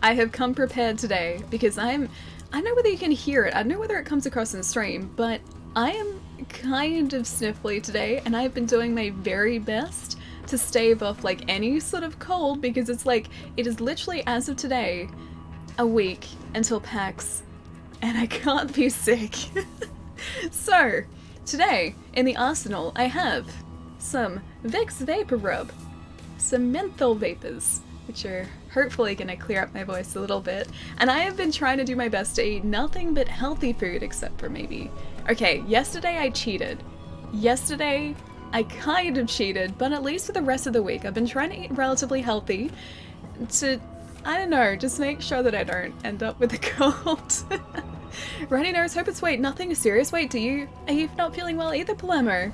I have come prepared today because I don't know whether you can hear it, I don't know whether it comes across in stream, but I am kind of sniffly today and I've been doing my very best to stave off like any sort of cold because it's like, it is literally as of today, a week until PAX and I can't be sick. So, today in the arsenal I have some Vicks Vapor Rub, some menthol vapors, which are hopefully gonna clear up my voice a little bit. And I have been trying to do my best to eat nothing but healthy food except for maybe... Okay, yesterday I cheated. Yesterday I kind of cheated, but at least for the rest of the week I've been trying to eat relatively healthy to, I don't know, just make sure that I don't end up with a cold. Runny nose, hope it's nothing serious. Wait, are you not feeling well either, Palermo?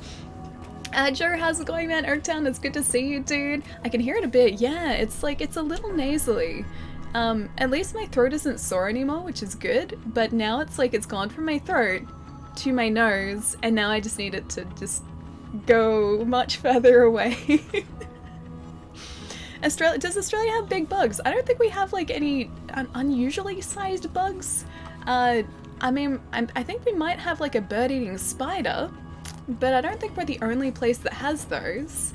Joe, how's it going, man? Oaktown, it's good to see you, dude. I can hear it a bit. Yeah, it's like, it's a little nasally. At least my throat isn't sore anymore, which is good, but now it's like it's gone from my throat to my nose, and now I just need it to just go much further away. Does Australia have big bugs? I don't think we have like any unusually sized bugs. I mean, I think we might have like a bird-eating spider, but I don't think we're the only place that has those.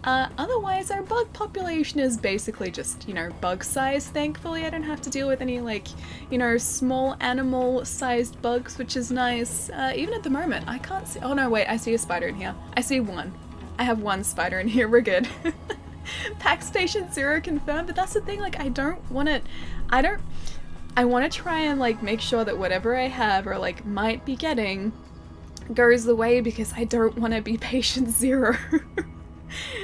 Otherwise, our bug population is basically just, you know, bug size, thankfully. I don't have to deal with any, like, you know, small animal-sized bugs, which is nice. Even at the moment, I can't see- oh no, wait, I see a spider in here. I see one. I have one spider in here, we're good. PAX Patient Zero confirmed, but that's the thing, like, I want to try and, like, make sure that whatever I have or, like, might be getting goes away because I don't want to be patient zero.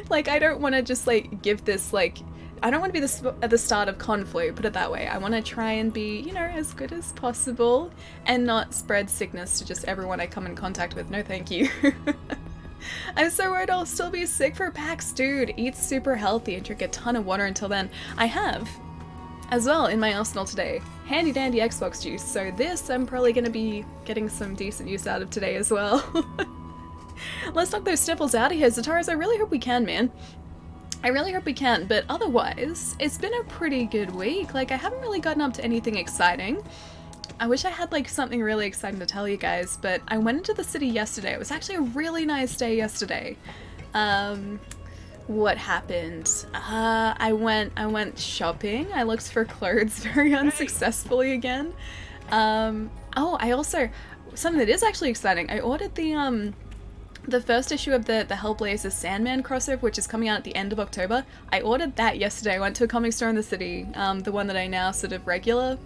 Like, I don't want to just, like, give this, like, I don't want to be at the start of conflict, put it that way. I want to try and be, you know, as good as possible and not spread sickness to just everyone I come in contact with. No thank you. I'm so worried I'll still be sick for PAX. Dude, eat super healthy and drink a ton of water until then. I have, as well, in my arsenal today, handy dandy Xbox juice, so this I'm probably going to be getting some decent use out of today as well. Let's knock those sniffles out of here, Zataras. I really hope we can, man. I really hope we can, but otherwise, it's been a pretty good week. Like, I haven't really gotten up to anything exciting. I wish I had, like, something really exciting to tell you guys, but I went into the city yesterday. It was actually a really nice day yesterday. What happened? I went shopping. I looked for clothes very unsuccessfully again. Oh, I also, something that is actually exciting. I ordered the first issue of the Hellblazer Sandman crossover, which is coming out at the end of October. I ordered that yesterday. I went to a comic store in the city, the one that I now sort of regular,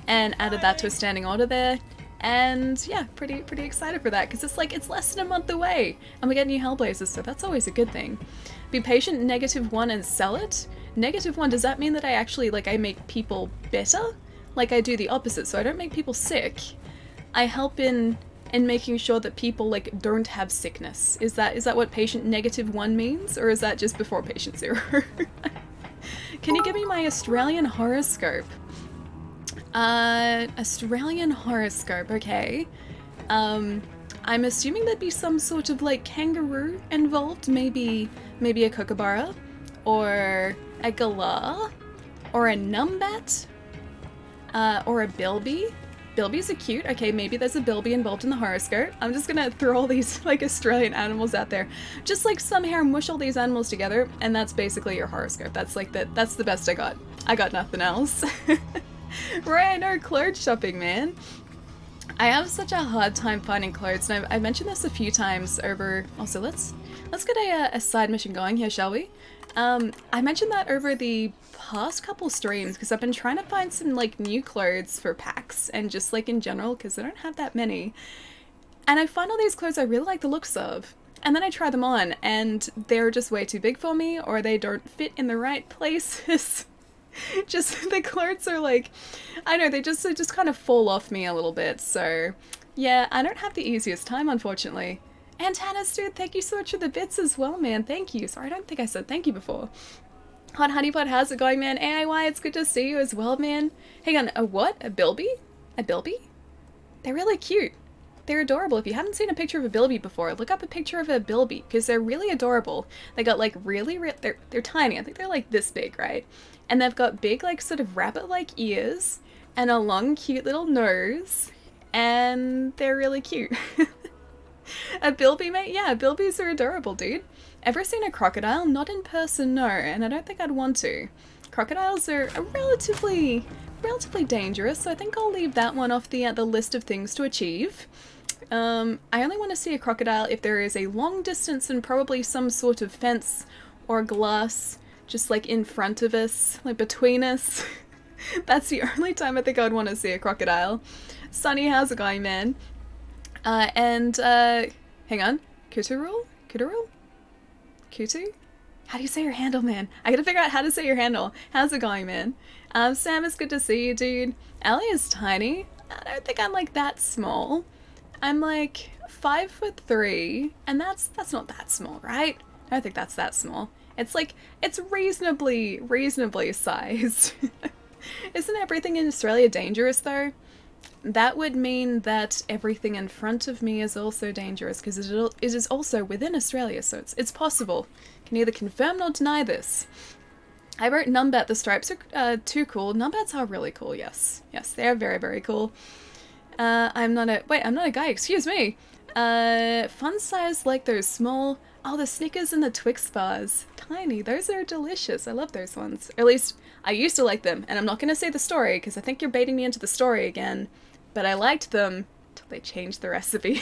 and added that to a standing order there. And yeah, pretty excited for that because it's like, it's less than a month away and we get new Hellblazers, so that's always a good thing. Be patient, -1, and sell it. -1, does that mean that I actually, like, I make people better? Like, I do the opposite, so I don't make people sick. I help in making sure that people, like, don't have sickness. Is that what patient -1 means, or is that just before patient 0? Can you give me my Australian horoscope? Australian horoscope, okay. I'm assuming there'd be some sort of, like, kangaroo involved, maybe a kookaburra, or a galah, or a numbat, or a bilby. Bilbies are cute. Okay, maybe there's a bilby involved in the horoscope. I'm just gonna throw all these, like, Australian animals out there. Just, like, somehow mush all these animals together, and that's basically your horoscope. That's, like, that's the best I got. I got nothing else. Right, I know, clothes shopping, man. I have such a hard time finding clothes, and I've mentioned this a few times over... Also, let's get a side mission going here, shall we? I mentioned that over the past couple streams, because I've been trying to find some, like, new clothes for PAX, and just, like, in general, because I don't have that many. And I find all these clothes I really like the looks of, and then I try them on, and they're just way too big for me, or they don't fit in the right places. Just, the clothes are like, I know, they just kind of fall off me a little bit, so yeah, I don't have the easiest time, unfortunately. And Hannah's, dude, thank you so much for the bits as well, man, thank you. Sorry, I don't think I said thank you before. Hot Honeypot, how's it going, man? AIY, it's good to see you as well, man. Hang on, a what? A bilby? A bilby? They're really cute. They're adorable. If you haven't seen a picture of a bilby before, look up a picture of a bilby, because they're really adorable. They got, like, they're tiny. I think they're, like, this big, right? and they've got big, like, sort of rabbit-like ears and a long, cute little nose, and they're really cute. A bilby, mate? Yeah, bilbies are adorable, dude. Ever seen a crocodile? Not in person, no, and I don't think I'd want to. Crocodiles are relatively dangerous, so I think I'll leave that one off the list of things to achieve. I only want to see a crocodile if there is a long distance and probably some sort of fence or glass just like in front of us, like between us. That's the only time I think I'd want to see a crocodile. Sunny, how's it going, man? Hang on. Kuturul? Kutu? How do you say your handle, man? I gotta figure out how to say your handle. How's it going, man? Sam, it's good to see you, dude. Ellie is tiny. I don't think I'm like that small. I'm like 5'3", and that's not that small, right? I don't think that's that small. It's like, it's reasonably sized. Isn't everything in Australia dangerous, though? That would mean that everything in front of me is also dangerous, because it is also within Australia, so it's possible. Can neither confirm nor deny this. I wrote Numbat. The stripes are too cool. Numbats are really cool, yes. Yes, they are very, very cool. I'm not a guy, excuse me. Fun size like those small... Oh, the Snickers and the Twix bars. Tiny, those are delicious. I love those ones. Or at least, I used to like them, and I'm not going to say the story, because I think you're baiting me into the story again. But I liked them until they changed the recipe.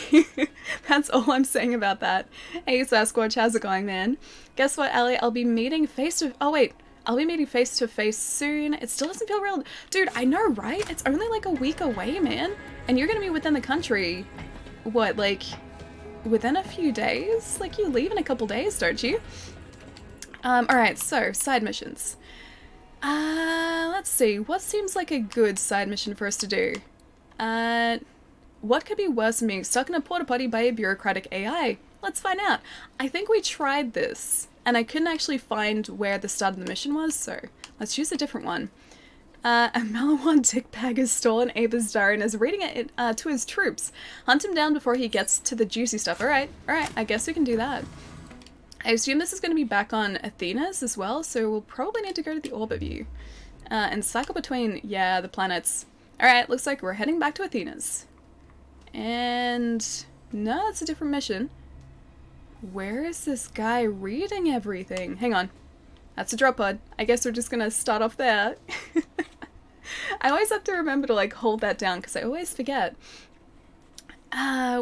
That's all I'm saying about that. Hey, Sasquatch, how's it going, man? Guess what, Ellie? I'll be meeting face to face soon. It still doesn't feel real. Dude, I know, right? It's only like a week away, man. And you're going to be within the country, what, like... within a few days? Like, you leave in a couple days, don't you? Alright, so, side missions. Let's see. What seems like a good side mission for us to do? What could be worse than being stuck in a porta potty by a bureaucratic AI? Let's find out. I think we tried this, and I couldn't actually find where the start of the mission was, so let's choose a different one. A Malawan dickbag has stolen Ava's diary and is reading it to his troops. Hunt him down before he gets to the juicy stuff. Alright, I guess we can do that. I assume this is going to be back on Athena's as well, so we'll probably need to go to the orbit view. And cycle between, yeah, the planets. Alright, looks like we're heading back to Athena's. And... no, it's a different mission. Where is this guy reading everything? Hang on. That's a drop pod. I guess we're just gonna start off there. I always have to remember to like hold that down because I always forget.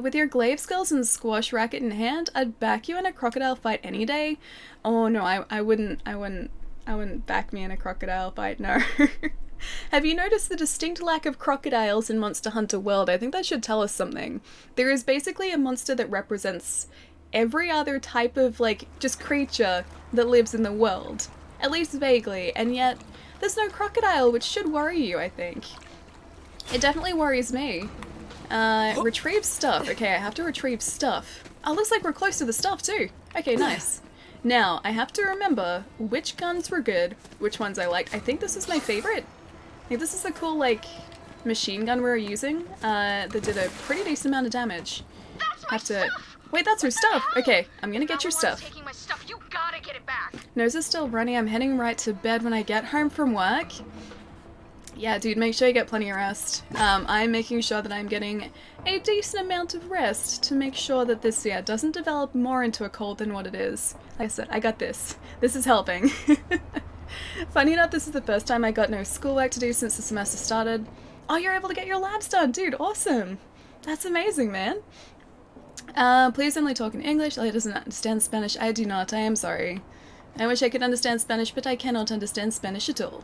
With your glaive skills and squash racket in hand, I'd back you in a crocodile fight any day. Oh no, I wouldn't back me in a crocodile fight, no. Have you noticed the distinct lack of crocodiles in Monster Hunter World? I think that should tell us something. There is basically a monster that represents every other type of, like, just creature that lives in the world. At least vaguely, and yet there's no crocodile, which should worry you, I think. It definitely worries me. Retrieve stuff. Okay, I have to retrieve stuff. Oh, looks like we're close to the stuff, too. Okay, nice. Now, I have to remember which guns were good, which ones I liked. I think this is my favorite. I think this is the cool, like, machine gun we were using, that did a pretty decent amount of damage. Have to... Wait, that's her stuff! Okay, I'm gonna get your stuff. Taking my stuff. You gotta get it back. Nose is still running. I'm heading right to bed when I get home from work. Yeah, dude, make sure you get plenty of rest. I'm making sure that I'm getting a decent amount of rest to make sure that this, yeah, doesn't develop more into a cold than what it is. Like I said, I got this. This is helping. Funny enough, this is the first time I got no schoolwork to do since the semester started. Oh, you're able to get your labs done, dude, awesome! That's amazing, man. Please only talk in English. Ellie doesn't understand Spanish. I do not. I am sorry. I wish I could understand Spanish, but I cannot understand Spanish at all.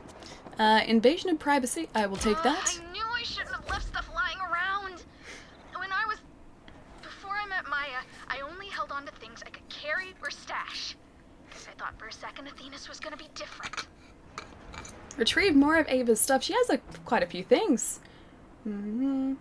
Invasion of privacy. I will take that. I knew I shouldn't have left stuff lying around. Before I met Maya, I only held on to things I could carry or stash. Because I thought for a second Athena's was gonna be different. Retrieve more of Ava's stuff. She has, like, quite a few things. Want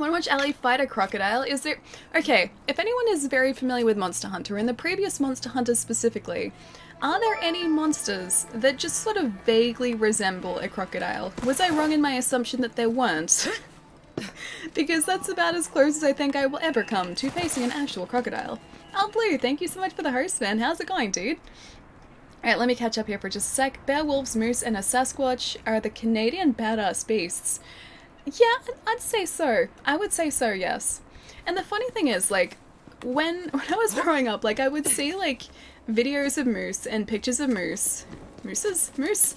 to watch Ellie fight a crocodile? Is there... Okay, if anyone is very familiar with Monster Hunter, and the previous Monster Hunters specifically, are there any monsters that just sort of vaguely resemble a crocodile? Was I wrong in my assumption that there weren't? Because that's about as close as I think I will ever come to facing an actual crocodile. Oh, Blue, thank you so much for the host, man. How's it going, dude? Alright, let me catch up here for just a sec. Bear, wolves, moose, and a Sasquatch are the Canadian badass beasts. Yeah, I'd say so. I would say so, yes. And the funny thing is, like, when I was growing up, like, I would see, like, videos of moose and pictures of moose. Mooses? Moose?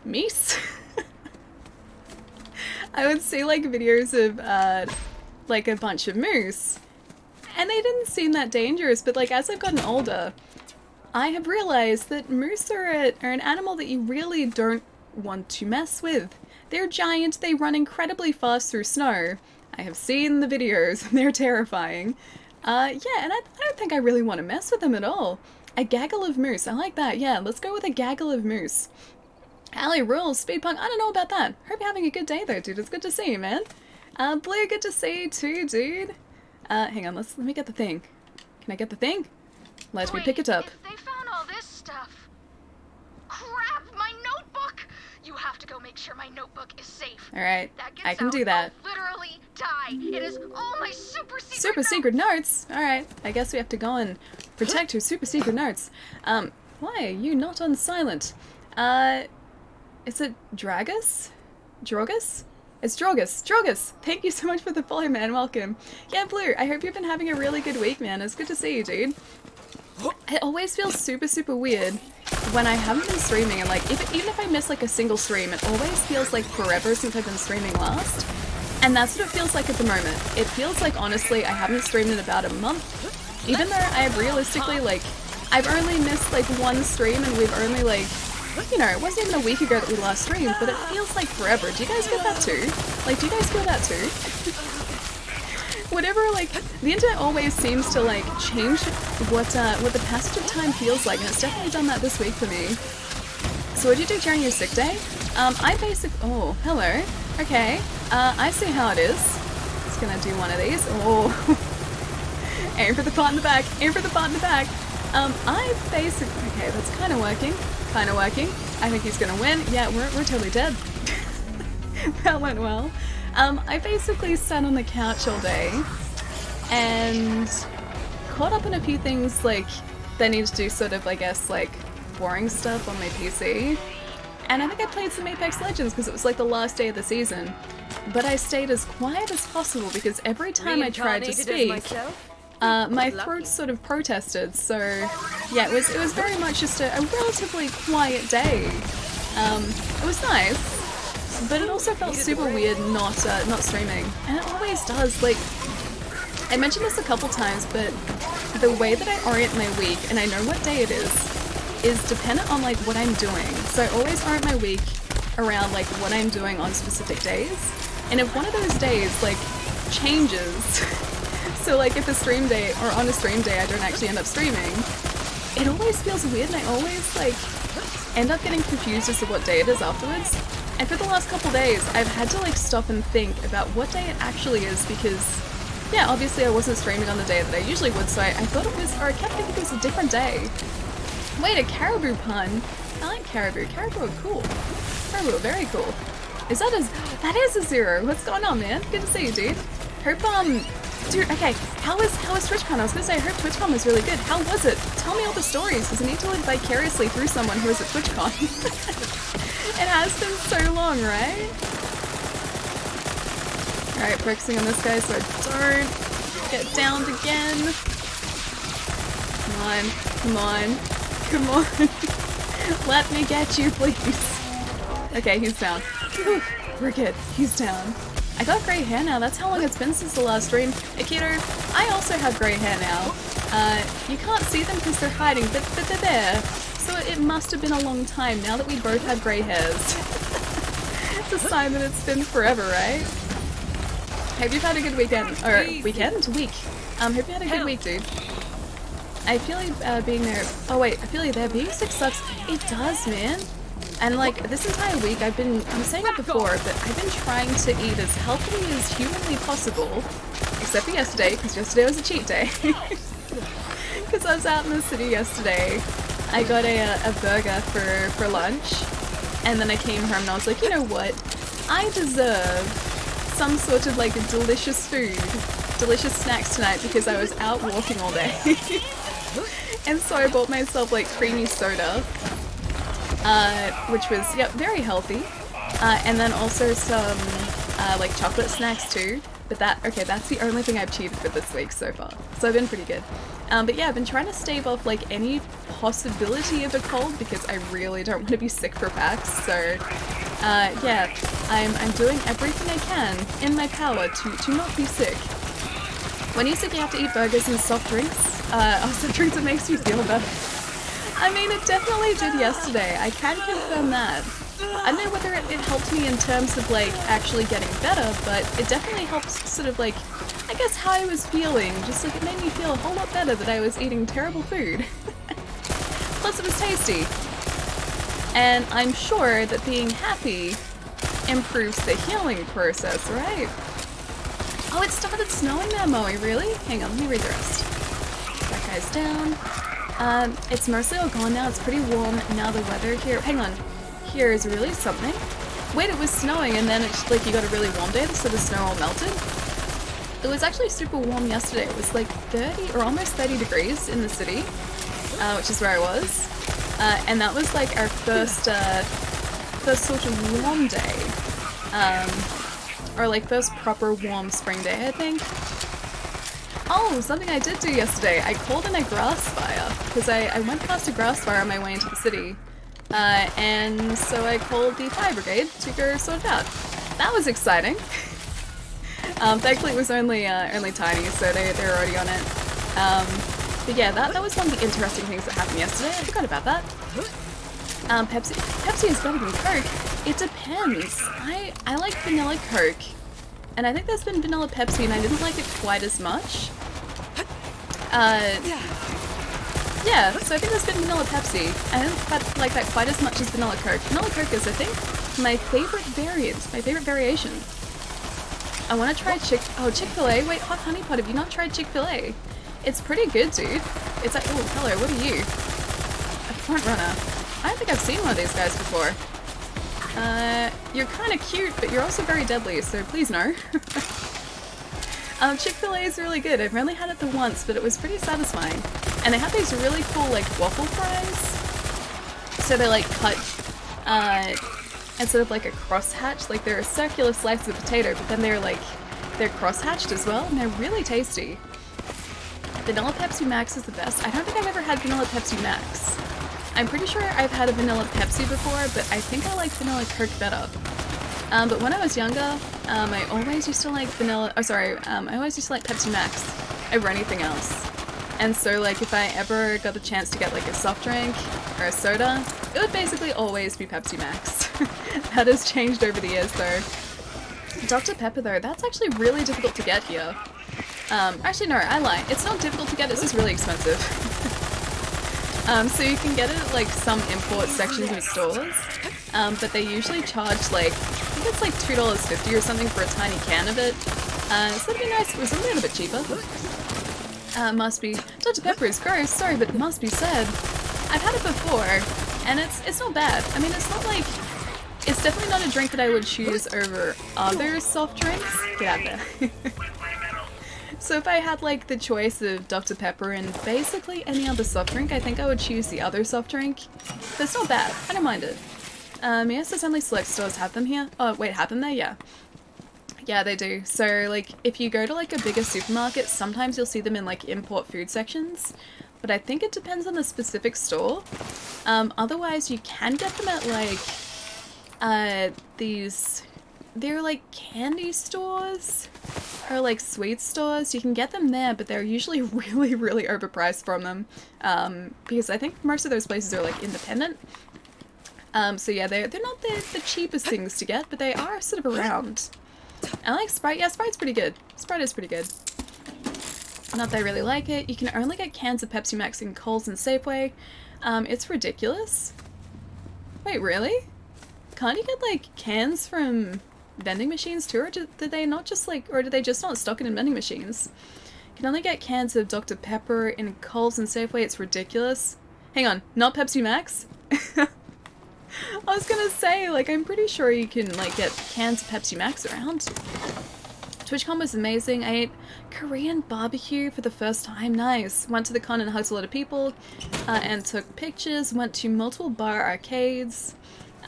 Meese? I would see, like, videos of, like, a bunch of moose. And they didn't seem that dangerous, but, like, as I've gotten older, I have realized that moose are an animal that you really don't want to mess with. They're giant, they run incredibly fast through snow. I have seen the videos, they're terrifying. Yeah, and I don't think I really want to mess with them at all. A gaggle of moose, I like that, yeah, let's go with a gaggle of moose. Allie rules, Speedpunk, I don't know about that. Hope you're having a good day though, dude, it's good to see you, man. Blue, good to see you too, dude. Hang on, let me get the thing. Can I get the thing? Let me pick it up. If they found all this stuff... Crap, my notebook! You have to go make sure my notebook is safe. Alright, I can do that. I'll literally die. It is all my super secret Super secret notes? Alright, I guess we have to go and protect her super secret notes. Why are you not on silent? Is it Dragus? Drogus? It's Drogus. Drogus! Thank you so much for the follow, man. Welcome. Yeah, Blue, I hope you've been having a really good week, man. It's good to see you, dude. It always feels super, super weird when I haven't been streaming, and like, even if I miss like a single stream, it always feels like forever since I've been streaming last. And that's what it feels like at the moment. It feels like, honestly, I haven't streamed in about a month. Even though I have realistically, like, I've only missed like one stream and we've only like, you know, it wasn't even a week ago that we last streamed, but it feels like forever. Do you guys get that too? Like, do you guys feel that too? Whatever, like, the internet always seems to, like, change what the passage of time feels like, and it's definitely done that this week for me. So what did you do during your sick day? Oh, hello. Okay, I see how it is. Just gonna do one of these. Oh. Aim for the part in the back, aim for the part in the back. Okay, that's kind of working. I think he's gonna win. Yeah, we're totally dead. That went well. I basically sat on the couch all day and caught up on a few things like that I need to do, sort of, I guess, like boring stuff on my PC. And I think I played some Apex Legends because it was like the last day of the season. But I stayed as quiet as possible because every time I tried to speak, my throat sort of protested. So yeah, it was very much just a relatively quiet day. It was nice. But it also felt super weird not streaming, and it always does. Like, I mentioned this a couple times, but the way that I orient my week, and I know what day it is dependent on like what I'm doing. So I always orient my week around like what I'm doing on specific days. And if one of those days like changes, so like if a stream day or on a stream day I don't actually end up streaming, it always feels weird, and I always like end up getting confused as to what day it is afterwards. And for the last couple days, I've had to like stop and think about what day it actually is because, yeah, obviously I wasn't streaming on the day that I usually would, so I thought it was, or I kept thinking it was a different day. Wait, a caribou pun? I like caribou. Caribou are cool. Caribou are very cool. That is a zero. What's going on, man? Good to see you, dude. Hope, dude, okay, how was TwitchCon? I was gonna say, I hope TwitchCon was really good. How was it? Tell me all the stories, because I need to live vicariously through someone who was at TwitchCon. It has been so long, right? Alright, focusing on this guy so I don't get downed again. Come on. Let me get you, please. Okay, he's down. Whew, we're good. He's down. I got grey hair now. That's how long it's been since the last stream. Akito, I also have grey hair now. You can't see them because they're hiding, but they're there. So it must have been a long time now that we both have grey hairs. It's a sign that it's been forever, right? Hope you've had a good weekend. Or weekend? Week. Hope you had a good week, dude. I feel like being there... Oh wait, I feel like there being sick sucks. It does, man. And like, this entire week I'm saying it before, but I've been trying to eat as healthily as humanly possible. Except for yesterday, because yesterday was a cheat day. Because I was out in the city yesterday. I got a burger for lunch, and then I came home and I was like, you know what? I deserve some sort of like delicious food, delicious snacks tonight because I was out walking all day. And so I bought myself like creamy soda, which was, yep, very healthy. And then also some like chocolate snacks too. But that's the only thing I've cheated with this week so far. So I've been pretty good. But yeah, I've been trying to stave off like any possibility of a cold because I really don't want to be sick for PAX. So yeah, I'm doing everything I can in my power to not be sick. When you said you have to eat burgers and soft drinks, soft drinks, it makes you feel better. I mean, it definitely did yesterday. I can confirm that. I don't know whether it helped me in terms of like actually getting better, but it definitely helps sort of like, I guess how I was feeling. Just like it made me feel a whole lot better that I was eating terrible food. Plus it was tasty. And I'm sure that being happy improves the healing process, right? Oh, it started snowing now, Moe, really? Hang on, let me read the rest. That guy's down. It's mostly all gone now. It's pretty warm now. The weather here, hang on. Here is really something. Wait, it was snowing and then it's like you got a really warm day, so the snow all melted. It was actually super warm yesterday. It was like 30 or almost 30 degrees in the city, which is where I was. And that was like our first sort of warm day. Or like first proper warm spring day, I think. Oh, something I did do yesterday. I called in a grass fire because I went past a grass fire on my way into the city. And so I called the fire brigade to go sort it out. That was exciting. Thankfully it was only tiny, so they were already on it. But yeah, that was one of the interesting things that happened yesterday. I forgot about that. Pepsi is better than Coke. It depends. I like vanilla Coke, and I think there's been vanilla Pepsi, and I didn't like it quite as much. Yeah, so I think there's been vanilla Pepsi. I didn't like that quite as much as vanilla Coke. Vanilla Coke is, I think, my favorite variant, my favorite variation. I want to try Chick-fil-A. Wait, Hot Honey Pot, have you not tried Chick-fil-A? It's pretty good, dude. It's like, oh, hello, what are you? A front runner. I don't think I've seen one of these guys before. You're kind of cute, but you're also very deadly, so please no. Chick-fil-A is really good. I've only had it the once, but it was pretty satisfying. And they have these really cool, like, waffle fries. So they're, like, cut, instead of, like, a crosshatch. Like, they're a circular slice of potato, but then they're crosshatched as well, and they're really tasty. Vanilla Pepsi Max is the best. I don't think I've ever had Vanilla Pepsi Max. I'm pretty sure I've had a Vanilla Pepsi before, but I think I like Vanilla Coke better. But when I was younger, I always used to like I always used to like Pepsi Max over anything else. And so, like, if I ever got the chance to get, like, a soft drink or a soda, it would basically always be Pepsi Max. That has changed over the years, though. Dr. Pepper, though, that's actually really difficult to get here. Actually, no, I lie. It's not difficult to get, it's just really expensive. So you can get it at, like, some import sections in stores, but they usually charge, like, I think it's like $2.50 or something for a tiny can of it. So it'd be nice if it was a little bit cheaper. Must be. Dr. Pepper is gross, sorry, but must be said. I've had it before, and it's not bad. I mean, it's not like... It's definitely not a drink that I would choose over other soft drinks. Get out there. So if I had, like, the choice of Dr. Pepper and basically any other soft drink, I think I would choose the other soft drink. But it's not bad. I don't mind it. Yes, there's only select stores have them here. Oh, wait, have them there? Yeah. Yeah, they do. So, like, if you go to, like, a bigger supermarket, sometimes you'll see them in, like, import food sections. But I think it depends on the specific store. Otherwise, you can get them at, like, they're, like, candy stores or, like, sweet stores. You can get them there, but they're usually really, really overpriced from them. Because I think most of those places are, like, independent. So, yeah, they're not the cheapest things to get, but they are sort of around. I like Sprite. Yeah, Sprite's pretty good. Sprite is pretty good. Not that I really like it. You can only get cans of Pepsi Max in Kohl's and Safeway. It's ridiculous. Wait, really? Can't you get, like, cans from vending machines too? Or did they not just, like, or did they just not stock it in vending machines? You can only get cans of Dr. Pepper in Kohl's and Safeway. It's ridiculous. Hang on, not Pepsi Max? I was gonna say, like, I'm pretty sure you can, like, get cans of Pepsi Max around. TwitchCon was amazing. I ate Korean barbecue for the first time. Nice. Went to the con and hugged a lot of people and took pictures. Went to multiple bar arcades.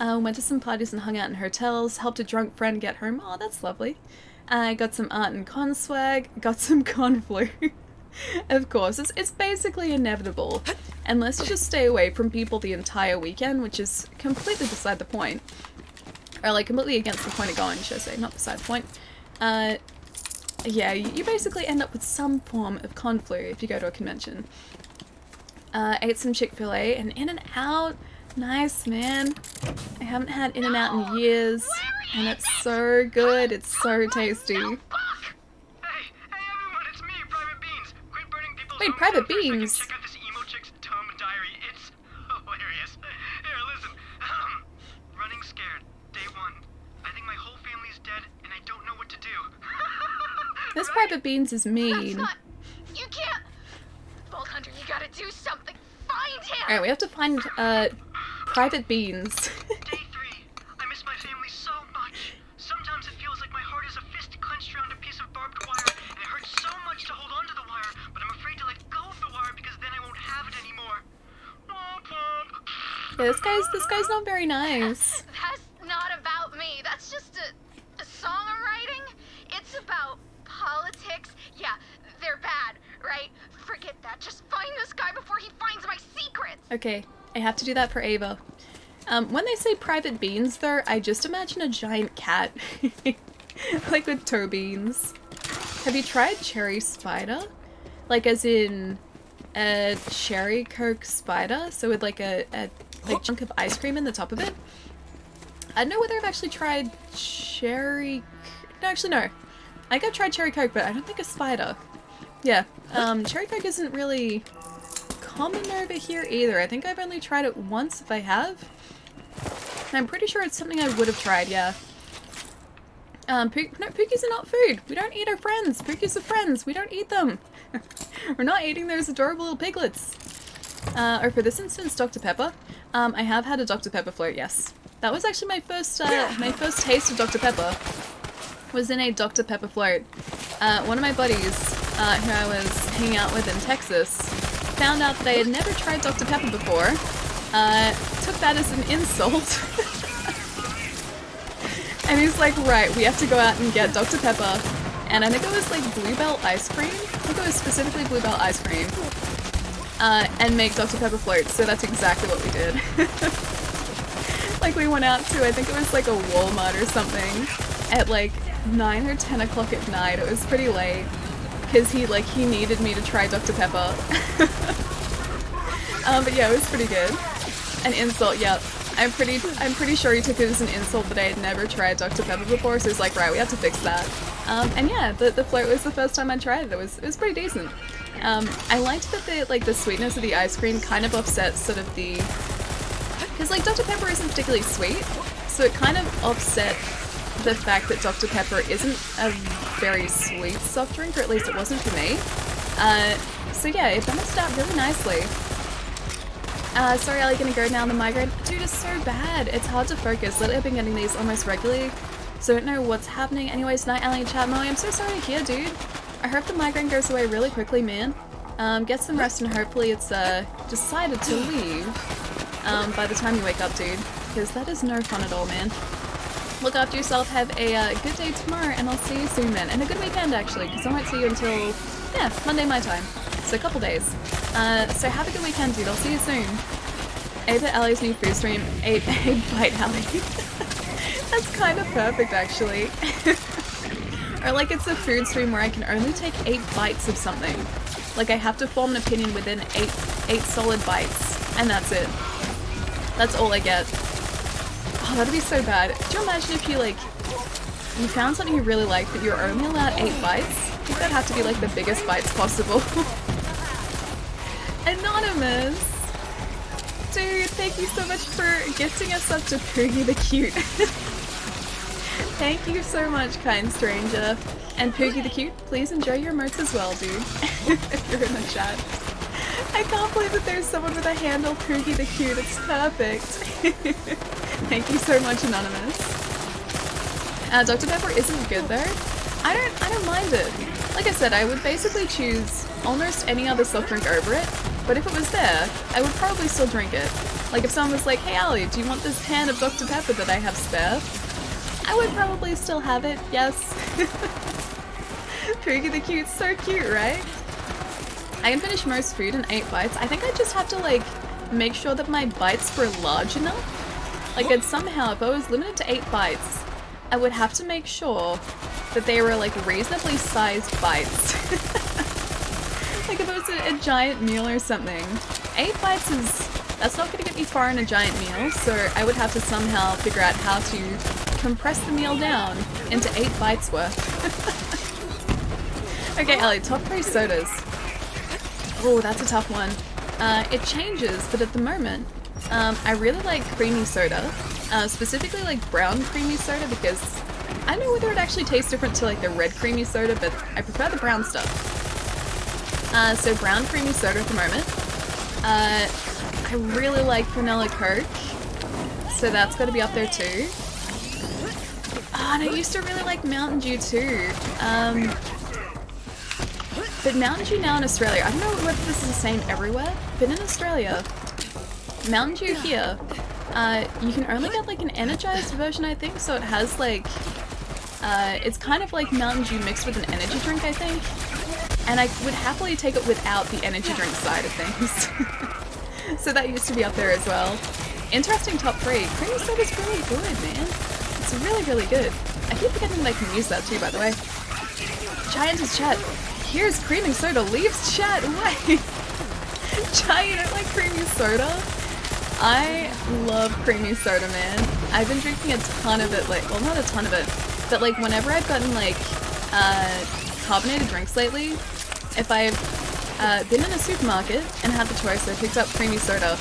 Went to some parties and hung out in hotels. Helped a drunk friend get home. Oh, that's lovely. I got some art and con swag. Got some con flu. Of course, it's basically inevitable. Unless you just stay away from people the entire weekend, which is completely beside the point. Or like completely against the point of going, should I say, not beside the point. Yeah, you basically end up with some form of con flu if you go to a convention. Ate some Chick-fil-A and In-N-Out. Nice, man. I haven't had In-N-Out in years, and it's so good. It's so tasty. Hey everyone, it's me, Private Beans. Quit burning people's Wait, homes Private down first so I can Beans? check out this emo chick's tome diary. It's hilarious. Here, listen. Running scared. Day 1. I think my whole family's dead, and I don't know what to do. This Right? Private Beans is That's mean. not. You can't. Vault Hunter, you gotta do something. Find him. Alright, we have to find, Private Beans. Day 3. I miss my family so much. Sometimes it feels like my heart is a fist clenched around a piece of barbed wire, and it hurts so much to hold onto the wire, but I'm afraid to let go of the wire because then I won't have it anymore. Womp womp. Yeah, this guy's not very nice. That's not about me. That's just a song I'm writing. It's about politics. Yeah, they're bad, right? Forget that. Just find this guy before he finds my secrets. Okay, I have to do that for Ava. When they say Private Beans, though, I just imagine a giant cat. Like with toe beans. Have you tried Cherry Spider? Like as in a cherry Coke spider? So with like a like chunk of ice cream in the top of it? I don't know whether I've actually tried cherry... No, actually no. I think I've tried cherry Coke, but I don't think a spider. Yeah, cherry Coke isn't really common over here either. I think I've only tried it once if I have. And I'm pretty sure it's something I would have tried, yeah. No, Pookies are not food. We don't eat our friends. Pookies are friends. We don't eat them. We're not eating those adorable little piglets. Or for this instance, Dr. Pepper. I have had a Dr. Pepper float, yes. That was actually my first taste of Dr. Pepper. Was in a Dr. Pepper float. One of my buddies, who I was hanging out with in Texas, found out they had never tried Dr. Pepper before. Took that as an insult. And he's like, right, we have to go out and get Dr. Pepper. And I think it was like Bluebell ice cream. I think it was specifically Bluebell ice cream. And make Dr. Pepper floats. So that's exactly what we did. Like we went out to, I think it was like a Walmart or something at like 9 or 10 o'clock at night. It was pretty late. Because he needed me to try Dr. Pepper. But yeah, it was pretty good. An insult, yep. I'm pretty sure he took it as an insult that I had never tried Dr. Pepper before, so he's like, right, we have to fix that. And yeah, the float was the first time I tried it. It was pretty decent. I liked that the sweetness of the ice cream kind of offsets sort of the... Because like Dr. Pepper isn't particularly sweet, so it kind of offset the fact that Dr. Pepper isn't a very sweet soft drink, or at least it wasn't for me. So yeah, it balanced out really nicely. Sorry, Ellie, gonna go now. The migraine, dude, is so bad. It's hard to focus. Lately, I've been getting these almost regularly, so I don't know what's happening. Anyways, night, Ellie, chat, Moe, I'm so sorry to hear, dude. I hope the migraine goes away really quickly, man. Get some rest and hopefully it's decided to leave by the time you wake up, dude, because that is no fun at all, man. Look after yourself. Have a good day tomorrow, and I'll see you soon, man. And a good weekend, actually, because I won't see you until yeah, Monday my time. So a couple days. So have a good weekend, dude. I'll see you soon. Ava Ellie's new food stream, 8 bite Ellie. That's kind of perfect, actually. Or like it's a food stream where I can only take 8 bites of something. Like I have to form an opinion within 8 solid bites, and that's it. That's all I get. Oh, that'd be so bad. Could you imagine if you found something you really liked, but you're only allowed 8 bites? I think that'd have to be like the biggest bites possible. Anonymous! Dude, thank you so much for gifting us up to Poogie the Cute. Thank you so much, kind stranger. And Poogie the Cute, please enjoy your emotes as well, dude. If you're in the chat. I can't believe that there's someone with a handle Poogie the Cute. It's perfect. Thank you so much, Anonymous. Dr. Pepper isn't good though. I don't mind it. Like I said, I would basically choose almost any other soft drink over it, but if it was there, I would probably still drink it. Like if someone was like, hey Ali, do you want this can of Dr. Pepper that I have spare? I would probably still have it, yes. Poogie the Cute's so cute, right? I can finish most food in 8 bites. I think I just have to like make sure that my bites were large enough. Like I'd somehow, if I was limited to 8 bites, I would have to make sure that they were like reasonably sized bites. Like if it was a giant meal or something. 8 bites that's not going to get me far in a giant meal, so I would have to somehow figure out how to compress the meal down into 8 bites worth. Okay, Ellie, top 3 sodas. Oh, that's a tough one. It changes, but at the moment, I really like creamy soda. Specifically like brown creamy soda because I don't know whether it actually tastes different to like the red creamy soda, but I prefer the brown stuff. So brown creamy soda at the moment. I really like vanilla Coke, so that's got to be up there too. Oh, and I used to really like Mountain Dew too. But Mountain Dew now in Australia, I don't know whether this is the same everywhere, but in Australia, Mountain Dew here, you can only get like an energized version, I think, so it has like, it's kind of like Mountain Dew mixed with an energy drink, I think, and I would happily take it without the energy drink side of things. So that used to be up there as well. Interesting top 3. Creamy soda's really good, man. It's really, really good. I keep forgetting that I can use that too, by the way. Giant is chat. Here's creamy soda, leaves chat, wait! Chai, you don't like creamy soda? I love creamy soda, man. I've been drinking a ton of it, like, well not a ton of it, but like whenever I've gotten like, carbonated drinks lately, if I've been in a supermarket and had the choice, I picked up creamy soda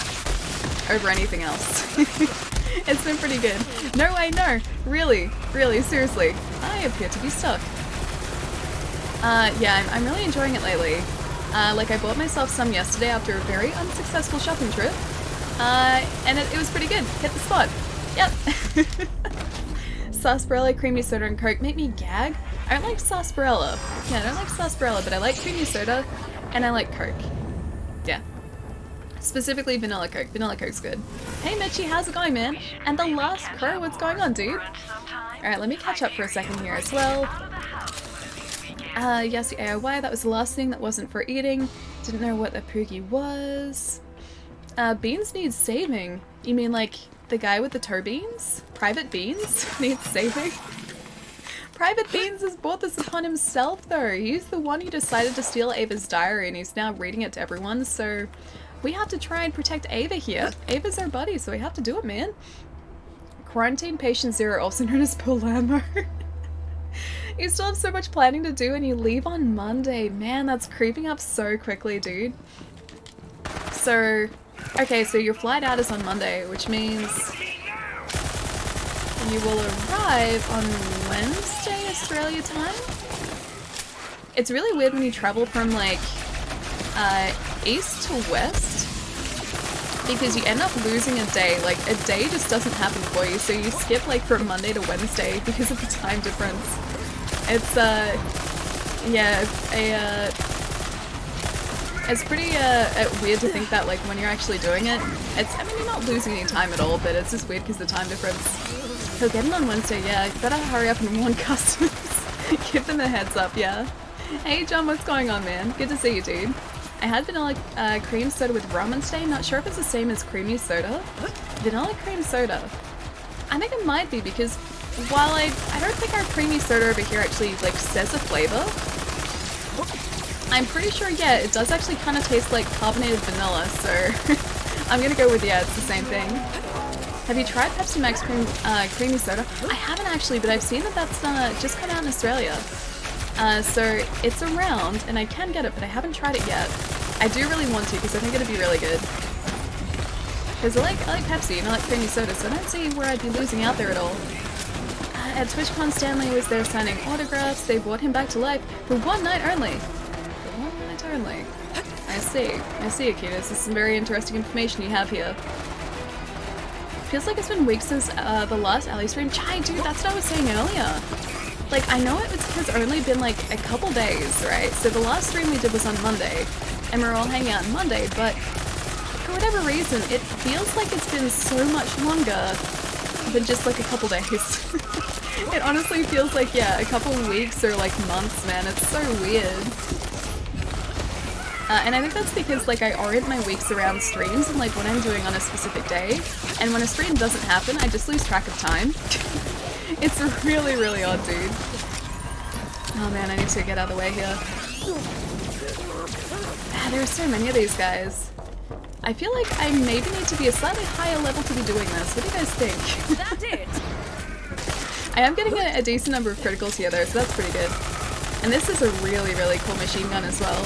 over anything else. It's been pretty good. No way, no! Really, really, seriously. I appear to be stuck. Yeah, I'm really enjoying it lately. Like I bought myself some yesterday after a very unsuccessful shopping trip. And it was pretty good. Hit the spot. Yep. Sarsaparilla, creamy soda, and Coke make me gag. I don't like sarsaparilla. Yeah, I don't like sarsaparilla, but I like creamy soda, and I like Coke. Yeah. Specifically vanilla Coke. Vanilla Coke's good. Hey Mitchie, how's it going, man? And the last crow, what's going on, dude? Alright, let me catch up for a second here as well. Yes, the AOY, that was the last thing that wasn't for eating. Didn't know what a Poogie was. Beans needs saving. You mean like the guy with the toe beans? Private Beans needs saving? Private Beans has brought this upon himself though. He's the one who decided to steal Ava's diary and he's now reading it to everyone, so we have to try and protect Ava here. Ava's our buddy, so we have to do it, man. Quarantine Patient Zero, also known as Polamo. You still have so much planning to do and you leave on Monday. Man, that's creeping up so quickly, dude. So, okay, so your flight out is on Monday, which means you will arrive on Wednesday, Australia time? It's really weird when you travel from, like, east to west, because you end up losing a day. Like, a day just doesn't happen for you, so you skip, like, from Monday to Wednesday because of the time difference. It's, yeah, it's pretty, weird to think that, like, when you're actually doing it, I mean, you're not losing any time at all, but it's just weird because the time difference. So getting on Wednesday, yeah, you better hurry up and warn customers. Give them a heads up, yeah. Hey, John, what's going on, man? Good to see you, dude. I had vanilla, cream soda with rum today, not sure if it's the same as creamy soda. Vanilla cream soda. I think it might be because while I don't think our creamy soda over here actually, like, says a flavor, I'm pretty sure, yeah, it does actually kind of taste like carbonated vanilla, so I'm gonna go with, yeah, it's the same thing. Have you tried Pepsi Max creamy soda? I haven't actually, but I've seen that that's just come out in Australia. So it's around, and I can get it, but I haven't tried it yet. I do really want to, because I think it'd be really good. Because I like Pepsi, and I like creamy soda, so I don't see where I'd be losing out there at all. At TwitchCon, Stanley was there signing autographs. They brought him back to life for one night only. For one night only. I see, Akitas. This is some very interesting information you have here. Feels like it's been weeks since the last Ali stream. Chai, dude, that's what I was saying earlier. like, I know it has only been like a couple days, right? So the last stream we did was on Monday, and we were all hanging out on Monday, but for whatever reason, it feels like it's been so much longer than just like a couple days. It honestly feels like, yeah, a couple weeks or like months, man. It's so weird. And I think that's because like I orient my weeks around streams and like what I'm doing on a specific day. And when a stream doesn't happen, I just lose track of time. It's really, really odd, dude. Oh man, I need to get out of the way here. Ah, there are so many of these guys. I feel like I maybe need to be a slightly higher level to be doing this. What do you guys think? That's it. I am getting a decent number of criticals here though, so that's pretty good. And this is a really, really cool machine gun as well.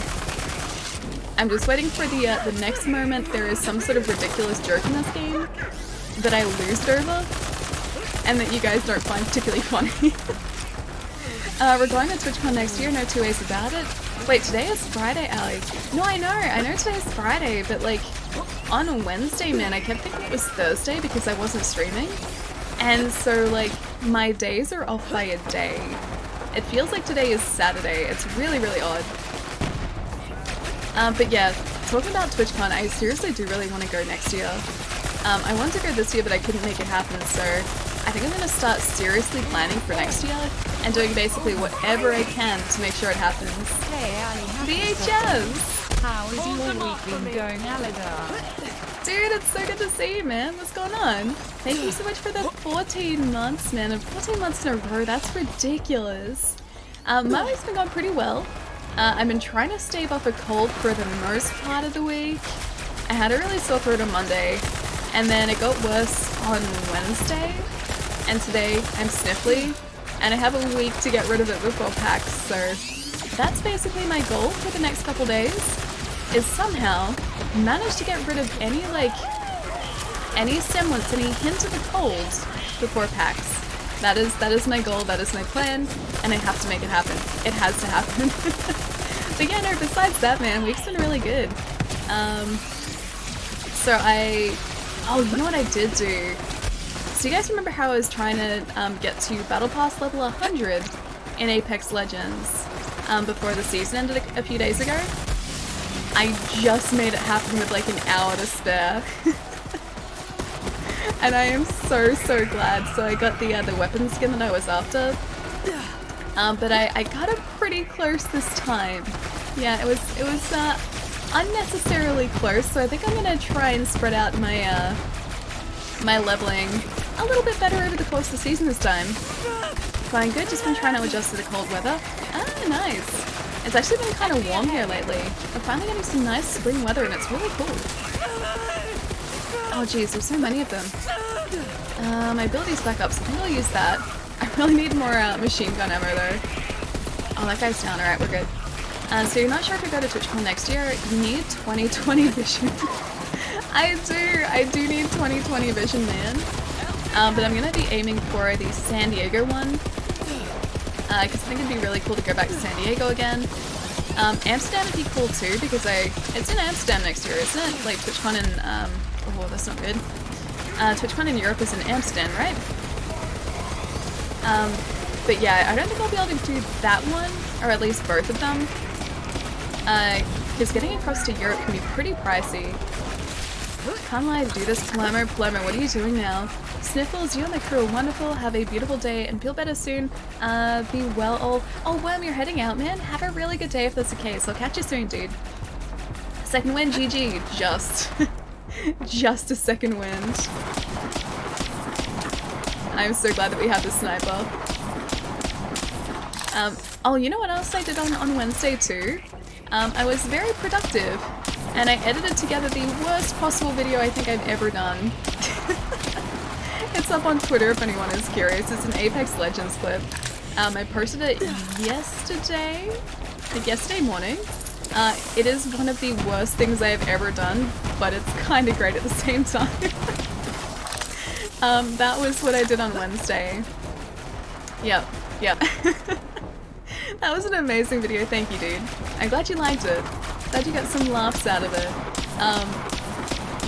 I'm just waiting for the next moment there is some sort of ridiculous joke in this game that I lose over and that you guys don't find particularly funny. We're going to TwitchCon next year, no two ways about it. Wait, today is Friday, Ali. No, I know today's Friday, but like on Wednesday, man, I kept thinking it was Thursday because I wasn't streaming. And so like my days are off by a day. It feels like today is Saturday. It's really, really odd. But yeah, talking about TwitchCon, I seriously do really want to go next year. I wanted to go this year, but I couldn't make it happen, so I think I'm going to start seriously planning for next year and doing basically whatever I can to make sure it happens. Hey, Ali. VHS! How is your week been going, Alida? Dude, it's so good to see you, man. What's going on? Thank you so much for the 14 months, man. 14 months in a row, that's ridiculous. My week's been going pretty well. I've been trying to stave off a cold for the most part of the week. I had a really sore throat on Monday, and then it got worse on Wednesday, and today I'm sniffly, and I have a week to get rid of it before PAX, so that's basically my goal for the next couple days, is somehow manage to get rid of any semblance, any hint of a cold before PAX. That is my goal, that is my plan, and I have to make it happen. It has to happen. But yeah, no, besides that, man, week's been really good. Oh, you know what I did do? So you guys remember how I was trying to get to Battle Pass level 100 in Apex Legends before the season ended a few days ago? I just made it happen with like an hour to spare. And I am so, so glad. So I got the weapon skin that I was after. But I got it pretty close this time. Yeah, it was unnecessarily close, so I think I'm gonna try and spread out my my leveling a little bit better over the course of the season this time. Going good, just been trying to adjust to the cold weather. Ah, nice. It's actually been kind of warm here lately. We're finally getting some nice spring weather and it's really cool. Oh geez, there's so many of them. My ability's back up, so I think I'll use that. I really need more machine gun ammo though. Oh, that guy's down. Alright, we're good. So you're not sure if you go to TwitchCon next year, you need 2020 vision. I do need 2020 vision, man. But I'm gonna be aiming for the San Diego one. Because I think it'd be really cool to go back to San Diego again. Amsterdam would be cool too, because it's in Amsterdam next year, isn't it? Like TwitchCon in, oh, that's not good. TwitchCon in Europe is in Amsterdam, right? But yeah, I don't think I'll be able to do that one, or at least both of them. Because getting across to Europe can be pretty pricey. Can't lie to do this. Palermo, what are you doing now? Sniffles, you and the crew are wonderful. Have a beautiful day and feel better soon. Be well all. Oh, Worm, you're heading out, man. Have a really good day if that's the case. I'll catch you soon, dude. Second wind, GG. Just a second wind. I'm so glad that we have the sniper. Oh, you know what else I did on Wednesday too? I was very productive, and I edited together the worst possible video I think I've ever done. It's up on Twitter if anyone is curious. It's an Apex Legends clip. I posted it yesterday morning. It is one of the worst things I have ever done, but it's kind of great at the same time. That was what I did on Wednesday. Yep. That was an amazing video, thank you, dude. I'm glad you liked it. Glad you got some laughs out of it.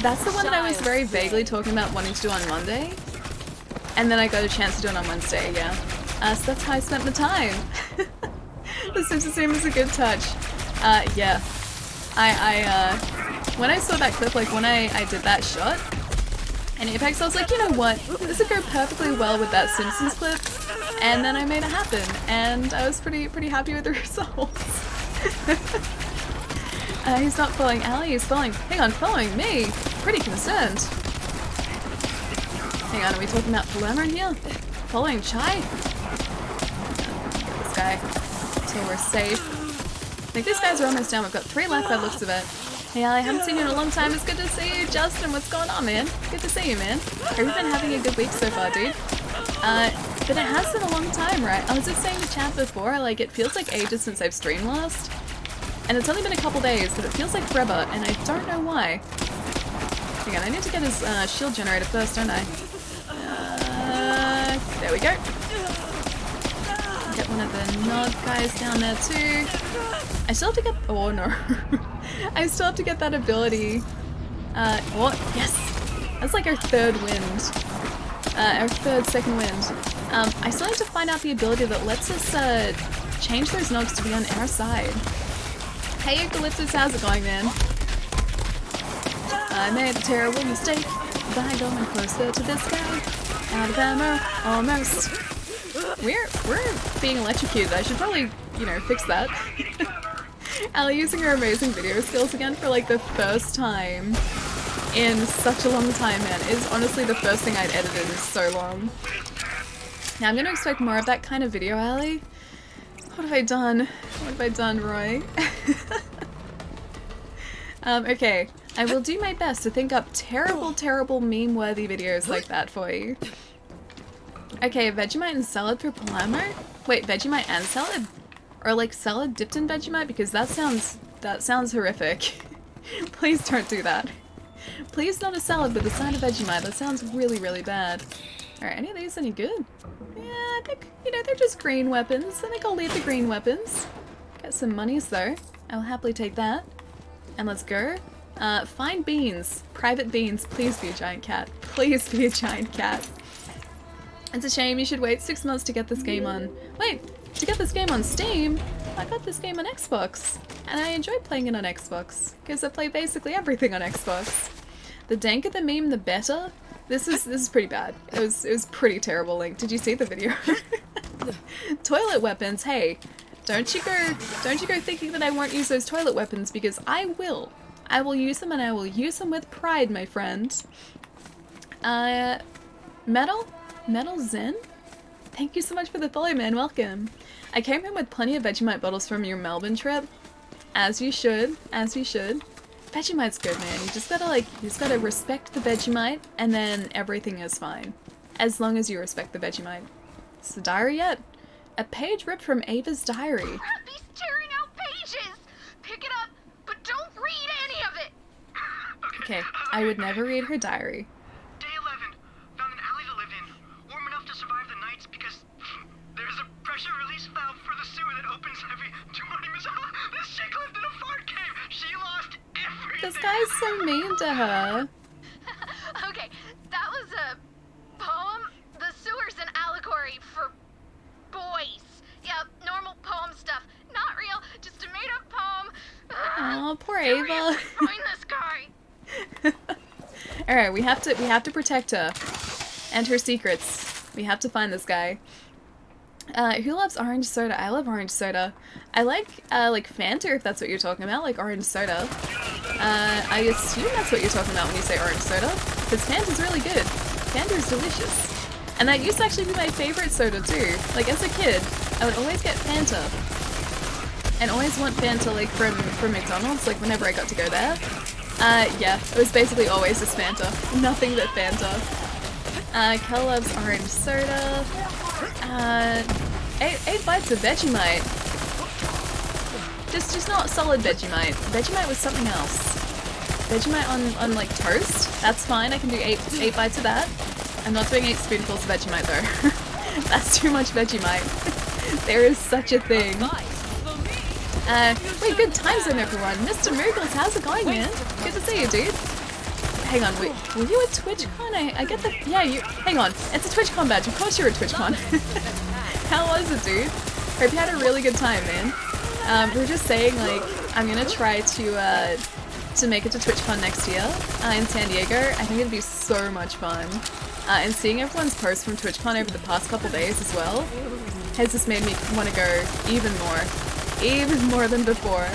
That's the one that I was very vaguely talking about wanting to do on Monday. And then I got a chance to do it on Wednesday, yeah. So that's how I spent the time. The Simpsons theme is a good touch. Yeah. When I saw that clip, like when I did that shot in Apex, I was like, you know what? This would go perfectly well with that Simpsons clip. And then I made it happen, and I was pretty happy with the results. He's not following Ali, he's following. Hang on, following me? Pretty concerned. Hang on, are we talking about Palermo here? Following Chai? Get this guy until we're safe. I think these guys are almost down. We've got 3 left by the looks of it. Hey Ali, I haven't seen you in a long time. It's good to see you. Justin, what's going on, man? Good to see you, man. Have you been having a good week so far, dude? But it has been a long time, right? I was just saying to chat before, like, it feels like ages since I've streamed last. And it's only been a couple days, but it feels like forever, and I don't know why. Hang on, I need to get his shield generator first, don't I? There we go. Get one of the Nog guys down there too. I still have to get... Oh no. I still have to get that ability. What? Yes! That's like our 3rd wind. Our 3rd second wind. I still need to find out the ability that lets us change those Nogs to be on our side. Hey Eucalyptus, how's it going, man? I made a terrible mistake by going closer to this guy. Out of ammo, almost. We're being electrocuted. I should probably, you know, fix that. Ali using her amazing video skills again for like the first time in such a long time, man. Is honestly the first thing I'd edited in so long. Now I'm gonna expect more of that kind of video, Ali. What have I done? What have I done, Roy? Okay. I will do my best to think up terrible meme-worthy videos like that for you. Okay, Vegemite and salad for Palermo? Wait, Vegemite and salad? Or like salad dipped in Vegemite? Because that sounds horrific. Please don't do that. Please not a salad with a side of Vegemite. That sounds really bad. Alright, any of these any good? Yeah, I think, you know, they're just green weapons. I think I'll leave the green weapons. Got some monies though. I'll happily take that. And let's go. Find beans. Private beans. Please be a giant cat. Please be a giant cat. It's a shame you should wait 6 months to get this game on... Wait! To get this game on Steam, I got this game on Xbox. And I enjoy playing it on Xbox. Because I play basically everything on Xbox. The danker the meme, the better. This is pretty bad. It was pretty terrible, Link. Did you see the video? Toilet weapons, hey. Don't you go thinking that I won't use those toilet weapons, because I will. I will use them, and I will use them with pride, my friend. Metal Zen? Thank you so much for the follow, man. Welcome. I came in with plenty of Vegemite bottles from your Melbourne trip. As you should. As you should. Vegemite's good, man. You just gotta respect the Vegemite, and then everything is fine. As long as you respect the Vegemite. Is the diary yet? A page ripped from Ava's diary. Crap, he's tearing out pages! Pick it up, but don't read any of it! Okay, I would never read her diary. Day 11. Found an alley to live in. Warm enough to survive the nights because there's a pressure release valve for the sewer that opens every 20 minutes. This chick lived in a fart cave. She lost everything. This guy's so mean to her. Okay, that was a poem. The sewer's an allegory for boys. Yeah, normal poem stuff. Not real, just a made-up poem. Aw, poor Hurry Ava. up and find this guy. Alright, we have to protect her. And her secrets. We have to find this guy. Who loves orange soda? I love orange soda. I like Fanta, if that's what you're talking about, like orange soda. I assume that's what you're talking about when you say orange soda. Because Fanta's really good. Fanta is delicious. And that used to actually be my favorite soda too. Like as a kid, I would always get Fanta. And always want Fanta like from McDonald's, like whenever I got to go there. Yeah, it was basically always just Fanta. Nothing but Fanta. Kel loves orange soda. 8 bites of Vegemite. Just not solid Vegemite. Vegemite was something else. Vegemite on like toast? That's fine, I can do 8 bites of that. I'm not doing 8 spoonfuls of Vegemite though. That's too much Vegemite. There is such a thing. Wait, good times in everyone. Mr. Moogles, how's it going, man? Good to see you, dude. Hang on, wait, were you at TwitchCon? I get the... Yeah, you... Hang on, it's a TwitchCon badge. Of course you're at TwitchCon. How was it, dude? Hope you had a really good time, man. We were just saying, like, I'm gonna try to make it to TwitchCon next year in San Diego. I think it'd be so much fun. And seeing everyone's posts from TwitchCon over the past couple days as well has just made me want to go even more than before.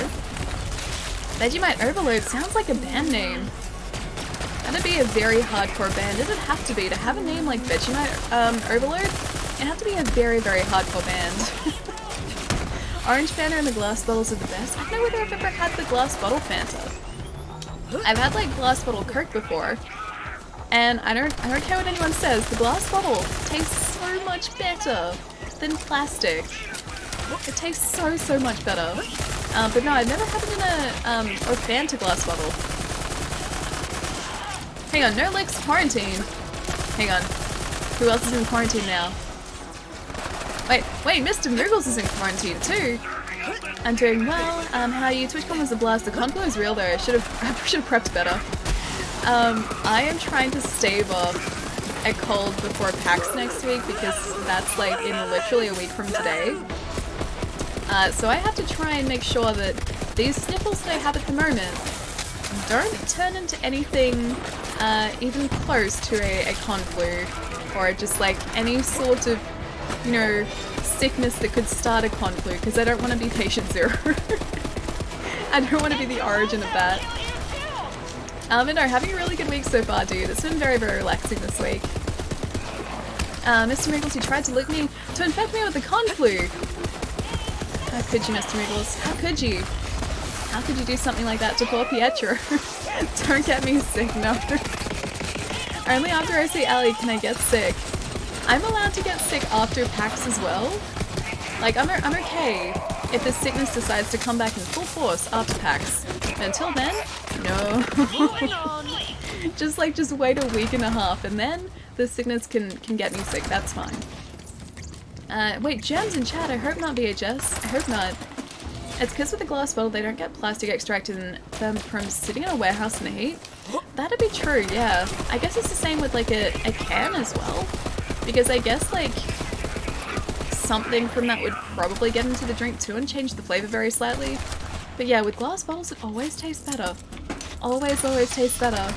Vegemite Overload sounds like a band name. That'd be a very hardcore band. It'd have to be. To have a name like Vegemite Overload, it'd have to be a very, very hardcore band. Orange Fanta and the glass bottles are the best. I don't know whether I've ever had the glass bottle Fanta. I've had like glass bottle Coke before, and I don't care what anyone says. The glass bottle tastes so much better than plastic. It tastes so much better. But no, I've never had it in a Fanta glass bottle. Hang on, no licks quarantine. Hang on, who else is in quarantine now? Wait, Mr. Moogles is in quarantine too. I'm doing well. How are you? TwitchCon was a blast. The con is real though. I should have prepped better. I am trying to stave off a cold before PAX next week because that's like in literally a week from today. So I have to try and make sure that these sniffles that I have at the moment don't turn into anything even close to a con flu or just like any sort of, you know, sickness that could start a con flu, because I don't want to be patient zero. I don't want to be the origin of that. But no, having a really good week so far, dude. It's been very, very relaxing this week. Mr. Miggles, you tried to lick me to infect me with the con flu. How could you, Mr. Miggles? How could you? How could you do something like that to poor Pietro? Don't get me sick, no. Only after I see Ellie can I get sick. I'm allowed to get sick after PAX as well. Like, I'm okay if the sickness decides to come back in full force after PAX. But until then, no. just wait a week and a half and then the sickness can get me sick, that's fine. Wait, Gems in chat, I hope not VHS. I hope not. It's because with the glass bottle they don't get plastic extracted in them from sitting in a warehouse in the heat. That'd be true, yeah. I guess it's the same with like a can as well. Because I guess, like, something from that would probably get into the drink too and change the flavor very slightly. But yeah, with glass bottles, it always tastes better. Always tastes better.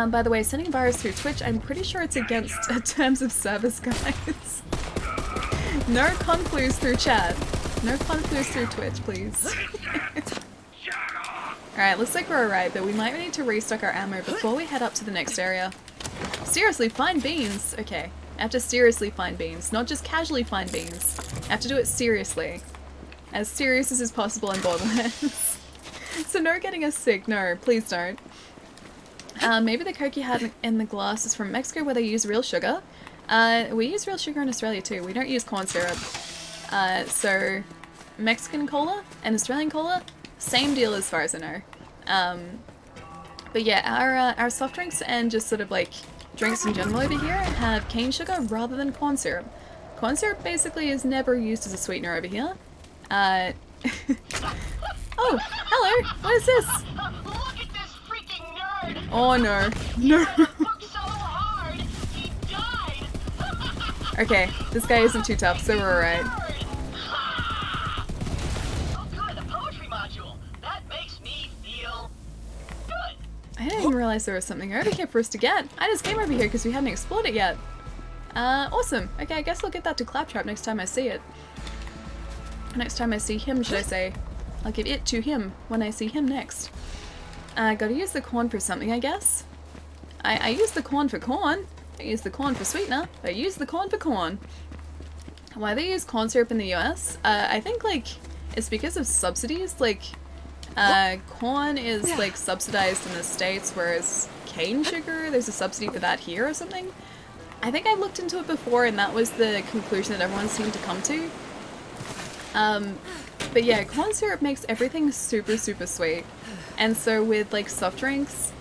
By the way, sending a virus through Twitch, I'm pretty sure it's against terms of service, guys. No con flus through chat. No con flus through Twitch, please. Alright, looks like we're alright, but we might need to restock our ammo before we head up to the next area. Seriously, find beans! Okay, I have to seriously find beans, not just casually find beans. I have to do it seriously. As serious as is possible in Borderlands. So no getting us sick, no, please don't. Maybe the Coke you had in the glass is from Mexico where they use real sugar. We use real sugar in Australia too, we don't use corn syrup. So Mexican cola and Australian cola, same deal as far as I know. But yeah, our soft drinks and just sort of like drinks in general over here have cane sugar rather than corn syrup. Corn syrup basically is never used as a sweetener over here. Oh, hello! What is this? Look at this freaking nerd! Oh no. No. Worked so hard, he died! Okay, this guy isn't too tough, so we're alright. Oh good, the poetry module. That makes me feel good. I didn't even realize there was something over here for us to get. I just came over here because we hadn't explored it yet. Awesome. Okay, I guess I'll get that to Claptrap next time I see it. Next time I see him, should I say. I'll give it to him when I see him next. Gotta use the corn for something, I guess. I use the corn for corn. I use the corn for sweetener. I use the corn for corn. Why they use corn syrup in the US? I think, like, it's because of subsidies. Like, corn is, like, subsidized in the States, whereas cane sugar, there's a subsidy for that here or something. I think I looked into it before and that was the conclusion that everyone seemed to come to. But yeah, corn syrup makes everything super, super sweet. And so with, like, soft drinks,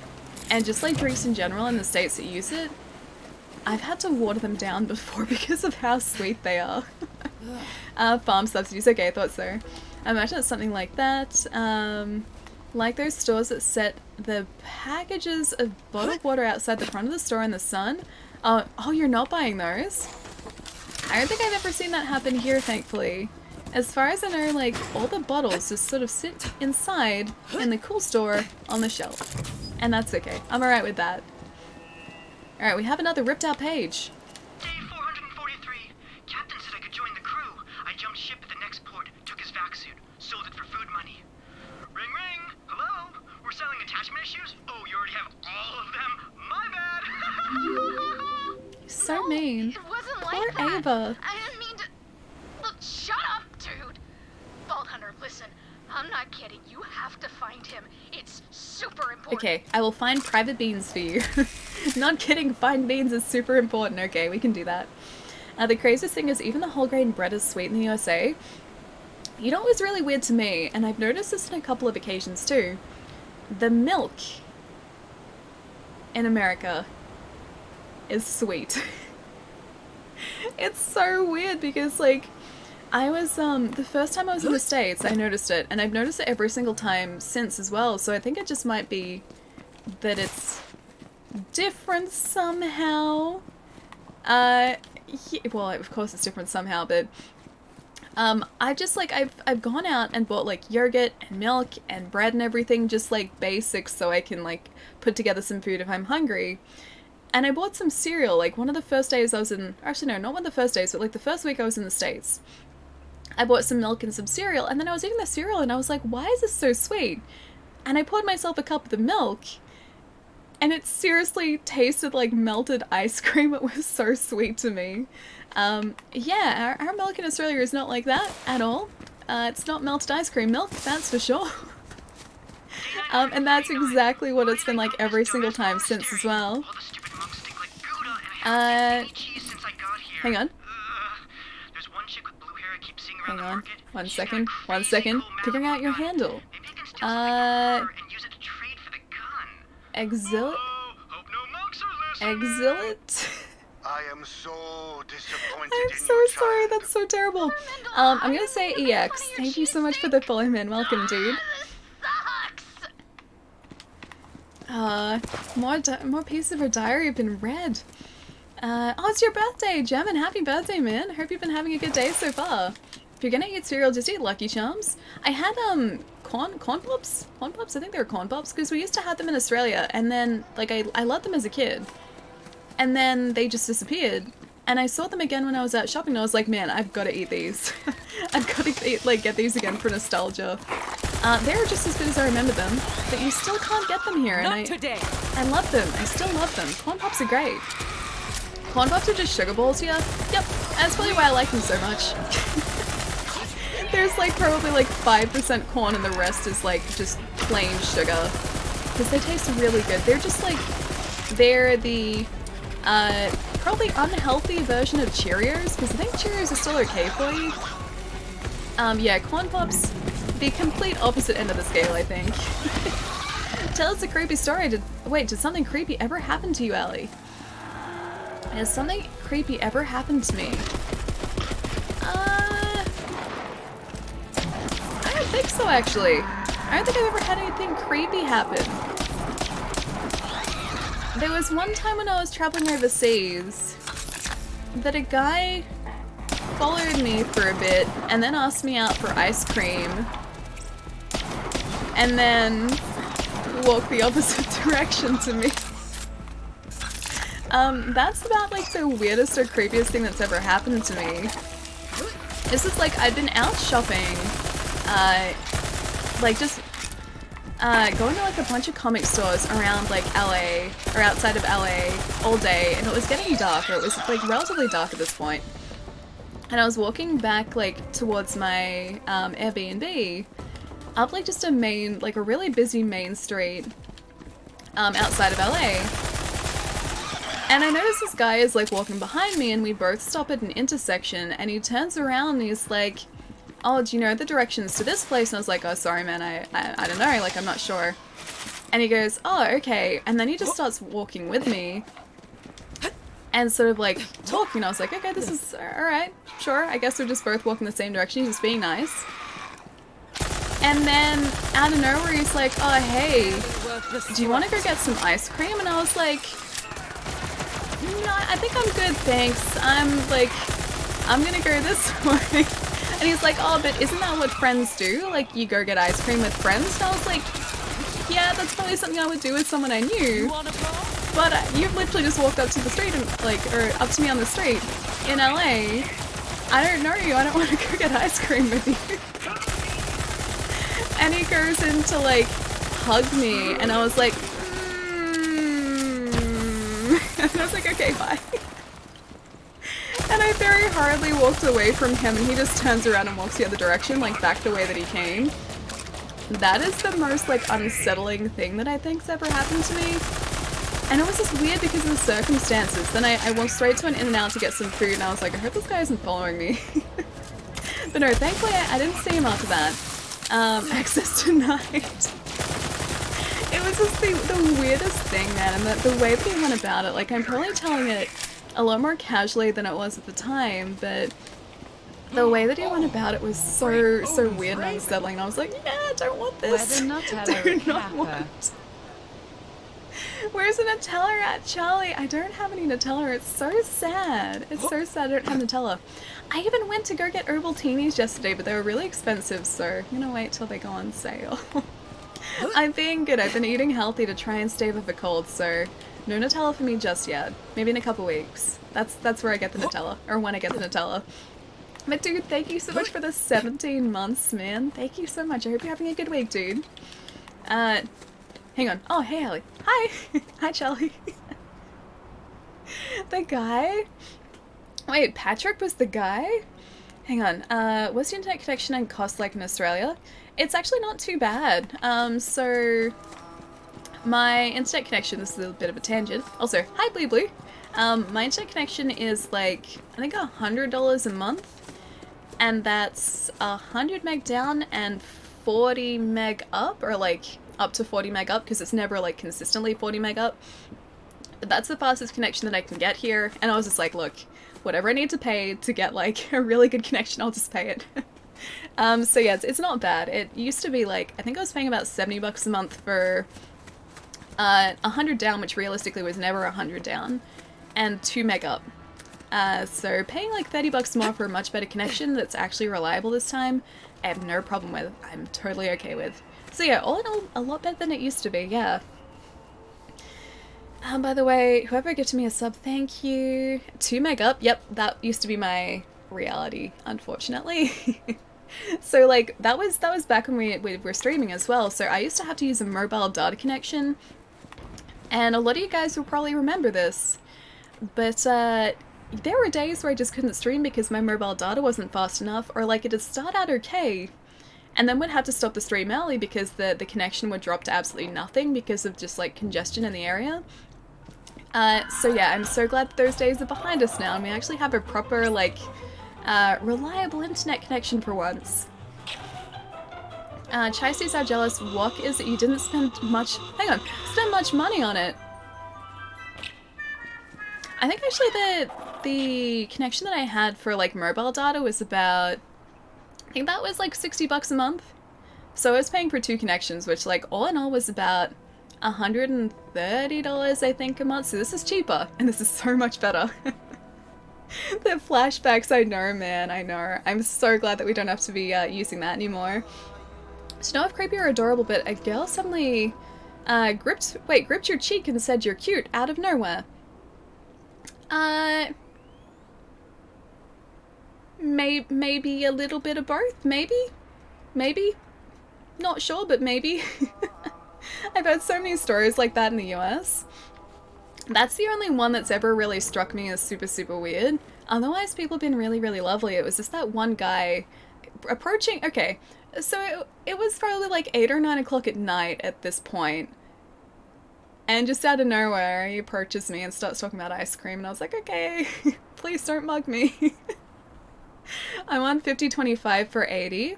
and just, like, drinks in general in the States that use it, I've had to water them down before because of how sweet they are. Farm subsidies, okay, I thought so. I imagine it's something like that. Like those stores that set the packages of bottled water outside the front of the store in the sun. Oh, you're not buying those? I don't think I've ever seen that happen here, thankfully. As far as I know, like, all the bottles just sort of sit inside in the cool store on the shelf. And that's okay. I'm alright with that. Alright, we have another ripped out page. Day 443. Captain said I could join the crew. I jumped ship at the next port, took his vac suit, sold it for food money. Ring ring! Hello? We're selling attachment issues? Oh, you already have all of them? My bad! So mean. It wasn't Poor like that. Ava. I didn't mean to... Look, shut up, dude! Vault Hunter, listen. I'm not kidding. You have to find him. It's super important. Okay, I will find private beans for you. Not kidding, find beans is super important. Okay, we can do that. The craziest thing is even the whole grain bread is sweet in the USA. You know what was really weird to me, and I've noticed this on a couple of occasions too? The milk in America is sweet. It's so weird because, like, I was, the first time I was in the States, I noticed it, and I've noticed it every single time since as well, so I think it just might be that it's different somehow. Yeah, well, of course it's different somehow, but, I just, like, I've gone out and bought, like, yogurt and milk and bread and everything, just, like, basics so I can, like, put together some food if I'm hungry. And I bought some cereal, like, one of the first days I was in, actually no, not one of the first days, but, like, the first week I was in the States. I bought some milk and some cereal, and then I was eating the cereal, and I was like, why is this so sweet? And I poured myself a cup of the milk, and it seriously tasted like melted ice cream. It was so sweet to me. Yeah, our milk in Australia is not like that at all. It's not melted ice cream milk, that's for sure. And that's exactly what it's been like every single time since as well. Hang on. Hang on. 1 second. 1 second. Figuring out your handle. Exil... Exilate? I am so disappointed I'm in so you, sorry, child. that's so terrible. I'm gonna say EX. Thank you so much for the follow, man. Welcome, dude. More pieces of her diary have been read. Oh, it's your birthday, Gem, and happy birthday, man. Hope you've been having a good day so far. If you're gonna eat cereal, just eat Lucky Charms. I had, corn pops? Corn pops? I think they were corn pops, because we used to have them in Australia, and then, like, I loved them as a kid. And then they just disappeared. And I saw them again when I was out shopping, and I was like, man, I've gotta eat these. I've gotta get these again for nostalgia. They're just as good as I remember them, but you still can't get them here, and I love them. I still love them. Corn pops are great. Corn pops are just sugar balls here? Yep, that's probably why I like them so much. There's like probably like 5% corn and the rest is like just plain sugar. Because they taste really good. They're just like, they're the probably unhealthy version of Cheerios, because I think Cheerios are still okay for you. Yeah, corn pops, the complete opposite end of the scale, I think. Tell us a creepy story. Did something creepy ever happen to you, Ellie? Has something creepy ever happened to me? I don't think so, actually. I don't think I've ever had anything creepy happen. There was one time when I was traveling overseas that a guy followed me for a bit and then asked me out for ice cream and then walked the opposite direction to me. That's about like the weirdest or creepiest thing that's ever happened to me. This is like, I've been out shopping, like just going to like a bunch of comic stores around like LA, or outside of LA, all day, and it was getting dark, or it was like relatively dark at this point. And I was walking back like towards my Airbnb, up like just a main, like a really busy main street outside of LA. And I noticed this guy is like walking behind me, and we both stop at an intersection, and he turns around and he's like, oh, do you know the directions to this place? And I was like, oh, sorry, man, I don't know, like, I'm not sure. And he goes, oh, okay. And then he just starts walking with me and sort of like talking. I was like, okay, this is alright, sure. I guess we're just both walking the same direction. He's just being nice. And then out of nowhere, he's like, oh, hey, do you want to go get some ice cream? And I was like, no, I think I'm good, thanks. I'm like, I'm gonna go this way. And he's like, oh, but isn't that what friends do? Like, you go get ice cream with friends? And I was like, yeah, that's probably something I would do with someone I knew. But you've literally just walked up to the street and, like, or up to me on the street in LA. I don't know you, I don't want to go get ice cream with you. And he goes in to, like, hug me, and I was like, And I was like, okay, bye. And I very hurriedly walked away from him, and he just turns around and walks the other direction, like back the way that he came. That is the most, like, unsettling thing that I think's ever happened to me. And it was just weird because of the circumstances. Then I walked straight to an In-N-Out to get some food, and I was like, I hope this guy isn't following me. But no, thankfully I didn't see him after that. Access denied. It was just the weirdest thing, man, and the way that he went about it. Like, I'm probably telling it a lot more casually than it was at the time, but the way that he went about it was so weird and unsettling. And I was like, yeah, I don't want this. Where do not want. Where's the Nutella at, Charlie? I don't have any Nutella. It's so sad. It's so sad I don't have Nutella. I even went to go get Ovaltinis yesterday, but they were really expensive, so I'm gonna wait till they go on sale. I'm being good. I've been eating healthy to try and stave off a cold, so no Nutella for me just yet. Maybe in a couple weeks. That's where I get the Nutella, or when I get the Nutella. But dude, thank you so much for the 17 months, man. Thank you so much. I hope you're having a good week, dude. Hang on. Oh, hey, Ellie. Hi. Hi, Charlie. The guy? Wait, Patrick was the guy? Hang on. What's the internet connection and cost like in Australia? It's actually not too bad. So my internet connection, this is a bit of a tangent. Also, hi, Blue Blue. My internet connection is like, I think $100 a month. And that's 100 meg down and 40 meg up, or like up to 40 meg up, because it's never like consistently 40 meg up. But that's the fastest connection that I can get here, and I was just like, look, whatever I need to pay to get like a really good connection, I'll just pay it. So yeah, it's not bad. It used to be like, I think I was paying about 70 bucks a month for 100 down, which realistically was never 100 down, and 2 meg up. So paying like 30 bucks more for a much better connection that's actually reliable this time, I have no problem with. I'm totally okay with. So yeah, all in all, a lot better than it used to be, yeah. By the way, whoever gifted me a sub, thank you. 2 meg up, yep, that used to be my reality, unfortunately. So like, that was back when we were streaming as well, so I used to have to use a mobile data connection, and a lot of you guys will probably remember this, but there were days where I just couldn't stream because my mobile data wasn't fast enough, or like it'd start out okay, and then we'd have to stop the stream early because the connection would drop to absolutely nothing because of just like congestion in the area. So yeah, I'm so glad that those days are behind us now and we actually have a proper like reliable internet connection for once. Chaises are jealous. What is it? You didn't spend much much money on it. I think actually the connection that I had for like mobile data was about, I think that was like 60 bucks a month. So I was paying for 2 connections, which like all in all was about $130 I think a month. So this is cheaper and this is so much better. The flashbacks, I know, man, I know. I'm so glad that we don't have to be using that anymore. To know if creepy or adorable, but a girl suddenly gripped your cheek and said you're cute out of nowhere. Maybe a little bit of both, maybe, not sure, but maybe. I've heard so many stories like that in the US. That's the only one that's ever really struck me as super weird. Otherwise, people have been really lovely. It was just that one guy approaching, okay, so it was probably like 8 or 9 o'clock at night at this point. And just out of nowhere, he approaches me and starts talking about ice cream, and I was like, okay, please don't mug me. I'm on 50-25 for 80.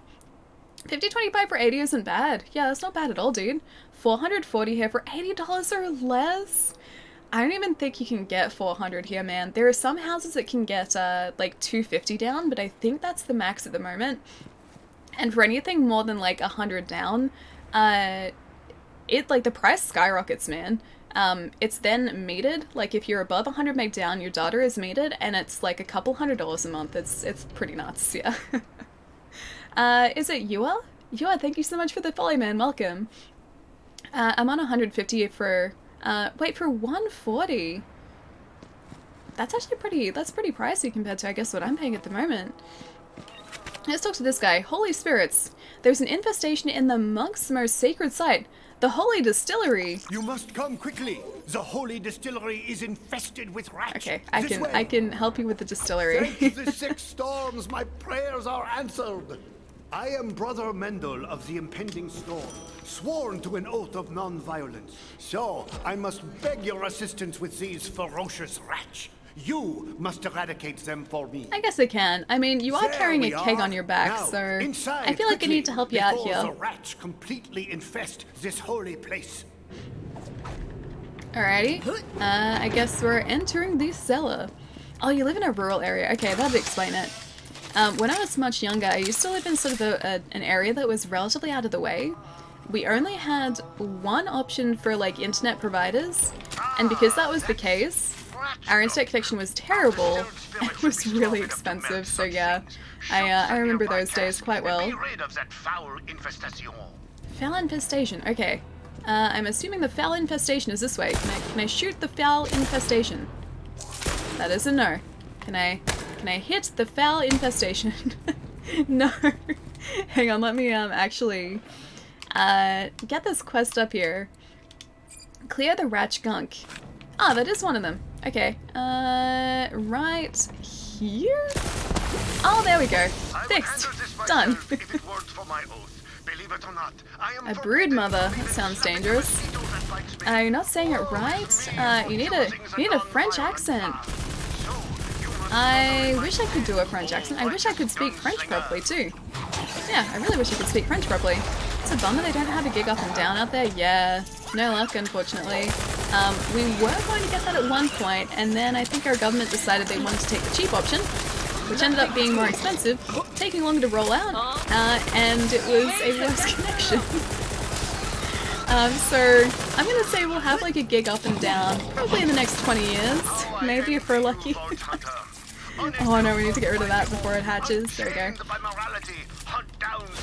50-25 for 80 isn't bad. Yeah, that's not bad at all, dude. 440 here for $80 or less? I don't even think you can get 400 here, man. There are some houses that can get, like 250 down, but I think that's the max at the moment. And for anything more than like 100 down, like the price skyrockets, man. it's then metered. Like if you're above 100 meg down, your data is metered, and it's like a couple $100 a month. It's pretty nuts, yeah. Is it Yua? Yua, thank you so much for the follow, man. Welcome. I'm on 150 for wait, for 140. That's actually pretty pricey compared to, I guess, what I'm paying at the moment. Let's talk to this guy. Holy spirits. There's an infestation in the monk's most sacred site, the Holy Distillery. You must come quickly. The Holy Distillery is infested with rats. Okay, I can help you with the distillery. Thanks the 6 storms, my prayers are answered. I am Brother Mendel of the impending storm, sworn to an oath of non-violence. So, I must beg your assistance with these ferocious rats. You must eradicate them for me. I guess I can. I mean, you are There carrying a we keg are. on your back, Now, so inside, I feel like I quickly, need to help you out before here. the rats completely infest this holy place. Alrighty. I guess we're entering the cellar. Oh, you live in a rural area. Okay, that'd explain it. When I was much younger, I used to live in sort of an area that was relatively out of the way. We only had one option for like internet providers, and because that was the case, our internet connection was terrible and it was really expensive, so yeah, I remember those days quite well. Be rid of that foul infestation. Foul infestation, okay. I'm assuming the foul infestation is this way. Can I shoot the foul infestation? That is a no. Can I hit the foul infestation? No. Hang on, let me actually get this quest up here. Clear the rat gunk. Ah, that is one of them. Okay. Right here? Oh, there we go. Fixed. Done. If it weren't for my oath. Believe it or not, I am A brood mother. That sounds dangerous. You're not saying it right. You need a French accent. I wish I could do a French accent. I wish I could speak French properly too. Yeah, I really wish I could speak French properly. It's a bummer they don't have a gig up and down out there. Yeah, no luck, unfortunately. We were going to get that at one point, and then I think our government decided they wanted to take the cheap option, which ended up being more expensive, taking longer to roll out, and it was a worse connection. So I'm gonna say we'll have like a gig up and down, probably in the next 20 years, maybe if we're lucky. Oh no, we need to get rid of that before it hatches. There we go.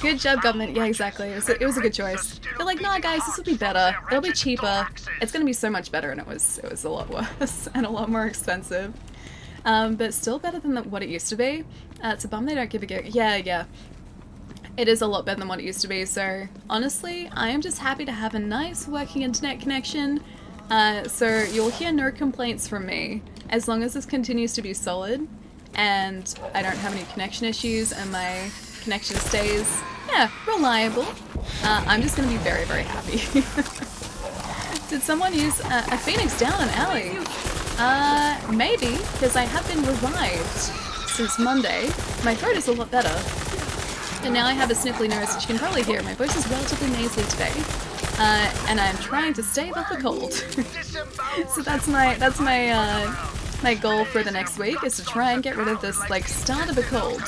Good job, government. Yeah, exactly. It was a good choice. They're like, nah, guys, this will be better. It'll be cheaper. It's gonna be so much better, and it was a lot worse and a lot more expensive. But still better than what it used to be. It's a bum they don't give a gig. Yeah. It is a lot better than what it used to be. So honestly, I am just happy to have a nice working internet connection. So you'll hear no complaints from me as long as this continues to be solid and I don't have any connection issues and my connection stays, yeah, reliable. I'm just gonna be very, very happy. Did someone use a phoenix down an alley? Maybe, because I have been revived since Monday. My throat is a lot better. And now I have a sniffly nose, which you can probably hear. My voice is relatively nasally today. And I'm trying to stave off the cold. So that's my goal for the next week, is to try and get rid of this, like, start of a cold.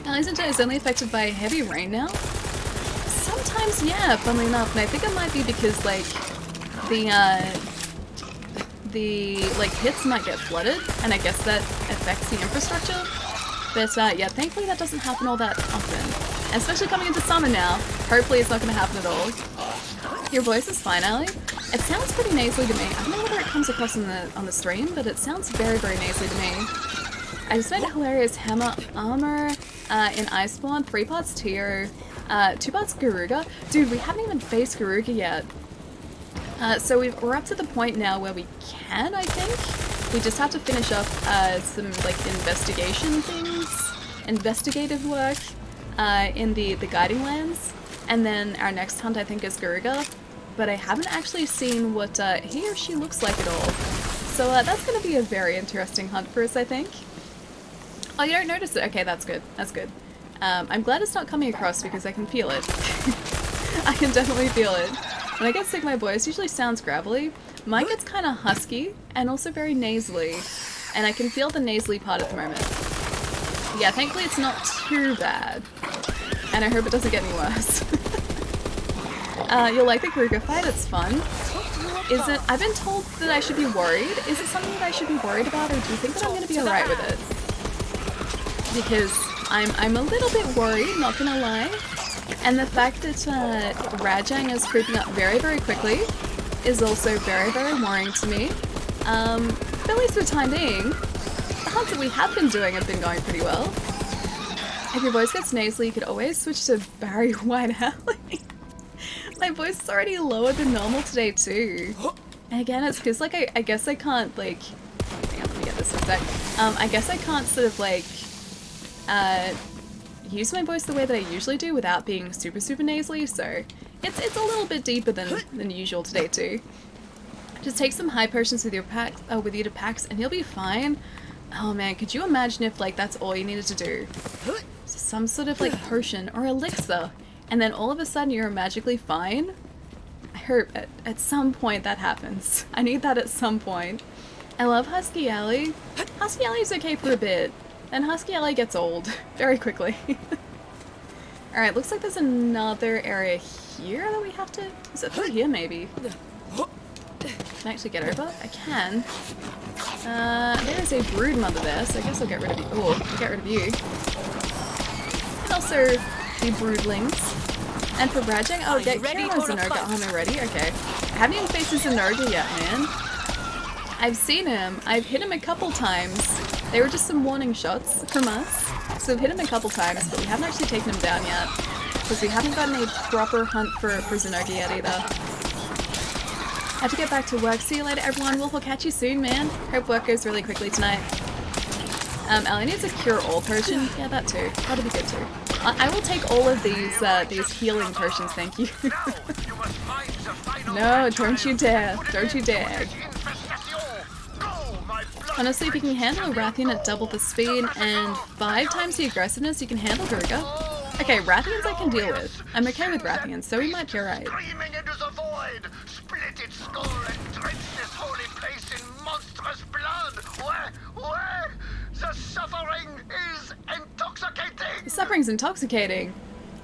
Islington is only affected by heavy rain now? Sometimes, yeah, funnily enough. And I think it might be because, like, the pits might get flooded, and I guess that affects the infrastructure. But yeah, thankfully that doesn't happen all that often. Especially coming into summer now. Hopefully it's not going to happen at all. Your voice is fine, Ali. It sounds pretty nasally to me. I don't know whether it comes across on the stream, but it sounds very, very nasally to me. I just made a hilarious hammer armor in Iceborne, 3 parts Tio, 2 parts Garuga. Dude, we haven't even faced Garuga yet. So we're up to the point now where we can, I think. We just have to finish up some like investigation things, investigative work in the Guiding Lands, and then our next hunt I think is Garuga, but I haven't actually seen what he or she looks like at all. So that's going to be a very interesting hunt for us, I think. Oh, you don't notice it? Okay, that's good. That's good. I'm glad it's not coming across because I can feel it. I can definitely feel it. When I get sick, my voice usually sounds gravelly. Mine gets kind of husky and also very nasally, and I can feel the nasally part at the moment. Yeah, thankfully it's not too bad, and I hope it doesn't get any worse. You'll like the Garuga fight, it's fun. isn't... I've been told that I should be worried. Is it something that I should be worried about, or do you think that I'm going to be alright with it? Because I'm a little bit worried, not gonna lie. And the fact that Rajang is creeping up very, very quickly is also very, very worrying to me. But at least for the time being, the hunts that we have been doing have been going pretty well. If your voice gets nasally, you could always switch to Barry Whitealley. My voice is already lower than normal today too. And again, it's because like I guess I can't like... Hang on, let me get this for a sec. I guess I can't sort of like use my voice the way that I usually do without being super, super nasally, so it's a little bit deeper than usual today too. Just take some high potions with your packs, with you to packs, and you'll be fine. Oh man, could you imagine if like that's all you needed to do? Some sort of like potion or elixir, and then all of a sudden you're magically fine? I hope at some point that happens. I need that at some point. I love Husky Alley. Husky Alley's okay for a bit, and Husky Alley gets old very quickly. Alright, looks like there's another area here that we have to... Is it through here maybe? Can I actually get over? I can. There is a brood mother there, so I guess I'll get rid of you. Oh, get rid of you. And also the broodlings. And for Rajang, oh, get Kira's Zenoga armor ready. Okay. I haven't even faced his Zenoga yet, man. I've seen him. I've hit him a couple times. They were just some warning shots from us. So we've hit him a couple times, but we haven't actually taken him down yet. Because we haven't gotten a proper hunt for Zenoga yet either. I have to get back to work. See you later, everyone. Wolf will catch you soon, man. Hope work goes really quickly tonight. Ellie needs a cure-all potion. Yeah, that too. That'll be good too. I will take all of these healing potions, thank you. No, don't you dare. Don't you dare. Honestly, if you can handle a Rathian at double the speed and 5 times the aggressiveness, you can handle Gruga. Okay, Rathians I can deal with. I'm okay with Rathians, so we might be alright. Split its skull and drench this holy place in monstrous blood. Where? The suffering is intoxicating. The suffering's intoxicating.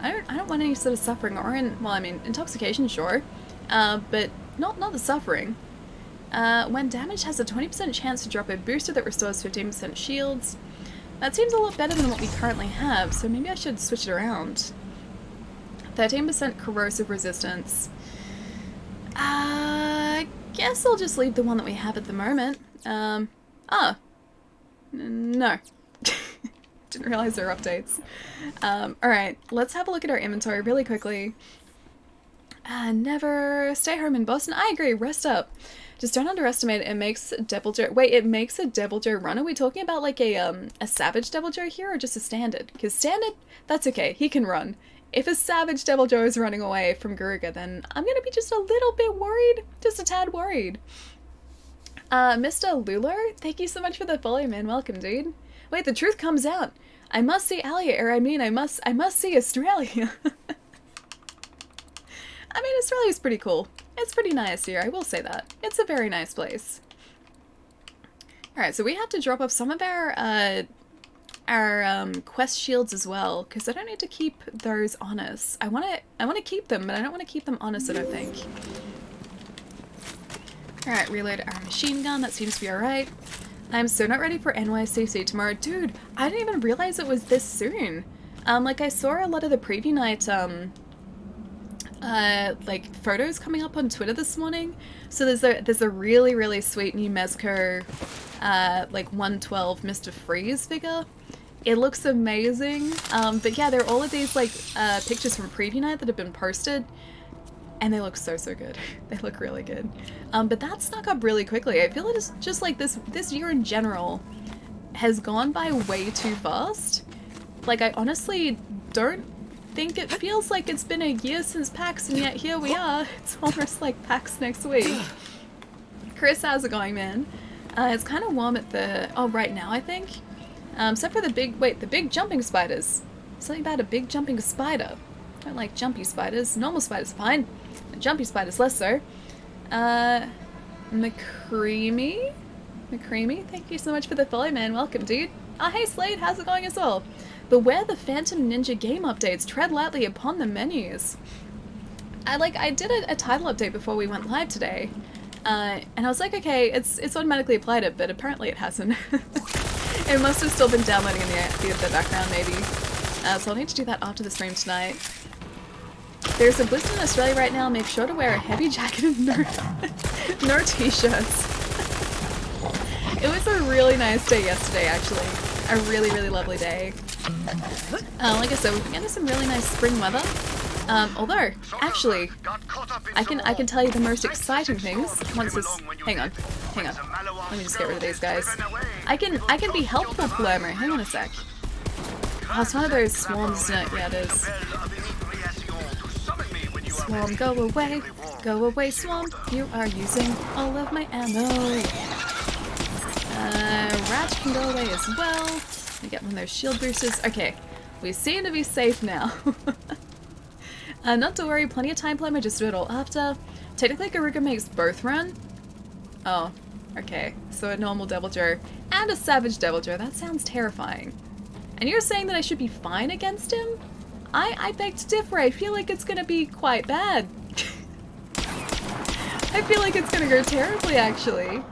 I don't want any sort of suffering or well, I mean, intoxication, sure, but not the suffering. When damage has a 20% chance to drop a booster that restores 15% shields. That seems a lot better than what we currently have, so maybe I should switch it around. 13% corrosive resistance. I guess I'll just leave the one that we have at the moment. No. Didn't realize there were updates. Alright, let's have a look at our inventory really quickly. Never stay home in Boston. I agree, rest up. Just don't underestimate it. It makes Devil Joe... Wait, it makes a Devil Joe run? Are we talking about like a Savage Devil Joe here or just a Standard? Because Standard, that's okay, he can run. If a Savage Devil Joe is running away from Garuga, then I'm gonna be just a little bit worried. Just a tad worried. Mr. Lulo, thank you so much for the follow, man. Welcome, dude. Wait, the truth comes out. I must see Alia, or I mean, I must see Australia. I mean, Australia's pretty cool. It's pretty nice here, I will say that. It's a very nice place. Alright, so we have to drop off some of our quest shields as well, because I don't need to keep those on us. I want to keep them, but I don't want to keep them on us, I don't think. Alright, reload our machine gun, that seems to be alright. I'm so not ready for NYCC tomorrow. Dude, I didn't even realize it was this soon. Like I saw a lot of the preview night, like photos coming up on Twitter this morning. So there's a really, really sweet new Mezco, like 112 Mr. Freeze figure. It looks amazing. But yeah, there are all of these like pictures from preview night that have been posted, and they look so good. They look really good. But that snuck up really quickly. I feel it's just like this year in general has gone by way too fast. Like I honestly don't think it feels like it's been a year since PAX, and yet here we are. It's almost like PAX next week. Chris, how's it going, man? It's kind of warm at the right now, I think. Except for the big jumping spiders. Something about a big jumping spider. I don't like jumpy spiders. Normal spiders are fine. But jumpy spiders less so. McCreamy, thank you so much for the follow, man. Welcome, dude. Oh, hey Slade, how's it going as well? Beware the Phantom Ninja game updates. Tread lightly upon the menus. I did a title update before we went live today. And I was like, okay, it's automatically applied it, but apparently it hasn't. It must have still been downloading in the background, maybe. So I'll need to do that after the stream tonight. There's a blizzard in Australia right now. Make sure to wear a heavy jacket and no t-shirts. It was a really nice day yesterday, actually. A really, really lovely day. Like I said, we've been getting some really nice spring weather. Although, actually, I can tell you the most exciting things once this. Hang on. Let me just get rid of these guys. I can be helpful, Palermo. Hang on a sec. Oh, it's one of those swarms, isn't it? Yeah, it is. Swarm, go away, swarm. You are using all of my ammo. Rat can go away as well. Let me get one of those shield boosters. Okay, we seem to be safe now. Not to worry, plenty of time, Palermo, just do it all after. Technically, Garuga makes both run. Oh, okay. So a normal Devil Joe and a Savage Devil Joe. That sounds terrifying. And you're saying that I should be fine against him? I beg to differ. I feel like it's gonna be quite bad. I feel like it's gonna go terribly, actually.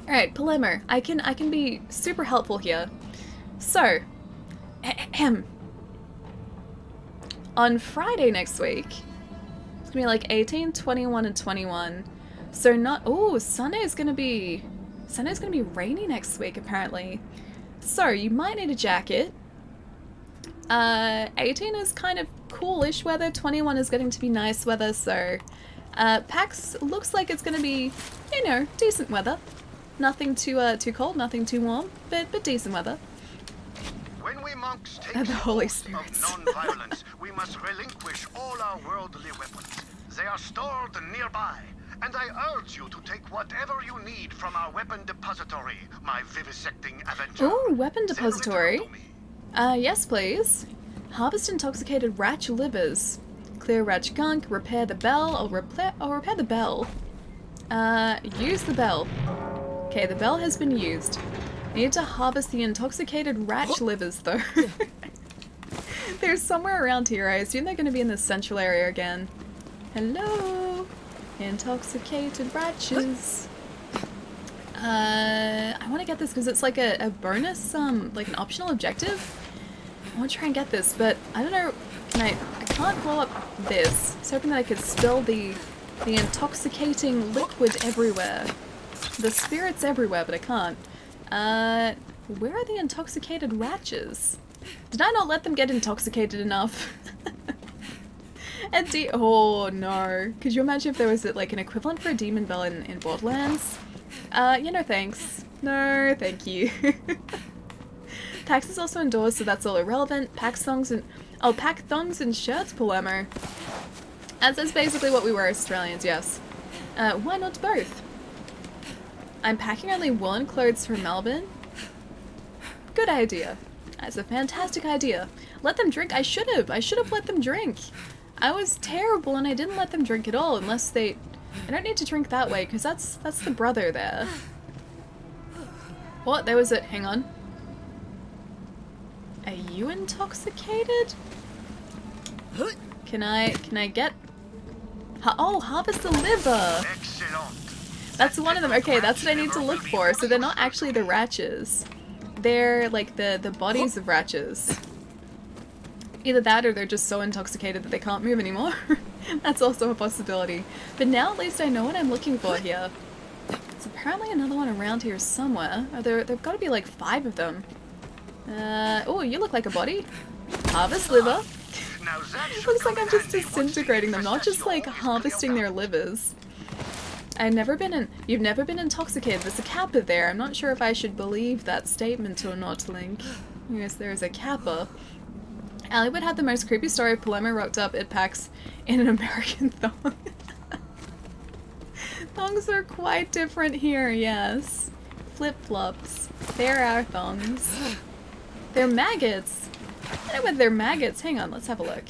Alright, Palermo, I can be super helpful here. So, on Friday next week, it's gonna be like 18, 21, and 21. So not, oh, Sunday's gonna be rainy next week, apparently. So, you might need a jacket. 18 is kind of coolish weather, 21 is getting to be nice weather, so PAX looks like it's gonna be, you know, decent weather. Nothing too cold, nothing too warm, but decent weather. When we monks take The Holy oath Spirits. of non-violence, we must relinquish all our worldly weapons. They are stored nearby, and I urge you to take whatever you need from our weapon depository, my vivisecting avenger. Ooh, weapon Then depository. return to me. Yes please. Harvest intoxicated ratch livers. Clear ratch gunk, repair the bell, or repair the bell. Use the bell. Okay, the bell has been used. I need to harvest the intoxicated ratch livers though. They're somewhere around here. I assume they're going to be in the central area again. Hello? Intoxicated ratches. I want to get this because it's like a bonus, like an optional objective. I want to try and get this, but I don't know. I can't blow up this. I was hoping that I could spill the intoxicating liquid everywhere. The spirits everywhere, but I can't. Where are the intoxicated ratches? Did I not let them get intoxicated enough? Oh no. Could you imagine if there was like an equivalent for a demon bell in Borderlands? Yeah, no thanks. No, thank you. PAX is also indoors, so that's all irrelevant. Pack thongs and shirts, Palermo. As that's basically what we wear as Australians, yes. Why not both? I'm packing only woolen clothes for Melbourne. Good idea. That's a fantastic idea. Let them drink. I should have let them drink. I was terrible and I didn't let them drink at all unless they... I don't need to drink that way because that's the brother there. What? There was a... Hang on. Are you intoxicated? Can I get... Oh, harvest the liver! Excellent. That's one of them. Okay, that's what I need to look for. So they're not actually the ratches. They're like the bodies of ratches. Either that or they're just so intoxicated that they can't move anymore. That's also a possibility. But now at least I know what I'm looking for here. There's apparently another one around here somewhere. Oh, there've got to be like 5 of them. Oh, you look like a body. Harvest liver. Now that It should looks like come I'm in just handy once the disintegrating them, not just like infestation is harvesting cleared their out. livers. You've never been intoxicated. There's a kappa there. I'm not sure if I should believe that statement or not, Link. Yes, there is a kappa. Allywood had the most creepy story of Palermo rocked up at PAX in an American thong. Thongs are quite different here, yes. Flip-flops. They're our thongs. They're maggots. I don't know whether they're maggots. Hang on, let's have a look.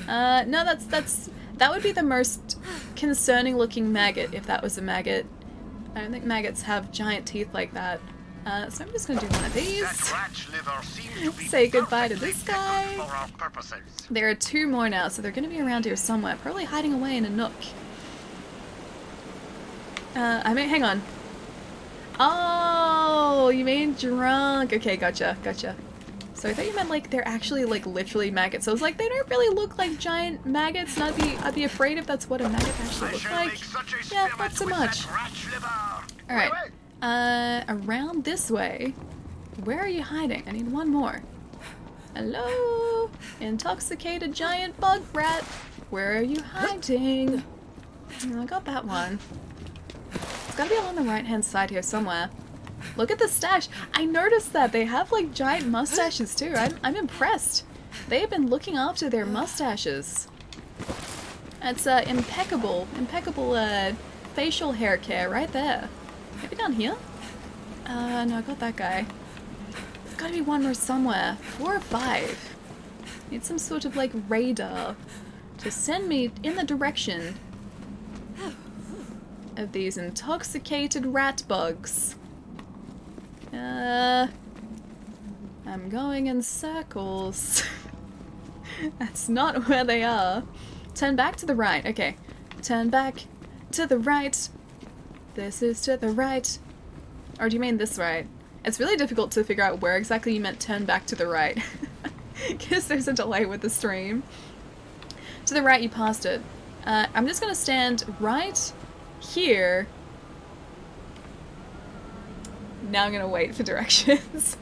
No, that would be the most concerning looking maggot if that was a maggot. I don't think maggots have giant teeth like that. So I'm just gonna do one of these. That ratch liver seems to be Say goodbye to perfectly this guy. fitted for our purposes. There are 2 more now, so they're gonna be around here somewhere, probably hiding away in a nook. I mean, hang on. Oh, you mean drunk. Okay, gotcha, gotcha. So I thought you meant like they're actually like literally maggots. So I was like, they don't really look like giant maggots, and I'd be afraid if that's what a maggot actually looks like. Yeah, not so much. Alright. Around this way. Where are you hiding? I need one more. Hello? Intoxicated giant bug rat. Where are you hiding? I got that one. It's gotta be along the right-hand side here somewhere. Look at the stash. I noticed that they have like giant mustaches too. I'm impressed. They have been looking after their mustaches. It's impeccable facial hair care right there. Maybe down here? No, I got that guy. There's gotta be one more somewhere. 4 or 5. Need some sort of like radar to send me in the direction of these intoxicated rat bugs. I'm going in circles. That's not where they are. Turn back to the right. Okay. Turn back to the right. This is to the right. Or do you mean this right? It's really difficult to figure out where exactly you meant turn back to the right. Because there's a delay with the stream. To the right, you passed it. I'm just gonna stand right here. Now I'm gonna wait for directions.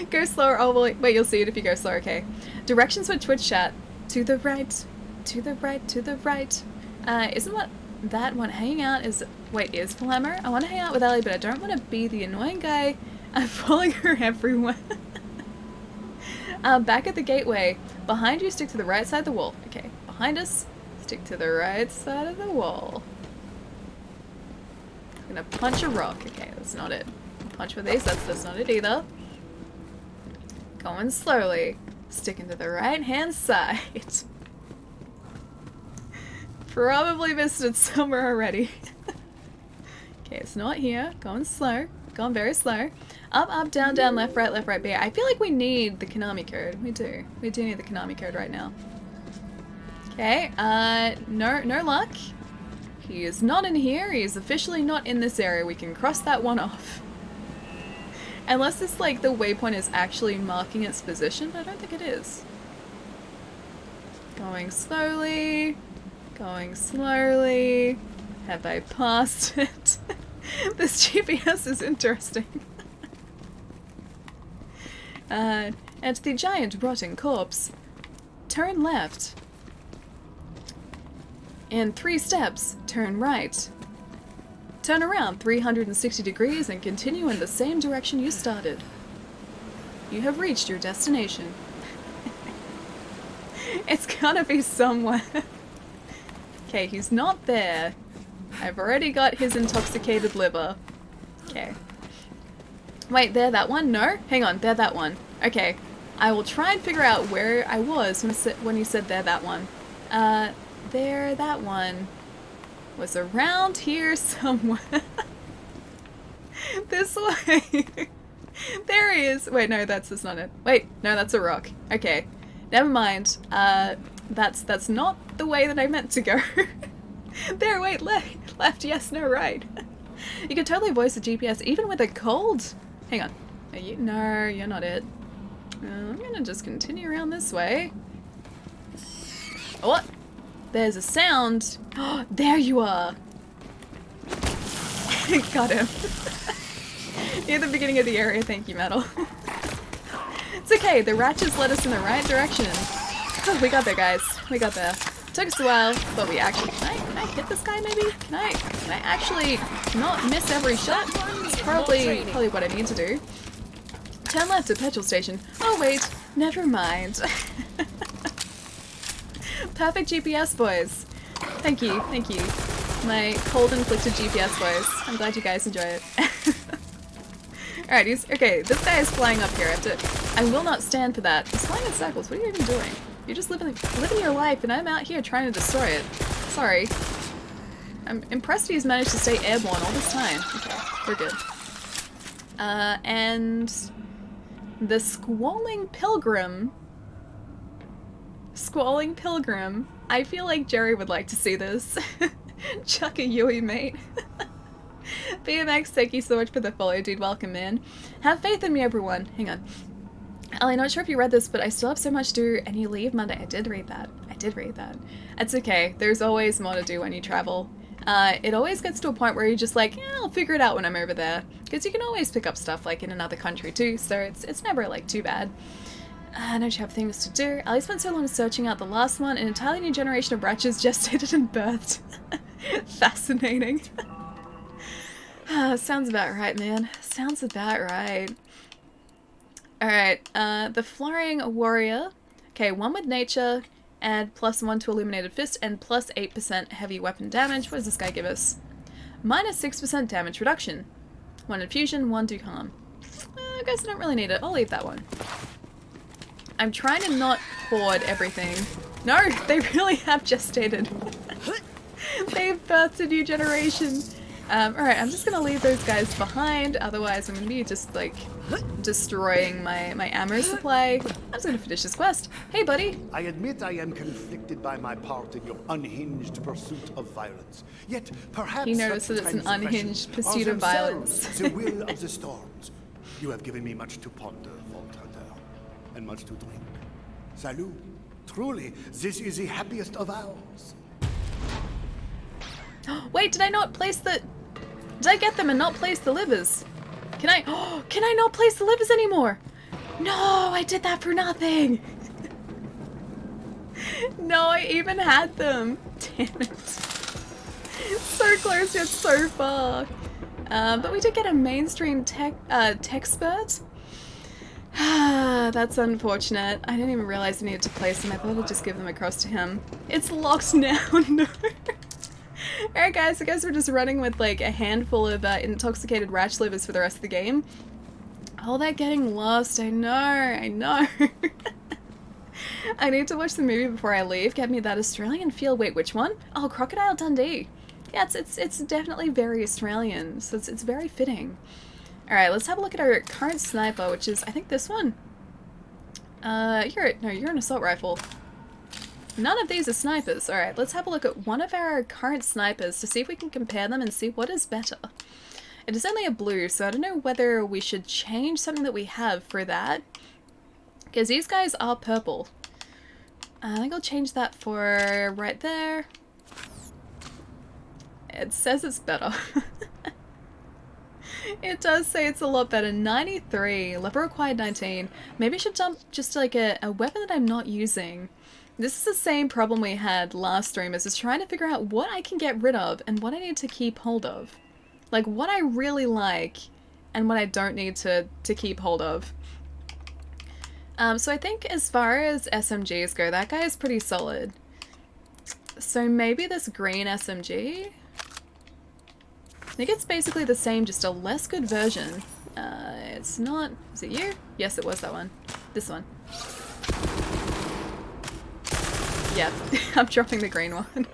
Go slower. Oh, wait, you'll see it if you go slower. Okay. Directions for Twitch chat. To the right. To the right. To the right. Isn't what that one hanging out is... Wait, is Palermo? I want to hang out with Ellie, but I don't want to be the annoying guy. I'm following her everywhere. Back at the gateway. Behind you, stick to the right side of the wall. Okay. Behind us, stick to the right side of the wall. I'm gonna punch a rock. Okay, that's not it. Punch with these, that's not it either. Going slowly. Sticking to the right hand side. Probably missed it somewhere already. Okay, it's not here. Going slow. Going very slow. Up, up, down, down, left, right, B. I feel like we need the Konami code. We do. We do need the Konami code right now. Okay, no luck. He is not in here. He is officially not in this area. We can cross that one off. Unless it's like the waypoint is actually marking its position, but I don't think it is. Going slowly. Going slowly. Have I passed it? This GPS is interesting. At the giant rotting corpse. Turn left. In 3 steps, turn right. Turn around 360 degrees and continue in the same direction you started. You have reached your destination. It's gotta be somewhere. Okay, he's not there. I've already got his intoxicated liver. Okay. Wait, they're that one? No? Hang on, they're that one. Okay. I will try and figure out where I was when he said they're that one. There, that one was around here somewhere. This way. There he is. Wait, no, that's not it. Wait, no, that's a rock. Okay. Never mind. That's not the way that I meant to go. There, wait, left, yes, no, right. You can totally voice the GPS even with a cold. Hang on. No, you're not it. I'm gonna just continue around this way. What? There's a sound. Oh, there you are. Got him. Near the beginning of the area, thank you, Metal. It's okay, the ratchets led us in the right direction. Oh, we got there, guys. We got there. Took us a while, but we actually... Can I hit this guy, maybe? Can I actually not miss every shot? It's probably what I need to do. Turn left at petrol station. Oh, wait. Never mind. Perfect GPS, boys. Thank you, thank you. My cold-inflicted GPS voice. I'm glad you guys enjoy it. Alright, okay, this guy is flying up here. I will not stand for that. He's flying in circles. What are you even doing? You're just living your life, and I'm out here trying to destroy it. Sorry. I'm impressed he's managed to stay airborne all this time. Okay, we're good. And... the Squalling Pilgrim. Squalling Pilgrim. I feel like Jerry would like to see this. Chuck a Yui, mate. BMX, thank you so much for the follow, dude. Welcome, man. Have faith in me, everyone. Hang on. I'm not sure if you read this, but I still have so much to do, and you leave Monday. I did read that. It's okay. There's always more to do when you travel. It always gets to a point where you're just like, yeah, I'll figure it out when I'm over there. Because you can always pick up stuff, like, in another country, too, so it's never, like, too bad. Don't you have things to do? Ali spent so long searching out the last one. An entirely new generation of Ratchets gestated and birthed. Fascinating. Sounds about right, man. Sounds about right. Alright, the Flying Warrior. Okay, 1 with nature, add +1 to Illuminated Fist, and +8% heavy weapon damage. What does this guy give us? -6% damage reduction. 1 infusion, 1 do harm. I guess I don't really need it. I'll leave that one. I'm trying to not hoard everything. No, they really have gestated. They've birthed a new generation. Alright, I'm just gonna leave those guys behind, otherwise I'm gonna be just, like, destroying my ammo supply. I'm just gonna finish this quest. Hey, buddy! I admit I am conflicted by my part in your unhinged pursuit of violence. Yet, perhaps He noticed such that it's an unhinged transgressions pursuit are of violence. themselves the will of the storms. You have given me much to ponder, Vault Hunter, and much to drink. Salut. Truly, this is the happiest of hours. Wait, did I not place the... Did I get them and not place the livers? Can I... Oh, can I not place the livers anymore? No, I did that for nothing. No, I even had them. Damn it. So close yet so far. But we did get a mainstream tech spurt. That's unfortunate. I didn't even realize I needed to place them. I thought I'd just give them across to him. It's locked now. No. Alright guys, I guess we're just running with like a handful of intoxicated ratch livers for the rest of the game. Oh, they're getting lost. I know. I need to watch the movie before I leave. Get me that Australian feel. Wait, which one? Oh, Crocodile Dundee. Yeah, it's definitely very Australian, so it's very fitting. Alright, let's have a look at our current sniper, which is, I think, this one. You're an assault rifle. None of these are snipers. Alright, let's have a look at one of our current snipers to see if we can compare them and see what is better. It is only a blue, so I don't know whether we should change something that we have for that. Because these guys are purple. I think I'll change that for right there. It says it's better. It does say it's a lot better. 93. Level required 19. Maybe I should dump just like a weapon that I'm not using. This is the same problem we had last stream, is just trying to figure out what I can get rid of and what I need to keep hold of. Like, what I really like and what I don't need to keep hold of. So I think as far as SMGs go, that guy is pretty solid. So maybe this green SMG? I think it's basically the same, just a less good version. It's not... Is it you? Yes, it was that one. This one. Yeah, I'm dropping the green one.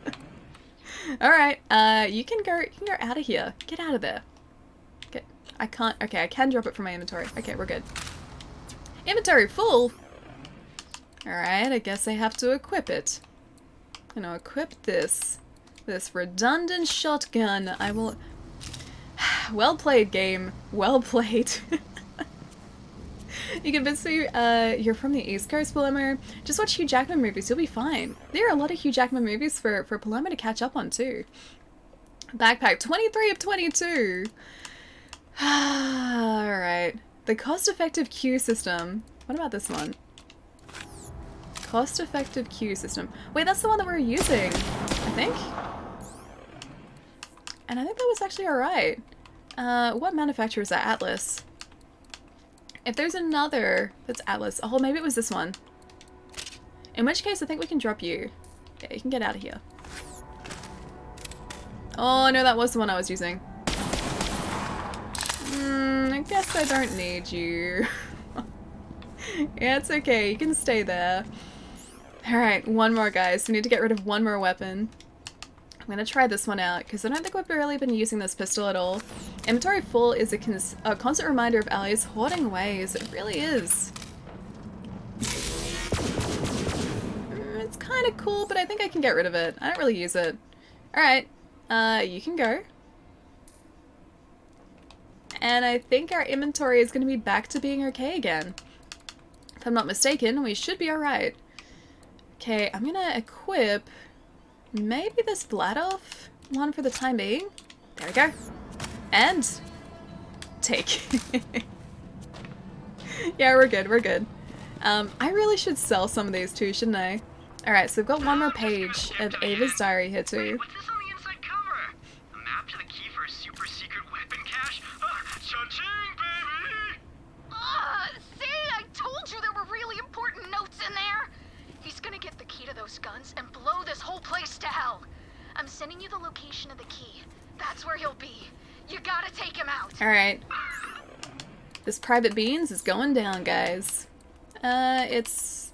Alright, you can go out of here. Get out of there. I can't... Okay, I can drop it from my inventory. Okay, we're good. Inventory full? Alright, I guess I have to equip it. I'm gonna equip this redundant shotgun. I will... Well played, game. Well played. You convinced me you're from the East Coast, Palermo. Just watch Hugh Jackman movies, you'll be fine. There are a lot of Hugh Jackman movies for Palermo to catch up on, too. Backpack, 23 of 22. Alright. The cost-effective queue system. What about this one? Cost-effective queue system. Wait, that's the one that we're using, I think? And I think that was actually alright. What manufacturer is that? Atlas. If there's another that's Atlas... Oh, maybe it was this one. In which case, I think we can drop you. Yeah, you can get out of here. Oh, no, that was the one I was using. I guess I don't need you. Yeah, it's okay. You can stay there. Alright, one more, guys. We need to get rid of one more weapon. I'm gonna try this one out, because I don't think we've really been using this pistol at all. Inventory full is a constant reminder of Ali's hoarding ways. It really is. It's kind of cool, but I think I can get rid of it. I don't really use it. Alright, you can go. And I think our inventory is going to be back to being okay again. If I'm not mistaken, we should be alright. Okay, I'm gonna equip maybe this Vladoff one for the time being. There we go. And take. Yeah, we're good, we're good. I really should sell some of these too, shouldn't I? Alright, so we've got one more page of Ava's diary here too. What's this on the inside cover? A map to the key for a super secret weapon cache? Cha-ching, baby! See, I told you there were really important notes in there. He's gonna get the key to those guns and blow this whole place to hell. I'm sending you the location of the key. That's where he'll be. You gotta take him out. Alright. This Private Beans is going down, guys. It's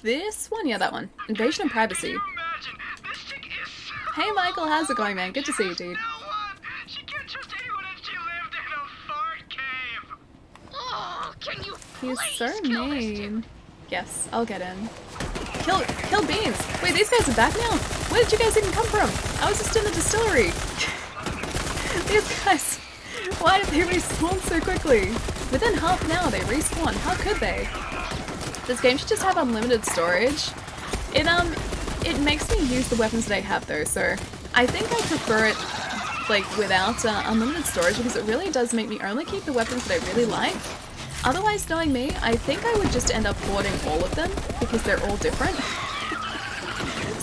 this one? Yeah, that one. Invasion of Privacy. Can you imagine? This chick is so Hey Michael, how's it going, man? Good to see you, dude. no one. She can't trust anyone and she lived in a fart cave. Oh, can you He's please so kill this dude? mean. Yes, I'll get in. Kill Beans! Wait, these guys are back now? Where did you guys even come from? I was just in the distillery. These guys, why did they respawn so quickly? Within half an hour they respawn. How could they? This game should just have unlimited storage. It makes me use the weapons that I have though, so I think I prefer it like without unlimited storage because it really does make me only keep the weapons that I really like. Otherwise, knowing me, I think I would just end up hoarding all of them because they're all different.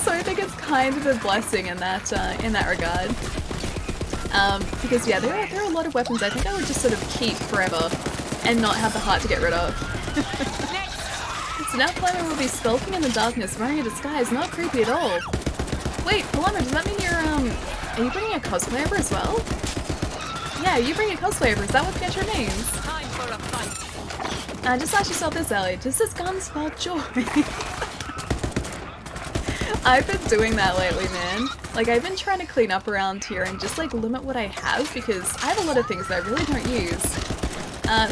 So I think it's kind of a blessing in that regard. Because yeah, there are a lot of weapons I think I would just sort of keep forever and not have the heart to get rid of. So now Paloma will be skulking in the darkness wearing a disguise, not creepy at all. Wait, Paloma, does that mean are you bringing a cosplay over as well? Yeah, you bring a cosplay over, is that what Pietro means? Time for a fight. Just ask yourself this, Ellie, does this gun spell joy? I've been doing that lately, man. Like, I've been trying to clean up around here and just, like, limit what I have because I have a lot of things that I really don't use.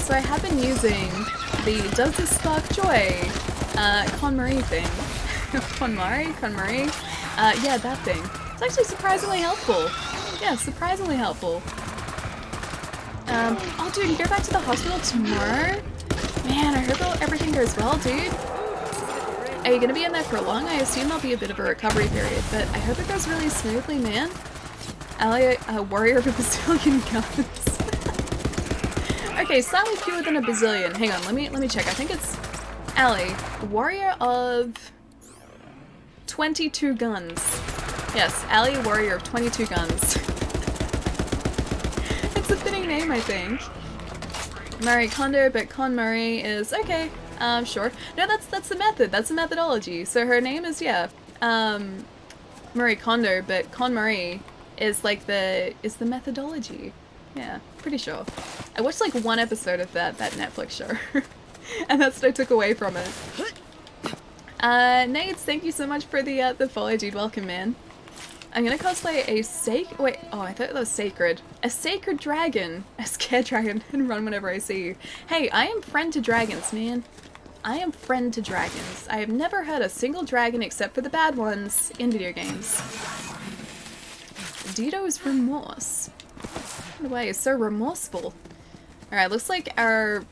So I have been using the Does This Spark Joy KonMari thing. KonMari? Yeah, that thing. It's actually surprisingly helpful. Yeah, surprisingly helpful. Oh dude, you go back to the hospital tomorrow? Man, I hope everything goes well, dude. Are you gonna be in there for long? I assume there'll be a bit of a recovery period, but I hope it goes really smoothly, man. Ally, a warrior of a bazillion guns. Okay, slightly fewer than a bazillion. Hang on, let me check. I think it's Ally, warrior of 22 guns. Yes, Ally, warrior of 22 guns. It's a fitting name, I think. Marie Kondo, but KonMari is okay. Sure. No, that's the method. That's the methodology. So her name is Marie Kondo, but KonMari is like the methodology. Yeah, pretty sure. I watched like one episode of that Netflix show, and that's what I took away from it. Nades, thank you so much for the follow, dude. Welcome, man. I'm gonna cosplay a wait, oh, I thought that was sacred. A sacred dragon. A scared dragon and run whenever I see you. Hey, I am friend to dragons, man. I am friend to dragons. I have never had a single dragon except for the bad ones in video games. Dito's remorse. Why is so remorseful? Alright, looks like our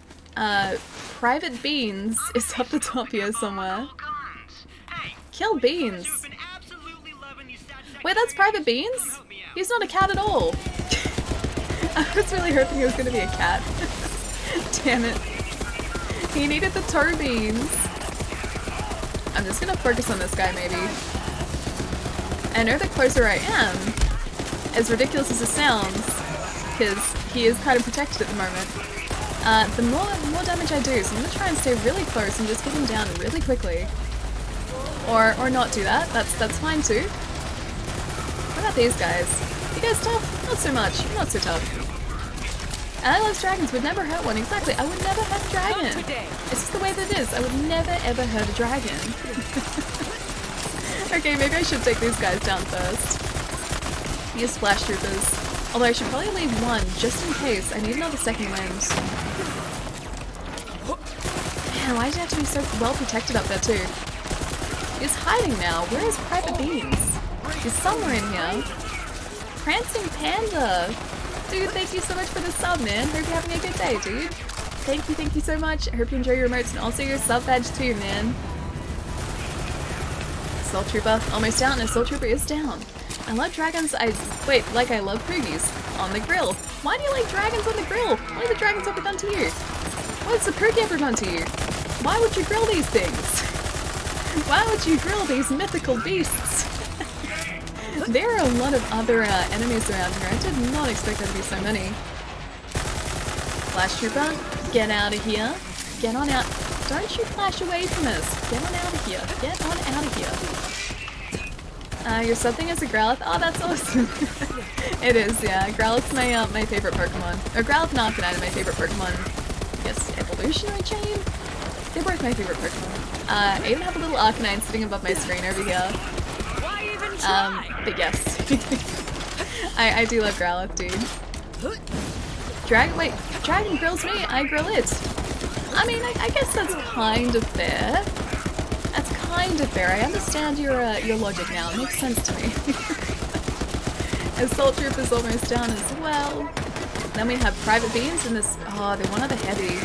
Private Beans is up the top here somewhere. Kill Beans. Wait, that's Private Beans? He's not a cat at all. I was really hoping it was going to be a cat. Damn it. He needed the toe beans. I'm just going to focus on this guy, maybe. I know the closer I am, as ridiculous as it sounds, because he is kind of protected at the moment, the more damage I do. So I'm going to try and stay really close and just get him down really quickly. Or not do that. That's fine too. What about these guys? You guys tough? Not so much. Not so tough. And I love dragons, would never hurt one. Exactly, I would never hurt a dragon. It's just the way that it is. I would never ever hurt a dragon. Okay, maybe I should take these guys down first. Use splash troopers. Although I should probably leave one, just in case. I need another second wind. Man, why did you have to be so well protected up there too? He's hiding now. Where is Private Beans? He's somewhere in here. Prancing Panda! Dude, thank you so much for the sub, man. Hope you're having a good day, dude. Thank you so much. I hope you enjoy your emotes and also your sub badge too, man. Assault Trooper, almost down. Assault Trooper is down. I love dragons. I love Poogies on the grill. Why do you like dragons on the grill? What have the dragons ever done to you? What's the Poogie ever done to you? Why would you grill these things? Why would you grill these mythical beasts? There are a lot of other enemies around here. I did not expect there to be so many. Flash Trooper, get out of here. Get on out. Don't you flash away from us. Get on out of here. Get on out of here. Your sub thing is a Growlithe. Oh, that's awesome. It is, yeah. Growlithe's my favorite Pokemon. Or Growlithe and Arcanine are my favorite Pokemon. I guess evolutionary chain? They're both my favorite Pokemon. I even have a little Arcanine sitting above my screen over here. But yes. I do love Growlithe, dude. Dragon grills me, I grill it. I mean, I guess that's kind of fair. That's kind of fair. I understand your logic now. It makes sense to me. Assault Troop is almost down as well. Then we have Private Beans in this. Oh, they want other heavy.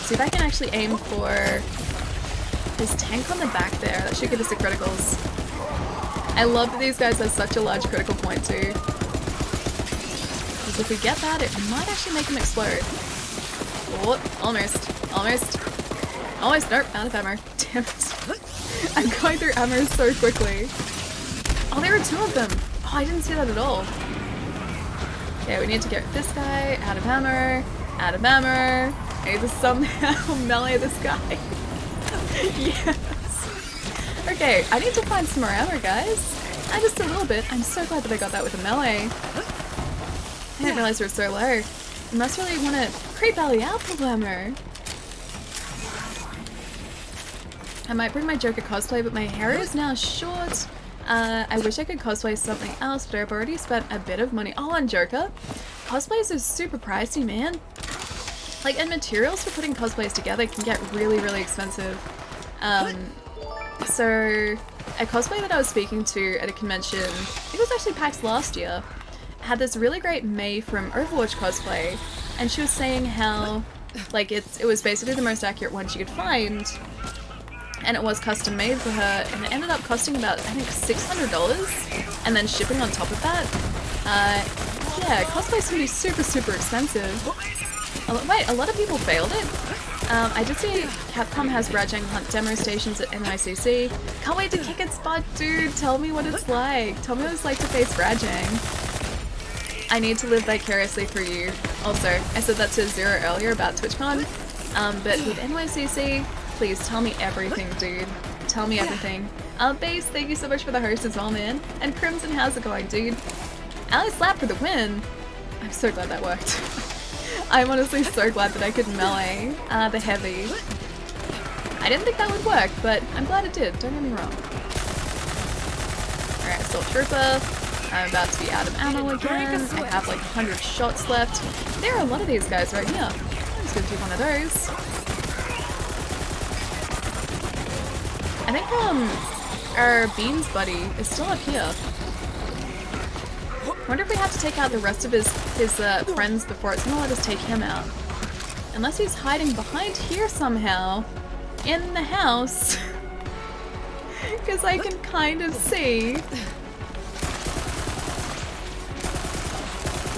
See if I can actually aim for this tank on the back there. That should give us the criticals. I love that these guys have such a large critical point too. Because if we get that, it might actually make them explode. Oh, almost. Nope, out of ammo. Damn it. I'm going through ammo so quickly. Oh, there were two of them. Oh, I didn't see that at all. Okay, we need to get this guy out of ammo. Out of ammo. I need to somehow melee this guy. Yes. Okay, I need to find some more ammo, guys. Just a little bit. I'm so glad that I got that with a melee. I didn't realize we were so low. I must really want to creep alley out for ammo. I might bring my Joker cosplay, but my hair is now short. I wish I could cosplay something else, but I've already spent a bit of money. Oh, on Joker. Cosplays are super pricey, man. Like, and materials for putting cosplays together can get really, really expensive. So, a cosplay that I was speaking to at a convention, I think it was actually PAX last year, had this really great Mei from Overwatch cosplay, and she was saying how, like, it was basically the most accurate one she could find, and it was custom made for her, and it ended up costing about, I think, $600, and then shipping on top of that. Yeah, cosplays can be super, super expensive. Wait, a lot of people failed it. I did see Capcom has Rajang Hunt demo stations at NICC. Can't wait to kick its butt, dude. Tell me what it's like. Tell me what it's like to face Rajang. I need to live vicariously through you. Also, I said that to Zero earlier about TwitchCon. But with NYCC, please tell me everything, dude. Tell me everything. Base, thank you so much for the host as well, man. And Crimson, how's it going, dude? Ally Slap for the win. I'm so glad that worked. I'm honestly so glad that I could melee the heavy. I didn't think that would work, but I'm glad it did, don't get me wrong. Alright, Assault Trooper. I'm about to be out of ammo again. I have like 100 shots left. There are a lot of these guys right here. I'm just gonna do one of those. I think our Beans buddy is still up here. I wonder if we have to take out the rest of his friends before it's gonna let us take him out. Unless he's hiding behind here somehow. In the house. Because I can kind of see.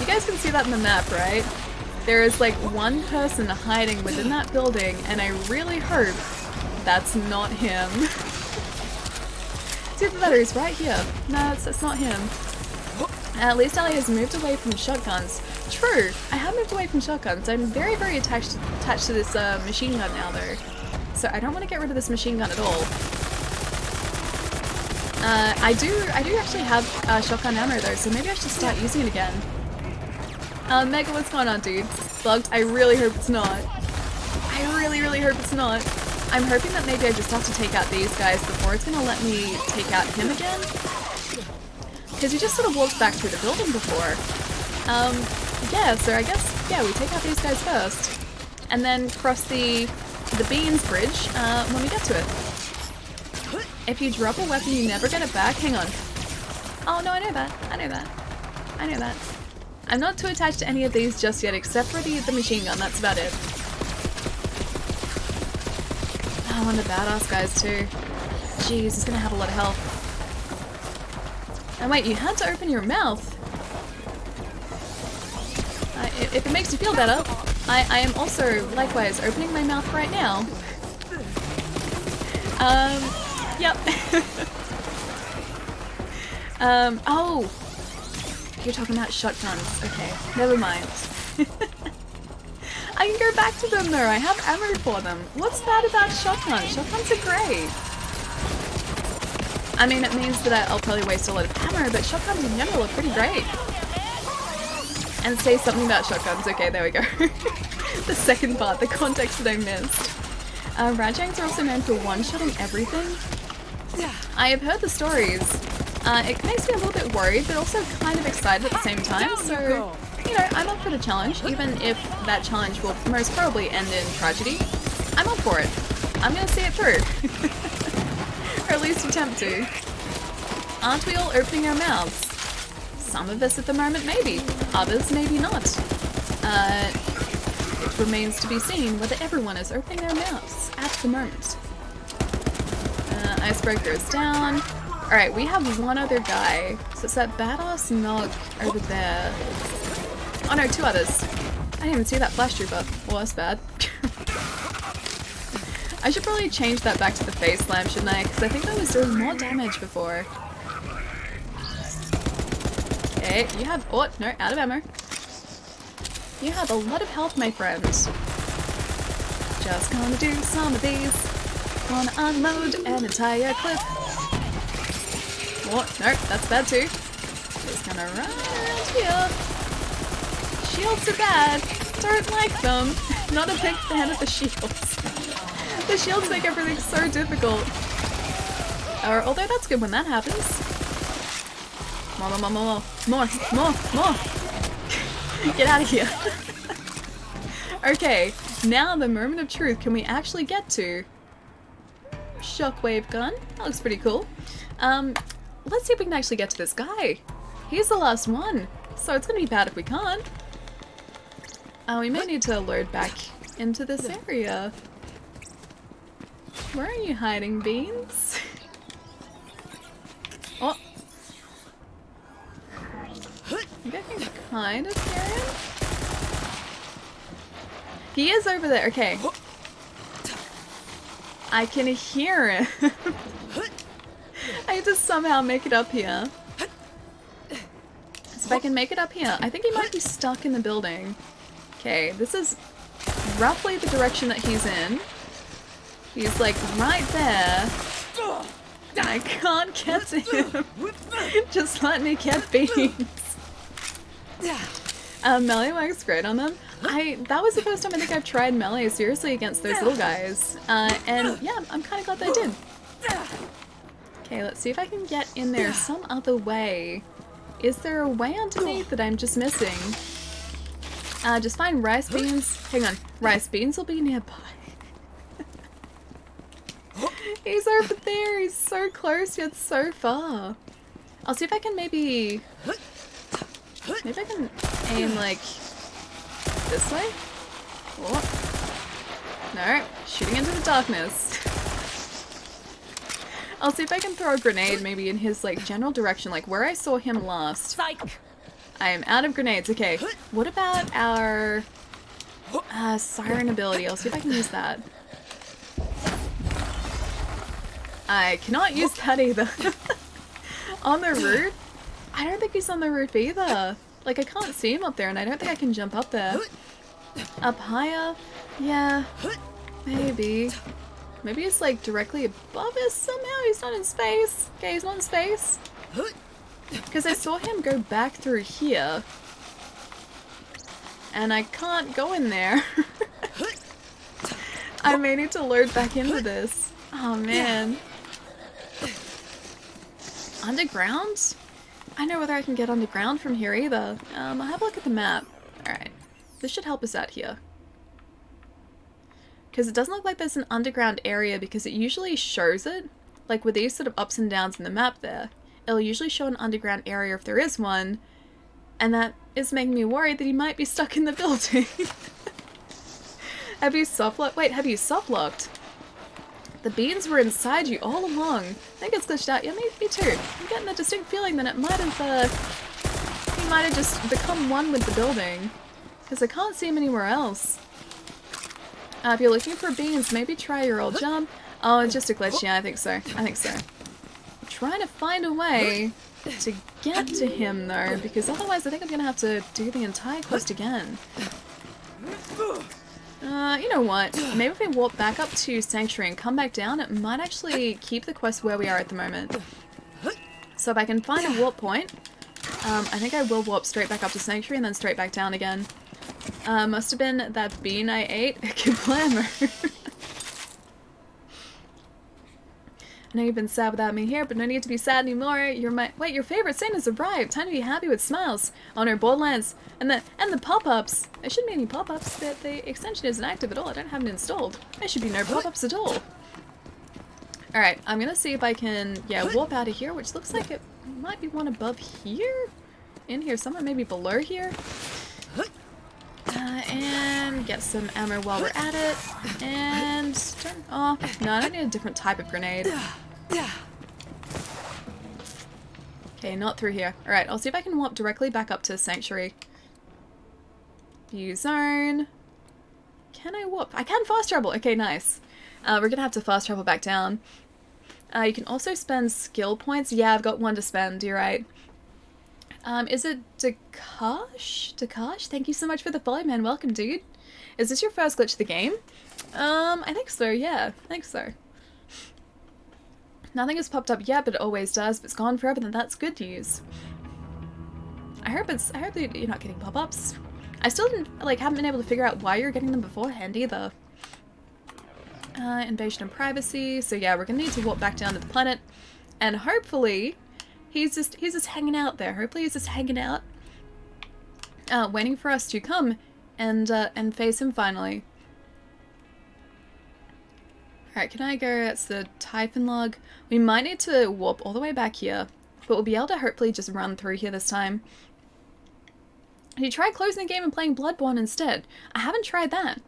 You guys can see that in the map, right? There is like one person hiding within that building, and I really hope that's not him. See if the battery's right here. No, it's not him. At least Ellie has moved away from shotguns. True, I have moved away from shotguns. I'm very, very attached to this machine gun now, though. So I don't want to get rid of this machine gun at all. I do actually have shotgun ammo though, so maybe I should start using it again. Mega, what's going on, dude? Bugged? I really hope it's not. I really, really hope it's not. I'm hoping that maybe I just have to take out these guys before it's gonna let me take out him again. Because he just sort of walked back through the building before. Yeah, so I guess, yeah, we take out these guys first. And then cross the Beans Bridge when we get to it. If you drop a weapon, you never get it back. Hang on. Oh, no, I know that. I know that. I know that. I'm not too attached to any of these just yet, except for the machine gun. That's about it. Oh, and the badass guys too. Jeez, he's gonna have a lot of health. And wait, you had to open your mouth. If it makes you feel better, I am also likewise opening my mouth right now. Yep. Oh! You're talking about shotguns. Okay, never mind. I can go back to them though, I have ammo for them. What's bad about shotguns? Shotguns are great. I mean, it means that I'll probably waste a lot of ammo, but shotguns in general are pretty great. And say something about shotguns. Okay, there we go. The second part, the context that I missed. Rajangs are also known for one-shotting everything. I have heard the stories. It makes me a little bit worried, but also kind of excited at the same time, so, you know, I'm up for the challenge, even if that challenge will most probably end in tragedy. I'm up for it. I'm gonna see it through. Or at least attempt to. Aren't we all opening our mouths? Some of us at the moment maybe, others maybe not. It remains to be seen whether everyone is opening their mouths at the moment. Icebreaker is down. Alright, we have one other guy. So it's that badass Nog over there. Oh no, two others. I didn't even see that flash trooper. Well, that's bad. I should probably change that back to the face slam, shouldn't I? Because I think that was doing more damage before. Okay, you have... Oh, no, out of ammo. You have a lot of health, my friend. Just gonna do some of these. Gonna unload an entire clip. Oh, no, that's bad too. Just gonna run around here. Shields are bad. Don't like them. Not a big fan of the shields. The shields make everything so difficult. Although that's good when that happens. More. Get out of here. Okay, now the moment of truth. Can we actually get to? Shockwave gun. That looks pretty cool. Let's see if we can actually get to this guy. He's the last one, so it's gonna be bad if we can't. We may need to load back into this area. Where are you hiding, Beans? Oh. I think I can kind of hear him. He is over there. Okay. I can hear him. I have to somehow make it up here. So if I can make it up here, I think he might be stuck in the building. Okay, this is roughly the direction that he's in. He's like right there. And I can't get to him. Just let me get Beans. Melee works great on them. That was the first time I think I've tried melee seriously against those little guys. And yeah, I'm kind of glad that I did. Okay, let's see if I can get in there some other way. Is there a way underneath that I'm just missing? Just find rice beans. Hang on, rice beans will be nearby. He's over there, he's so close yet so far. I'll see if I can maybe I can aim like this way? Oh. No, shooting into the darkness. I'll see if I can throw a grenade maybe in his like general direction, like where I saw him last. Psych. I am out of grenades. Okay, what about our siren ability? I'll see if I can use that. I cannot use that either. On the roof? I don't think he's on the roof either. Like, I can't see him up there, and I don't think I can jump up there. Up higher? Yeah. Maybe. Maybe it's, like, directly above us somehow? He's not in space. Okay, he's not in space. Because I saw him go back through here. And I can't go in there. I may need to load back into this. Oh, man. Underground? I don't know whether I can get underground from here either. I'll have a look at the map. Alright. This should help us out here. Because it doesn't look like there's an underground area because it usually shows it. Like with these sort of ups and downs in the map there. It'll usually show an underground area if there is one. And that is making me worried that he might be stuck in the building. Have you soft-locked? Wait, have you soft-locked? The beans were inside you all along. I think it's glitched out. Yeah, me too. I'm getting the distinct feeling that it might have, he might have just become one with the building. Because I can't see him anywhere else. If you're looking for beans, maybe try your old jump. Oh, it's just a glitch. Yeah, I think so. I think so. I'm trying to find a way to get to him, though, because otherwise I think I'm going to have to do the entire quest again. You know what? Maybe if we walk back up to Sanctuary and come back down, it might actually keep the quest where we are at the moment. So if I can find a warp point, I think I will warp straight back up to Sanctuary and then straight back down again. Must have been that bean I ate. Kablammer. I know you've been sad without me here, but no need to be sad anymore. Wait, your favorite sin has arrived. Time to be happy with smiles. On our Borderlands. And the pop-ups. There shouldn't be any pop-ups. The extension isn't active at all. I don't have it installed. There should be no pop-ups at all. Alright, I'm gonna see if I can, warp out of here, which looks like it might be one above here? In here somewhere, maybe below here? And get some ammo while we're at it. And oh, no, I don't need a different type of grenade. Okay, not through here. Alright, I'll see if I can warp directly back up to Sanctuary. View zone. Can I warp? I can fast travel. Okay, nice. We're gonna have to fast travel back down. You can also spend skill points. Yeah, I've got one to spend, you're right. Is it Dakash? Dakash? Thank you so much for the follow, man. Welcome, dude. Is this your first glitch of the game? I think so, yeah. I think so. Nothing has popped up yet, but it always does. If it's gone forever, then that's good news. I hope that you're not getting pop-ups. I still haven't been able to figure out why you're getting them beforehand either. Invasion and privacy. So yeah, we're gonna need to walk back down to the planet, and hopefully he's just hanging out there. Hopefully he's just hanging out, waiting for us to come and face him finally. Alright, can I go? That's the Typhon log. We might need to warp all the way back here, but we'll be able to hopefully just run through here this time. You try closing the game and playing Bloodborne instead. I haven't tried that.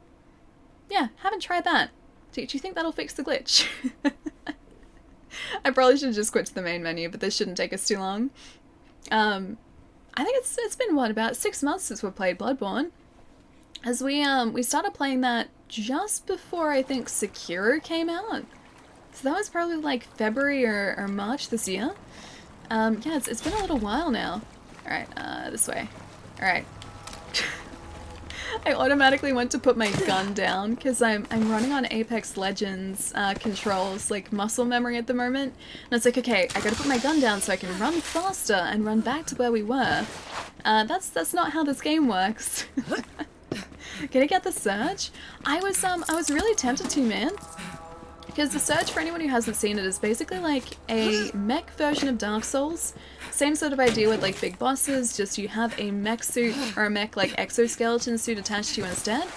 Yeah, haven't tried that. Do you think that'll fix the glitch? I probably should have just quit to the main menu, but this shouldn't take us too long. I think it's been, what, about 6 months since we played Bloodborne. As we started playing that just before, I think, Sekiro came out. So that was probably like February or March this year. Yeah, it's been a little while now. Alright, this way. Alright. I automatically went to put my gun down because I'm running on Apex Legends controls, like muscle memory at the moment. And it's like, okay, I gotta put my gun down so I can run faster and run back to where we were. That's not how this game works. Gonna get the Surge? I was really tempted to, man. Because the Surge, for anyone who hasn't seen it, is basically like a mech version of Dark Souls. Same sort of idea with like big bosses, just you have a mech suit or a mech like exoskeleton suit attached to you instead.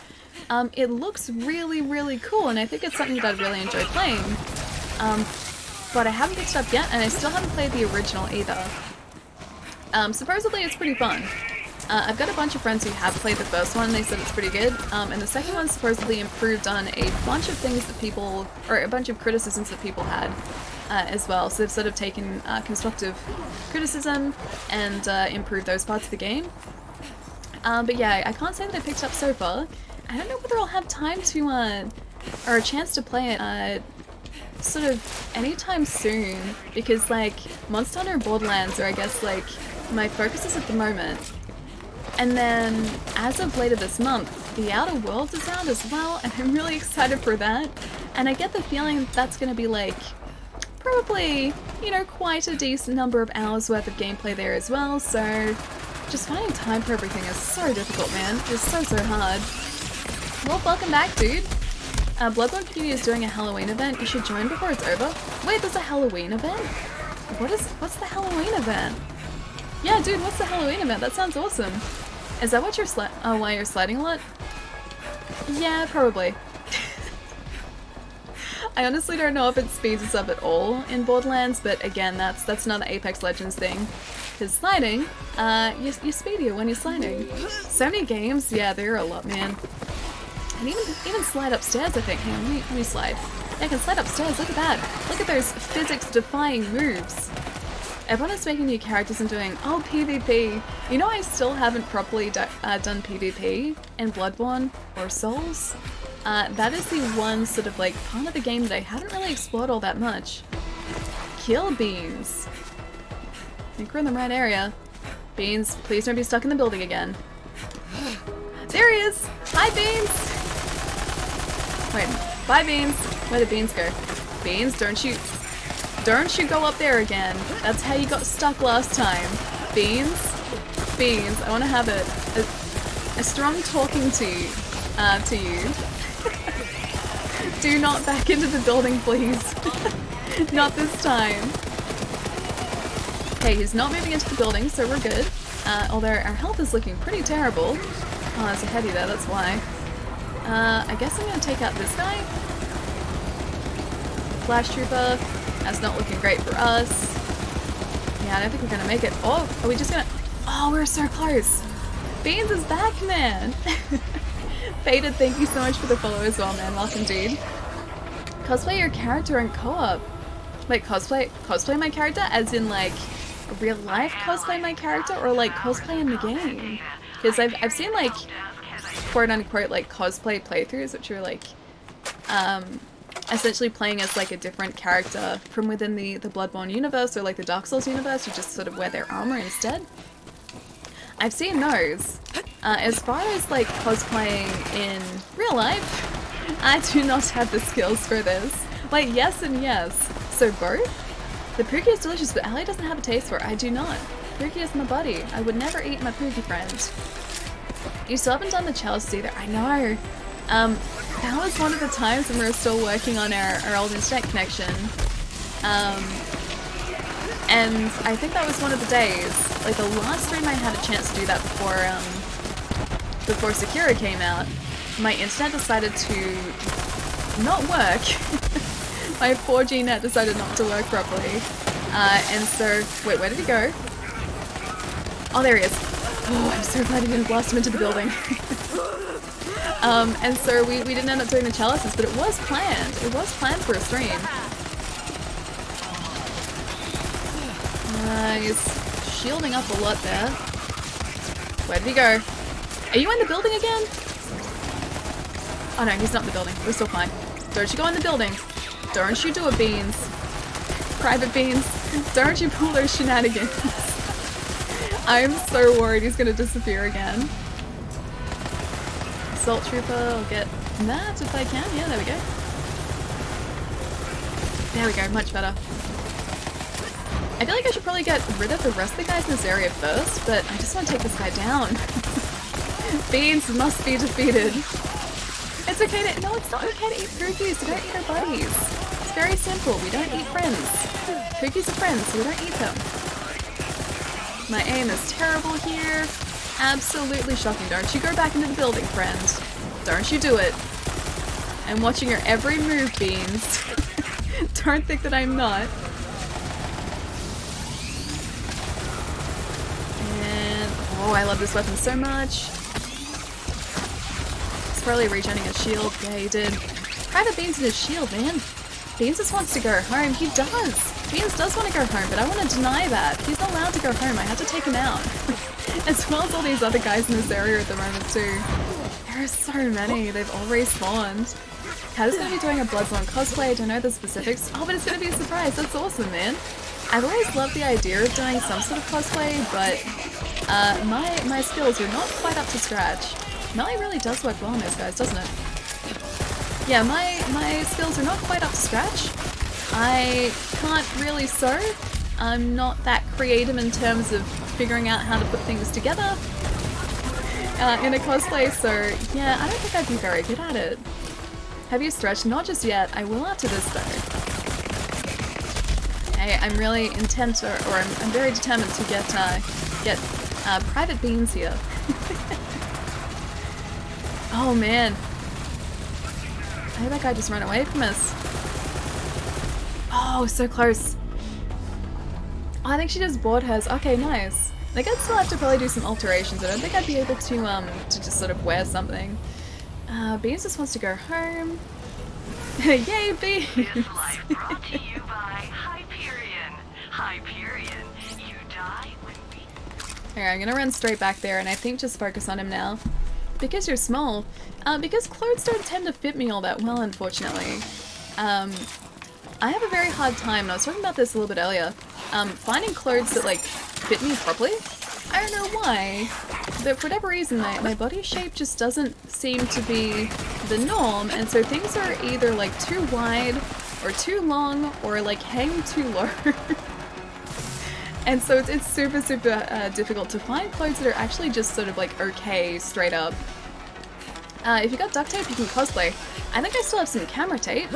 It looks really, really cool, and I think it's something that I'd really enjoy playing. But I haven't picked it up yet, and I still haven't played the original either. Supposedly it's pretty fun. I've got a bunch of friends who have played the first one, and they said it's pretty good, and the second one supposedly improved on a bunch of things that people, or a bunch of criticisms that people had as well, so they've sort of taken constructive criticism and improved those parts of the game. But yeah, I can't say that I picked it up so far. I don't know whether I'll have time to, or a chance to play it sort of anytime soon, because like, Monster Hunter and Borderlands are, I guess, like, my focuses at the moment. And then, as of later this month, The Outer Worlds is out as well, and I'm really excited for that. And I get the feeling that's going to be like, probably, you know, quite a decent number of hours worth of gameplay there as well, so just finding time for everything is so difficult, man. It's so hard. Well, welcome back, dude. Bloodborne Community is doing a Halloween event. You should join before it's over. Wait, there's a Halloween event? What's the Halloween event? Yeah, dude, what's the Halloween event? That sounds awesome. Is that what you're why you're sliding a lot? Yeah, probably. I honestly don't know if it speeds us up at all in Borderlands, but again, that's not an Apex Legends thing. Because sliding, you're speedier when you're sliding. So many games, yeah, there are a lot, man. And even slide upstairs, I think. Hang on, let me slide. Yeah, I can slide upstairs, look at that. Look at those physics-defying moves. Everyone is making new characters and doing, oh, PvP. You know, I still haven't properly done PvP in Bloodborne or Souls. That is the one sort of like part of the game that I haven't really explored all that much. Kill Beans. I think we're in the right area. Beans, please don't be stuck in the building again. There he is! Hi, Beans! Wait, bye, Beans. Where did Beans go? Beans, don't you go up there again. That's how you got stuck last time. Beans, I want to have a strong talking to you. Do not back into the building, please. Not this time. Okay, he's not moving into the building, so we're good. Although our health is looking pretty terrible. Oh, there's a heavy there, that's why. I guess I'm gonna take out this guy. Flash Trooper. That's not looking great for us. Yeah, I don't think we're gonna make it. Oh, are we just gonna... Oh, we're so close. Beans is back, man. Faded, thank you so much for the follow as well, man. Welcome, dude. Cosplay your character in co-op. Like, cosplay my character as in, like, real life cosplay my character, or, like, cosplay in the game? Because I've seen, like, quote-unquote, like, cosplay playthroughs, which are, like, essentially playing as, like, a different character from within the Bloodborne universe, or, like, the Dark Souls universe. You just sort of wear their armor instead. I've seen those. As far as, like, cosplaying in real life, I do not have the skills for this. Like, yes and yes. So both? The Pookie is delicious, but Ali doesn't have a taste for it. I do not. Pookie is my buddy. I would never eat my Pookie friend. You still haven't done the chalice either. I know. That was one of the times when we were still working on our old internet connection. And I think that was one of the days, like the last stream I had a chance to do that before Sakura came out, my internet decided to not work. My 4G net decided not to work properly. And so, wait, where did he go? Oh, there he is. Oh, I'm so glad he didn't blast him into the building. And so we didn't end up doing the chalices, but it was planned. It was planned for a stream. He's shielding up a lot there. Where did he go? Are you in the building again? Oh no, he's not in the building. We're still fine. Don't you go in the building. Don't you do it, Beans. Private Beans. Don't you pull those shenanigans. I'm so worried he's gonna disappear again. Assault Trooper, I'll get that if I can. Yeah, there we go. There we go, much better. I feel like I should probably get rid of the rest of the guys in this area first, but I just want to take this guy down. Beans must be defeated. It's okay to- no, it's not okay to eat Pookies. We don't eat our buddies. It's very simple. We don't eat friends. Pookies are friends, so we don't eat them. My aim is terrible here. Absolutely shocking. Don't you go back into the building, friend. Don't you do it. I'm watching your every move, Beans. Don't think that I'm not. And oh, I love this weapon so much. He's probably regenerating his shield. Yeah, he did. Private Beans in his shield, man. Beans just wants to go home. He does. Beans does want to go home, but I want to deny that. He's not allowed to go home. I had to take him out. As well as all these other guys in this area at the moment too. There are so many. They've all respawned. Kat is going to be doing a Bloodborne cosplay. I don't know the specifics. Oh, but it's going to be a surprise. That's awesome, man. I've always loved the idea of doing some sort of cosplay, but my skills are not quite up to scratch. Melee really does work well on those guys, doesn't it? Yeah, my skills are not quite up to scratch. I can't really sew. I'm not that creative in terms of figuring out how to put things together in a cosplay, so yeah, I don't think I'd be very good at it. Have you stretched? Not just yet. I will after this though. Hey, I'm really intent, or I'm very determined to get Private Beans here. Oh man. I hope that guy just ran away from us. Oh, so close. Oh, I think she just bought hers. Okay, nice. I think I'd still have to probably do some alterations. I don't think I'd be able to just sort of wear something. Beans just wants to go home. Yay, Beans! This life brought to you by Hyperion. Hyperion, you die when we... Alright, I'm gonna run straight back there and I think just focus on him now. Because you're small. Because clothes don't tend to fit me all that well, unfortunately. I have a very hard time, and I was talking about this a little bit earlier, finding clothes that, like, fit me properly. I don't know why, but for whatever reason, my body shape just doesn't seem to be the norm, and so things are either, like, too wide, or too long, or, like, hang too low. And so it's super, super difficult to find clothes that are actually just sort of, like, okay, straight up. If you got duct tape, you can cosplay. I think I still have some camera tape.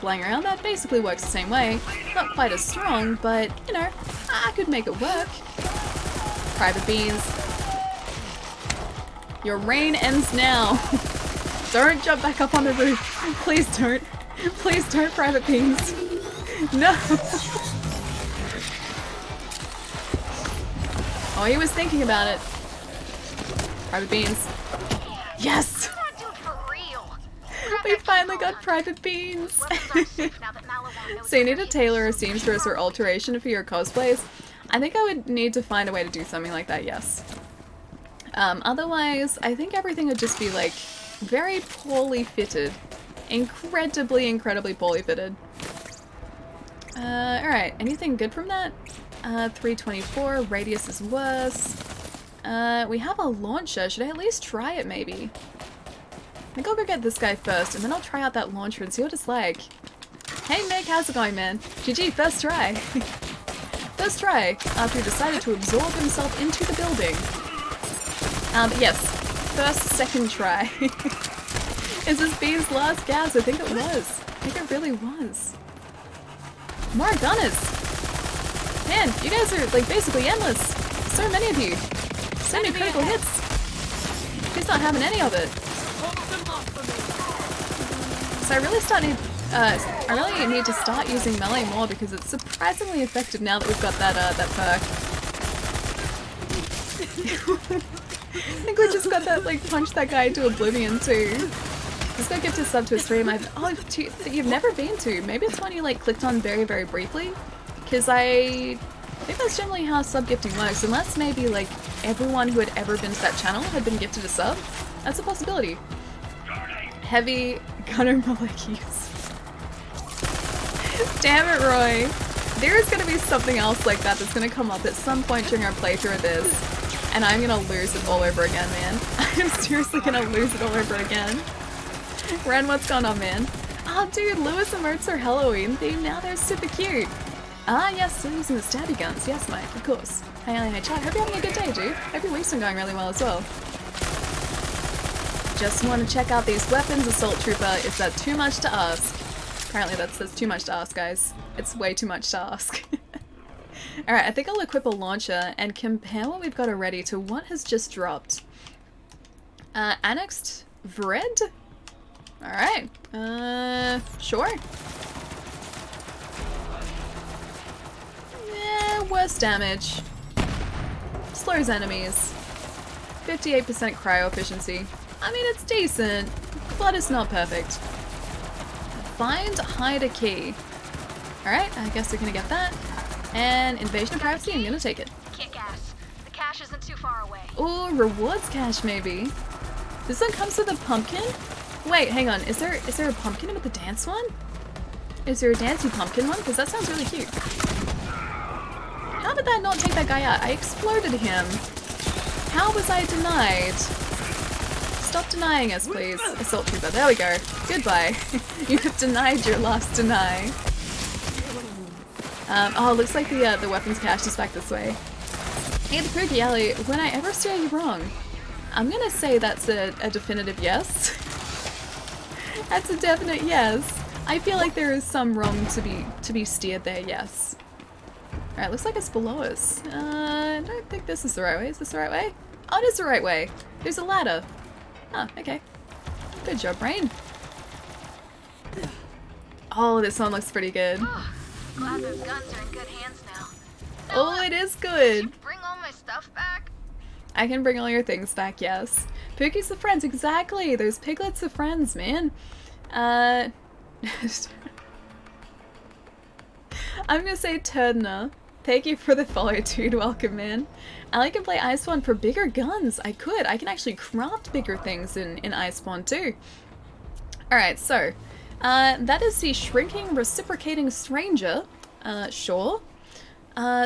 Lying around. That basically works the same way. Not quite as strong, but, you know, I could make it work. Private Beans. Your reign ends now. Don't jump back up on the roof. Please don't. Please don't, Private Beans. No. Oh, he was thinking about it. Private Beans. Yes! We finally got Private Beans! So you need a tailor, a seamstress, or alteration for your cosplays? I think I would need to find a way to do something like that, yes. Otherwise, I think everything would just be, like, very poorly fitted. Incredibly, incredibly poorly fitted. Alright, anything good from that? 324, radius is worse. We have a launcher, should I at least try it maybe? I think I'll go get this guy first, and then I'll try out that launcher and see what it's like. Hey Nick, how's it going, man? GG, first try. First try, after he decided to absorb himself into the building. Yes, first, second try. Is this Bean's last gas? I think it was. I think it really was. More gunners! Man, you guys are, like, basically endless. So many of you. So many critical hits. He's not having any of it. So I really need to start using melee more because it's surprisingly effective now that we've got that perk. I think we just got that, like, punch that guy into oblivion too. Let's go gift a sub to a stream you've never been to. Maybe it's one you, like, clicked on very, very briefly. Because I think that's generally how sub gifting works, unless maybe, like, everyone who had ever been to that channel had been gifted a sub. That's a possibility. Heavy gunner molecules. Damn it, Roy. There is gonna be something else like that that's gonna come up at some point during our playthrough of this, and I'm gonna lose it all over again, man. I'm seriously gonna lose it all over again. Ren, what's going on, man? Oh, dude, Lewis emotes are Halloween themed now. They're super cute. Ah, yes, still using the stabby guns. Yes, Mike, of course. Hey, chat. Hope you're having a good day, dude. Hope your week's been going really well as well. Just want to check out these weapons, Assault Trooper. Is that too much to ask? Apparently that's too much to ask, guys. It's way too much to ask. Alright, I think I'll equip a launcher and compare what we've got already to what has just dropped. Annexed Vred? Alright. Sure. Yeah, worse damage. Slows enemies. 58% cryo efficiency. I mean, it's decent, but it's not perfect. Find, hide a key. Alright, I guess we're gonna get that. And invasion of privacy, I'm gonna take it. Kick ass. The cache isn't too far away. Ooh, rewards cache maybe. This one comes with a pumpkin? Wait, hang on, is there a pumpkin with the dance one? Is there a dancey pumpkin one? Because that sounds really cute. How did that not take that guy out? I exploded him. How was I denied? Stop denying us, please. Assault Trooper. There we go. Goodbye. You have denied your last deny. Oh, looks like the weapons cache is back this way. Hey, the Pookie Alley, when I ever steer you wrong, I'm gonna say that's a definitive yes. That's a definite yes. I feel like there is some wrong to be steered there, yes. Alright, looks like it's below us. I don't think this is the right way. Is this the right way? Oh, it is the right way. There's a ladder. Oh, okay. Good job, Brain. Oh, this one looks pretty good. glad those guns are in good hands now. Oh, it is good. Bring all my stuff back? I can bring all your things back, yes. Pookie's the friends, exactly. Those piglets are friends, man. I'm gonna say Turdna. Thank you for the follow, dude. Welcome, man. I can play Iceborne for bigger guns. I could. I can actually craft bigger things in Iceborne too. Alright, so that is the Shrinking Reciprocating Stranger. Sure.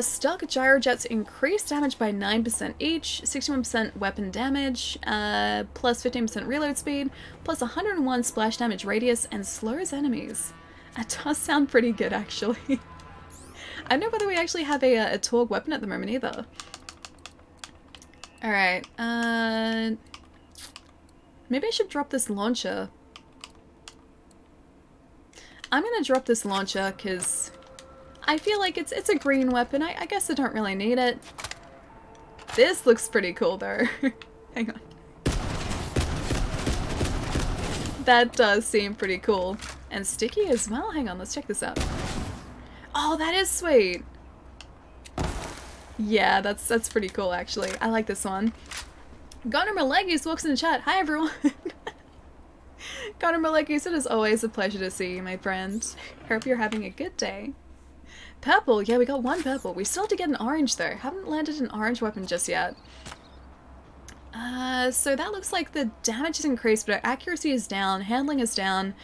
Stuck gyrojets increase damage by 9% each, 61% weapon damage, plus 15% reload speed, plus 101 splash damage radius, and slows enemies. That does sound pretty good, actually. I don't know whether we actually have a Torg weapon at the moment either. Alright, maybe I should drop this launcher. I'm gonna drop this launcher because I feel like it's a green weapon. I guess I don't really need it. This looks pretty cool though. Hang on. That does seem pretty cool. And sticky as well. Hang on, let's check this out. Oh, that is sweet. Yeah, that's pretty cool actually. I like this one. Gunnar Malegis walks in the chat. Hi everyone. Gunnar Malegis, it is always a pleasure to see you, my friend. Hope you're having a good day. Purple, yeah, we got one purple. We still have to get an orange though. Haven't landed an orange weapon just yet. So that looks like the damage is increased, but our accuracy is down, handling is down,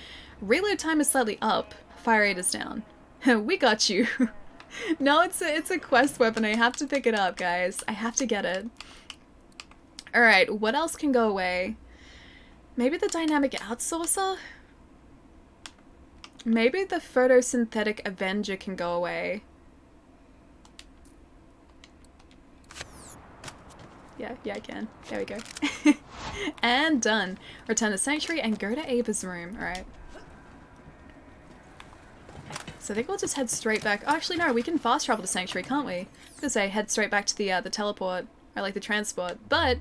reload time is slightly up, fire rate is down. We got you. No, it's a quest weapon. I have to pick it up, guys. I have to get it. Alright, what else can go away? Maybe the dynamic outsourcer? Maybe the photosynthetic Avenger can go away. Yeah, I can. There we go. And done. Return to Sanctuary and go to Ava's room. Alright. So I think we'll just head straight back. Oh, actually, no, we can fast travel to Sanctuary, can't we? I was gonna say head straight back to the teleport, or like the transport, but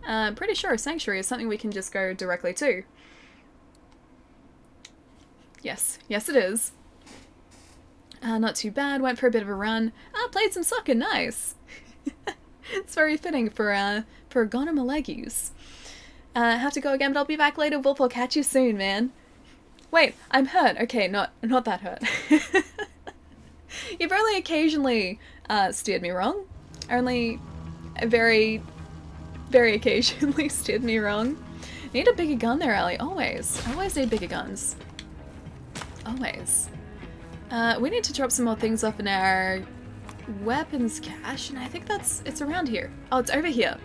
I'm pretty sure Sanctuary is something we can just go directly to. Yes, it is. Not too bad, went for a bit of a run. Played some soccer, nice! It's very fitting for Gunnar Malegis. Have to go again, but I'll be back later, Wolf. I'll catch you soon, man. Wait, I'm hurt. Okay, not that hurt. You've only occasionally steered me wrong. Only very, very occasionally steered me wrong. Need a bigger gun there, Ellie. Always. Always need bigger guns. Always. We need to drop some more things off in our weapons cache, and I think it's around here. Oh, it's over here.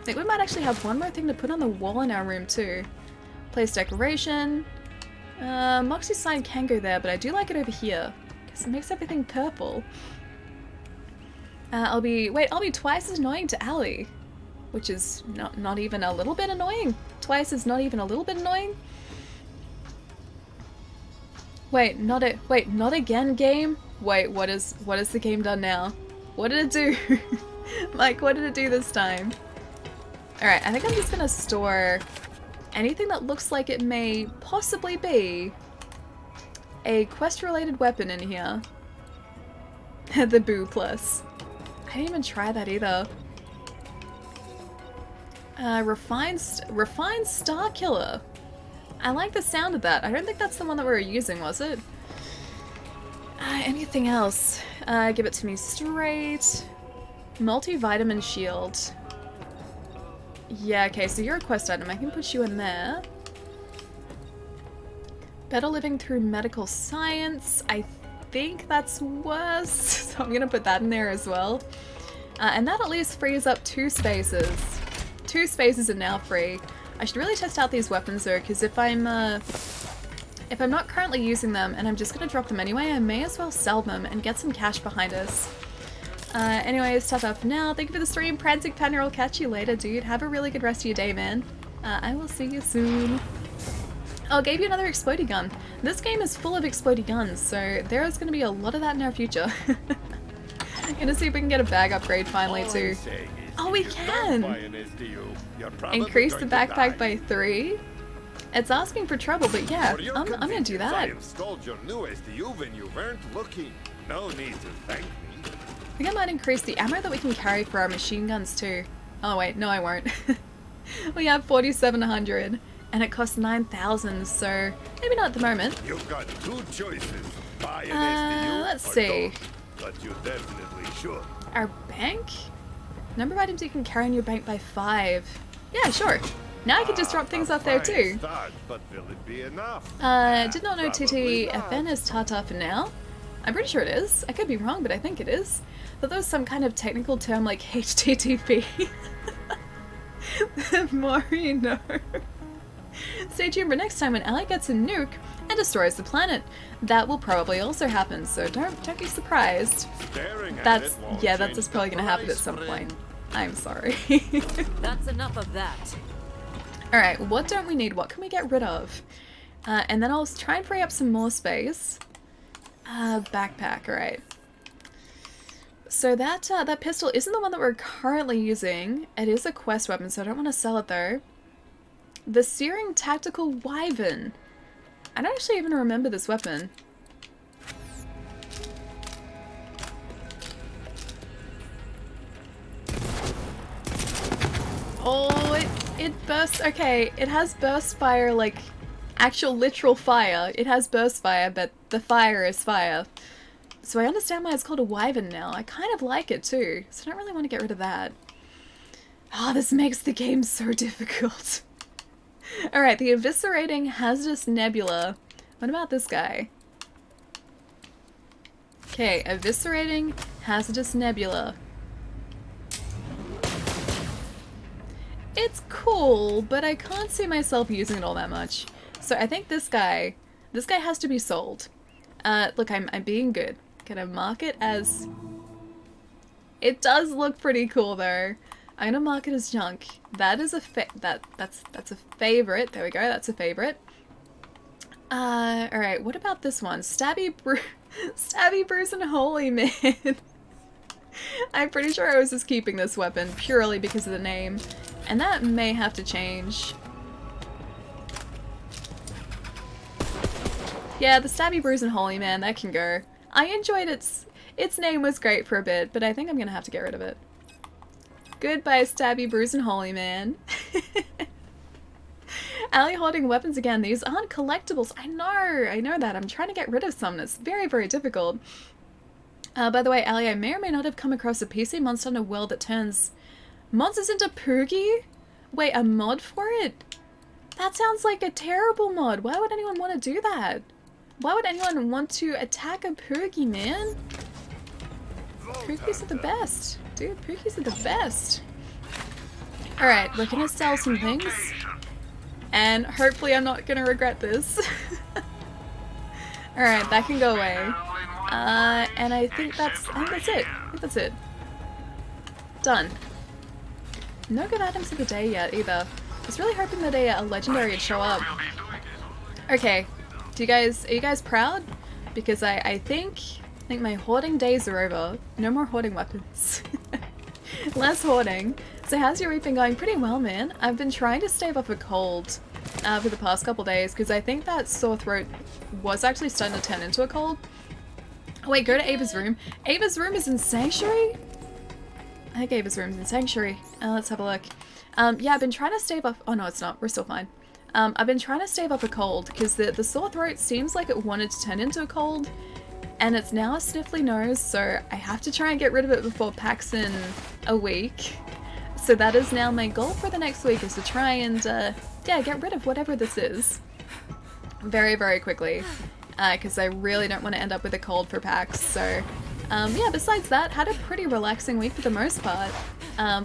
I think we might actually have one more thing to put on the wall in our room too. Place decoration. Moxie's sign can go there, but I do like it over here because it makes everything purple. I'll be twice as annoying to Allie, which is not even a little bit annoying. Twice is not even a little bit annoying. Wait, not again, game. Wait, what is the game done now? What did it do? Mike, what did it do this time? Alright, I think I'm just gonna store anything that looks like it may possibly be a quest-related weapon in here. The Boo Plus. I didn't even try that either. Refined Star Killer. I like the sound of that. I don't think that's the one that we were using, was it? Anything else? Give it to me straight. Multivitamin shield. Yeah, okay, so you're a quest item. I can put you in there. Better living through medical science. I think that's worse, so I'm gonna put that in there as well. And that at least frees up 2 spaces. 2 spaces are now free. I should really test out these weapons though, because if I'm not currently using them and I'm just gonna drop them anyway, I may as well sell them and get some cash behind us. Anyways, tough up for now. Thank you for the stream, Prancing Panner. I'll catch you later, dude. Have a really good rest of your day, man. I will see you soon. Oh, gave you another explodey gun. This game is full of explodey guns, so there is going to be a lot of that in our future. Gonna see if we can get a bag upgrade finally too. Oh, we can! Increase the backpack by 3? It's asking for trouble, but yeah, I'm gonna do that. I installed your new SDU when you weren't looking. No need to thank me. I think I might increase the ammo that we can carry for our machine guns too. Oh wait, no I won't. We have 4,700 and it costs 9,000, so maybe not at the moment. You've got two choices. Buy an SDU Let's or see. don't. But you definitely should. Our bank? Number of items you can carry in your bank by 5. Yeah, sure. Now I can just drop things off there Fine too. Start, but will it be enough? Did not know Probably TTFN is Tata for now. I'm pretty sure it is. I could be wrong, but I think it is. But there was some kind of technical term like HTTP. The more you know. Stay tuned for next time when Ally gets a nuke and destroys the planet. That will probably also happen, so don't be surprised. Staring at That's it won't yeah, change that's the probably gonna happen at price, some friend. point. I'm sorry. That's enough of that. Alright, what don't we need? What can we get rid of? And then I'll try and free up some more space. Backpack, alright. So that that pistol isn't the one that we're currently using. It is a quest weapon, so I don't want to sell it though. The Searing Tactical Wyvern. I don't actually even remember this weapon. Oh, it bursts. Okay, it has burst fire, like actual literal fire. It has burst fire, but the fire is fire. So I understand why it's called a wyvern now. I kind of like it too, so I don't really want to get rid of that. Oh, this makes the game so difficult. Alright, the Eviscerating Hazardous Nebula. What about this guy? Okay, Eviscerating Hazardous Nebula. It's cool, but I can't see myself using it all that much. So I think this guy has to be sold. Look, I'm being good. Can I mark it as... It does look pretty cool though. I'm gonna mark it as junk. That is a that's a favorite. There we go, that's a favorite. Alright, what about this one? Stabby Bruce and Holy Man. I'm pretty sure I was just keeping this weapon purely because of the name. And that may have to change. Yeah, the Stabby Bruise and Holy Man, that can go. I enjoyed its name was great for a bit, but I think I'm gonna have to get rid of it. Goodbye, Stabby Bruise and Holy Man. Ally holding weapons again. These aren't collectibles. I know that. I'm trying to get rid of some, and it's very, very difficult. By the way, Ally, I may or may not have come across a PC monster in a world that turns monsters into Poogie? Wait, a mod for it? That sounds like a terrible mod. Why would anyone want to do that? Why would anyone want to attack a Poogie, man? Poogies are the best. Dude, Poogies are the best. Alright, we're gonna sell some things. And hopefully I'm not gonna regret this. Alright, that can go away. And I think that's it. Done. No good items of the day yet either. I was really hoping that a legendary would show up. Okay, are you guys proud? Because I think my hoarding days are over. No more hoarding weapons. Less hoarding. So how's your week been going? Pretty well, man. I've been trying to stave off a cold for the past couple days because I think that sore throat was actually starting to turn into a cold. Oh wait, go to Ava's room. Ava's room is in Sanctuary? I think Ava's room's in Sanctuary. Let's have a look. Yeah, I've been trying to stave off... Oh no, it's not. We're still fine. I've been trying to stave off a cold because the sore throat seems like it wanted to turn into a cold. And it's now a sniffly nose, so I have to try and get rid of it before PAX in a week. So that is now my goal for the next week, is to try and, yeah, get rid of whatever this is. Very, very quickly. Because I really don't want to end up with a cold for PAX, so... yeah, besides that, had a pretty relaxing week for the most part.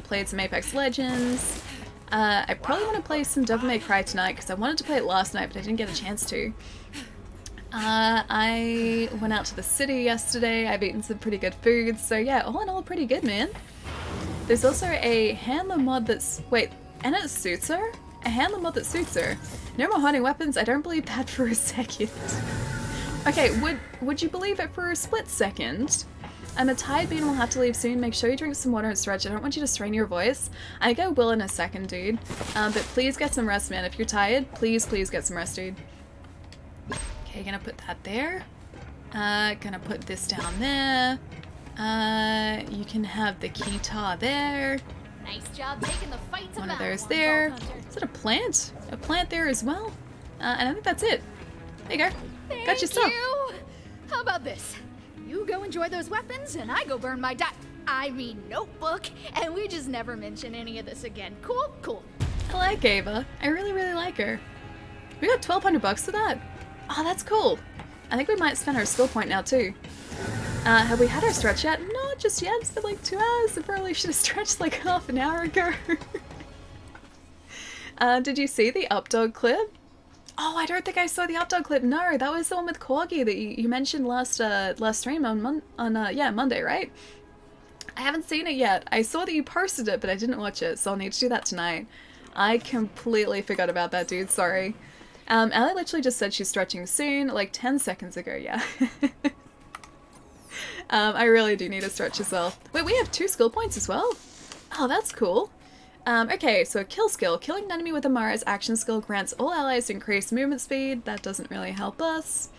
Played some Apex Legends. I probably want to play some Devil May Cry tonight, because I wanted to play it last night, but I didn't get a chance to. I went out to the city yesterday. I've eaten some pretty good food, so yeah, all in all, pretty good, man. There's also a handler mod that's... Wait, and it suits her? A handler mod that suits her. No more hunting weapons, I don't believe that for a second. Okay, would you believe it for a split second? I'm a tired bean, we'll have to leave soon. Make sure you drink some water and stretch. I don't want you to strain your voice. I go will in a second, dude. But please get some rest, man. If you're tired, please get some rest, dude. Okay, gonna put that there. Gonna put this down there. You can have the guitar there. Nice job taking the fight to One of battle, those Vault there. Hunter. Is it a plant? A plant there as well? And I think that's it. There you go. Got Thank your stuff. you. How about this? You go enjoy those weapons, and I go burn my notebook, and we just never mention any of this again. Cool? Cool. I like Ava. I really, really like her. We got 1,200 bucks for that. Oh, that's cool. I think we might spend our skill point now too. Have we had our stretch yet? Not just yet. It's been like 2 hours. I probably should have stretched like half an hour ago. Did you see the Updog clip? Oh, I don't think I saw the Updog clip. No, that was the one with Corgi that you mentioned last stream on Monday, right? I haven't seen it yet. I saw that you posted it, but I didn't watch it, so I'll need to do that tonight. I completely forgot about that, dude. Sorry. Ellie literally just said she's stretching soon, like 10 seconds ago, yeah. I really do need a stretch as well. Wait, we have 2 skill points as well? Oh, that's cool. Okay, so kill skill. Killing an enemy with Amara's action skill grants all allies increased movement speed. That doesn't really help us.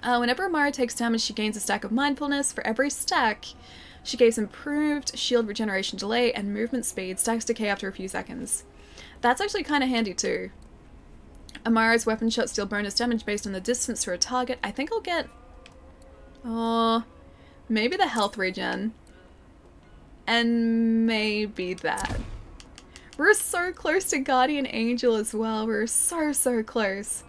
Whenever Amara takes damage, she gains a stack of mindfulness. For every stack, she gains improved shield regeneration delay and movement speed. Stacks decay after a few seconds. That's actually kind of handy too. Amara's weapon shots deal bonus damage based on the distance to a target. I think I'll get... oh, maybe the health regen. And maybe that. We're so close to Guardian Angel as well. We're so, so close.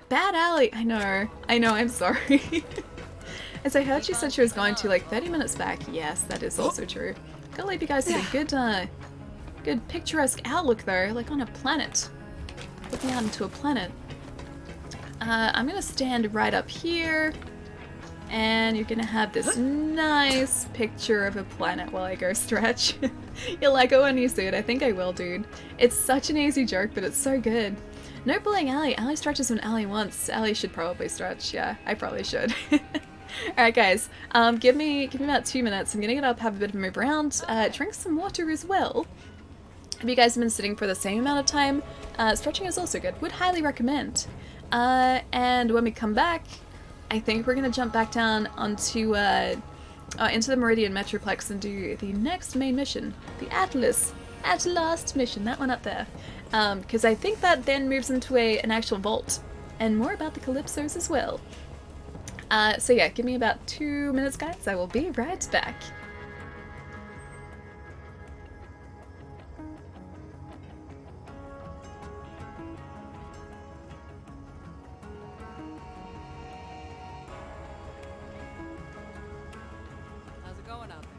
Bad Ally. I know, I'm sorry. As I heard she said she was going to like 30 minutes back. Yes, that is also true. Gotta leave you guys with a good picturesque outlook though, like on a planet. Looking out into a planet. I'm gonna stand right up here. And you're gonna have this nice picture of a planet while I go stretch. You'll like it when you see it. I think I will, dude. It's such an easy joke, but it's so good. No bullying Allie. Allie stretches when Allie wants. Allie should probably stretch. Yeah, I probably should. Alright guys, give me about 2 minutes. I'm gonna get up, have a bit of a move around, drink some water as well. If you guys have been sitting for the same amount of time, stretching is also good. Would highly recommend. And when we come back, I think we're gonna jump back down onto into the Meridian Metroplex and do the next main mission, the Atlas at Last mission, that one up there. Because I think that then moves into an actual vault, and more about the Calypsos as well. So yeah, give me about 2 minutes, guys. I will be right back. How's it going out there?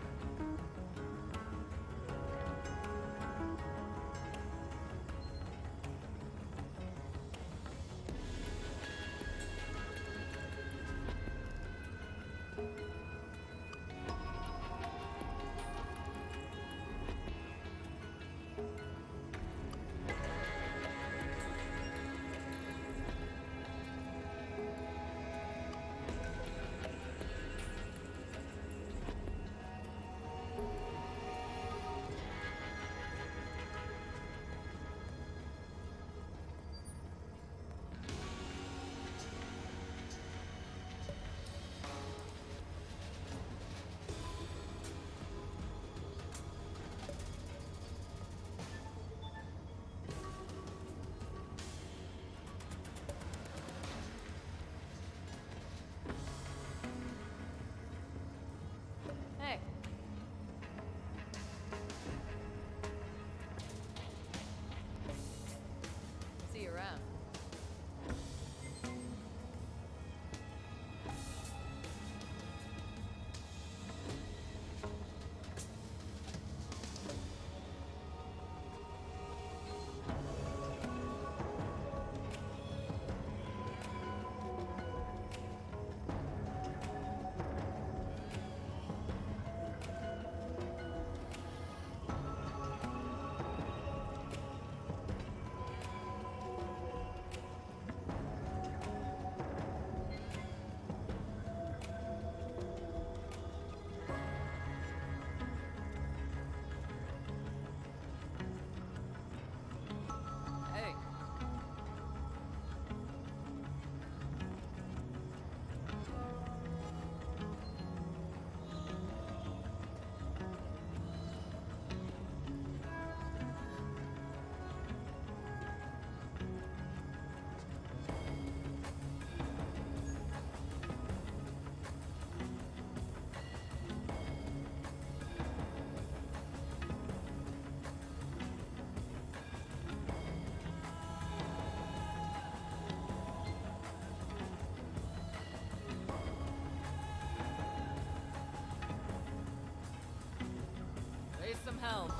well, Bob.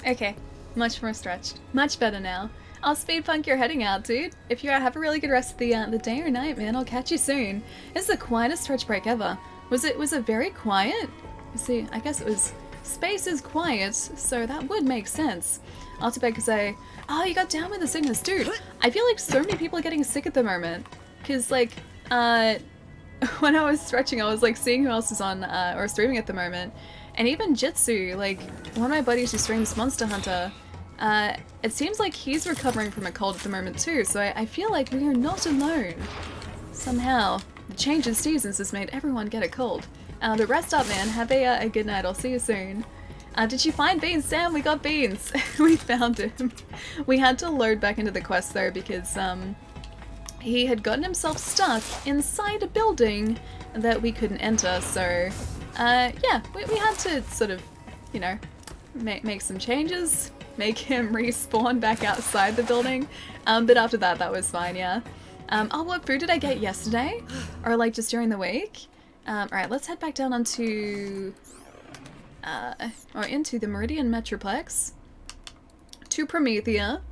Okay, much more stretched. Much better now. I'll speed punk you're heading out, dude. If you have a really good rest of the day or night, man, I'll catch you soon. This is the quietest stretch break ever. Was it very quiet? See, I guess it was. Space is quiet, so that would make sense. After bed could say, oh, you got down with the sickness, dude. I feel like so many people are getting sick at the moment. Cause like, when I was stretching, I was like seeing who else is on, or streaming at the moment. And even Jitsu, like, one of my buddies who streams Monster Hunter, it seems like he's recovering from a cold at the moment too, so I feel like we are not alone. Somehow, the change in seasons has made everyone get a cold. But rest up, man. Have a good night. I'll see you soon. Did you find Beans? Sam, we got Beans. We found him. We had to load back into the quest though because he had gotten himself stuck inside a building that we couldn't enter, so yeah, we had to sort of, you know, make some changes, make him respawn back outside the building, but after that, that was fine, yeah. Oh, what food did I get yesterday? Or like just during the week? Alright, let's head back down onto, or into the Meridian Metroplex, to Promethea,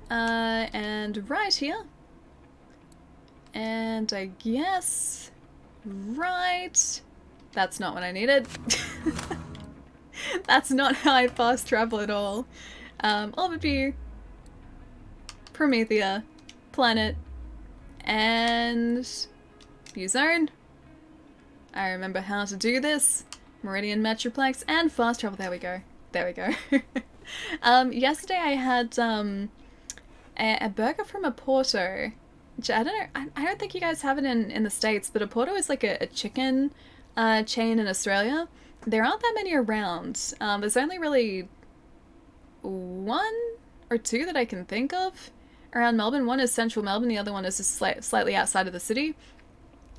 and right here, and I guess, right, that's not what I needed. That's not how I fast travel at all. Overview, Promethea, planet, and view zone. I remember how to do this. Meridian Metroplex and fast travel. There we go. There we go. Yesterday I had a burger from a Porto. Which I don't know. I don't think you guys have it in the States, but a Porto is like a chicken chain in Australia. There aren't that many around. There's only really one or two that I can think of around Melbourne. One is central Melbourne, the other one is just slightly outside of the city.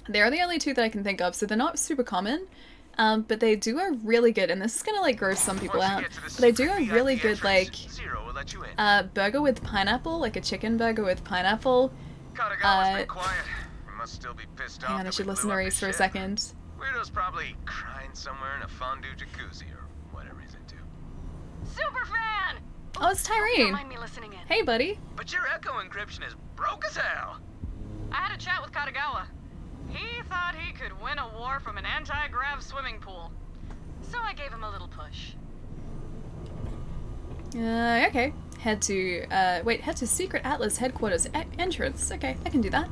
They're the only two that I can think of, so they're not super common, but they do a really good, and this is gonna like gross some people out, but they do a really good like burger with pineapple, like a chicken burger with pineapple. Hang on, I should listen to Reese for a second. Weirdo's probably crying somewhere in a fondue jacuzzi or whatever he's into. Superfan! Oh, it's Tyrene. Don't mind me listening in. Hey, buddy. But your echo encryption is broke as hell. I had a chat with Katagawa. He thought he could win a war from an anti-grav swimming pool. So I gave him a little push. Okay. Head to Secret Atlas headquarters entrance. Okay, I can do that.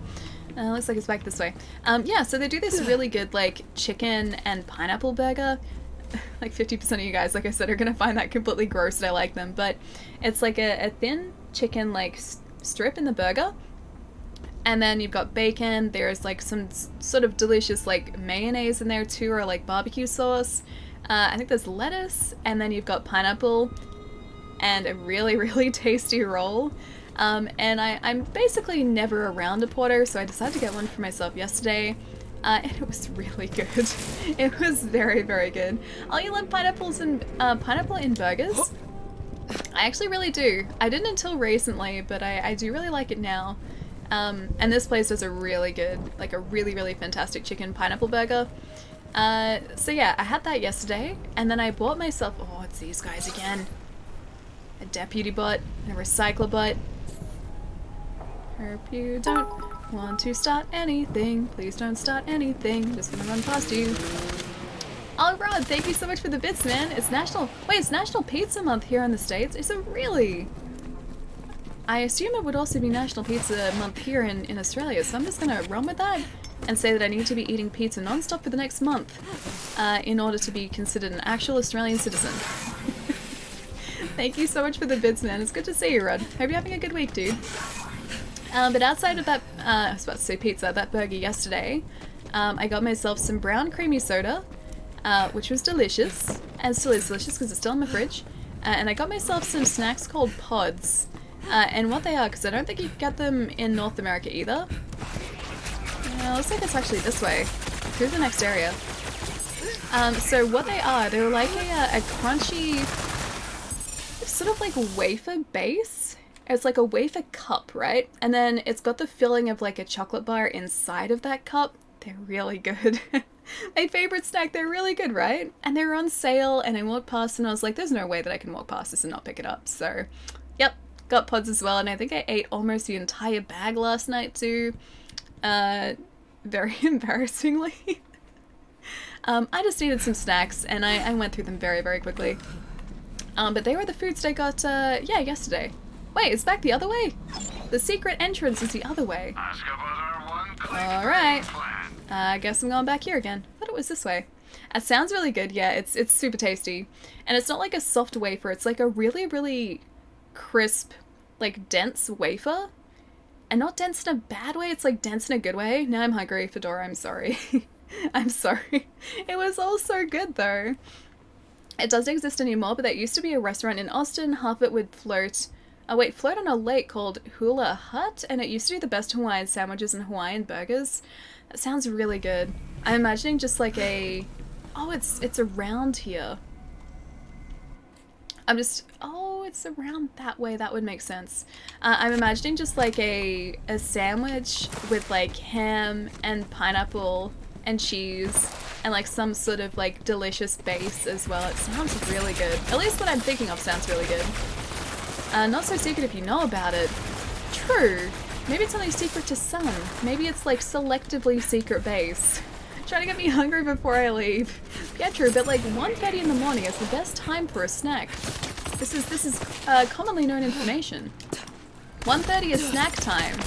Looks like it's back this way. Yeah, so they do this really good, like, chicken and pineapple burger. Like 50% of you guys, like I said, are gonna find that completely gross and I like them, but it's like a thin chicken, like, strip in the burger. And then you've got bacon, there's like some sort of delicious like mayonnaise in there too, or like barbecue sauce. I think there's lettuce, and then you've got pineapple, and a really, really tasty roll. And I'm basically never around a Porto, so I decided to get one for myself yesterday. And it was really good. It was very, very good. Oh, you love pineapples and pineapple in burgers? I actually really do. I didn't until recently, but I do really like it now. And this place does a really good, like a really, really fantastic chicken pineapple burger. So yeah, I had that yesterday, and then I bought myself, oh, it's these guys again. A deputy bot, a recycler bot. Hope you don't want to start anything. Please don't start anything. Just gonna run past you. Oh, Rod, thank you so much for the bits, man. It's National Pizza Month here in the States. Is it really? I assume it would also be National Pizza Month here in Australia, so I'm just gonna run with that and say that I need to be eating pizza non-stop for the next month in order to be considered an actual Australian citizen. Thank you so much for the bits, man. It's good to see you, Rod. Hope you're having a good week, dude. But outside of that, I was about to say pizza, that burger yesterday, I got myself some brown creamy soda, which was delicious, and still is delicious because it's still in my fridge, and I got myself some snacks called pods. And what they are, because I don't think you can get them in North America either. Looks like it's actually this way, through the next area. So what they are, they're like a crunchy, sort of like wafer base. It's like a wafer cup, right? And then it's got the filling of like a chocolate bar inside of that cup. They're really good. My favorite snack, they're really good, right? And they were on sale and I walked past and I was like, there's no way that I can walk past this and not pick it up. So, yep, got pods as well. And I think I ate almost the entire bag last night too. Very embarrassingly. I just needed some snacks and I went through them very, very quickly. But they were the foods I got, yeah, yesterday. Wait, it's back the other way? The secret entrance is the other way. Alright. I guess I'm going back here again. I thought it was this way. It sounds really good, yeah, it's super tasty. And it's not like a soft wafer, it's like a really, really crisp, like dense wafer. And not dense in a bad way, it's like dense in a good way. Now I'm hungry, Fedora, I'm sorry. I'm sorry. It was all so good though. It doesn't exist anymore, but there used to be a restaurant in Austin. Half of it would float on a lake called Hula Hut, and it used to do the best Hawaiian sandwiches and Hawaiian burgers. That sounds really good. I'm imagining just like a... Oh, it's around here. Oh, it's around that way. That would make sense. I'm imagining just like a sandwich with like ham and pineapple and cheese and like some sort of like delicious base as well. It sounds really good. At least what I'm thinking of sounds really good. Not so secret if you know about it. True. Maybe it's only secret to some. Maybe it's like selectively secret base. Trying to get me hungry before I leave. Yeah, true, but like 1:30 in the morning is the best time for a snack. This is commonly known information. 1:30 is snack time.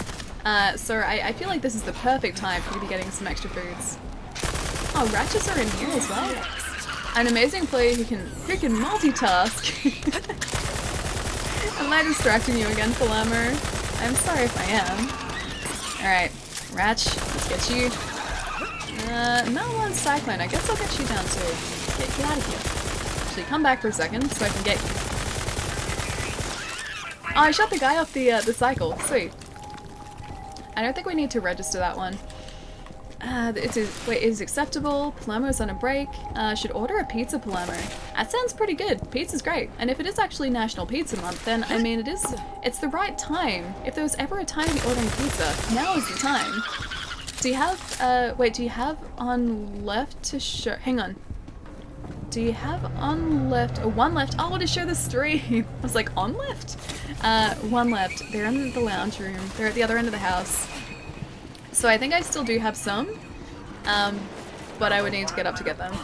So I feel like this is the perfect time for you to be getting some extra foods. Oh, ratchets are in here as well. An amazing player who can multitask. Am I distracting you again, Palermo? I'm sorry if I am. Alright, Ratch, let's get you. Melon Cyclone, I guess I'll get you down too. Get out of here. Actually, come back for a second so I can get you. Oh, I shot the guy off the cycle. Sweet. I don't think we need to register that one. Wait, is acceptable. Palermo's on a break. Should order a pizza, Palermo. That sounds pretty good. Pizza's great. And if it is actually National Pizza Month, then, I mean, it's the right time. If there was ever a time to be ordering pizza, now is the time. Do you have, wait, do you have on left to show? Hang on. Do you have on left? Oh, one left. Oh, to show the stream. I was like, on left? One left. They're in the lounge room. They're at the other end of the house. So I think I still do have some, but I would need to get up to get them.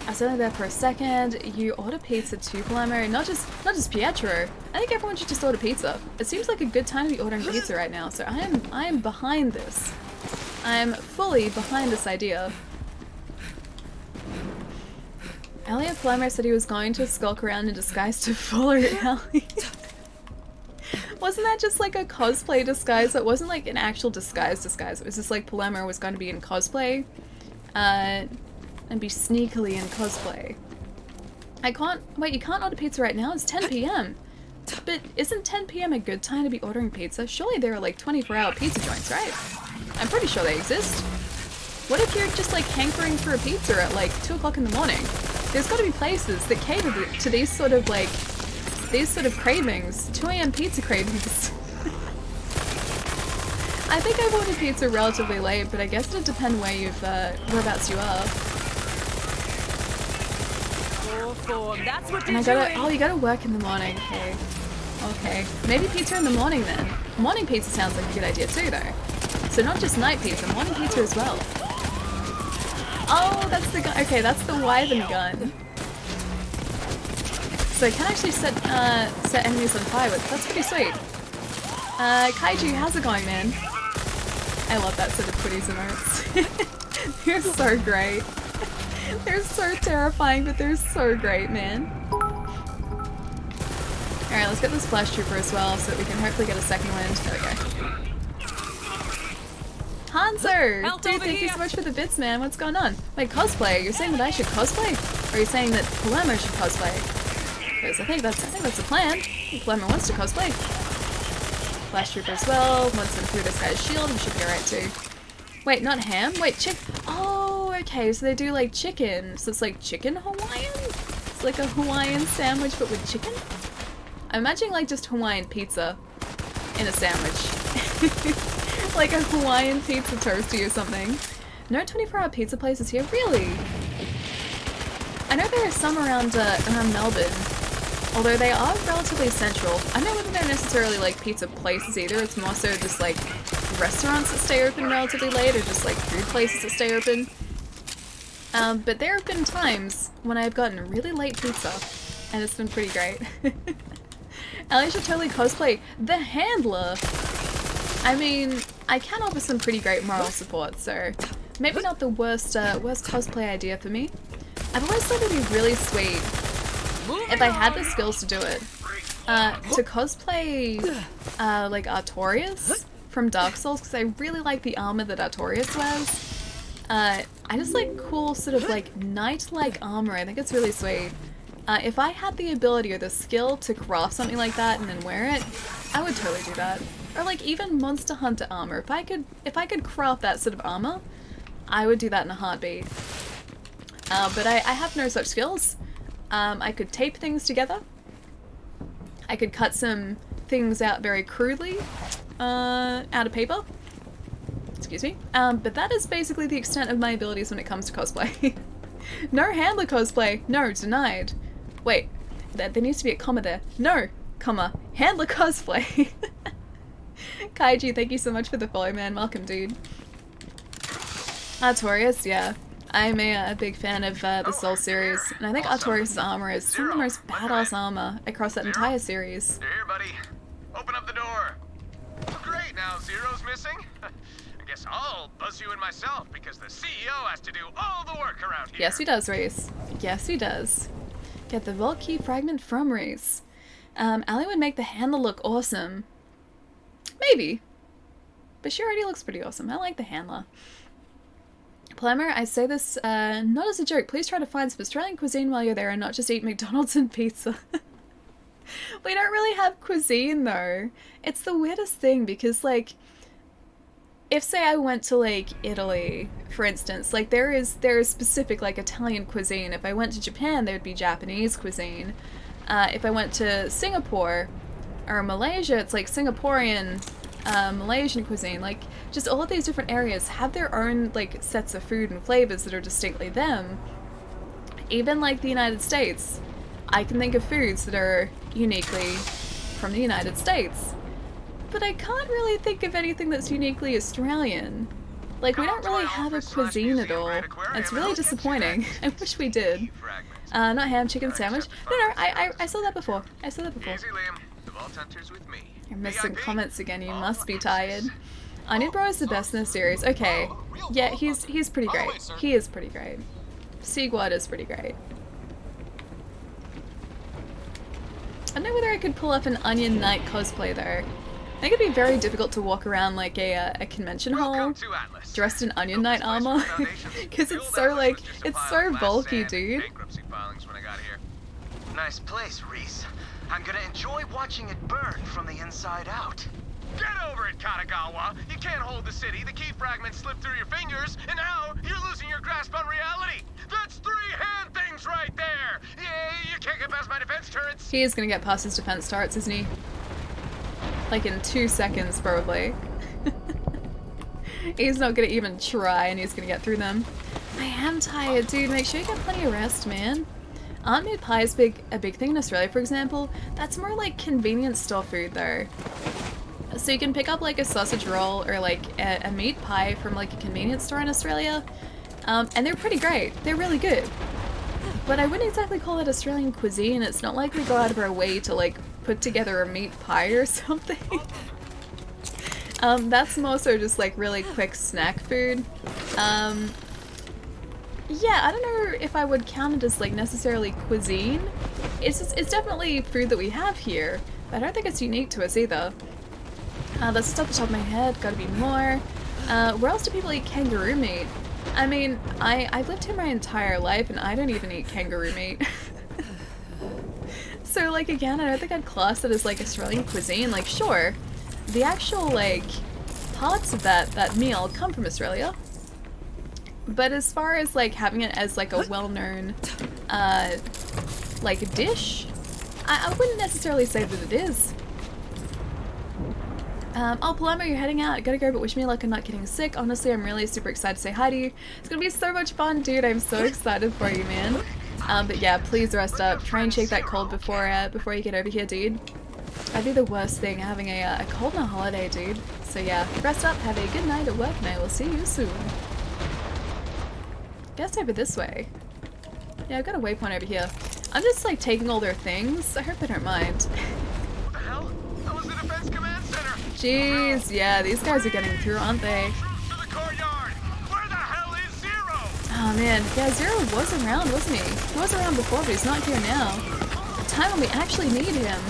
I was only there for a second. You order pizza too, Palermo. Not just Pietro. I think everyone should just order pizza. It seems like a good time to be ordering pizza right now, so I am behind this. I'm fully behind this idea. Elliot Palermo said he was going to skulk around in disguise to follow Ellie. Wasn't that just like a cosplay disguise? It wasn't like an actual disguise. It was just like Palermo was going to be in cosplay. And be sneakily in cosplay. Wait, you can't order pizza right now? It's 10 p.m. But isn't 10 p.m. a good time to be ordering pizza? Surely there are like 24-hour pizza joints, right? I'm pretty sure they exist. What if you're just like hankering for a pizza at like 2 o'clock in the morning? There's got to be places that cater to these sort of cravings. 2 a.m. pizza cravings. I think I've ordered pizza relatively late, but I guess it'd depend whereabouts you are. That's what And you gotta work in the morning. Okay. Okay. Maybe pizza in the morning then. Morning pizza sounds like a good idea too though. So not just night pizza, morning pizza as well. Oh, that's the gun. Okay, that's the Wyvern gun. So I can actually set enemies on fire with. That's pretty sweet. Kaiju, how's it going, man? I love that set of Twitties emotes. They're so great. They're so terrifying, but they're so great, man. Alright, let's get this Flash Trooper as well, so that we can hopefully get a second wind. There we go. Hanzo! Dude, thank you so much for the bits, man. What's going on? Wait, cosplay? You're saying that I should cosplay? Or are you saying that Palermo should cosplay? Because I think that's the plan. Palermo wants to cosplay. Flash Trooper as well. Once him through this guy's shield, he should be alright too. Wait, not Ham? Wait, chick. Oh, Okay, so they do like chicken. So it's like chicken Hawaiian? It's like a Hawaiian sandwich but with chicken? I'm imagining like just Hawaiian pizza in a sandwich. Like a Hawaiian pizza toasty or something. No 24-hour pizza places here? Really? I know there are some around Melbourne, although they are relatively central. I don't know whether they're necessarily like pizza places either. It's more so just like restaurants that stay open relatively late, or just like food places that stay open. But there have been times when I've gotten really late pizza, and it's been pretty great. Ellie should totally cosplay the Handler. I mean, I can offer some pretty great moral support, so maybe not the worst cosplay idea for me. I've always thought it'd be really sweet if I had the skills to do it. To cosplay like Artorias from Dark Souls, because I really like the armor that Artorias wears. I just like cool sort of like knight-like armor. I think it's really sweet. If I had the ability or the skill to craft something like that and then wear it, I would totally do that. Or like even Monster Hunter armor. If I could craft that sort of armor, I would do that in a heartbeat. But I have no such skills. I could tape things together. I could cut some things out very crudely out of paper. Excuse me. But that is basically the extent of my abilities when it comes to cosplay. No Handler cosplay. No, denied. Wait, there needs to be a comma there. No, comma, Handler cosplay. Kaiji, thank you so much for the follow, man. Welcome, dude. Artorias, yeah. I'm a big fan of the Soul series, and I think Artorias' armor is some of the most badass armor across that entire series. You're here, buddy. Open up the door. Oh, great, now Zero's missing? I guess I'll buzz you in myself, because the CEO has to do all the work around here. Yes, he does, Reese. Yes, he does. Get the Vault Key fragment from Reese. Ali would make the Handler look awesome. Maybe. But she already looks pretty awesome. I like the Handler. Plumber, I say this not as a joke. Please try to find some Australian cuisine while you're there and not just eat McDonald's and pizza. We don't really have cuisine though. It's the weirdest thing because like, if say I went to like Italy, for instance, like there is specific like Italian cuisine. If I went to Japan, there would be Japanese cuisine. If I went to Singapore or Malaysia, it's like Singaporean, Malaysian cuisine. Like just all of these different areas have their own like sets of food and flavors that are distinctly them. Even like the United States, I can think of foods that are uniquely from the United States. But I can't really think of anything that's uniquely Australian. Like, we don't really have a cuisine at all. It's really disappointing. I wish we did. Not ham, chicken sandwich. No, I saw that before. I saw that before. You're missing comments again, you must be tired. Onion Bro is the best in the series. Okay. Yeah, he's pretty great. He is pretty great. Seaguad is pretty great. I don't know whether I could pull up an Onion Knight cosplay though. I think it'd be very difficult to walk around like a convention hall dressed in Onion Knight armor because it's so like, it's so bulky, dude. Nice place, Reese. I'm gonna enjoy watching it burn from the inside out. Get over it, Katagawa! You can't hold the city, the key fragments slipped through your fingers, and now you're losing your grasp on reality! That's 3 hand things right there! Yeah, you can't get past my defense turrets! He is gonna get past his defense turrets, isn't he? Like in 2 seconds, probably. He's not gonna even try and he's gonna get through them. I am tired, dude. Make sure you get plenty of rest, man. Aren't meat pies a big thing in Australia, for example? That's more like convenience store food, though. So you can pick up like a sausage roll or like a meat pie from like a convenience store in Australia. And they're pretty great. They're really good. But I wouldn't exactly call it Australian cuisine. It's not like we go out of our way to like put together a meat pie or something. That's more so just like really quick snack food. Yeah, I don't know if I would count it as like necessarily cuisine. It's definitely food that we have here, but I don't think it's unique to us either. That's just off the top of my head, gotta be more. Where else do people eat kangaroo meat? I mean, I've lived here my entire life and I don't even eat kangaroo meat. So like again, I don't think I'd class it as like Australian cuisine. Like sure, the actual like parts of that meal come from Australia. But as far as like having it as like a well-known like dish, I wouldn't necessarily say that it is. Oh, Paloma, you're heading out. I gotta go, but wish me luck on not getting sick. Honestly, I'm really super excited to say hi to you. It's gonna be so much fun, dude. I'm so excited for you, man. But yeah, please rest up. Try and shake that cold before you get over here, dude. That'd be the worst thing, having a cold on a holiday, dude. So yeah, rest up, have a good night at work, and I will see you soon. Guess over this way. Yeah, I've got a waypoint over here. I'm just like taking all their things. I hope they don't mind. What the hell? That was the Defense Command Center! Jeez, yeah, these guys are getting through, aren't they? Troops to the courtyard! Where the hell is Zero? Oh man, yeah, Zero was around, wasn't he? He was around before, but he's not here now. The time when we actually need him.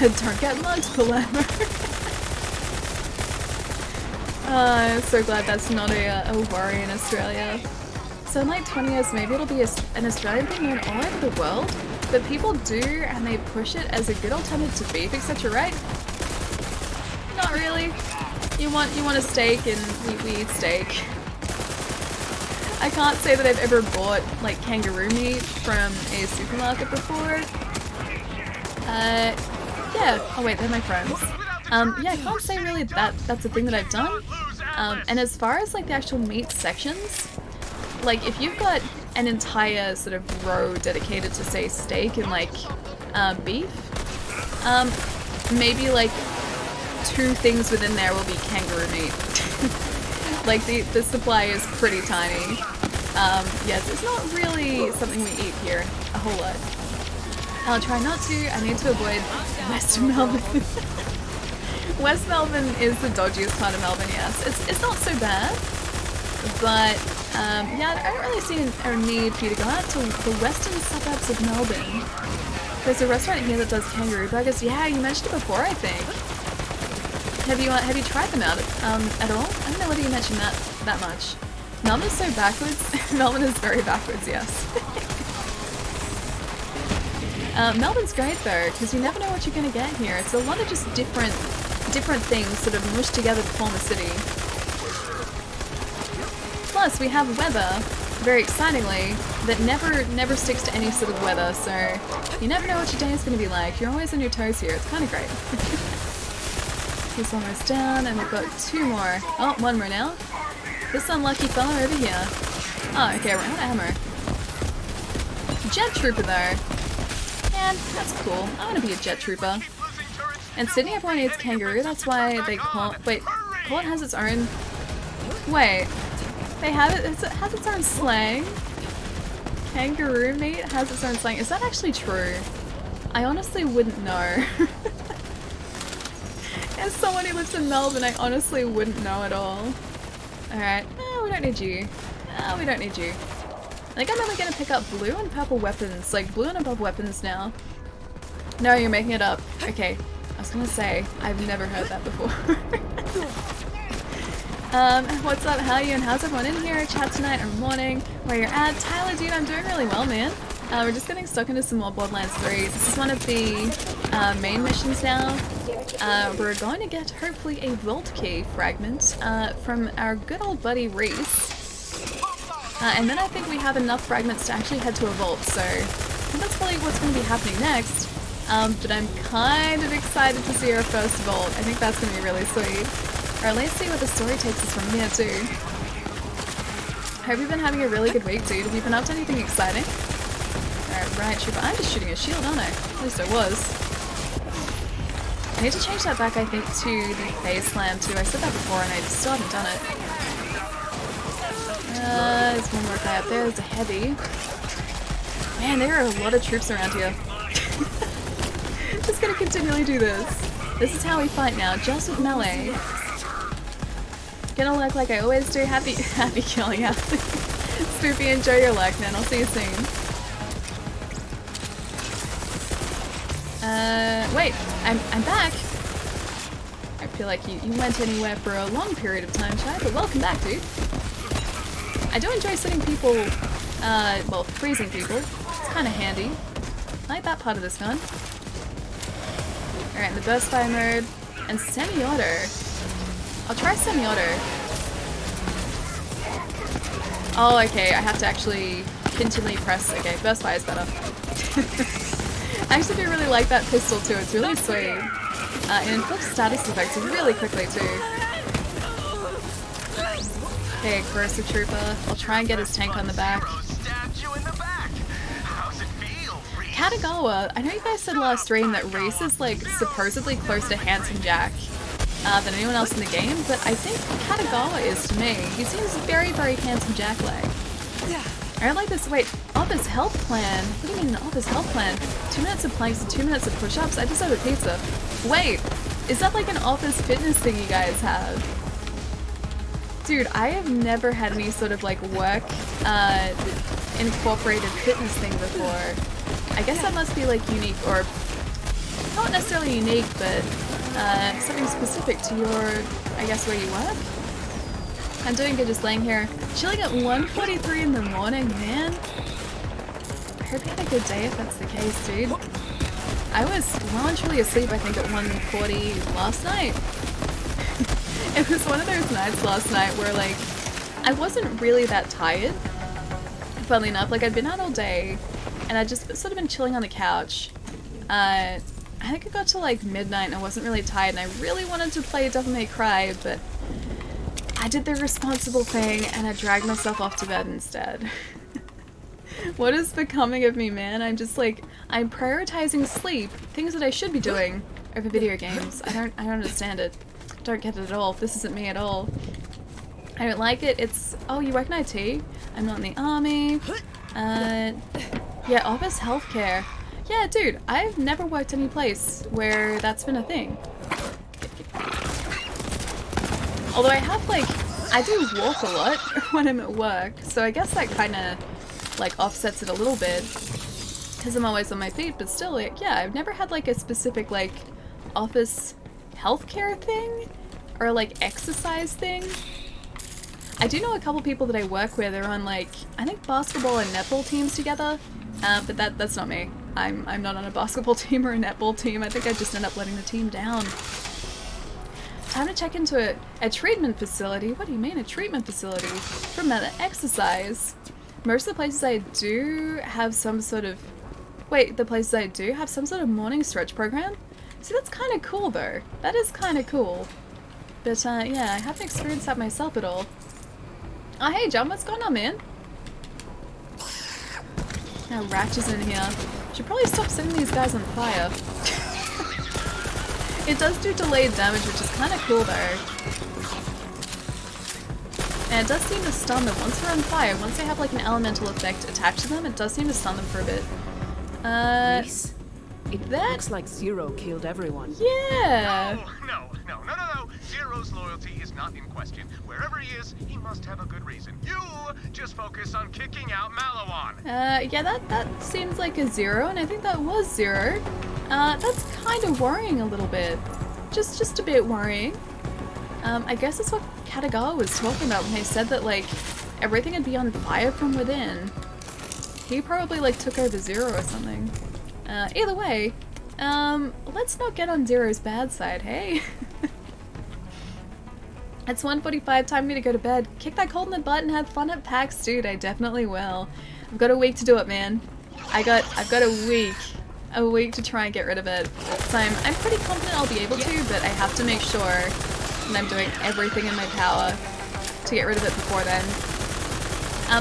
Don't get mugged, Palermo. I'm so glad that's not a worry in Australia. So in like 20 years, maybe it'll be an Australian thing known all over the world, but people do, and they push it as a good alternative to beef, etc., right? Not really. You want a steak, and we eat steak. I can't say that I've ever bought like kangaroo meat from a supermarket before. Yeah. Oh wait, they're my friends. Yeah, I can't say really that's a thing that I've done. And as far as like the actual meat sections, like if you've got an entire sort of row dedicated to say steak and like beef, maybe like 2 things within there will be kangaroo meat. Like the supply is pretty tiny. Yes, it's not really something we eat here a whole lot. I'll try not to. I need to avoid West Melbourne. West Melbourne is the dodgiest part of Melbourne, yes. It's not so bad, but yeah, I don't really see a need for you to go out to the western suburbs of Melbourne. There's a restaurant here that does kangaroo burgers. Yeah, you mentioned it before, I think. Have you tried them out at all? I don't know whether you mentioned that much. Melbourne's so backwards. Melbourne is very backwards, yes. Melbourne's great though, because you never know what you're going to get here. It's a lot of just different things sort of mushed together to form a city. Plus, we have weather, very excitingly, that never sticks to any sort of weather, so you never know what your day is going to be like. You're always on your toes here. It's kind of great. He's almost down, and we've got 2 more. Oh, 1 more now. This unlucky fella over here. Oh, okay, we're out of ammo. Jet Trooper though. Man, that's cool. I want to be a Jet Trooper. And Sydney, everyone needs kangaroo, that's why they call... Wait, Court has its own... Wait. They have it... It has its own slang? Kangaroo meat has its own slang. Is that actually true? I honestly wouldn't know. As someone who lives in Melbourne, I honestly wouldn't know at all. Alright. No, we don't need you. No, we don't need you. I think I'm only going to pick up blue and purple weapons. Like, blue and above weapons now. No, you're making it up. Okay. I was going to say, I've never heard that before. What's up? How are you? And how's everyone in here? Chat tonight or morning? Where you're at? Tyler, dude, I'm doing really well, man. We're just getting stuck into some more Borderlands 3. This is one of the main missions now. We're going to get, hopefully, a vault key fragment from our good old buddy Reese. And then I think we have enough fragments to actually head to a vault, so I think that's probably what's going to be happening next. But I'm kind of excited to see our first vault. I think that's going to be really sweet. Alright, let's see what the story takes us from here too. Hope you've been having a really good week, dude. Have you been up to anything exciting? Right, Trooper. I'm just shooting a shield, aren't I? At least I was. I need to change that back, I think, to the phase slam too. I said that before and I still haven't done it. There's one more guy up there. There's a heavy. Man, there are a lot of troops around here. Just gonna continually do this. This is how we fight now, just with melee. Gonna look like I always do. Happy killing out. Spoopy, enjoy your luck, man. I'll see you soon. Wait, I'm back. I feel like you went anywhere for a long period of time, Chad, but welcome back, dude. I do enjoy sitting people, well, freezing people. It's kind of handy. I like that part of this gun. Alright, the burst fire mode, and semi-auto. I'll try semi-auto. Oh, okay, I have to actually continually press. Okay, burst fire is better. I actually do really like that pistol too, it's really sweet. And inflicts status effects really quickly too. Okay, Corrosive Trooper. I'll try and get his tank on the back. Katagawa, I know you guys said last stream that Reese is like supposedly close to Handsome Jack than anyone else in the game, but I think Katagawa is to me. He seems very, very Handsome Jack-like. I don't like this. Wait, office health plan? What do you mean an office health plan? 2 minutes of planks and 2 minutes of push-ups? I just have a pizza. Wait, is that like an office fitness thing you guys have? Dude, I have never had any sort of like work incorporated fitness thing before. I guess that must be like unique, or not necessarily unique, but something specific to your, I guess, where you work? I'm doing good just laying here. Chilling at 1:43 in the morning, man. I hope you had a good day if that's the case, dude. I was well and truly asleep, I think, at 1:40 last night. It was one of those nights last night where, like, I wasn't really that tired. Funnily enough, like, I'd been out all day, and I'd just sort of been chilling on the couch. I think it got to, like, midnight, and I wasn't really tired, and I really wanted to play Devil May Cry, but I did the responsible thing, and I dragged myself off to bed instead. What is becoming of me, man? I'm just, like, I'm prioritizing sleep, things that I should be doing, over video games. I don't understand it. Don't get it at all. This isn't me at all. I don't like it. It's, oh, you work in IT? I'm not in the army. Yeah, office healthcare. Yeah, dude, I've never worked any place where that's been a thing. Although I have, like, I do walk a lot when I'm at work, so I guess that kind of, like, offsets it a little bit. Because I'm always on my feet, but still, like, yeah, I've never had, like, a specific, like, office healthcare thing? Or, like, exercise thing? I do know a couple people that I work with are on, like, I think basketball and netball teams together, but that's not me. I'm not on a basketball team or a netball team. I think I just end up letting the team down. Time to check into a treatment facility. What do you mean, a treatment facility? For exercise. Most of the places I do have some sort of... Wait, the places I do have some sort of morning stretch program? See, that's kind of cool, though. That is kind of cool. But, yeah, I haven't experienced that myself at all. Oh, hey, John, what's going on, man? Now, Ratch is in here. Should probably stop setting these guys on fire. It does do delayed damage, which is kind of cool, though. And it does seem to stun them. Once they're on fire, once they have, like, an elemental effect attached to them, it does seem to stun them for a bit. Reese, that looks like Zero killed everyone. No. Yeah. Zero's loyalty is not in question. Wherever he is, he must have a good reason. You just focus on kicking out Malawan. Yeah, that seems like a Zero, and I think that was Zero. That's kind of worrying a little bit. Just a bit worrying. I guess that's what Katagawa was talking about when they said that, like, everything would be on fire from within. He probably, like, took over Zero or something. Either way, let's not get on Zero's bad side, hey? It's 1:45, time for me to go to bed. Kick that cold in the butt and have fun at PAX, dude. I definitely will. I've got a week to do it, man. I've got a week to try and get rid of it. So I'm pretty confident I'll be able to, but I have to make sure that I'm doing everything in my power to get rid of it before then.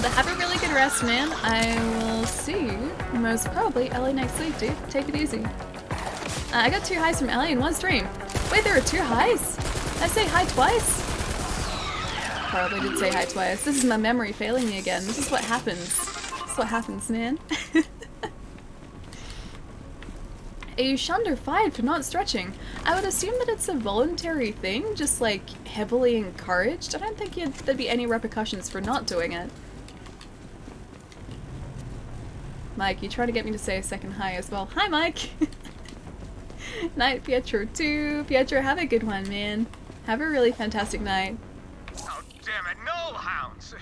But have a really good rest, man. I will see you most probably LA next week, dude. Take it easy. I got 2 highs from LA in one stream. Wait, there are 2 highs? Did I say hi twice? Probably did say hi twice. This is my memory failing me again. This is what happens. This is what happens, man. Are you shunned or fired for not stretching? I would assume that it's a voluntary thing, just like heavily encouraged. I don't think there'd be any repercussions for not doing it. Mike, you try to get me to say a second hi as well. Hi, Mike! Night, Pietro, too. Pietro, have a good one, man. Have a really fantastic night. Oh, damn it, null hounds!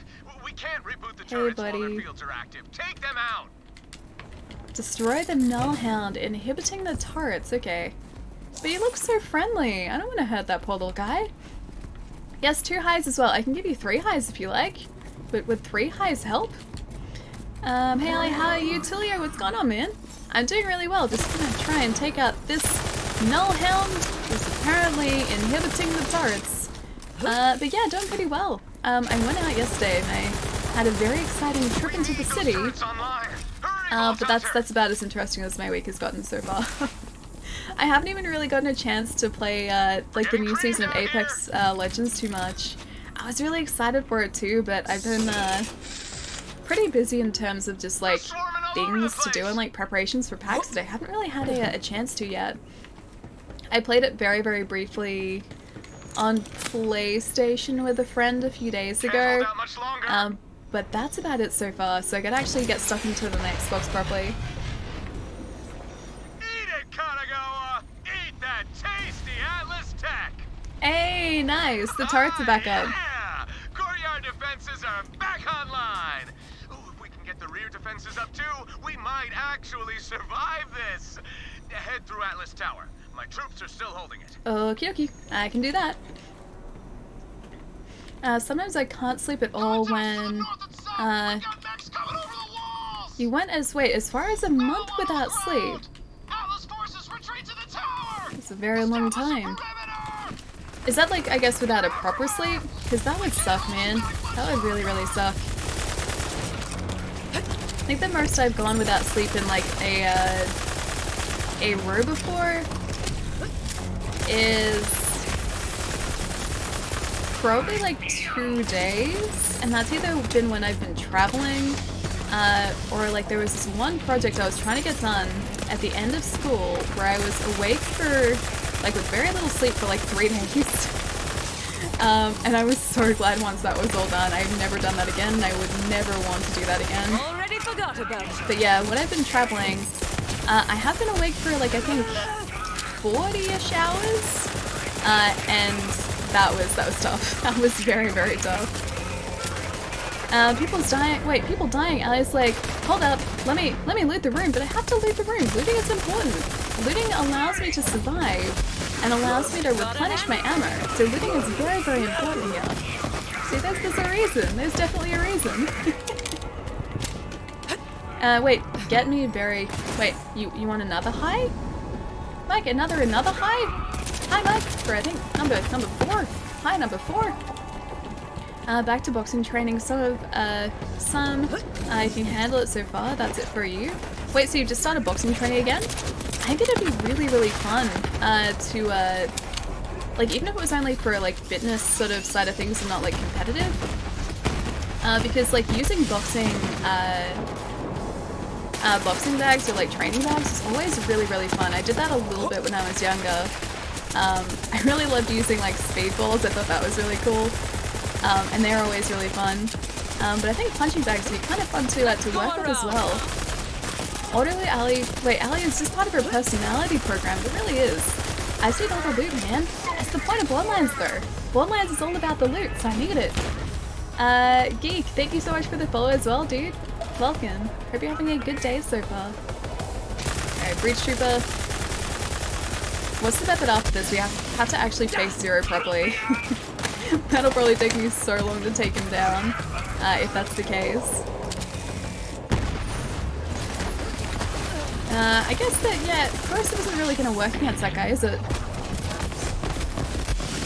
We can't reboot the turrets while their fields are active. Take them out! Destroy the null hound, inhibiting the turrets. Okay. But he looks so friendly. I don't want to hurt that poor little guy. Yes, 2 highs as well. I can give you 3 highs if you like. but would 3 highs help? Hey Ali, how are you? Tulio, what's going on, man? I'm doing really well, just gonna try and take out this Nullhound who's apparently inhibiting the turrets. But yeah, doing pretty well. I went out yesterday and I had a very exciting trip into the city. But that's about as interesting as my week has gotten so far. I haven't even really gotten a chance to play like the new season of Apex Legends too much. I was really excited for it too, but I've been pretty busy in terms of just like things to do and like preparations for packs that I haven't really had a chance to yet. I played it very, very briefly on PlayStation with a friend a few days ago, but that's about it so far, so I could actually get stuck into the next Xbox properly. Eat it, Kanagawa! Eat that tasty Atlas Tech! Hey, nice! The turrets are back up. Yeah! Courtyard defenses are back online! Ooh, if we can get the rear defenses up too, we might actually survive this! Head through Atlas Tower. My troops are still holding it. Okie dokie, I can do that. Sometimes I can't sleep at all when, you went as far as a month without sleep. It's a very long time. Is that like, I guess, without a proper sleep? Because that would suck, man. That would really, really suck. I think the most I've gone without sleep in like a row before is probably like 2 days, and that's either been when I've been traveling, or like there was this one project I was trying to get done at the end of school where I was awake for like with very little sleep for like 3 days. And I was so glad once that was all done. I've never done that again, and I would never want to do that again. Already forgot about it. But yeah, when I've been traveling, I have been awake for like I think 40-ish hours, and that was tough. That was very, very tough. People dying. I was like, hold up, let me loot the room, but I have to loot the room. Looting is important. Looting allows me to survive and allows me to replenish my ammo. So looting is very, very important here. See, there's a reason. There's definitely a reason. Wait, get me very... Wait, you want another high? Mike, another high? Hi, Mike, for I think number 4. Hi, number 4. Back to boxing training. Some, if you can handle it so far, that's it for you. Wait, so you just started boxing training again? I think it'd be really, really fun to, like, even if it was only for, like, fitness sort of side of things and not, like, competitive. Because, like, using boxing bags or, like, training bags is always really, really fun. I did that a little bit when I was younger. I really loved using, like, speedballs. I thought that was really cool. And they're always really fun. But I think punching bags would be kind of fun to work with as well. Orderly Ali, wait, Ali is just part of her personality program. It really is. I just need all the loot, man. That's the point of Borderlands, though. Borderlands is all about the loot, so I need it. Geek, thank you so much for the follow as well, dude. Welcome. Hope you're having a good day so far. Alright, Breach Trooper. What's the method after this? We have to actually face Zero properly. That'll probably take me so long to take him down, if that's the case. I guess that, yeah, Corrosive isn't really going to work against that guy, is it?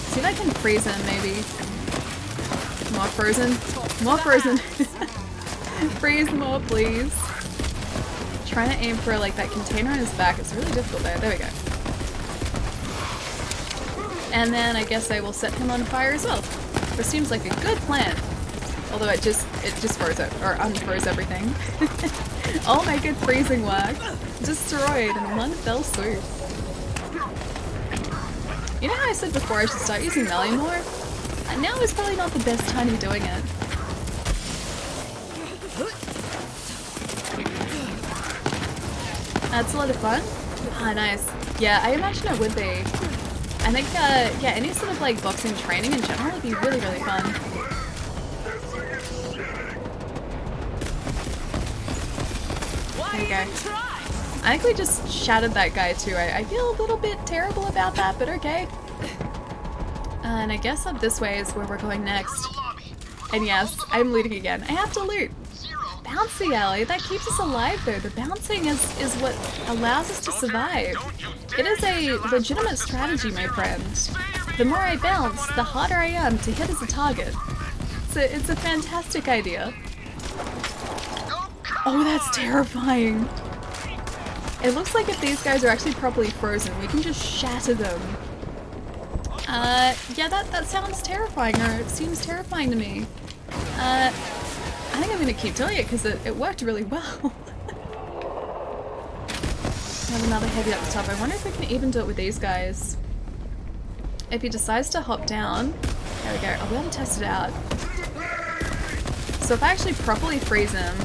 See if I can freeze him, maybe. More frozen. More frozen. Freeze more, please. Trying to aim for, like, that container on his back. It's really difficult there. There we go. And then I guess I will set him on fire as well. Which seems like a good plan. Although it just froze it, or unfroze everything. All my good freezing work destroyed in one fell swoop. You know how I said before I should start using melee more? Now is probably not the best time to be doing it. That's a lot of fun. Ah, nice. Yeah, I imagine it would be. I think, yeah, any sort of like boxing training in general would be really, really fun. There you go. I think we just shattered that guy too. I feel a little bit terrible about that, but okay. And I guess up this way is where we're going next. And yes, I'm looting again. I have to loot. Bouncy alley, that keeps us alive though. The bouncing is what allows us to survive. It is a legitimate strategy, my friend. The more I bounce, the harder I am to hit as a target. So it's a fantastic idea. Oh, that's terrifying. It looks like if these guys are actually properly frozen, we can just shatter them. Yeah, that sounds terrifying, or it seems terrifying to me. I think I'm gonna keep doing it because it worked really well. Have another heavy up the top. I wonder if we can even do it with these guys. If he decides to hop down, there we go. I'll be able to test it out. So if I actually properly freeze him,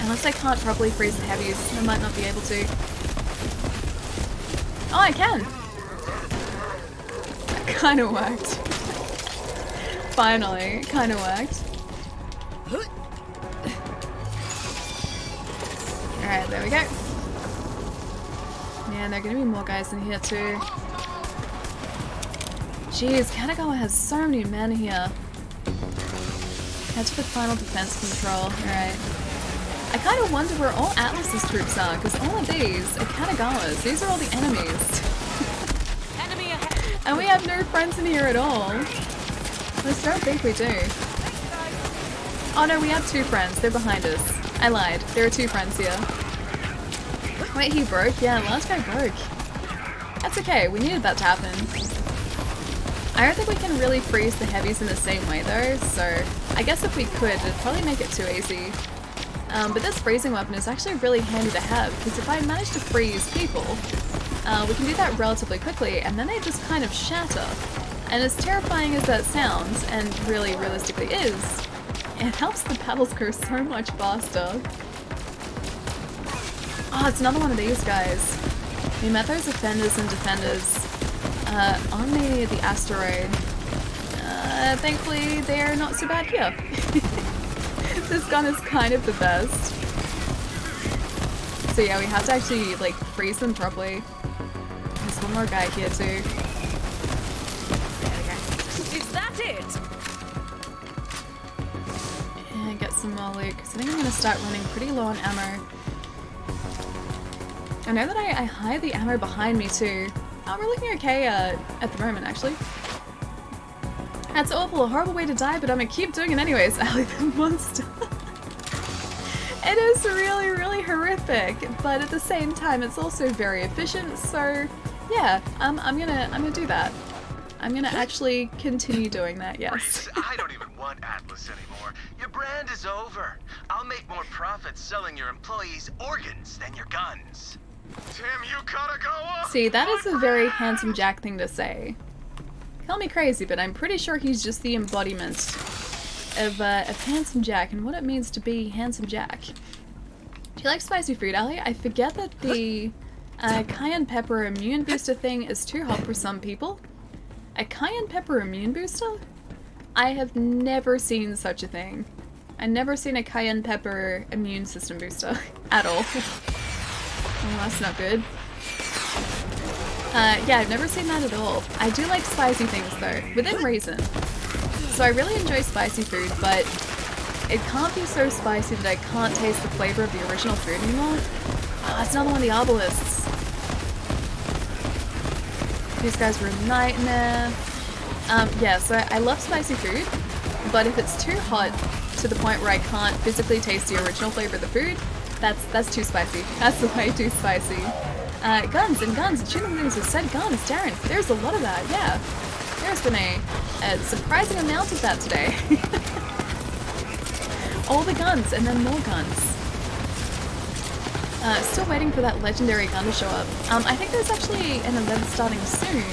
unless I can't properly freeze the heavies, I might not be able to. Oh, I can! That kind of worked. Finally, it kind of worked. Alright, there we go. Yeah, there are gonna be more guys in here too. Jeez, Katagawa has so many men here. Head to the final defense control. Alright. I kind of wonder where all Atlas's troops are, because all of these are Katagawa's. These are all the enemies. Enemy ahead. And we have no friends in here at all. I just don't think we do. Oh no, we have two friends. They're behind us. I lied. There are two friends here. Wait, he broke? Yeah, last guy broke. That's okay. We needed that to happen. I don't think we can really freeze the heavies in the same way though, so I guess if we could, it'd probably make it too easy. But this freezing weapon is actually really handy to have, because if I manage to freeze people, we can do that relatively quickly, and then they just kind of shatter. And as terrifying as that sounds, and really realistically is, it helps the battles go so much faster. Oh, it's another one of these guys. We met those offenders and defenders on the asteroid. Thankfully, they're not so bad here. This gun is kind of the best. So yeah, we have to actually like freeze them properly. There's one more guy here too. Is that it? And get some more loot, because I think I'm gonna start running pretty low on ammo. I know that I hide the ammo behind me too. Oh, we're looking okay at the moment actually. That's awful, a horrible way to die, but I'm gonna keep doing it anyways. Ali the monster. It is really, really horrific, but at the same time, it's also very efficient. So, yeah, I'm gonna do that. I'm gonna actually continue doing that. Yes. Reese, I don't even want Atlas anymore. Your brand is over. I'll make more profits selling your employees organs than your guns. Damn you, Katagawa! See, that is a very handsome Jack thing to say. Call me crazy, but I'm pretty sure he's just the embodiment of handsome Jack and what it means to be handsome Jack. Do you like spicy food, Ali? I forget that the cayenne pepper immune booster thing is too hot for some people. A cayenne pepper immune booster? I have never seen such a thing. I've never seen a cayenne pepper immune system booster at all. Oh, that's not good. Yeah, I've never seen that at all. I do like spicy things though, within reason. So I really enjoy spicy food, but it can't be so spicy that I can't taste the flavor of the original food anymore. Oh, it's another one of the arbalists. These guys were a nightmare. Yeah, so I love spicy food, but if it's too hot to the point where I can't physically taste the original flavor of the food, that's too spicy. That's way too spicy. Guns and guns and shooting things with said guns, Darren. There's a lot of that, yeah. There's been a surprising amount of that today. All the guns and then more guns. Still waiting for that legendary gun to show up. I think there's actually an event starting soon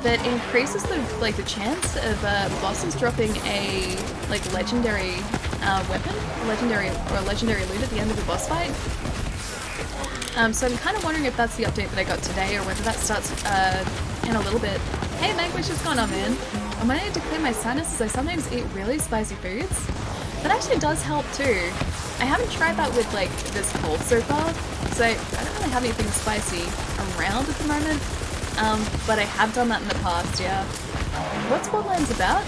that increases the chance of bosses dropping a legendary weapon, legendary loot at the end of a boss fight. So I'm kind of wondering if that's the update that I got today or whether that starts in a little bit. Hey Vanquish, what's going on, man? I'm gonna to clear my sinuses. I sometimes eat really spicy foods. That actually does help too. I haven't tried that with this cold so far, so I don't really have anything spicy around at the moment. but I have done that in the past, yeah. What's Borderlands about?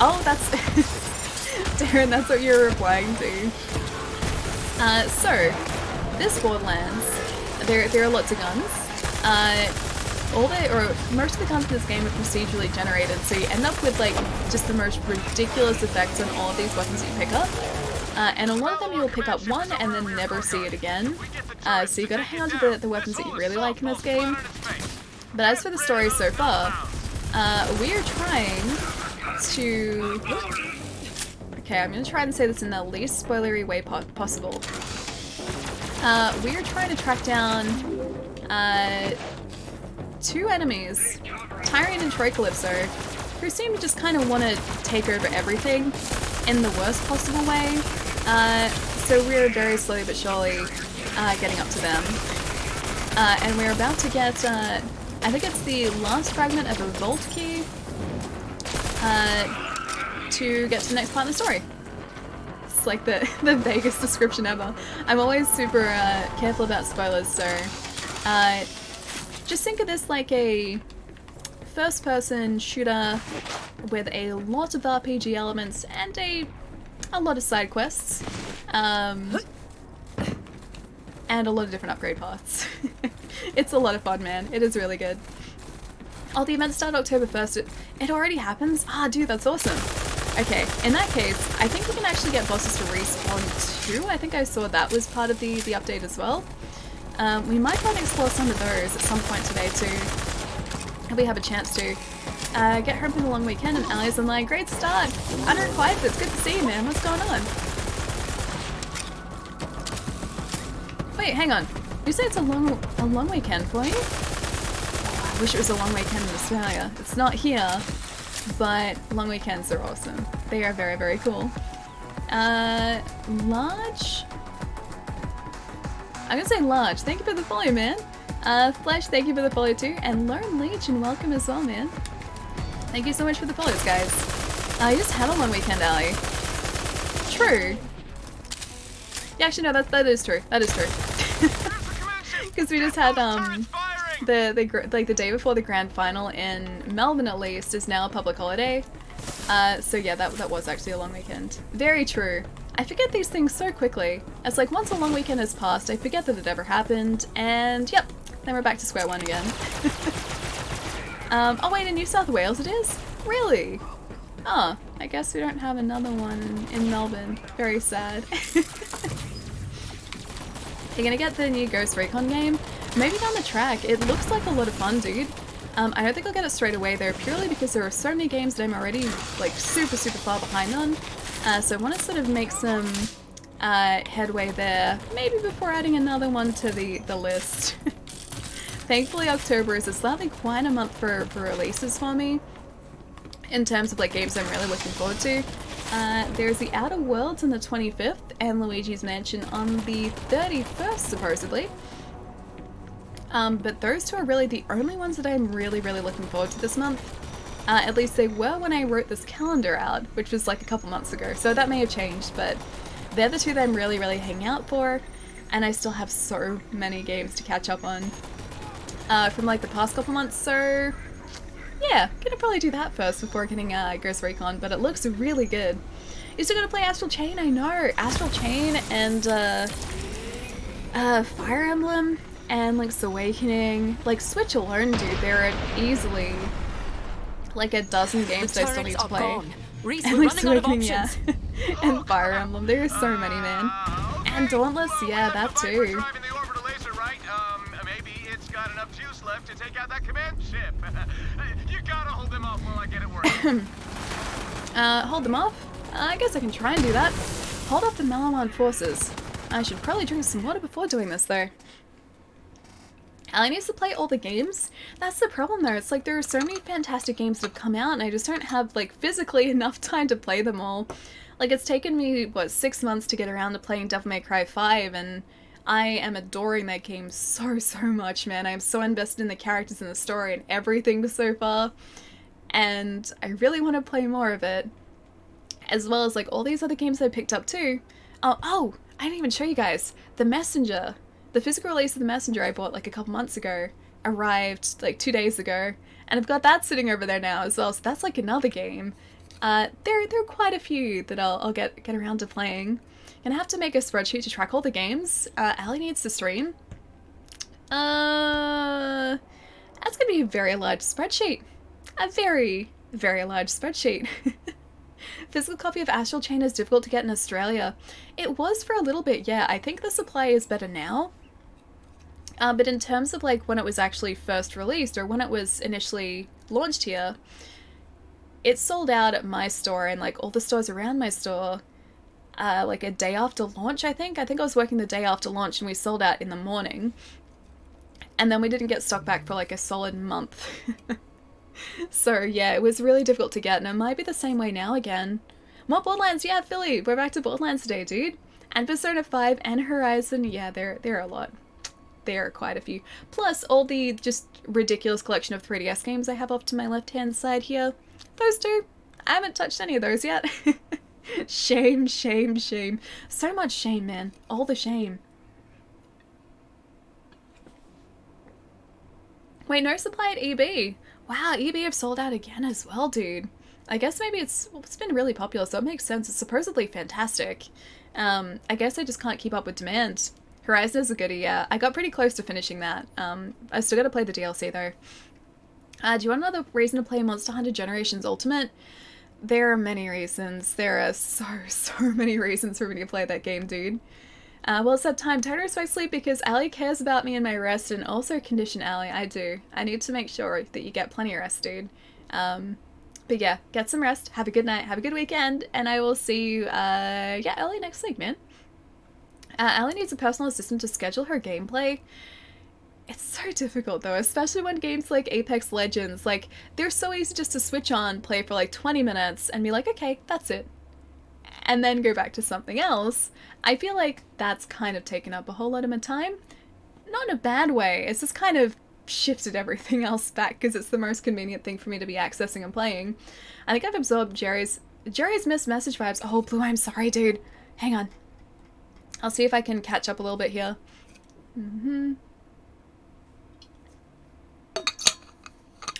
Oh, that's... Darren, that's what you're replying to. So, this Borderlands, there are lots of guns. Most of the guns in this game are procedurally generated, so you end up with like just the most ridiculous effects on all of these weapons that you pick up. And a lot of them you'll pick up one and then never see it again. So you gotta hang on to the weapons that you really like in this game. But as for the story so far, we are trying to... Okay, I'm gonna try and say this in the least spoilery way possible. We are trying to track down two enemies, Tyrion and Troy Calypso, who seem to just kind of want to take over everything in the worst possible way. So we're very slowly but surely getting up to them. And we're about to get, I think it's the last fragment of a vault key to get to the next part of the story. It's like the vaguest description ever. I'm always super careful about spoilers, so just think of this like a first-person shooter with a lot of RPG elements and a lot of side quests, and a lot of different upgrade paths. It's a lot of fun, man. It is really good. Oh, the event started October 1st. It already happens? Ah, dude, that's awesome. Okay, in that case, I think we can actually get bosses to respawn too. I think I saw that was part of the update as well. We might try and explore some of those at some point today too, if we have a chance to. Get home from the long weekend, and Ali's online. Great start! 105, it's good to see you, man. What's going on? Wait, hang on. You say it's a long weekend for you? Oh, I wish it was a long weekend in Australia. It's not here, but long weekends are awesome. They are very, very cool. Large? I'm gonna say large. Thank you for the follow, man. Flesh, thank you for the follow too. And Lone Legion, welcome as well, man. Thank you so much for the follows, guys. You just had a long weekend, Ali. True. Yeah, actually, no, that is true. That is true. Because we just had the day before the grand final in Melbourne, at least, is now a public holiday. So yeah, that was actually a long weekend. Very true. I forget these things so quickly. It's like once a long weekend has passed, I forget that it ever happened, and yep, then we're back to square one again. Oh wait, in New South Wales it is? Really? Oh, I guess we don't have another one in Melbourne. Very sad. You're gonna get the new Ghost Recon game? Maybe down the track. It looks like a lot of fun, dude. I don't think I'll get it straight away though, purely because there are so many games that I'm already like super far behind on. So I want to sort of make some headway there, maybe before adding another one to the list. Thankfully October is a slightly quieter month for releases for me, in terms of like games I'm really looking forward to. There's the Outer Worlds on the 25th and Luigi's Mansion on the 31st supposedly. But those two are really the only ones that I'm really looking forward to this month. At least they were when I wrote this calendar out, which was like a couple months ago, so that may have changed, but they're the two that I'm really hanging out for, and I still have so many games to catch up on from like the past couple months, so yeah, gonna probably do that first before getting Ghost Recon, but it looks really good. You still gotta play Astral Chain? I know! Astral Chain and Fire Emblem and Link's Awakening. Like, Switch alone, dude, there are easily like a dozen games that I still need to play. And Link's Awakening, yeah. And Fire Emblem, there are so many, man. And Dauntless, yeah, that too. Maybe it's got enough juice left to take out that command ship. You gotta hold them off while I get it working. Hold them off? I guess I can try and do that. Hold off the Malawan forces. I should probably drink some water before doing this, though. Ali needs to play all the games. That's the problem, though. It's like there are so many fantastic games that have come out, and I just don't have, like, physically enough time to play them all. Like, it's taken me, what, 6 months to get around to playing Devil May Cry 5, and I am adoring that game so much, man. I am so invested in the characters and the story and everything so far, and I really want to play more of it, as well as like all these other games I picked up too. Oh, I didn't even show you guys. The Messenger, the physical release of The Messenger I bought like a couple months ago. arrived like 2 days ago, and I've got that sitting over there now as well. So that's like another game. There are quite a few that I'll get around to playing. Gonna have to make a spreadsheet to track all the games. Ali needs to stream. That's gonna be a very large spreadsheet. A very, very large spreadsheet. Physical copy of Astral Chain is difficult to get in Australia. It was for a little bit, yeah. I think the supply is better now. But in terms of like when it was actually first released or when it was initially launched here, it sold out at my store and like all the stores around my store like a day after launch, I think. I was working the day after launch and we sold out in the morning. And then we didn't get stock back for like a solid month. So yeah, it was really difficult to get, and it might be the same way now again. More Borderlands, yeah, Philly, we're back to Borderlands today, dude. And Persona 5 and Horizon, yeah, there are a lot. There are quite a few. Plus all the just ridiculous collection of 3DS games I have off to my left-hand side here. Those two, I haven't touched any of those yet. Shame, shame, shame. So much shame, man. All the shame. Wait, no supply at EB. Wow, EB have sold out again as well, dude. I guess maybe it's been really popular, so it makes sense. It's supposedly fantastic. I guess I just can't keep up with demand. Horizon is a goodie, yeah. I got pretty close to finishing that. I still gotta play the DLC though. Do you want another reason to play Monster Hunter Generations Ultimate? There are many reasons. There are so many reasons for me to play that game, dude. Well, it's that time. Time to respect sleep because Ali cares about me and my rest, and also condition Ali. I do. I need to make sure that you get plenty of rest, dude. But yeah, get some rest. Have a good night. Have a good weekend, and I will see you, yeah, early next week, man. Ali needs a personal assistant to schedule her gameplay. It's so difficult though, especially when games like Apex Legends, like, they're so easy just to switch on, play for like 20 minutes, and be like, okay, that's it. And then go back to something else. I feel like that's kind of taken up a whole lot of my time. Not in a bad way, it's just kind of shifted everything else back because it's the most convenient thing for me to be accessing and playing. I think I've absorbed Jerry's missed message vibes. Oh, Blue, I'm sorry, dude. Hang on. I'll see if I can catch up a little bit here.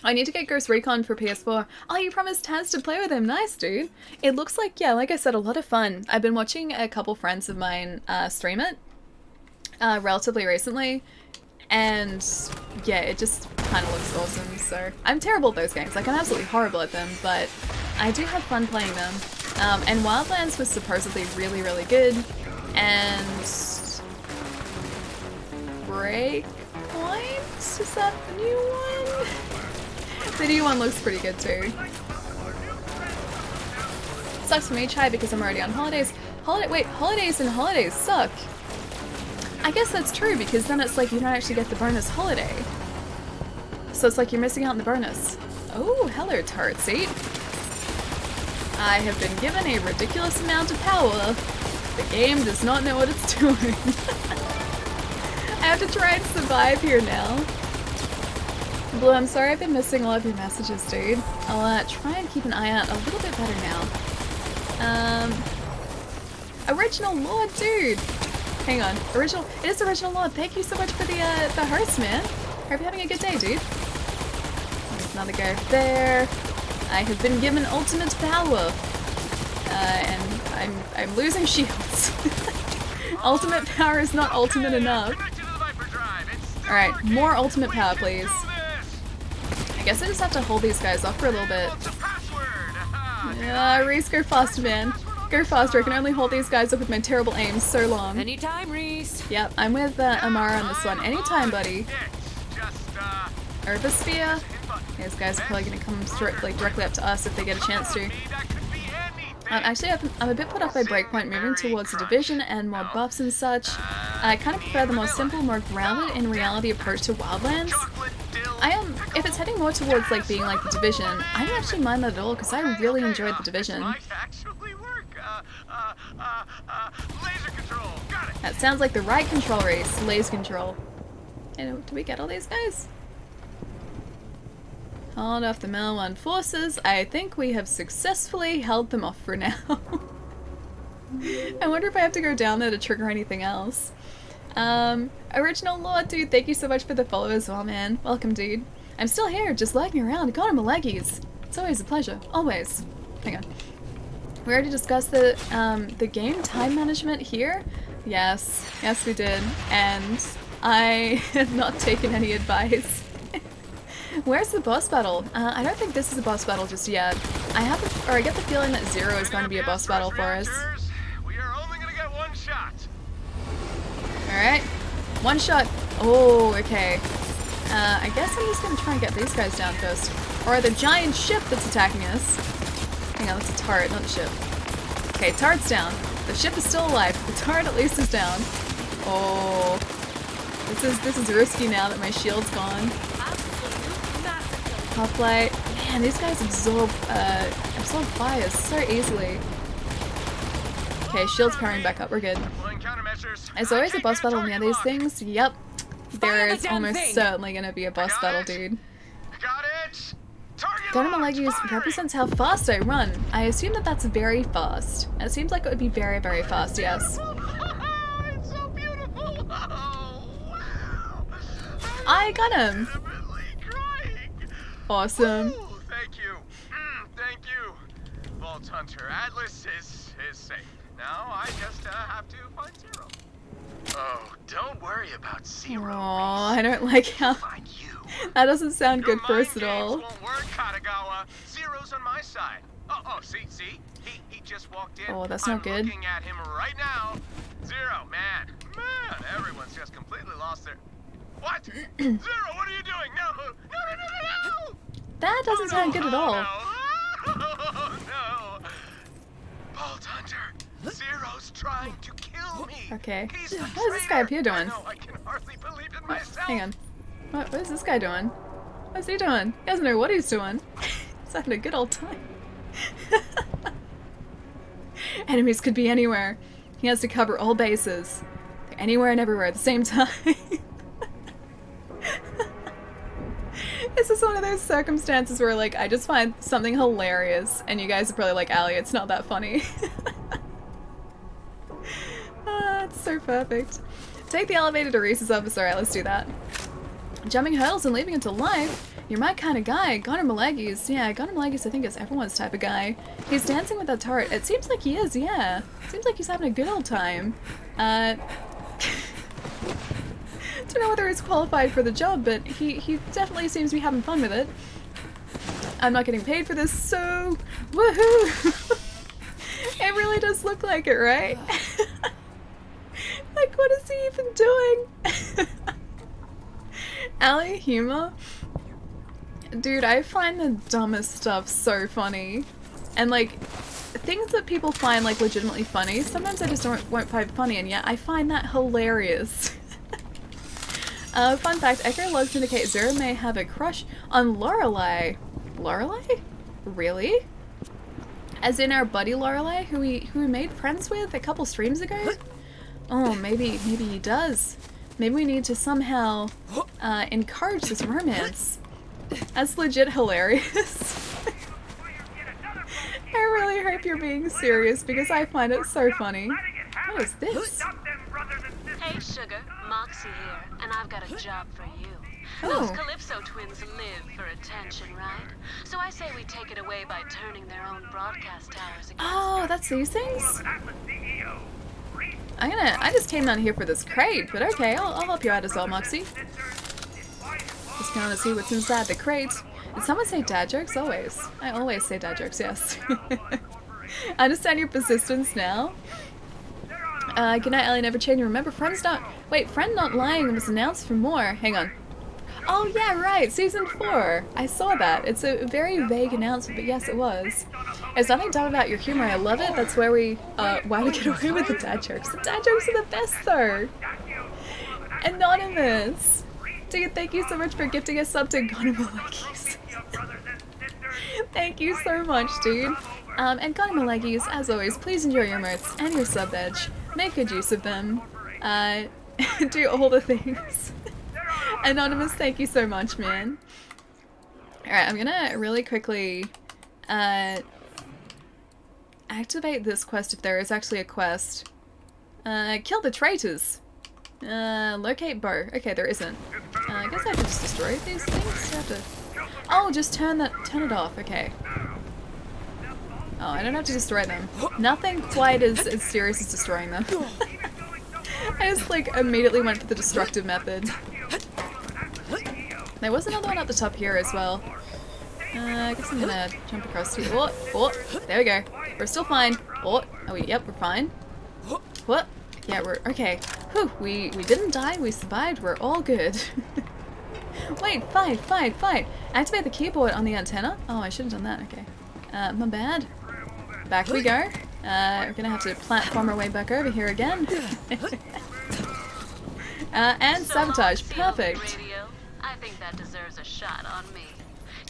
I need to get Ghost Recon for PS4. Oh, you promised Taz to play with him. Nice, dude. It looks like, yeah, like I said, a lot of fun. I've been watching a couple friends of mine stream it relatively recently. And yeah, it just kind of looks awesome. So I'm terrible at those games. Like, I'm absolutely horrible at them, but I do have fun playing them. And Wildlands was supposedly really, really good. And Breakpoint? Is that the new one? The new one looks pretty good too. Sucks for me, Chai, because I'm already on holidays. Wait, holidays and holidays suck. I guess that's true, because then it's like you don't actually get the bonus holiday. So it's like you're missing out on the bonus. Oh, hello, turret seat. I have been given a ridiculous amount of power. The game does not know what it's doing. I have to try and survive here now. Blue, I'm sorry I've been missing a lot of your messages, dude. I'll try and keep an eye out a little bit better now. Original Lord, dude! Hang on. It is Original Lord. Thank you so much for the host, man. Hope you're having a good day, dude. There's another guy over there. I have been given ultimate power. And I'm losing shields. Ultimate power is not ultimate enough. Alright, more ultimate power, please. I guess I just have to hold these guys off for a little bit. Reese, go faster, man. Go faster. I can only hold these guys up with my terrible aim so long. Anytime, Reese. Yep, I'm with Amara on this one. Anytime, buddy. Herbosphere. These guys are probably going to come straight, like, directly up to us if they get a chance to. Actually, I'm a bit put off by Breakpoint moving towards the Division and more buffs and such. I kind of prefer the more simple, more grounded in reality approach to Wildlands. If it's heading more towards like being like the Division, I don't actually mind that at all because I really enjoyed the Division. That sounds like the right control race, laser control. And do we get all these guys? Hold off the Mal1 forces. I think we have successfully held them off for now. I wonder if I have to go down there to trigger anything else. Original Lord, dude, thank you so much for the follow as well, man. Welcome, dude. I'm still here, just lurking around. Got him a leggies. It's always a pleasure. Always. Hang on. We already discussed the game time management here. Yes. Yes, we did. And I have not taken any advice. Where's the boss battle? I don't think this is a boss battle just yet. I get the feeling that Zero is going to be a boss battle for us. We are only gonna get one shot. Alright. One shot. Oh, okay. I guess I'm just gonna try and get these guys down first. Or the giant ship that's attacking us. Hang on, that's a turret, not a ship. Okay, turret's down. The ship is still alive. The turret at least is down. Oh. This is risky now that my shield's gone. Hoplite. Man, these guys absorb fire so easily. Okay, shield's powering back up. We're good. Is there always a boss battle near these things? Yep. There is almost certainly gonna be a boss battle, dude. Got it. Got him a leggies represents how fast I run. I assume that that's very fast. It seems like it would be very, very fast, yes. It's so beautiful. Oh, wow. I got him. Awesome. Ooh, thank you. Thank you. Vault Hunter Atlas is safe. Now I just have to find Zero. Oh, don't worry about Zero. Aw, I don't like how... That doesn't sound good for us at all. Won't work, Katagawa. Zero's on my side. Oh, see? He just walked in. Oh, that's not good. I'm looking at him right now. Zero, man, everyone's just completely lost their... What? Zero, what are you doing? No! That doesn't sound good at all. Oh, no! Vault Hunter, Zero's trying to kill me. Okay. He's a What is this guy up here doing? I can hardly believe it myself. Hang on. What is this guy doing? What's he doing? He doesn't know what he's doing. He's having a good old time. Enemies could be anywhere. He has to cover all bases. Anywhere and everywhere at the same time. This is one of those circumstances where, like, I just find something hilarious, and you guys are probably like, Allie, it's not that funny. It's so perfect. Take the elevator to Reese's office. Alright, let's do that. Jumping hurdles and leaving it to life? You're my kind of guy. Gunnar Malegis. Yeah, Gunnar Malegis I think is everyone's type of guy. He's dancing with that turret. It seems like he is, yeah. Seems like he's having a good old time. Don't know whether he's qualified for the job, but he definitely seems to be having fun with it. I'm not getting paid for this, so woohoo! It really does look like it, right? Like, what is he even doing? Allie humor? Dude, I find the dumbest stuff so funny. And like, things that people find like legitimately funny, sometimes I just won't find funny, and yet I find that hilarious. Fun fact, Echo logs indicate Zero may have a crush on Lorelei. Lorelei? Really? As in our buddy Lorelei, who we made friends with a couple streams ago? Oh, maybe he does. Maybe we need to somehow encourage this romance. That's legit hilarious. I really hope you're being serious because I find it so funny. What is this? Hey sugar, Moxie here, and I've got a job for you. Oh. Those Calypso twins live for attention, right? So I say we take it away by turning their own broadcast towers against Oh, that's these things? I just came down here for this crate, but okay, I'll help you out as well, Moxie. Just going to see what's inside the crate. Did someone say dad jokes? Always. I always say dad jokes, yes. I understand your persistence now. Good night, Ellie. Never change. Remember, Friend Not Lying was announced for more. Hang on. Oh, yeah, right. Season 4. I saw that. It's a very vague announcement, but yes, it was. There's nothing dumb about your humor. I love it. That's where we get away with the dad jokes. The dad jokes are the best, though. Anonymous. Dude, thank you so much for gifting a sub to Gonamalekis. Thank you so much, dude. And Gonamalekis, as always, please enjoy your emotes and your sub edge. Make good use of them. Do all the things. Anonymous, thank you so much, man. Alright, I'm gonna really quickly activate this quest if there is actually a quest. Kill the traitors. Locate bow. Okay, there isn't. I guess I have to just destroy these things. You have to... Oh, just turn it off. Okay. Oh, I don't have to destroy them. Nothing quite as serious as destroying them. I just like immediately went for the destructive method. There was another one up the top here as well. I guess I'm gonna jump across here. Oh, there we go. We're still fine. Oh, yep, we're fine. What? Yeah, we're okay. Whew, we didn't die. We survived. We're all good. Wait, fight! Activate the keyboard on the antenna. Oh, I should have done that. Okay. My bad. Back we go. We're gonna have to platform our way back over here again. And sabotage. Perfect. I think that deserves a shot on me.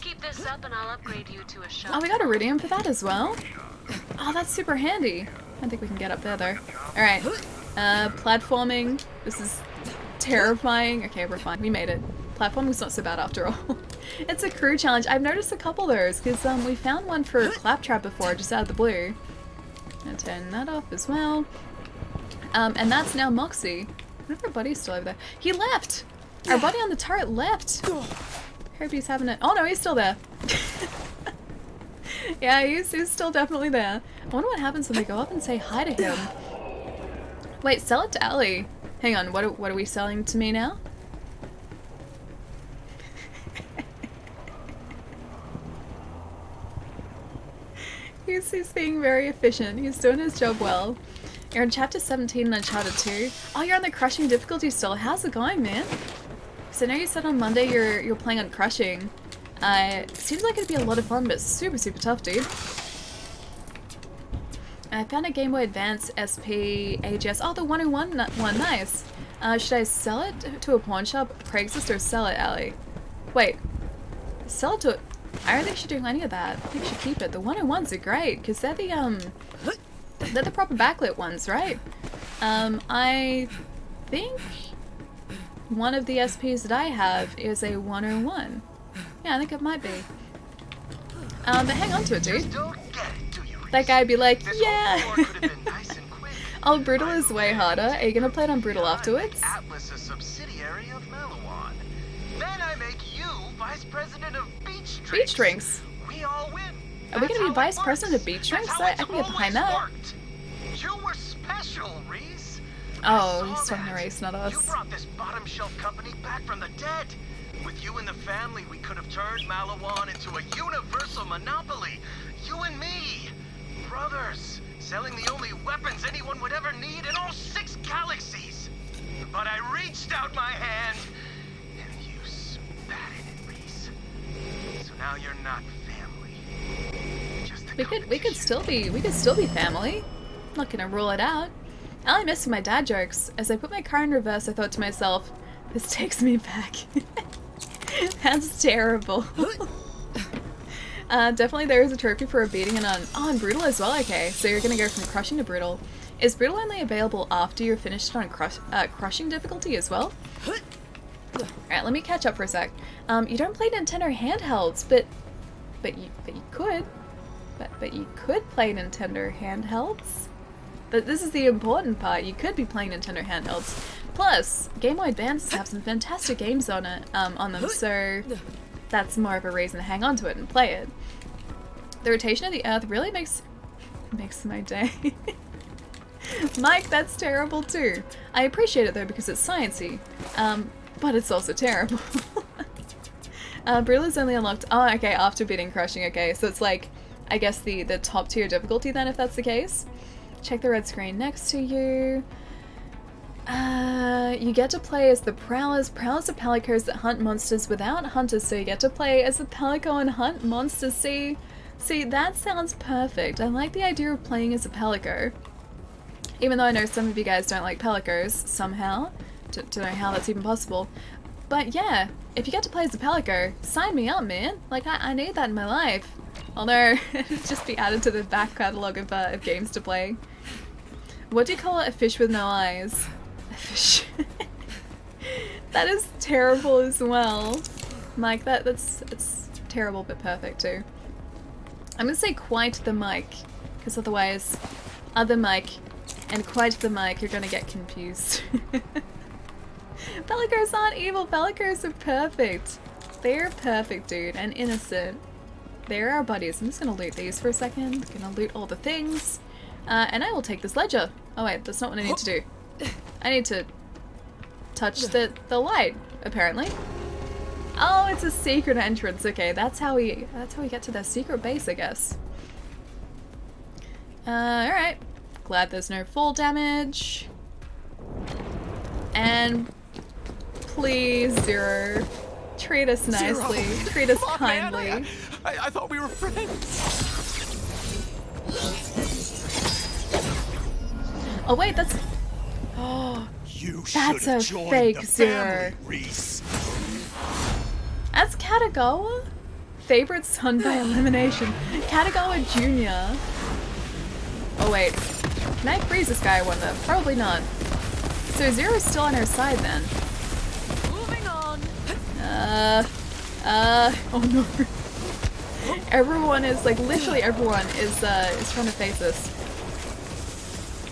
Keep this up and I'll upgrade you to a shot. Oh, we got iridium for that as well? Oh, that's super handy. I think we can get up there though. Alright. Platforming. This is terrifying. Okay, we're fine. We made it. Platforming's not so bad after all. It's a crew challenge. I've noticed a couple of those because we found one for Claptrap before, just out of the blue. Gonna turn that off as well. And that's now Moxie. I wonder if our buddy's still over there. He left! Our buddy on the turret left! Hope he's having it. Oh no, he's still there. Yeah, he's still definitely there. I wonder what happens when we go up and say hi to him. Wait, sell it to Ellie. Hang on, what are we selling to me now? He's being very efficient. He's doing his job well. You're in chapter 17 in Uncharted 2. Oh, you're on the crushing difficulty still. How's it going, man? So I know you said on Monday you're playing on crushing. Seems like it'd be a lot of fun, but super tough, dude. I found a Game Boy Advance SP AGS. Oh, the 101 one, nice. Should I sell it to a pawn shop, Craigslist, or sell it, Allie? Wait, sell it to. I don't think you should do any of that. I think you should keep it. The 101s are great because they're the proper backlit ones, right? I think one of the SPs that I have is a 101. Yeah, I think it might be. But hang on to it, dude. That guy'd be like, yeah! Oh, Brutal is way harder. Are you gonna play it on Brutal afterwards? Atlas, a subsidiary of Malawan. Then I make you vice president of Beach Drinks. Beach Drinks? We all win. Are we gonna be vice president of Beach Drinks? I can get behind that. You were special, Reese. Oh, he's talking to Reese, not us. You brought this bottom shelf company back from the dead. With you and the family, we could have turned Malawan into a universal monopoly. You and me. Brothers, selling the only weapons anyone would ever need in all 6 galaxies. But I reached out my hand, and you spat in it, Reese. So now you're not family. Just we could still be family. Not gonna rule it out. I miss my dad jokes. As I put my car in reverse, I thought to myself, this takes me back. That's terrible. Definitely there is a trophy for a beating on Brutal as well. Okay, so you're gonna go from crushing to Brutal. Is Brutal only available after you're finished on crushing difficulty as well? Alright, let me catch up for a sec. You don't play Nintendo handhelds, but you could. But you could play Nintendo handhelds. But this is the important part. You could be playing Nintendo handhelds. Plus, Game Boy Advances have some fantastic games on them, so that's more of a reason to hang on to it and play it. The rotation of the Earth really makes my day. Mike, that's terrible too. I appreciate it though because it's sciencey, but it's also terrible. Brutal is only unlocked. Oh, okay, after beating crushing. Okay, so it's like, I guess the top tier difficulty then, if that's the case. Check the red screen next to you. You get to play as the Prowlers. Prowlers are palicos that hunt monsters without hunters, so you get to play as a palico and hunt monsters. See, that sounds perfect. I like the idea of playing as a palico. Even though I know some of you guys don't like palicos, somehow. Don't know how that's even possible. But yeah, if you get to play as a palico, sign me up, man. Like, I need that in my life. Although, it'd just be added to the back catalogue of games to play. What do you call it? A fish with no eyes? A fish. That is terrible as well. Mike, that's terrible but perfect too. I'm gonna say quite the mic, because otherwise, other mic and quite the mic, you're gonna get confused. Bellicos aren't evil. Bellicos are perfect. They're perfect, dude, and innocent. They're our buddies. I'm just gonna loot these for a second. Gonna loot all the things. And I will take this ledger. Oh wait, that's not what I need to do. I need to touch the light, apparently. Oh, it's a secret entrance. Okay, that's how we get to the secret base, I guess. Alright. Glad there's no fall damage. And please, Zero. Treat us nicely. Zero. Treat us kindly. Man, I thought we were friends. Oh wait, that's... Oh, that's a fake Zero. Reese. That's Katagawa? Favorite son by elimination. Katagawa Jr. Oh wait, can I freeze this guy, I wonder? Probably not. So Zero's still on our side then. Moving on. Oh no. Everyone is, like, literally everyone is trying to face us.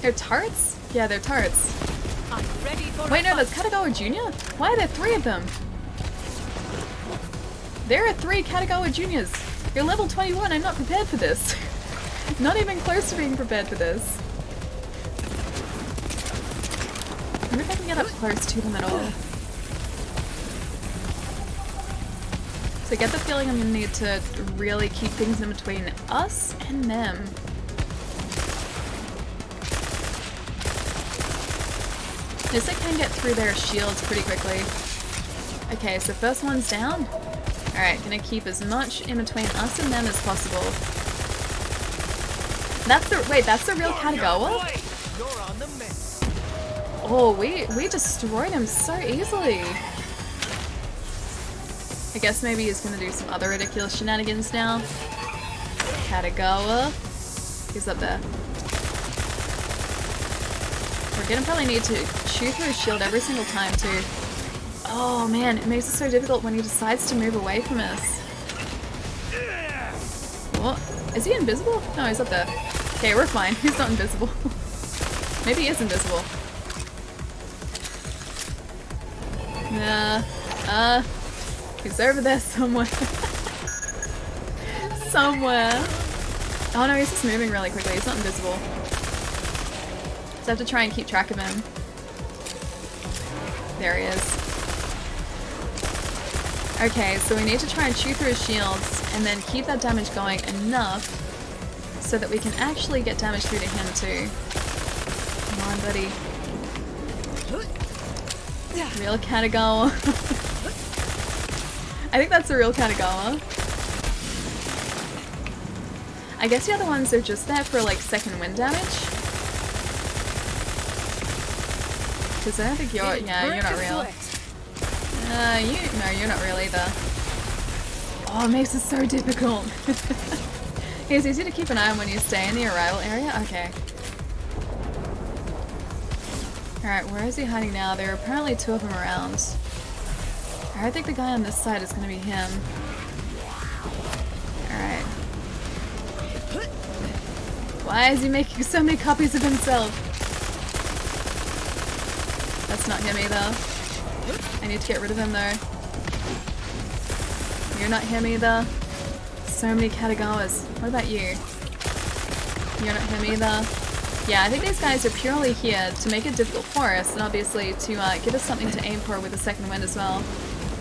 They're tarts? Yeah, they're tarts. I'm ready for Wait, no, that's Katagawa Jr.? Why are there 3 of them? There are 3 Katagawa Juniors. You're level 21, I'm not prepared for this. Not even close to being prepared for this. I wonder if I can get up close to them at all. So I get the feeling I'm gonna need to really keep things in between us and them. At least I can get through their shields pretty quickly. Okay, so first one's down. Alright, gonna keep as much in between us and them as possible. That's the- wait, that's the real Katagawa? Oh, we destroyed him so easily. I guess maybe he's gonna do some other ridiculous shenanigans now. Katagawa. He's up there. We're gonna probably need to shoot through his shield every single time too. Oh man, it makes it so difficult when he decides to move away from us. What? Is he invisible? No, he's up there. Okay, we're fine. He's not invisible. Maybe he is invisible. Nah. He's over there somewhere. Somewhere. Oh no, he's just moving really quickly. He's not invisible. So I have to try and keep track of him. There he is. Okay, so we need to try and shoot through his shields and then keep that damage going enough so that we can actually get damage through to him too. Come on, buddy. Real Katagawa. I think that's the real Katagawa. I guess the other ones are just there for like second wind damage. Because I don't think you're, yeah, you're not real. No, you're not real either. Oh, it makes it so difficult. It's easy to keep an eye on when you stay in the arrival area? Okay. Alright, where is he hiding now? There are apparently 2 of them around. I don't think the guy on this side is gonna be him. Alright. Why is he making so many copies of himself? That's not him either. I need to get rid of him though. You're not him either. So many Katagawas. What about you? You're not him either. Yeah, I think these guys are purely here to make it difficult for us, and obviously to give us something to aim for with the second wind as well.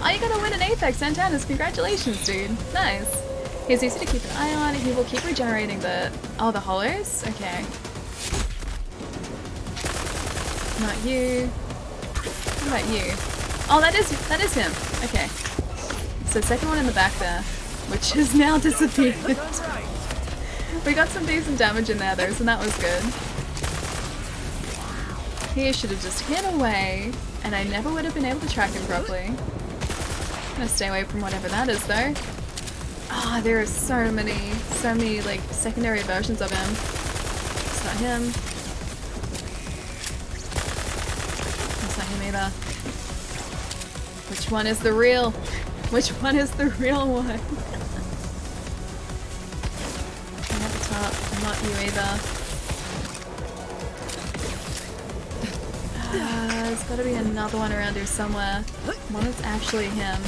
Oh, you gotta win an Apex, Santanas! Congratulations, dude! Nice! He's easy to keep an eye on. He will keep regenerating the... Oh, the hollows? Okay. Not you. What about you? Oh, that is him! Okay. So second one in the back there, which has now disappeared. We got some decent damage in there though, so that was good. He should have just hid away, and I never would have been able to track him properly. I'm gonna stay away from whatever that is though. Ah, there are so many like secondary versions of him. It's not him. It's not him either. Which one is the real? Which one is the real one? I'm at the top. I'm not you either. There's gotta be another one around here somewhere. One that's actually him.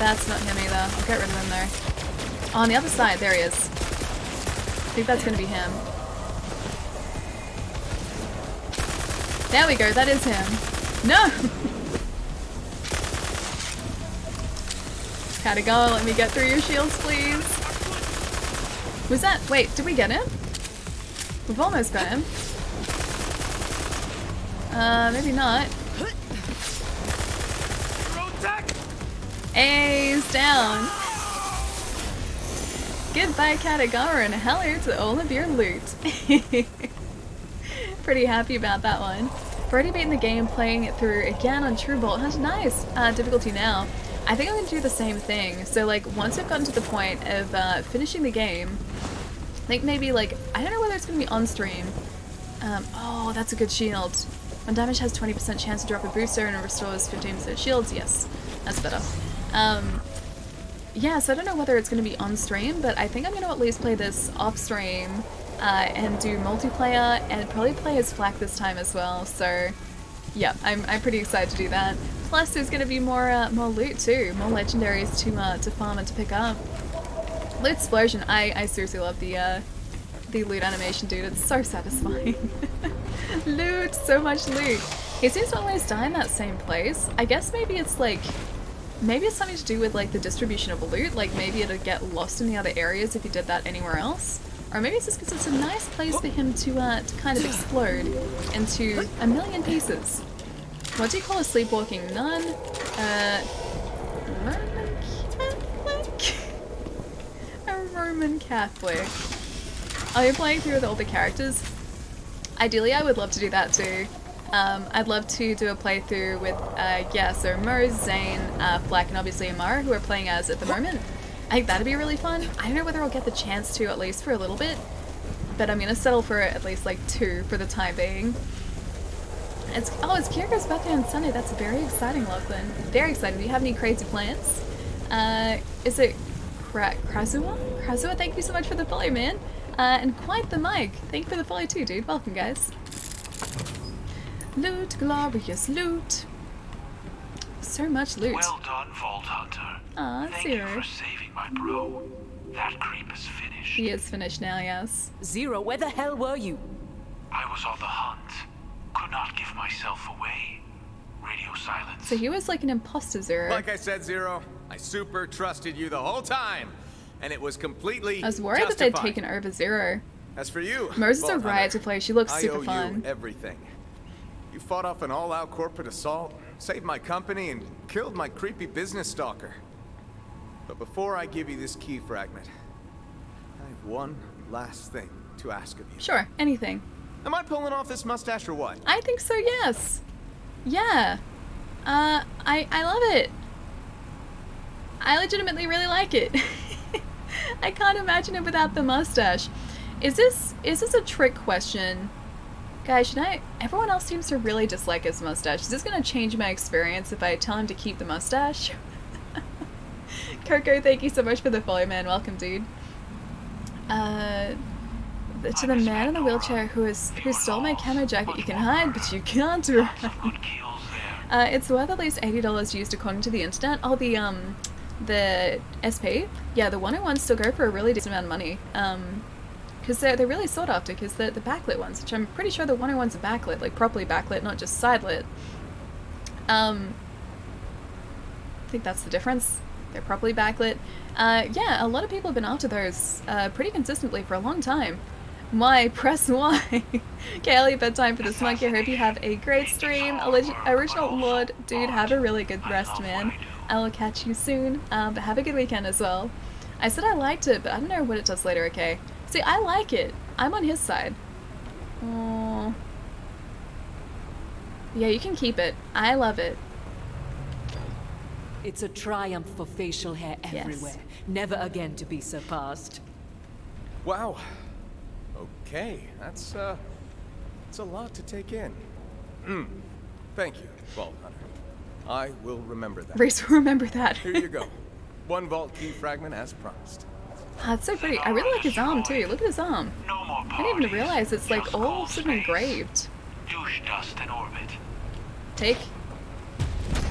That's not him either. I'll get rid of him though. On the other side, there he is. I think that's gonna be him. There we go, that is him. No! Katagawa, let me get through your shields, please. Was that? Wait, did we get him? We've almost got him. Maybe not. Hey, he's down. Goodbye, Katagawa, and hello to all of your loot. Pretty happy about that one. I've already beaten the game, playing it through again on True Bolt. It has nice difficulty now. I think I'm going to do the same thing. So like once I've gotten to the point of finishing the game, I think maybe like, I don't know whether it's going to be on stream. Oh, that's a good shield. When damage has 20% chance to drop a booster and it restores 15% shields. Yes, that's better. Yeah, so I don't know whether it's going to be on stream, but I think I'm going to at least play this off stream and do multiplayer and probably play as Flak this time as well. So yeah, I'm pretty excited to do that. Plus there's going to be more loot too, more legendaries to farm and to pick up. Loot explosion, I seriously love the loot animation, dude. It's so satisfying. Loot, so much loot. He seems to always die in that same place. I guess maybe it's like, maybe it's something to do with like the distribution of loot. Like maybe it'll get lost in the other areas if he did that anywhere else. Or maybe it's just because it's a nice place for him to kind of explode into a million pieces. What do you call a sleepwalking nun? Roman Catholic? A Roman Catholic. Oh, you're playing through with all the characters? Ideally, I would love to do that too. I'd love to do a playthrough with, yeah, so Mo, Zane, Flak, and obviously Amara, who are playing as at the moment. I think that'd be really fun. I don't know whether I'll get the chance to, at least for a little bit, but I'm gonna settle for at least like 2 for the time being. It's Kiriko's birthday on Sunday. That's very exciting, Lachlan. Very exciting. Do you have any crazy plans? Is it Krasua? Krasua, thank you so much for the follow, man. And quite the mic. Thank you for the follow too, dude. Welcome, guys. Loot, glorious loot. So much loot. Well done, Vault Hunter. Thank you for saving my bro. That creep is finished. He is finished now, yes. Zero, where the hell were you? I was on the hunt. Could not give myself away. Radio silence. So he was like an imposter, Zero. Like I said, Zero, I super trusted you the whole time, and it was completely I was worried that they'd taken over Zero. As for you, Moses is a riot to play. She looks super fun. I owe you everything. You fought off an all-out corporate assault, saved my company, and killed my creepy business stalker. But before I give you this key fragment, I have one last thing to ask of you. Sure, anything. Am I pulling off this mustache or what? I think so, yes. Yeah. I love it. I legitimately really like it. I can't imagine it without the mustache. Is this a trick question? Guys, everyone else seems to really dislike his mustache. Is this gonna change my experience if I tell him to keep the mustache? Coco, thank you so much for the follow, man. Welcome, dude. To the man in the wheelchair who stole my camo jacket, you can hide, but you can't run. It's worth at least $80 used according to the internet. Oh, the SP? Yeah, the 101s still go for a really decent amount of money. Because they're really sought after, because the backlit ones, which I'm pretty sure the 101s are backlit, like properly backlit, not just sidelit. I think that's the difference. They're properly backlit. Yeah, a lot of people have been after those pretty consistently for a long time. Why? Press Y. Okay, Ellie, bedtime for this monkey. I hope you have a great stream. Original Lord, dude, have a really good rest, man. I will catch you soon. But have a good weekend as well. I said I liked it, but I don't know what it does later, okay? See, I like it. I'm on his side. Aww. Yeah, you can keep it. I love it. It's a triumph for facial hair everywhere. Yes. Never again to be surpassed. Wow. Okay, that's a lot to take in. Thank you, Vault Hunter. I will remember that. Reese will remember that. Here you go. 1 vault key fragment as promised. Ah, it's so pretty. I really like his arm too. Look at his arm. I didn't even realize it's like all sort of engraved. Douche dust in orbit. Take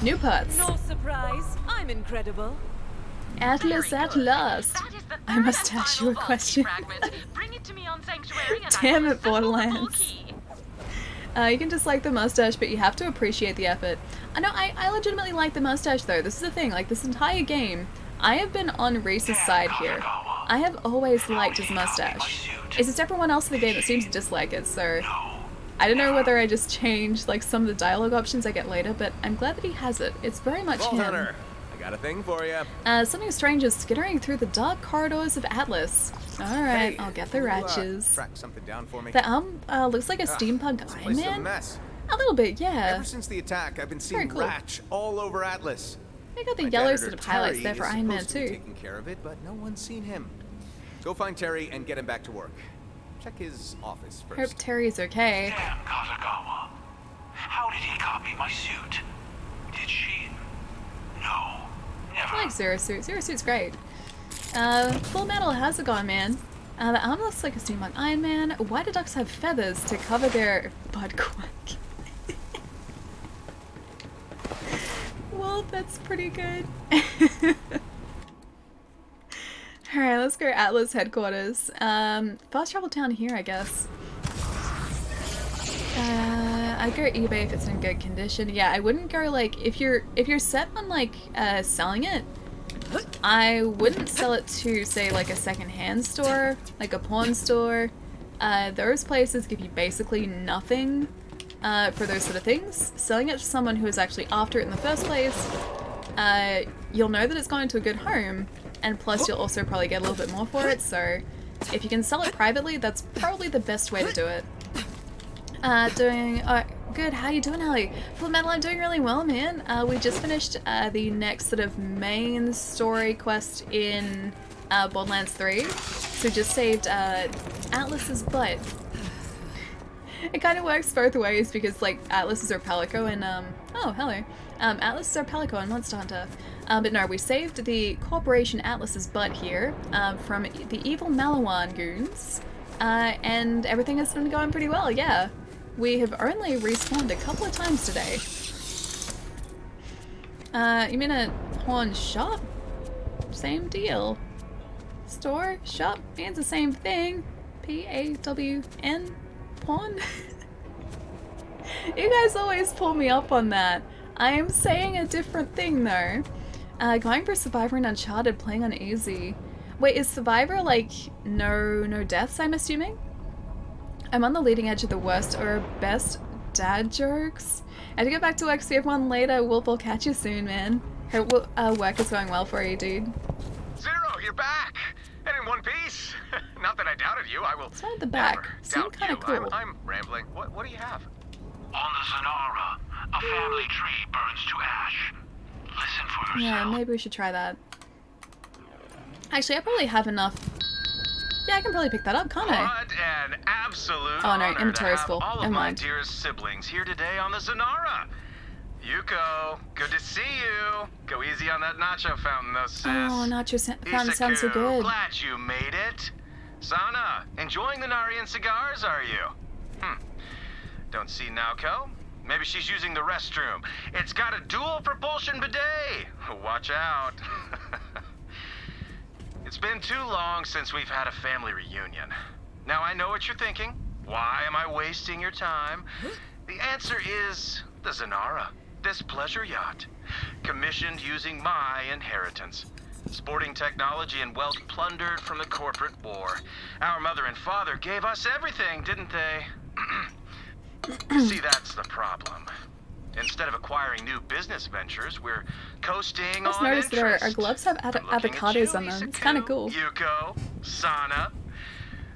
new parts. No surprise, I'm incredible. Atlas at last. I must ask you a question. Bring it to me on Sanctuary and Damn it, Borderlands. You can dislike the mustache, but you have to appreciate the effort. I know, I legitimately like the mustache though. This is the thing, like this entire game, I have been on Reese's side here. I have always liked his mustache. It's just everyone else in the game that seems to dislike it, so I don't know whether I just changed like some of the dialogue options I get later, but I'm glad that he has it. It's very much Vault him. Hunter, I got a thing for you. Something strange is skittering through the dark corridors of Atlas. Alright, I'll get the ratches. Track something down for me. The looks like a steampunk This Iron place is a Man. mess. A little bit, yeah. Ever since the attack, I've been seeing Very cool. Ratch all over Atlas. They got the My yellow editor, sort of highlights Terry, there for is Iron Man supposed to be too. taking care of it, but no one's seen him. Go find Terry and get him back to work. Check his office first. Hope Terry's okay. Damn, Katagawa. How did he copy my suit? Did she? No. Never. I like Zero Suit. Zero Suit's great. Full Metal has it gone, man. The arm looks like a steampunk Iron Man. Why do ducks have feathers to cover their butt quack? Well, that's pretty good. Alright, let's go Atlas headquarters. Fast travel down here, I guess. I'd go eBay if it's in good condition. Yeah, I wouldn't go like if you're set on like selling it, I wouldn't sell it to say like a secondhand store, like a pawn store. Those places give you basically nothing for those sort of things. Selling it to someone who is actually after it in the first place, you'll know that it's going to a good home, and plus you'll also probably get a little bit more for it, so if you can sell it privately, that's probably the best way to do it. Good, how you doing, Ellie? Full Metal, I'm doing really well, man. We just finished the next sort of main story quest in Borderlands 3, so just saved Atlas's butt. It kind of works both ways because like Atlas is our Palico and oh hello, Atlas is our Palico in Monster Hunter. But no, we saved the Corporation Atlas's butt here from the evil Malawan goons, and everything has been going pretty well. Yeah, we have only respawned a couple of times today. You mean a pawn shop? Same deal. Store, shop means the same thing. P-A-W-N. Pawn? You guys always pull me up on that. I am saying a different thing though. Going for Survivor and Uncharted, playing on easy. Wait, is Survivor like no deaths, I'm assuming? I'm on the leading edge of the worst or best dad jokes. I had to get back to work, see everyone later. Wolf, I'll catch you soon, man. Hope work is going well for you, dude. Zero, you're back! And in one piece! Not that I doubted you, I will It's at the back. Seemed kind of cool. I'm rambling. What do you have? On the Zanara, a family tree burns to ash. Listen for yourself. Yeah, maybe we should try that. Actually, I probably have enough. Yeah, I can probably pick that up, can't I? What an absolute Oh no, honor inventory's to have full. all of Never my mind. dearest siblings here today on the Zanara. Yuko, good to see you. Go easy on that nacho fountain, though, sis. Oh, nacho fountain sounds so Isaku, good. glad you made it. Sana, enjoying the Narian cigars, are you? Don't see Naoko. Maybe she's using the restroom. It's got a dual propulsion bidet. Watch out. It's been too long since we've had a family reunion. Now I know what you're thinking. Why am I wasting your time? The answer is the Zanara, this pleasure yacht. Commissioned using my inheritance. Sporting technology and wealth plundered from the corporate war. Our mother and father gave us everything, didn't they? See, that's the problem. Instead of acquiring new business ventures, we're coasting I just on noticed that interest. our gloves have avocados on them. It's kind of cool. Yuko, Sana.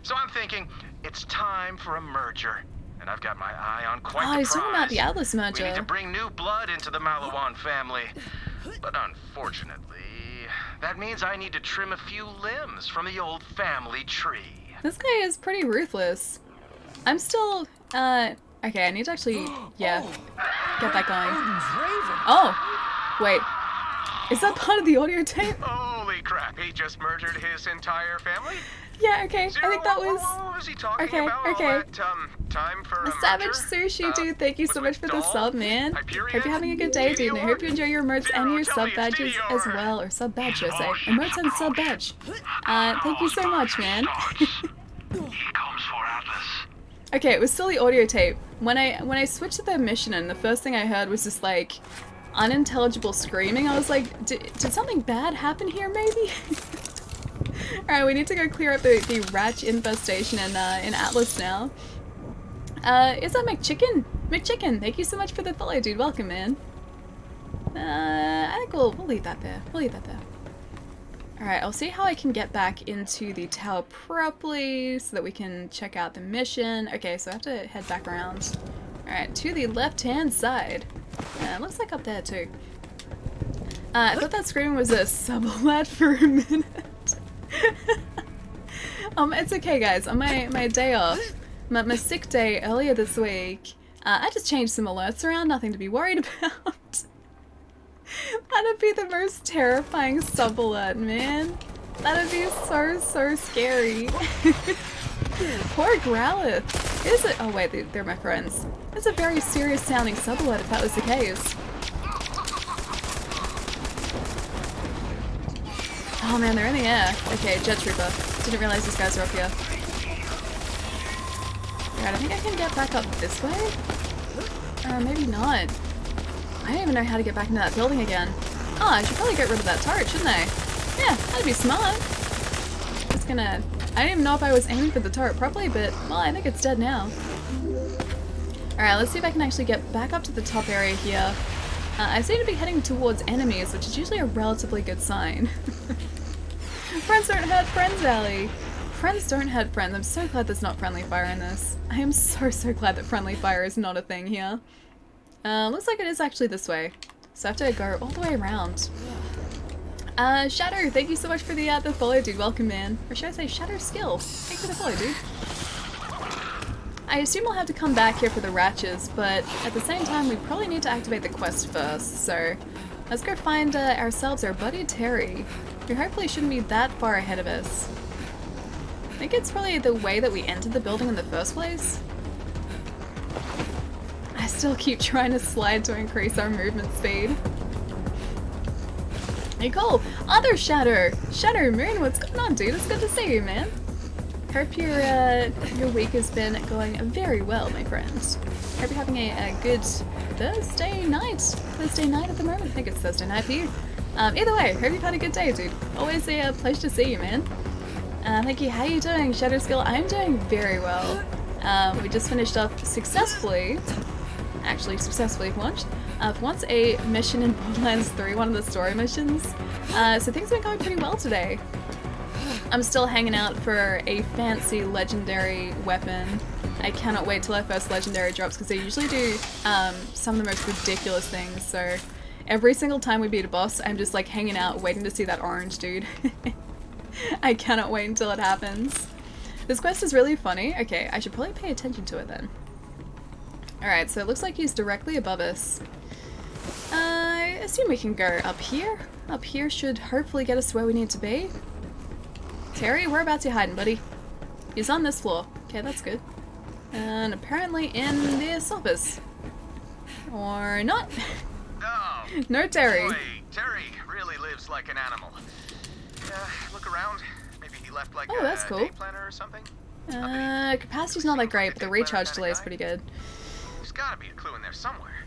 So I'm thinking it's time for a merger, and I've got my eye on quite the Oh, he's talking about prize. the Atlas We need to merger. bring new blood into the Malawan family, but unfortunately, that means I need to trim a few limbs from the old family tree. This guy is pretty ruthless. I'm still, okay, I need to actually, yeah, get that going. Oh, wait. Is that part of the audio tape? Holy crap. He just murdered his entire family? Yeah, okay. Zero, I think that was... what was he talking Okay, about? okay. All that, time for a Savage merger? Sushi, dude, thank you so much for the sub, man. Hyperion? Hope you're having a good day, dude, and I hope you enjoy your emotes and your sub badges as well. Or sub badge, should I say. Emotes and sub badge. Thank you so much, man. Okay, it was still the audio tape. When I switched to the mission and the first thing I heard was just like unintelligible screaming, I was like, did something bad happen here maybe? Alright, we need to go clear up the rat infestation in Atlas now. Is that McChicken? McChicken, thank you so much for the follow, dude. Welcome, man. I think we'll leave that there. We'll leave that there. Alright, I'll see how I can get back into the tower properly so that we can check out the mission. Okay, so I have to head back around. Alright, to the left-hand side. Looks like up there, too. I thought that screaming was a sub-alert for a minute. It's okay, guys. On my day off, my sick day earlier this week, I just changed some alerts around, nothing to be worried about. That'd be the most terrifying sub-alert, man. That'd be so scary. Poor Growlith. Is it? Oh wait, they're my friends. It's a very serious sounding sub-alert if that was the case. Oh man, they're in the air. Okay, Jet Trooper. Didn't realize these guys were up here. Alright, I think I can get back up this way? Maybe not. I don't even know how to get back into that building again. Oh, I should probably get rid of that turret, shouldn't I? Yeah, that'd be smart. Just gonna... I didn't even know if I was aiming for the turret properly, but, well, I think it's dead now. Alright, let's see if I can actually get back up to the top area here. I seem to be heading towards enemies, which is usually a relatively good sign. Friends don't hurt friends, Allie. Friends don't hurt friends. I'm so glad there's not friendly fire in this. I am so glad that friendly fire is not a thing here. Looks like it is actually this way. So I have to go all the way around. Shadow, thank you so much for the follow, dude. Welcome, man. Or should I say Shadow Skill? Thanks for the follow, dude. I assume we'll have to come back here for the ratchets, but at the same time, we probably need to activate the quest first, so let's go find ourselves our buddy Terry, who hopefully shouldn't be that far ahead of us. I think it's probably the way that we entered the building in the first place. I still keep trying to slide to increase our movement speed. Hey, cool! Other Shadow! Shadow Moon, what's going on, dude? It's good to see you, man. Hope your week has been going very well, my friends. Hope you're having a good Thursday night. Thursday night at the moment. I think it's Thursday night for you. Either way, hope you've had a good day, dude. Always a pleasure to see you, man. Thank you. How you doing, Shadow Skill? I'm doing very well. We just finished up successfully. Actually, successfully for once, a mission in Borderlands 3, one of the story missions. So things have been going pretty well today. I'm still hanging out for a fancy legendary weapon. I cannot wait till our first legendary drops because they usually do some of the most ridiculous things. So every single time we beat a boss, I'm just like hanging out waiting to see that orange dude. I cannot wait until it happens. This quest is really funny. Okay, I should probably pay attention to it then. Alright, so it looks like he's directly above us. I assume we can go up here. Up here should hopefully get us where we need to be. Terry, whereabouts you hiding, buddy? He's on this floor. Okay, that's good. And apparently in this office. Or not. Oh, no Terry. Boy, Terry really lives like an animal. Look around. Maybe he left like that's cool. day planner or something? Capacity's not that great, but the recharge delay is pretty good. There's gotta be a clue in there somewhere.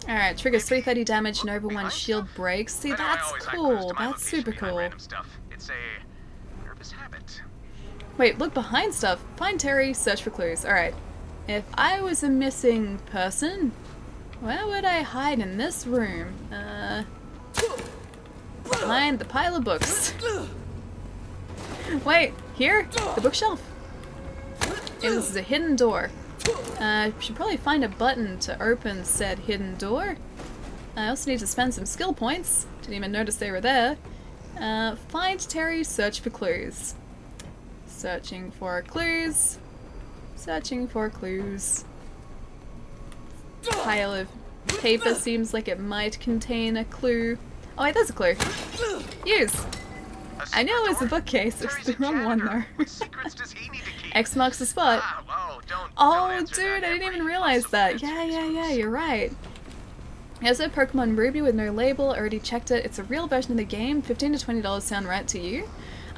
Alright, triggers 330 damage and over 1 shield breaks. See, that's cool. That's super cool. It's a nervous habit. Wait, look behind stuff. Find Terry, search for clues. Alright. If I was a missing person, where would I hide in this room? Behind the pile of books. Wait, here? The bookshelf. It was a hidden door. Should probably find a button to open said hidden door. I also need to spend some skill points. Didn't even notice they were there. Find Terry, search for clues. Searching for clues. Searching for clues. Pile of paper seems like it might contain a clue. Oh wait, there's a clue. Use. I know it's a bookcase. It's the wrong one though. X marks the spot. Oh, dude, I didn't even realize that. Yeah, you're right. Here's a Pokemon Ruby with no label. Already checked it. It's a real version of the game. $15 to $20 sound right to you?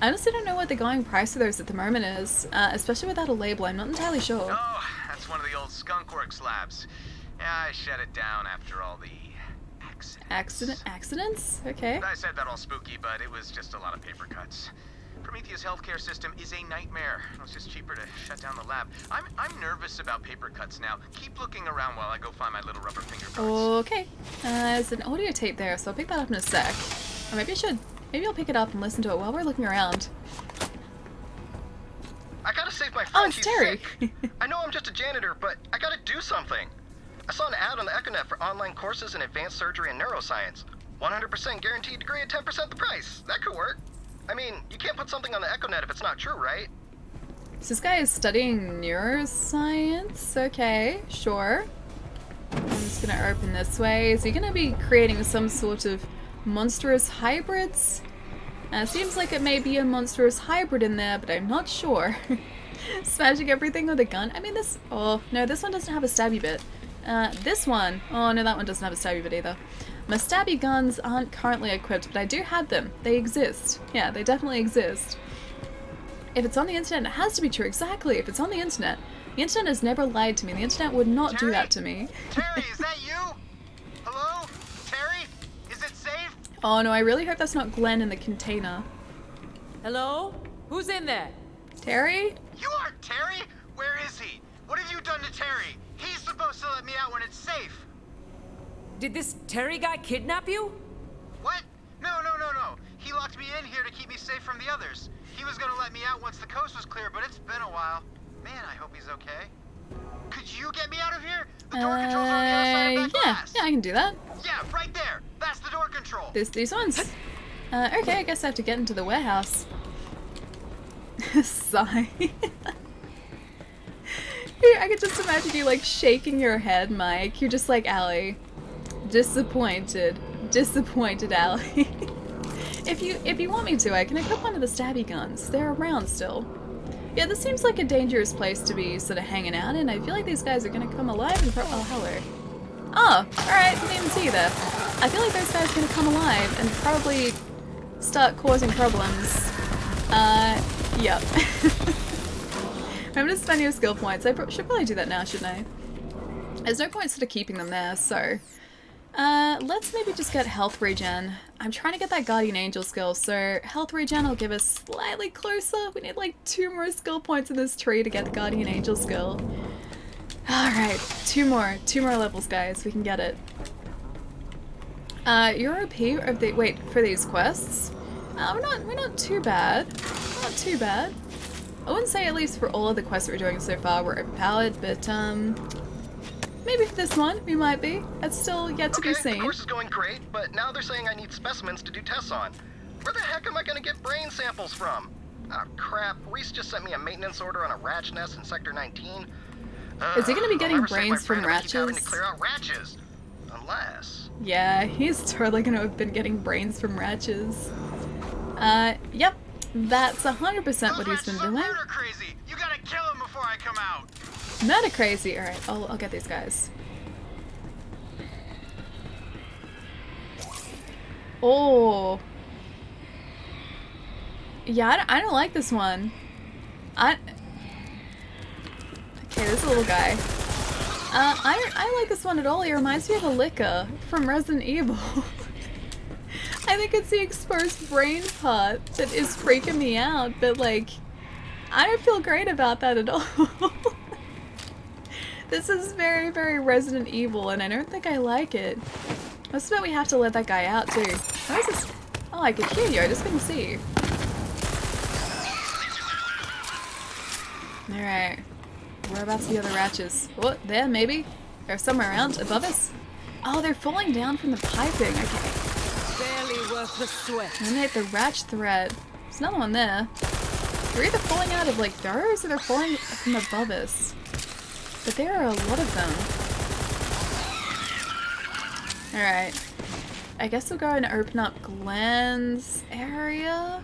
I honestly don't know what the going price of those at the moment is, especially without a label. I'm not entirely sure. Oh, that's one of the old Skunkworks labs. Yeah, I shut it down after all the Accidents? Okay. I said that all spooky, but it was just a lot of paper cuts. Prometheus' healthcare system is a nightmare. It was just cheaper to shut down the lab. I'm nervous about paper cuts now. Keep looking around while I go find my little rubber finger parts. Okay. There's an audio tape there, so I'll pick that up in a sec. Or maybe I should. Maybe I'll pick it up and listen to it while we're looking around. I gotta save my friend. Oh, it's Terry. I know I'm just a janitor, but I gotta do something. I saw an ad on the Econet for online courses in advanced surgery and neuroscience. 100% guaranteed degree at 10% the price. That could work. I mean, you can't put something on the Econet if it's not true, right? So this guy is studying neuroscience? Okay, sure. I'm just gonna open this way. Is he gonna be creating some sort of monstrous hybrids? Seems like it may be a monstrous hybrid in there, but I'm not sure. Smashing everything with a gun? I mean, this... Oh, no, this one doesn't have a stabby bit. This one... Oh, no, that one doesn't have a stabby bit either. My stabby guns aren't currently equipped, but I do have them. They exist. Yeah, they definitely exist. If it's on the internet, it has to be true. Exactly, if it's on the internet. The internet has never lied to me. The internet would not do that to me. Terry, is that you? Hello? Terry? Is it safe? Oh no, I really hope that's not Glenn in the container. Hello? Who's in there? Terry? You aren't Terry! Where is he? What have you done to Terry? He's supposed to let me out when it's safe. Did this Terry guy kidnap you? What? No. He locked me in here to keep me safe from the others. He was gonna let me out once the coast was clear, but it's been a while. Man, I hope he's okay. Could you get me out of here? The door controls are on the other side of that glass. Yeah, I can do that. Yeah, right there. That's the door control. These ones. Okay, I guess I have to get into the warehouse. Sigh. I could just imagine you like shaking your head, Mike. You're just like, Allie. Disappointed, Allie. If you want me to, I can equip one of the stabby guns. They're around still. Yeah, this seems like a dangerous place to be sort of hanging out in. I feel like these guys are gonna come alive and oh, hello. Oh, alright, didn't even see you there. I feel like those guys are gonna come alive and probably start causing problems. Yep. I'm gonna spend your skill points. I should probably do that now, shouldn't I? There's no point sort of keeping them there, so... let's maybe just get health regen. I'm trying to get that Guardian Angel skill, so health regen will give us slightly closer. We need like 2 more skill points in this tree to get the Guardian Angel skill. Alright, 2 more levels, guys. We can get it. Your OP of the for these quests. We're not too bad. Not too bad. I wouldn't say at least for all of the quests that we're doing so far we're overpowered, but maybe for this one, we might be. That's still yet to be seen. The course is going great, but now they're saying I need specimens to do tests on. Where the heck am I gonna get brain samples from? Oh crap, Reese just sent me a maintenance order on a ratch nest in Sector 19. Is he gonna be getting brains from ratches? Having to clear out ratches. Unless... Yeah, he's totally gonna have been getting brains from ratches. Yep. That's 100% what he's been doing. Murder crazy! You gotta kill him before I come out! Murder crazy! Alright, I'll get these guys. Oh. Yeah, I don't like this one. Okay, this little guy. I don't like this one at all. He reminds me of a Licker from Resident Evil. I think it's the exposed brain part that is freaking me out, but like, I don't feel great about that at all. This is very, very Resident Evil, and I don't think I like it. What's about we have to let that guy out too? Why is this? Oh, I could hear you. I just couldn't see you. All right. Whereabouts are the other ratches? Oh, there maybe. They're somewhere around above us. Oh, they're falling down from the piping. Okay. Barely worth the sweat. Eliminate the ratch threat. There's another one there. They're either falling out of like those or they're falling from above us. But there are a lot of them. Alright. I guess we'll go and open up Glenn's area.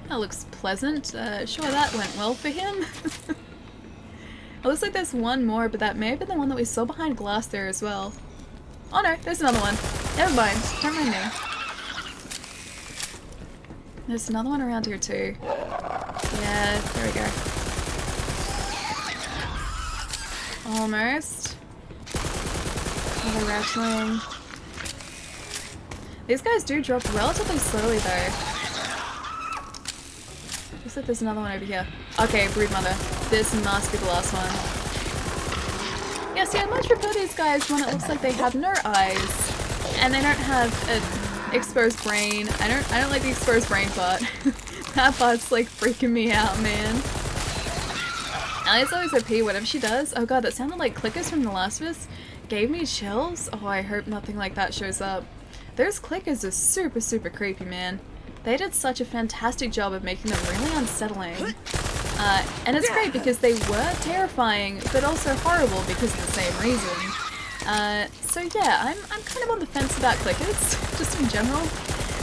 That looks pleasant. Sure, that went well for him. It looks like there's one more, but that may have been the one that we saw behind glass there as well. Oh no, there's another one. Never mind, don't mind me. There's another one around here too. Yeah, there we go. Almost. Another ratchling. These guys do drop relatively slowly though. Looks like there's another one over here. Okay, Broodmother. This must be the last one. Yeah, see, I much prefer these guys when it looks like they have no eyes and they don't have an exposed brain. I don't like the exposed brain part. That part's like freaking me out, man. Ellie's always OP, whatever she does. Oh god, that sounded like clickers from The Last of Us. Gave me chills. Oh, I hope nothing like that shows up. Those clickers are super, super creepy, man. They did such a fantastic job of making them really unsettling. And it's great because they were terrifying, but also horrible because of the same reason. So yeah, I'm kind of on the fence about clickers, just in general.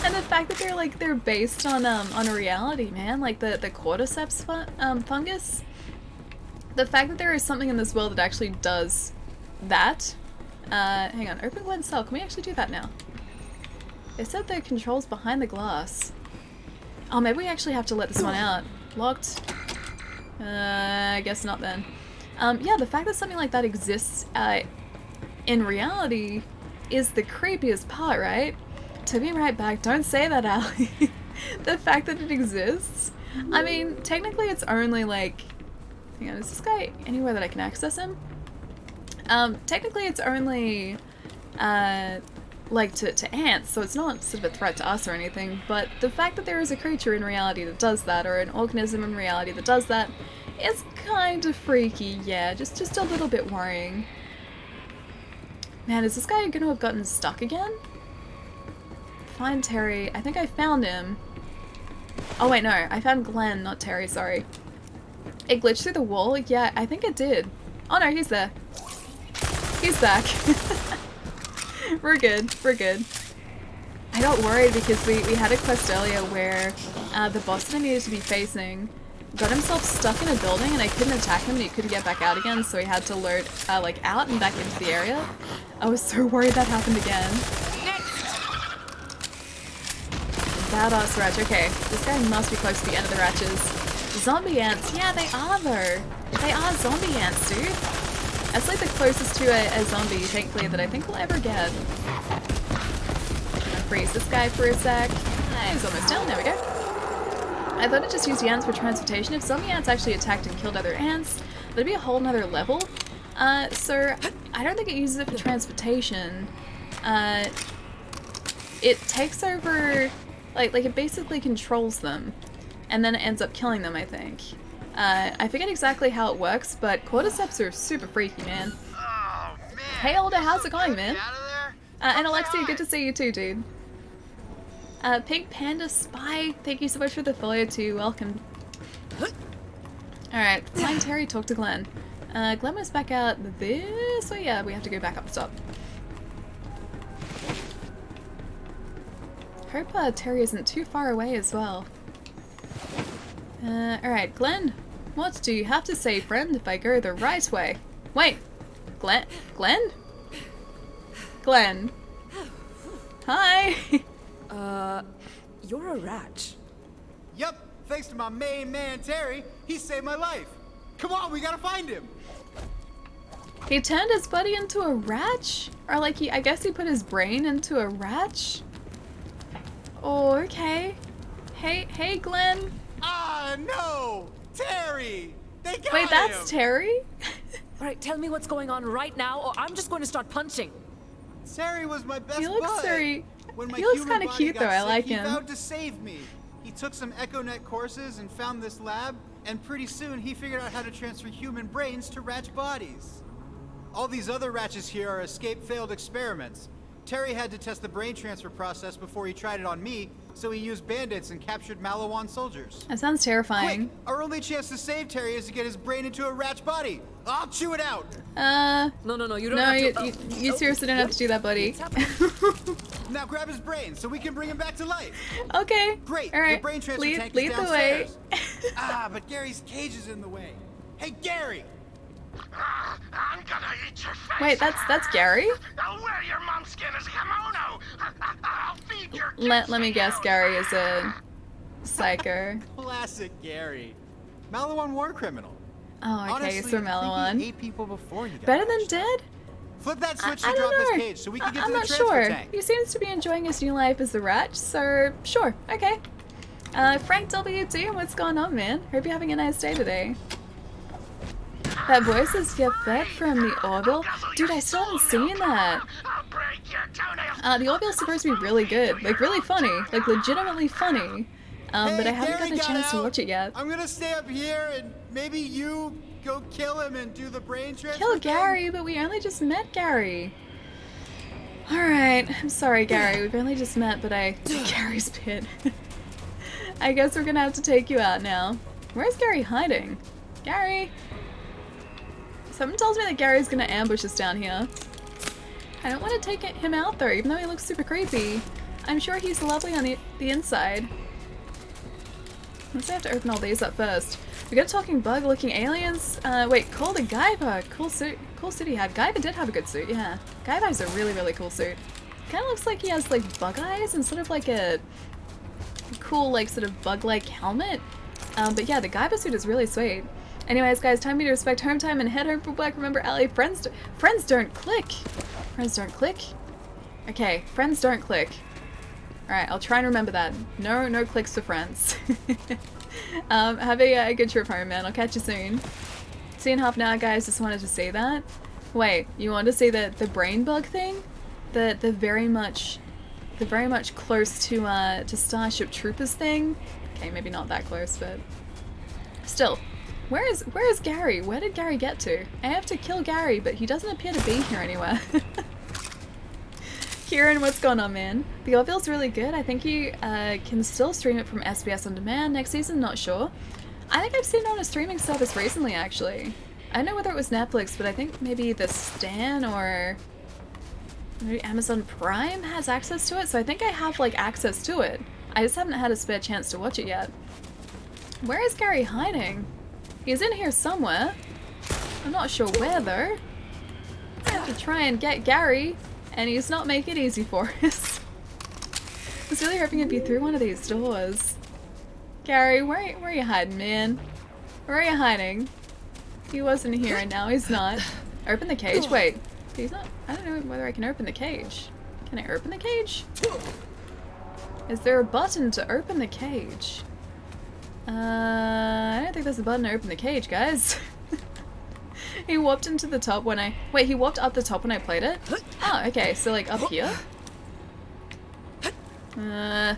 And the fact that they're based on a reality, man, like the cordyceps fungus. The fact that there is something in this world that actually does that. Hang on, open Glenn's cell. Can we actually do that now? It said the controls behind the glass. Oh, maybe we actually have to let this one out. Locked. I guess not then. Yeah, the fact that something like that exists in reality is the creepiest part, right? To be right back, don't say that, Allie. The fact that it exists. I mean, technically it's only like... Hang on, is this guy anywhere that I can access him? Technically it's only... like to ants, so it's not sort of a threat to us or anything, but the fact that there is a creature in reality that does that, or an organism in reality that does that, is kind of freaky, yeah, just a little bit worrying. Man, is this guy gonna have gotten stuck again? Find Terry. I think I found him. Oh wait, no, I found Glenn, not Terry, sorry. It glitched through the wall? Yeah, I think it did. Oh no, he's there. He's back. We're good, we're good. I got worried because we had a quest earlier where the boss that I needed to be facing got himself stuck in a building and I couldn't attack him and he couldn't get back out again, so he had to load like out and back into the area. I was so worried that happened again. Badass Ratch. Okay, this guy must be close to the end of the Ratches. Zombie ants. Yeah, they are though. They are zombie ants, dude. That's like the closest to a zombie, thankfully, that I think we'll ever get. I'm gonna freeze this guy for a sec. He's almost down. There we go. I thought it just used the ants for transportation. If zombie ants actually attacked and killed other ants, that'd be a whole nother level. So I don't think it uses it for transportation. It takes over, like it basically controls them, and then it ends up killing them, I think. I forget exactly how it works, but cordyceps are super freaky, man. Oh, man. Hey, Older, how's it going, man? Out of there? And Alexia, good to see you too, dude. Pink Panda Spy, thank you so much for the follow too. Welcome. Alright, find Terry, talk to Glenn. Glenn was back out this way. Yeah, we have to go back up the top. Hope Terry isn't too far away as well. Alright, Glenn, what do you have to say, friend, if I go the right way? Wait, Glenn? Glenn? Glenn? Hi! You're a Ratch. Yep, thanks to my main man, Terry. He saved my life. Come on, we gotta find him. He turned his buddy into a Ratch? Or like I guess he put his brain into a Ratch? Oh, okay. Hey, Glenn. Ah, no! Terry! They got him! Wait, that's Terry? Alright, tell me what's going on right now, or I'm just going to start punching. Terry was my best He looks bud. very... When my he looks human kind of body cute got though, I sick, like he him. vowed to save me. He took some EchoNet courses and found this lab, and pretty soon he figured out how to transfer human brains to Ratch bodies. All these other Ratches here are escape failed experiments. Terry had to test the brain transfer process before he tried it on me, so he used bandits and captured Malawan soldiers. That sounds terrifying. Quick, our only chance to save Terry is to get his brain into a rat's body. I'll chew it out. No, you don't have to. You seriously don't have to do that, buddy. Now grab his brain so we can bring him back to life. Okay. Great. All right. The brain transfer tank lead is the way. downstairs. But Gary's cage is in the way. Hey, Gary. I'm gonna eat your face. Wait, that's Gary? I'll wear your mom's skin as a kimono. I'll feed your Let me guess, Gary is a psycho. Classic Gary. Malawan war criminal. Oh, okay, Honestly, so Malawan. He ate people before you got Better than dead? Flip that switch I to don't drop his know. cage so we can get I'm to the not transfer sure. tank. He seems to be enjoying his new life as the rat, so sure, okay. Frank WD, what's going on, man? Hope you're having a nice day today. That voice is Yafet from the Orville. Dude, I still haven't seen that. The Orville's supposed to be really good, like really funny, like legitimately funny. But I haven't gotten a chance to watch it yet. I'm gonna stay up here and maybe you go kill him and do the brain transfer. Kill Gary, but we only just met Gary. Alright, I'm sorry, Gary. We've only just met, but Gary's pit. I guess we're gonna have to take you out now. Where's Gary hiding? Gary! Someone tells me that Gary's gonna ambush us down here. I don't want to take him out though, even though he looks super creepy. I'm sure he's lovely on the inside. Let's have to open all these up first. We got a talking bug looking aliens. Wait, call the Gaiba. Cool suit. Cool suit he had. Gaiba did have a good suit, yeah. Gaiba has a really, really cool suit. Kind of looks like he has like bug eyes and sort of like a cool like sort of bug-like helmet. But yeah, the Gaiba suit is really sweet. Anyways, guys, time for me to respect home time and head home for black. Remember, Allie, friends don't click. Friends don't click. Okay, friends don't click. Alright, I'll try and remember that. No clicks for friends. Have a good trip home, man. I'll catch you soon. See you in half an hour, guys. Just wanted to say that. Wait, you want to see the brain bug thing? The very much close to Starship Troopers thing? Okay, maybe not that close, but still. Where is Gary? Where did Gary get to? I have to kill Gary, but he doesn't appear to be here anywhere. Kieran, what's going on, man? The Orville's really good. I think you can still stream it from SBS On Demand next season, not sure. I think I've seen it on a streaming service recently, actually. I don't know whether it was Netflix, but I think maybe the Stan or maybe Amazon Prime has access to it, so I think I have, like, access to it. I just haven't had a spare chance to watch it yet. Where is Gary hiding? He's in here somewhere. I'm not sure where, though. I have to try and get Gary, and he's not making it easy for us. I was really hoping he'd be through one of these doors. Gary, where are you hiding, man? Where are you hiding? He wasn't here, and now he's not. Open the cage? Wait. He's not. I don't know whether I can open the cage. Can I open the cage? Is there a button to open the cage? I don't think there's a button to open the cage, guys. He warped into the top when I... Wait, he warped up the top when I played it? Oh, okay, so like up here? Alright.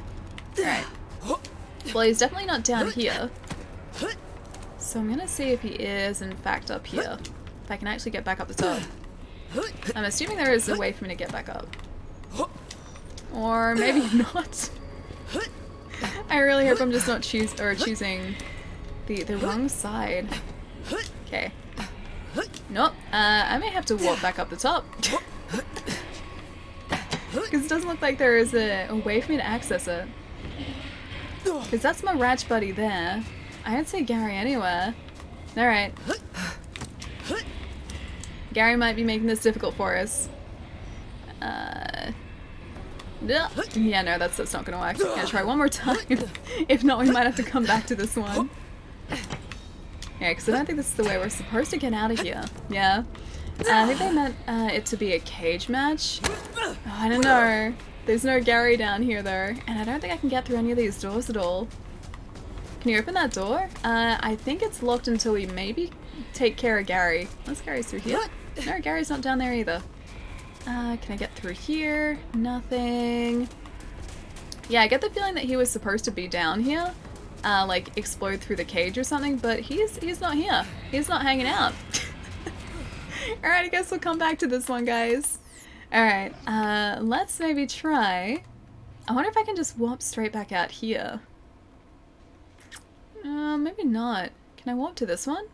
Well, he's definitely not down here. So I'm gonna see if he is in fact up here. If I can actually get back up the top. I'm assuming there is a way for me to get back up. Or maybe not. I really hope I'm just not choosing the wrong side. Okay. Nope. I may have to walk back up the top. Because it doesn't look like there is a way for me to access it. Because that's my ratch buddy there. I don't see Gary anywhere. Alright. Gary might be making this difficult for us. Yeah, no, that's not gonna work. I'm gonna try one more time. If not, we might have to come back to this one. Yeah, because I don't think this is the way we're supposed to get out of here. Yeah. I think they meant it to be a cage match. Oh, I don't know. There's no Gary down here, though. And I don't think I can get through any of these doors at all. Can you open that door? I think it's locked until we maybe take care of Gary. Unless Gary's through here. No, Gary's not down there either. Can I get through here? Nothing. Yeah, I get the feeling that he was supposed to be down here. Like, explode through the cage or something, but he's not here. He's not hanging out. Alright, I guess we'll come back to this one, guys. Alright, let's maybe try I wonder if I can just warp straight back out here. Maybe not. Can I warp to this one?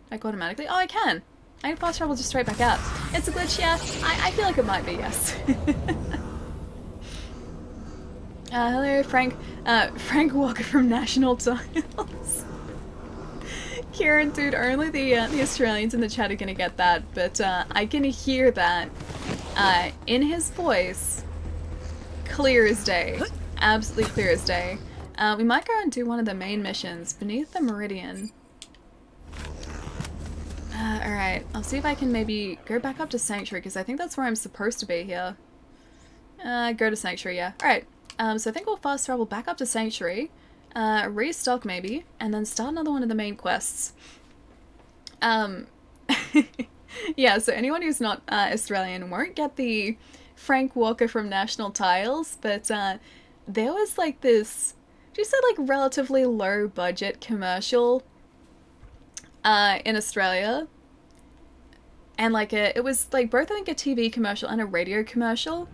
Like automatically? Oh, I can! I can fast travel just straight back out. It's a glitch, yeah. I feel like it might be, yes. Hello, Frank. Frank Walker from National Tiles. Kieran, dude, only the Australians in the chat are gonna get that, but I can hear that in his voice, clear as day. Absolutely clear as day. We might go and do one of the main missions, Beneath the Meridian. Alright, I'll see if I can maybe go back up to Sanctuary, because I think that's where I'm supposed to be here. Go to Sanctuary, yeah. Alright, so I think we'll fast travel back up to Sanctuary, restock maybe, and then start another one of the main quests. Yeah, so anyone who's not Australian won't get the Frank Walker from National Tiles, but there was like this, she said like relatively low budget commercial in Australia, and like it was like both I think a TV commercial and a radio commercial,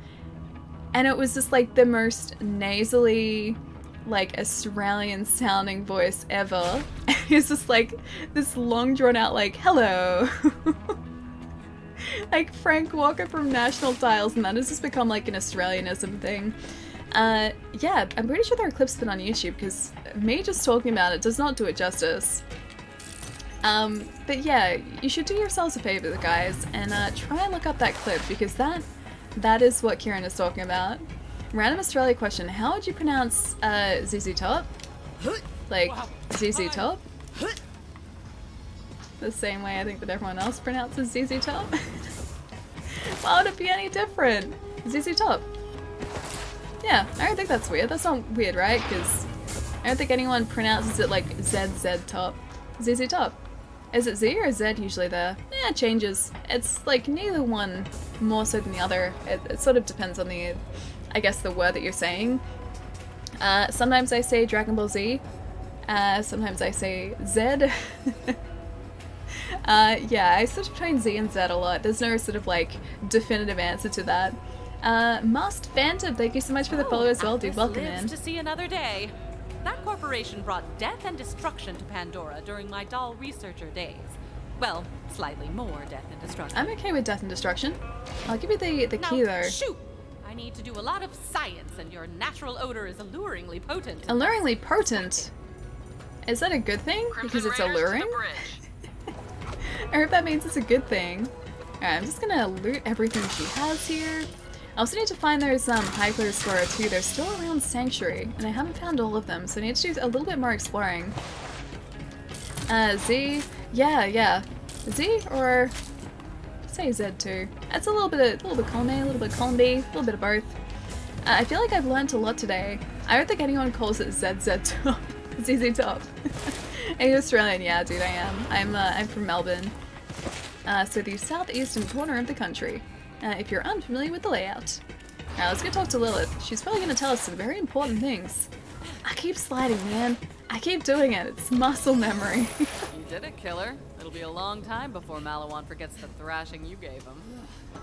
and it was just like the most nasally like Australian sounding voice ever. It's just like this long drawn out like hello. Like Frank Walker from National Tiles, and that has just become like an Australianism thing. Yeah, I'm pretty sure there are clips of it on YouTube, because me just talking about it does not do it justice. But yeah, you should do yourselves a favor, guys, and try and look up that clip, because that is what Kieran is talking about. Random Australia question, how would you pronounce ZZ Top? Like, ZZ Top? The same way I think that everyone else pronounces ZZ Top? Why would it be any different? ZZ Top. Yeah, I don't think that's weird. That's not weird, right? Because I don't think anyone pronounces it like ZZ Top. ZZ Top. Is it Z or Z usually there? Yeah, it changes. It's like neither one more so than the other. It sort of depends on the, I guess, the word that you're saying. Sometimes I say Dragon Ball Z. Sometimes I say Z. Yeah, I switch between Z and Z a lot. There's no sort of like definitive answer to that. Must Phantom, thank you so much for the follow as well, dude. Welcome in. To see another day. That corporation brought death and destruction to Pandora during my doll researcher days. Well, slightly more death and destruction. I'm okay with death and destruction. I'll give you the key though. Shoot! I need to do a lot of science, and your natural odor is alluringly potent. Alluringly potent? Is that a good thing? Because it's alluring? I hope that means it's a good thing. Alright, I'm just gonna loot everything she has here. I also need to find those Hyper Explorer too. They're still around Sanctuary, and I haven't found all of them, so I need to do a little bit more exploring. Z, yeah. Z or say Z too. It's a little bit column A, a little bit column B, a little bit of both. I feel like I've learned a lot today. I don't think anyone calls it ZZ Top, ZZ Top. Are you Australian? Yeah, dude, I am. I'm from Melbourne, so the southeastern corner of the country. If you're unfamiliar with the layout. Alright, let's go talk to Lilith. She's probably going to tell us some very important things. I keep sliding, man. I keep doing it. It's muscle memory. You did it, killer. It'll be a long time before Malawan forgets the thrashing you gave him.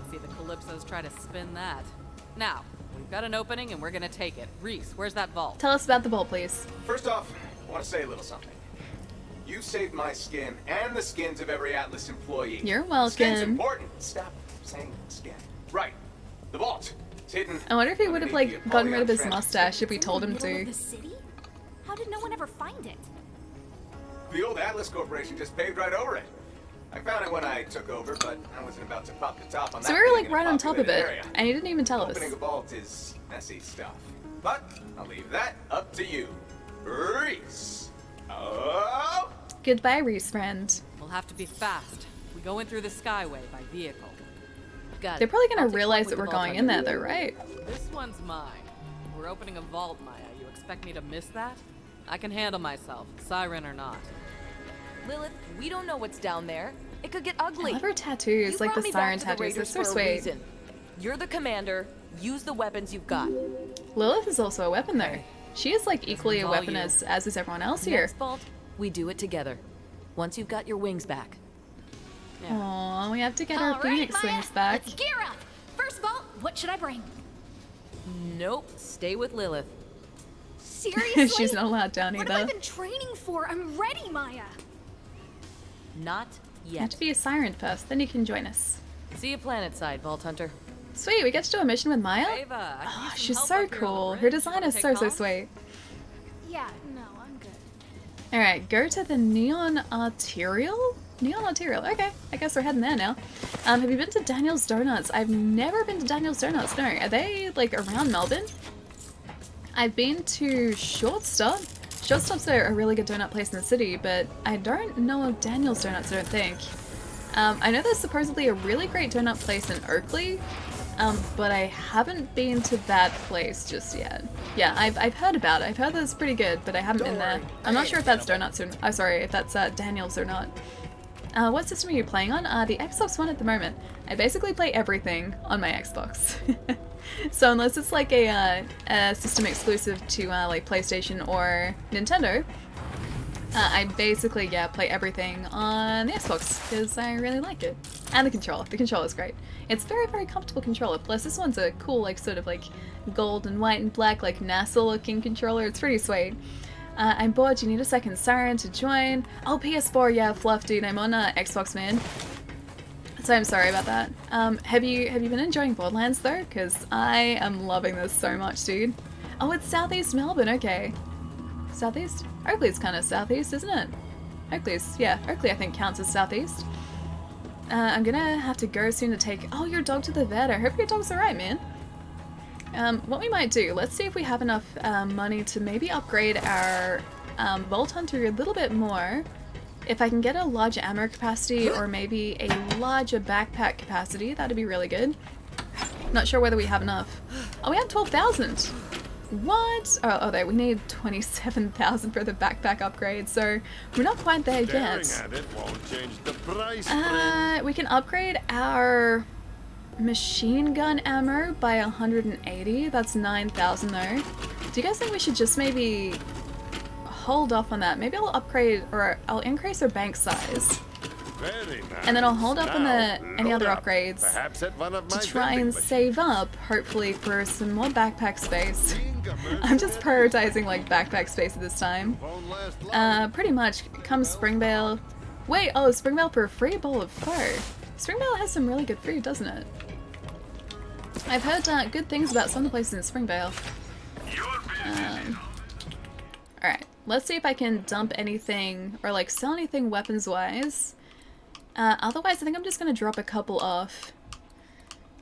See the Calypsos try to spin that. Now, we've got an opening and we're going to take it. Reese, where's that vault? Tell us about the vault, please. First off, I want to say a little something. You saved my skin and the skins of every Atlas employee. You're welcome. Skin's important. Stop saying skin. Right. The vault. It's hidden. I wonder if he would have like gotten rid of his mustache if we told him to. The city? How did no one ever find it? The old Atlas Corporation just paved right over it. I found it when I took over, but I wasn't about to pop the top on that. So we were like right on top of it, and he didn't even tell us. Opening a vault is messy stuff, but I'll leave that up to you, Reese. Oh. Goodbye, Reese friend. We'll have to be fast. We go in through the Skyway by vehicle. They're probably gonna realize that we're going in there though, right? This one's mine. We're opening a vault, Maya. You expect me to miss that? I can handle myself, siren or not. Lilith, we don't know what's down there. It could get ugly. I love her tattoos, like the siren tattoos. They're so sweet. You're the commander. Use the weapons you've got. Lilith is also a weapon though. She is like equally a weapon as is everyone else here. Next vault, we do it together. Once you've got your wings back. Aww, we have to get our Phoenix wings back. Let's gear up. First vault, what should I bring? Nope, stay with Lilith. Seriously? She's not allowed down What either. have I been training for? I'm ready, Maya. Not You have yet. to be a siren first, then you can join us. See you planet side, Vault Hunter. Sweet, we get to do a mission with Maya? Ava, I can Oh, use some she's help so up here on the cool. Her bridge. design Wanna is take so comms? sweet. Yeah, no, I'm good. Alright, go to the Neon Arterial? Neon Arterial, okay. I guess we're heading there now. Have you been to Daniel's Donuts? I've never been to Daniel's Donuts, no. Are they, like, around Melbourne? I've been to Shortstop. Shortstop's a really good donut place in the city, but I don't know of Daniel's Donuts, I don't think. I know there's supposedly a really great donut place in Oakley, but I haven't been to that place just yet. Yeah, I've heard about it. I've heard that it's pretty good, but I haven't been there. I'm not sure if that's donuts or sorry, if that's Daniel's or not. What system are you playing on? The Xbox One at the moment. I basically play everything on my Xbox. So unless it's like a system exclusive to like PlayStation or Nintendo, I basically, yeah, play everything on the Xbox because I really like it. And the controller. The controller's great. It's very, very comfortable controller. Plus this one's a cool, like, sort of like gold and white and black, like NASA looking controller. It's pretty sweet. I'm bored. You need a second siren to join. Oh, PS4, yeah, fluff, dude. I'm on Xbox, man. So I'm sorry about that. Have you been enjoying Borderlands though? Because I am loving this so much, dude. Oh, it's Southeast Melbourne. Okay. Southeast? Oakley's kind of southeast, isn't it? Oakley's, yeah. Oakley I think counts as southeast. I'm gonna have to go soon to take your dog to the vet. I hope your dog's alright, man. What we might do, let's see if we have enough money to maybe upgrade our Vault Hunter a little bit more. If I can get a larger ammo capacity or maybe a larger backpack capacity, that'd be really good. Not sure whether we have enough. Oh, we have 12,000! What? Oh, there, we need 27,000 for the backpack upgrade, so we're not quite there yet. Staring at it won't change the price, We can upgrade our machine gun ammo by 180. That's 9,000 though. Do you guys think we should just maybe hold off on that? Maybe I'll upgrade, or I'll increase our bank size. Very nice. And then I'll hold up on Now, any load other up. upgrades Perhaps at one of my to try vending and save up, hopefully, for some more backpack space. I'm just prioritizing like backpack space at this time. Pretty much, come Springvale. Wait, oh, Springvale for a free bowl of pho. Springvale has some really good food, doesn't it? I've heard good things about some of the places in Springvale. Alright, let's see if I can dump anything or like sell anything weapons-wise. Otherwise, I think I'm just going to drop a couple off.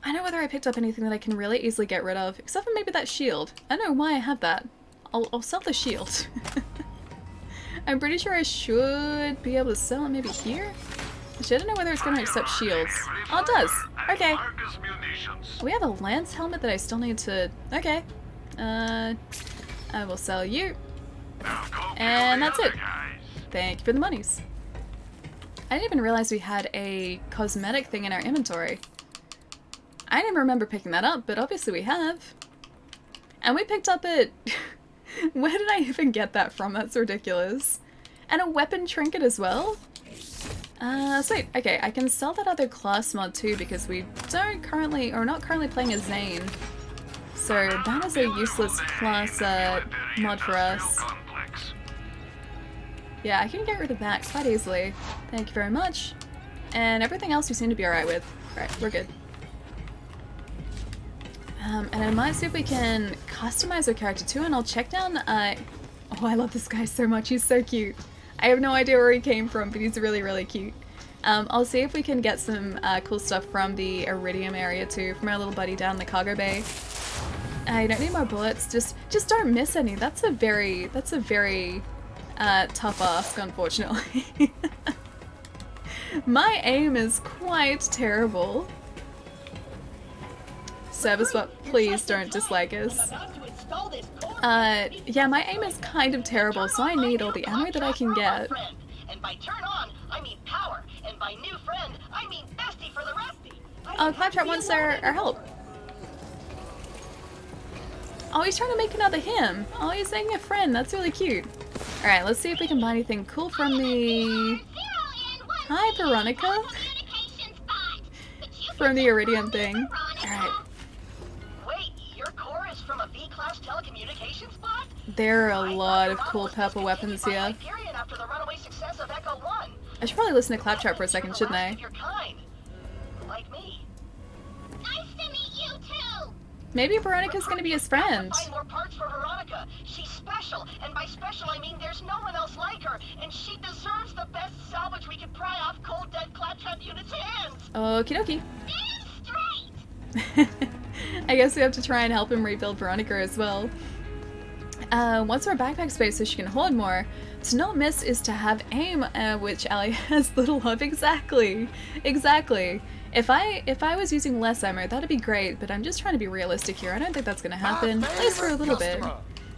I don't know whether I picked up anything that I can really easily get rid of, except for maybe that shield. I don't know why I have that. I'll sell the shield. I'm pretty sure I should be able to sell it maybe here? Actually, I don't know whether it's going to accept shields. Oh, it does! Okay. We have a lance helmet that I still need to... Okay. I will sell you. And that's it. Thank you for the monies. I didn't even realize we had a cosmetic thing in our inventory. I didn't remember picking that up, but obviously we have. And we picked up it... Where did I even get that from? That's ridiculous. And a weapon trinket as well? Sweet. Okay, I can sell that other class mod too because we don't currently, or not currently playing as Zane. So that is a useless class mod for us. Yeah, I can get rid of that quite easily. Thank you very much. And everything else you seem to be alright with. Alright, we're good. And I might see if we can customize our character too, and I'll check down, oh, I love this guy so much, he's so cute. I have no idea where he came from, but he's really, really cute. I'll see if we can get some cool stuff from the Iridium area too, from our little buddy down in the cargo bay. I don't need more bullets, just don't miss any. That's a very tough ask, unfortunately. My aim is quite terrible. Service, but please don't dislike us. Yeah, my aim is kind of terrible, so I need all the ammo that I can get. And by turn on, I mean power, and by new friend, I mean bestie for the resty. Oh, Claptrap wants our help. Oh, he's trying to make another him. Oh, he's making a friend. That's really cute. Alright, let's see if we can buy anything cool from the... Hi, Veronica. From the Iridium thing. Alright. Wait, your core is from a There are a lot of cool purple weapons here. After the runaway success of Echo 1. I should probably listen to Claptrap for a second, shouldn't I? Like me. Nice to meet you too. Maybe Veronica's gonna be his friend. Find more parts for Veronica. She's special, and by special I mean there's no one else like her, and she deserves the best salvage we can pry off cold dead Claptrap unit's hands. Okie dokie. Straight. I guess we have to try and help him rebuild Veronica as well. Once her backpack space so she can hold more. To not miss is to have aim, which Allie has little of. Exactly. Exactly. If I was using less ammo, that'd be great, but I'm just trying to be realistic here. I don't think that's gonna happen, at least for a little bit.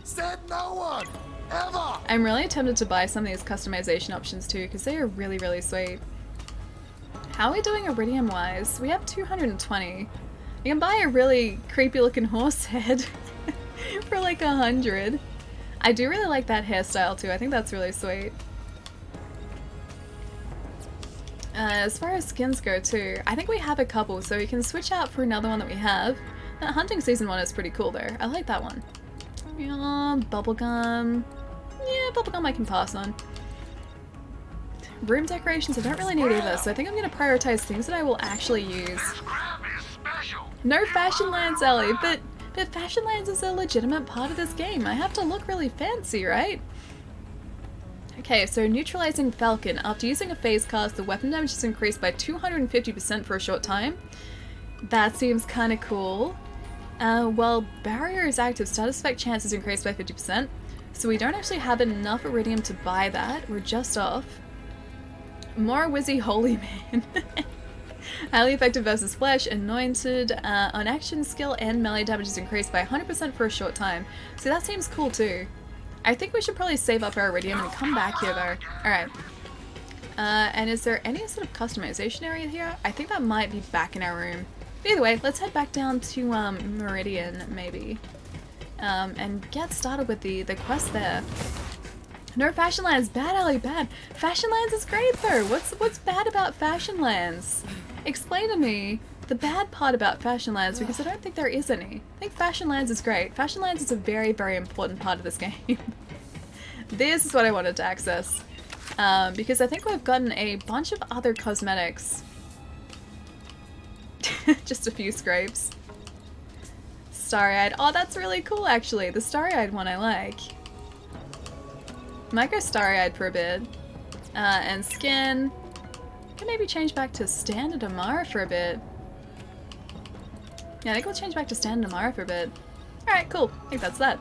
Said no one, ever. I'm really tempted to buy some of these customization options too, because they are really, really sweet. How are we doing iridium-wise? We have 220. You can buy a really creepy-looking horse head for like 100. I do really like that hairstyle too. I think that's really sweet. As far as skins go too, I think we have a couple, so we can switch out for another one that we have. That hunting season one is pretty cool though. I like that one. Yeah, bubblegum. Yeah, bubblegum I can pass on. Room decorations I don't really need either, so I think I'm going to prioritize things that I will actually use. No Fashion Lands, Ellie, but Fashion Lands is a legitimate part of this game. I have to look really fancy, right? Okay, so neutralizing Falcon. After using a phase cast, the weapon damage is increased by 250% for a short time. That seems kind of cool. While barrier is active, status effect chance is increased by 50%. So we don't actually have enough iridium to buy that. We're just off. More Wizzy Holy Man. Highly effective versus flesh, anointed, on action skill and melee damage is increased by 100% for a short time. So that seems cool too. I think we should probably save up our iridium and come back here though. Alright. And is there any sort of customization area here? I think that might be back in our room. But either way, let's head back down to Meridian maybe. And get started with the quest there. No Fashion Lands, bad Ellie, bad. Fashion Lands is great though. What's bad about Fashion Lands? Explain to me the bad part about Fashion Lands, because I don't think there is any. I think Fashion Lands is great. Fashion Lands is a very, very important part of this game. This is what I wanted to access. Because I think we've gotten a bunch of other cosmetics. Just a few scrapes. Starry-eyed. Oh, that's really cool actually. The starry-eyed one I like. Might go starry-eyed for a bit. And skin. Can maybe change back to standard Amara for a bit. Yeah, I think we'll change back to standard Amara for a bit. Alright, cool. I think that's that.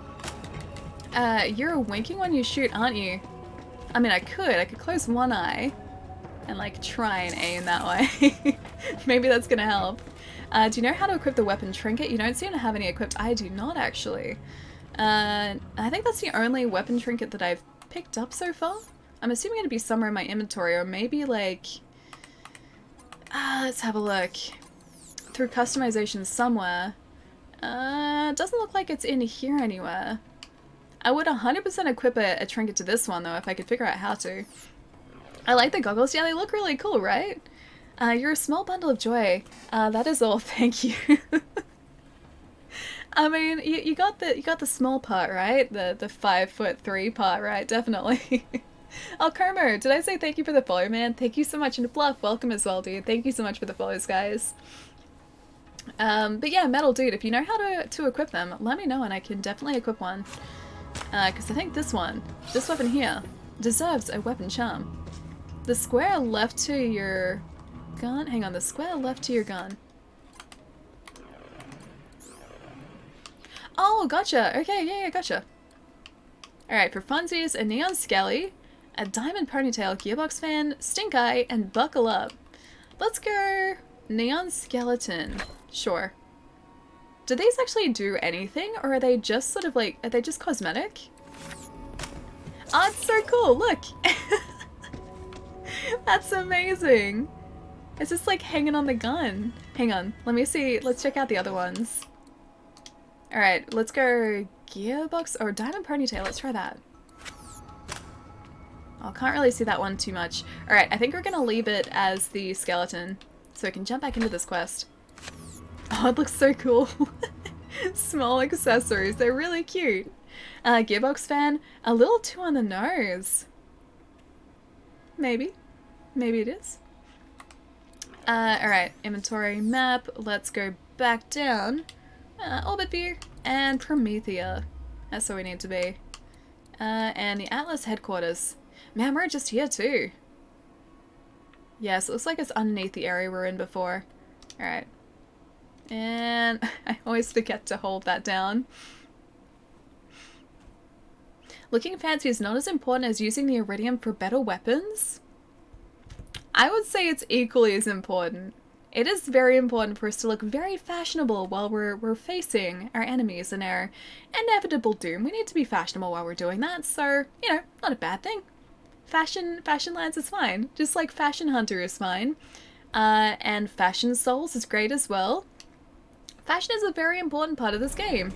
You're winking when you shoot, aren't you? I mean, I could close one eye and like try and aim that way. Maybe that's gonna help. Do you know how to equip the weapon trinket? You don't seem to have any equipped. I do not actually. I think that's the only weapon trinket that I've picked up so far. I'm assuming it'd be somewhere in my inventory, or maybe like... let's have a look. Through customization somewhere. Doesn't look like it's in here anywhere. I would 100% equip a trinket to this one though, if I could figure out how to. I like the goggles. Yeah, they look really cool, right? You're a small bundle of joy. That is all. Thank you. I mean, you got the small part, right? The 5'3" part, right? Definitely. Oh, Kermer, did I say thank you for the follow, man? Thank you so much. And Bluff, welcome as well, dude. Thank you so much for the follows, guys. But yeah, Metal Dude, if you know how to equip them, let me know and I can definitely equip one. Because I think this weapon here, deserves a weapon charm. The square left to your gun? Hang on, the square left to your gun. Oh, gotcha. Okay, yeah, gotcha. Alright, for funsies, a neon skelly, a diamond ponytail, Gearbox fan, stink eye, and buckle up. Let's go neon skeleton. Sure. Do these actually do anything, or are they just sort of like, are they just cosmetic? Oh, it's so cool, look! That's amazing! It's just like hanging on the gun. Hang on, let me see, let's check out the other ones. Alright, let's go Gearbox or Diamond Ponytail, let's try that. Oh, can't really see that one too much. Alright, I think we're gonna leave it as the skeleton, so I can jump back into this quest. Oh, it looks so cool. Small accessories, they're really cute. Gearbox fan, a little too on the nose. Maybe. Maybe it is. Alright, inventory, map, let's go back down. Orbit view, and Promethea. That's where we need to be. And the Atlas headquarters. Man, we're just here too. Yes, it looks like it's underneath the area we were in before. Alright. And I always forget to hold that down. Looking fancy is not as important as using the iridium for better weapons. I would say it's equally as important. It is very important for us to look very fashionable while we're facing our enemies and our inevitable doom. We need to be fashionable while we're doing that, so, you know, not a bad thing. Fashion Lance is fine, just like Fashion Hunter is fine. And Fashion Souls is great as well. Fashion is a very important part of this game.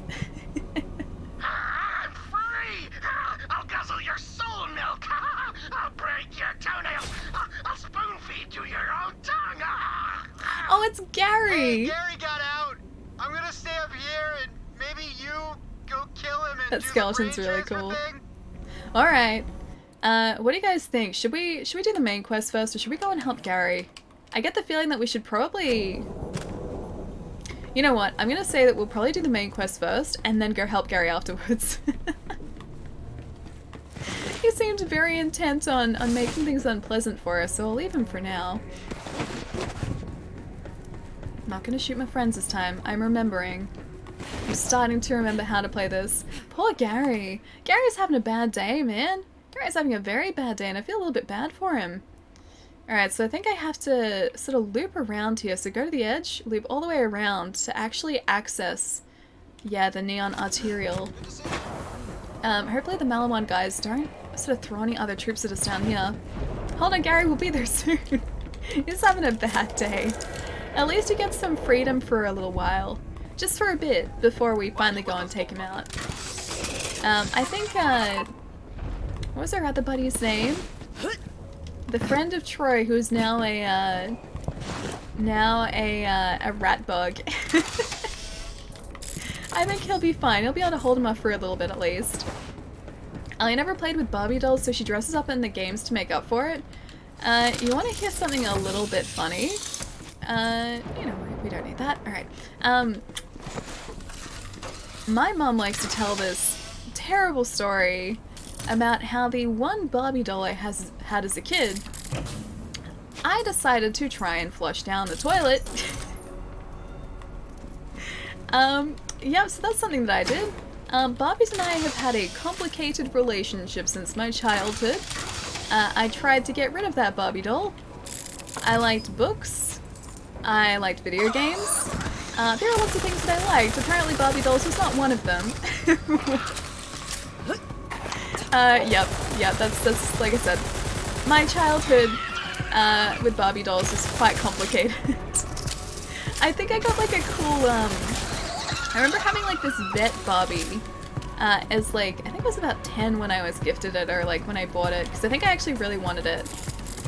I'm free! I'll guzzle your soul milk! I'll break your toenails! I'll spoon feed you your own tongue! Oh, it's Gary! Hey, Gary got out! I'm gonna stay up here and maybe you go kill him and that do skeleton's the brain really transfer cool. thing? Alright. What do you guys think? Should we do the main quest first, or should we go and help Gary? I get the feeling that we should probably... You know what? I'm gonna say that we'll probably do the main quest first, and then go help Gary afterwards. He seemed very intent on making things unpleasant for us, so I'll leave him for now. I'm not gonna shoot my friends this time. I'm remembering. I'm starting to remember how to play this. Poor Gary. Gary's having a bad day, man. Gary's having a very bad day, and I feel a little bit bad for him. Alright, so I think I have to sort of loop around here. So go to the edge, loop all the way around to actually access, yeah, the Neon Arterial. Hopefully the Malawan guys don't sort of throw any other troops at us down here. Hold on, Gary, we'll be there soon. He's having a bad day. At least he gets some freedom for a little while. Just for a bit, before we finally go and take him out. I think, what was our other buddy's name? The friend of Troy, who's now a rat bug. I think he'll be fine. He'll be able to hold him up for a little bit at least. I never played with Barbie dolls, so she dresses up in the games to make up for it. You want to hear something a little bit funny? You know, we don't need that. Alright. My mom likes to tell this terrible story about how the one Barbie doll I had as a kid, I decided to try and flush down the toilet. Yeah, so that's something that I did. Barbies and I have had a complicated relationship since my childhood. I tried to get rid of that Barbie doll. I liked books. I liked video games. There are lots of things that I liked. Apparently Barbie dolls was not one of them. Yep, that's like I said. My childhood with Barbie dolls is quite complicated. I think I got like a cool, I remember having like this vet Barbie as like, I think I was about 10 when I was gifted it, or like when I bought it, because I think I actually really wanted it.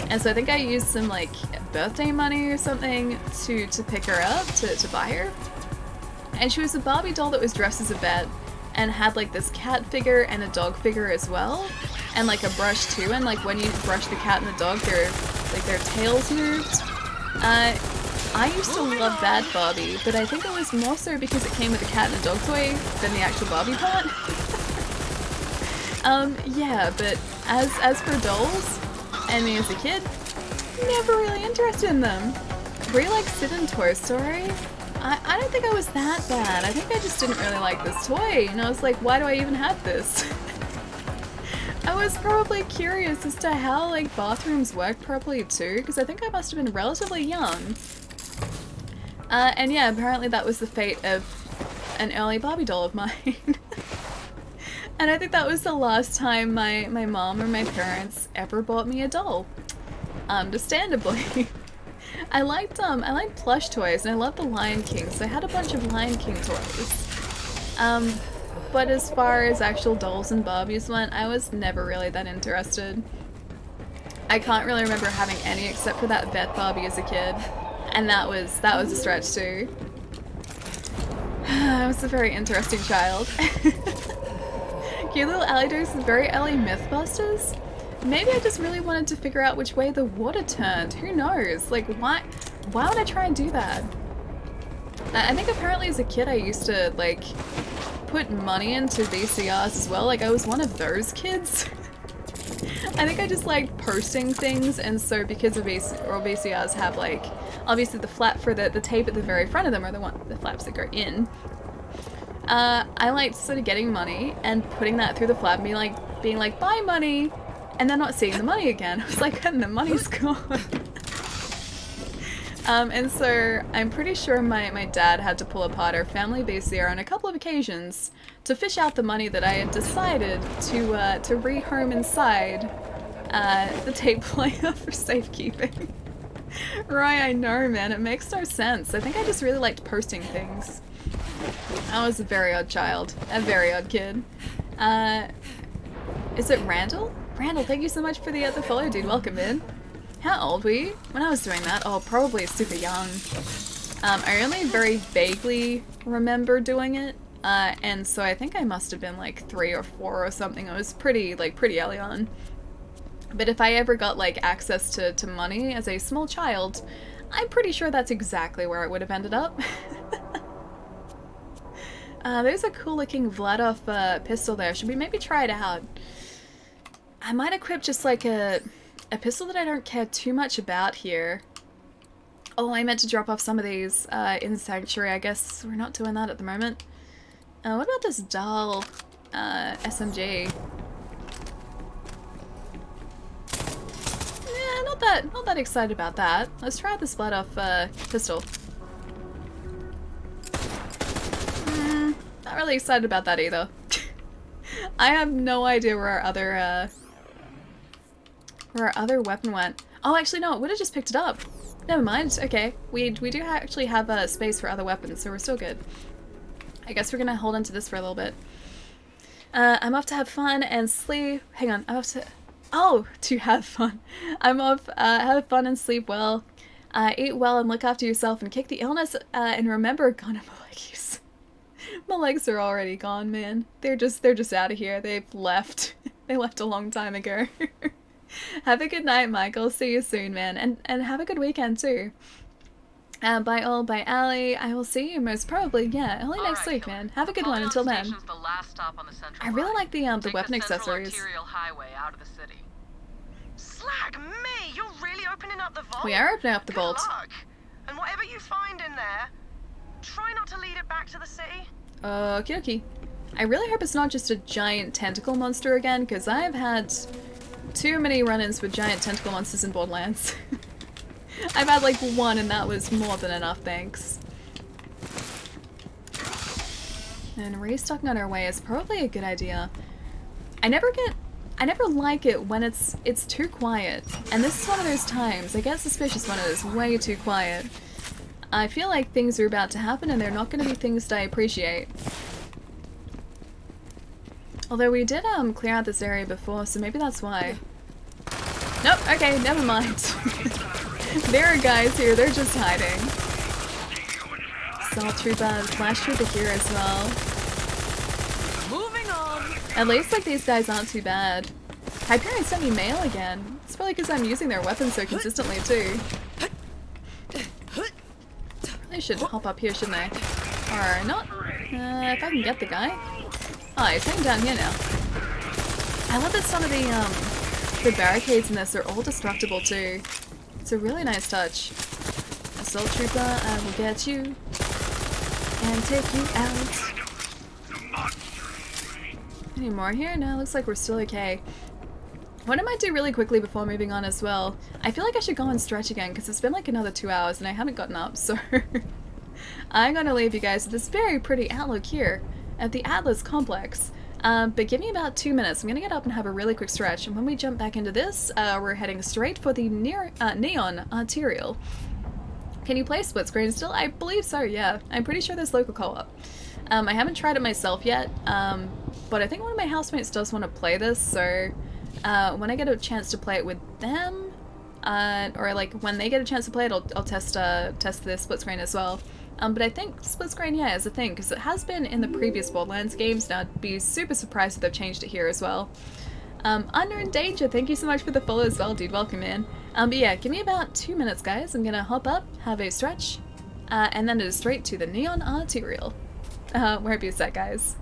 And so I think I used some like birthday money or something to pick her up, to buy her. And she was a Barbie doll that was dressed as a vet and had like this cat figure and a dog figure as well. And like a brush too, and like when you brush the cat and the dog, their tails moved. I used to love that Barbie, but I think it was more so because it came with a cat and a dog toy than the actual Barbie part. Yeah, but as for dolls, I mean as a kid, never really interested in them. Were you like Sid in Toy Story? I don't think I was that bad. I think I just didn't really like this toy, and I was like, why do I even have this? I was probably curious as to how like bathrooms work properly too, because I think I must have been relatively young. And yeah, apparently that was the fate of an early Barbie doll of mine. And I think that was the last time my mom or my parents ever bought me a doll. Understandably. I liked plush toys, and I loved the Lion King, so I had a bunch of Lion King toys. But as far as actual dolls and Barbies went, I was never really that interested. I can't really remember having any except for that vet Barbie as a kid. And that was a stretch too. I was a very interesting child. Cute little alley doors is very LA Mythbusters. Maybe I just really wanted to figure out which way the water turned. Who knows? Like, why would I try and do that? I think apparently as a kid I used to, like, put money into VCRs as well. Like, I was one of those kids. I think I just liked posting things, and so because of VCRs have, like, obviously the flap for the tape at the very front of them are the flaps that go in. I liked sort of getting money and putting that through the flap and being like, buy money, and then not seeing the money again. I was like, and the money's gone. And so I'm pretty sure my dad had to pull apart our family VCR on a couple of occasions to fish out the money that I had decided to rehome inside the tape player for safekeeping. Right, I know, man. It makes no sense. I think I just really liked posting things. I was a very odd child. A very odd kid. Is it Randall? Randall, thank you so much for the follow, dude. Welcome in. How old were you when I was doing that? Oh, probably super young. I only very vaguely remember doing it, and so I think I must have been like 3 or 4 or something. I was pretty early on. But if I ever got like access to money as a small child, I'm pretty sure that's exactly where it would have ended up. There's a cool looking Vladov pistol there. Should we maybe try it out? I might equip just like a pistol that I don't care too much about here. Oh, I meant to drop off some of these in Sanctuary. I guess we're not doing that at the moment. What about this dull SMG? Yeah, not that excited about that. Let's try this Vladov pistol. Not really excited about that either. I have no idea where our other weapon went. Oh, actually no, it would have just picked it up. Never mind. Okay, we do actually have a space for other weapons, so we're still good. I guess we're gonna hold on to this for a little bit. I'm off to have fun and sleep. Hang on, I'm off to. Oh, to have fun. I'm off. Have fun and sleep well. Eat well and look after yourself and kick the illness. And remember, gonna Malekis. My legs are already gone, man. They're just out of here. They've left. They left a long time ago. Have a good night, Michael. See you soon, man. And have a good weekend too. Bye all, bye Allie. I will see you most probably, yeah, early next week, man. Have a good one until then. The last stop on the central I really like the Take weapon the accessories. Central Arterial Highway out of the city. Slag me! You're really opening up the vault? We are opening up the vault. Good luck. And whatever you find in there, try not to lead it back to the city. Okie dokie. I really hope it's not just a giant tentacle monster again, because I've had too many run-ins with giant tentacle monsters in Borderlands. I've had like one and that was more than enough, thanks. And restocking on our way is probably a good idea. I never like it when it's too quiet. And this is one of those times. I get suspicious when it is way too quiet. I feel like things are about to happen and they're not going to be things that I appreciate. Although we did clear out this area before, so maybe that's why. Nope, okay, never mind. There are guys here, they're just hiding. Assault Trooper, Flash Trooper here as well. Moving on. At least like these guys aren't too bad. Hyperion sent me mail again. It's probably because I'm using their weapons so consistently too. Really should hop up here, shouldn't I? Or not. If I can get the guy. Oh, he's hanging down here now. I love that some of the barricades in this are all destructible too. It's a really nice touch. Assault Trooper, I will get you and take you out. Any more here? No, looks like we're still okay. What I might do really quickly before moving on as well, I feel like I should go and stretch again because it's been like another 2 hours and I haven't gotten up, so I'm gonna leave you guys with this very pretty outlook here at the Atlas Complex. But give me about 2 minutes. I'm gonna get up and have a really quick stretch, and when we jump back into this, we're heading straight for the Neon Arterial. Can you play split screen still? I believe so, yeah. I'm pretty sure there's local co-op. I haven't tried it myself yet, but I think one of my housemates does want to play this, so when I get a chance to play it with them, or like when they get a chance to play it, I'll test the split screen as well. But I think split screen, yeah, is a thing, because it has been in the previous Borderlands games. Now, I'd be super surprised if they've changed it here as well. Unknown Danger, thank you so much for the follow as well, dude. Welcome in. But yeah, give me about 2 minutes, guys. I'm gonna hop up, have a stretch, and then it is straight to the Neon Arterial. Where be a sec, guys.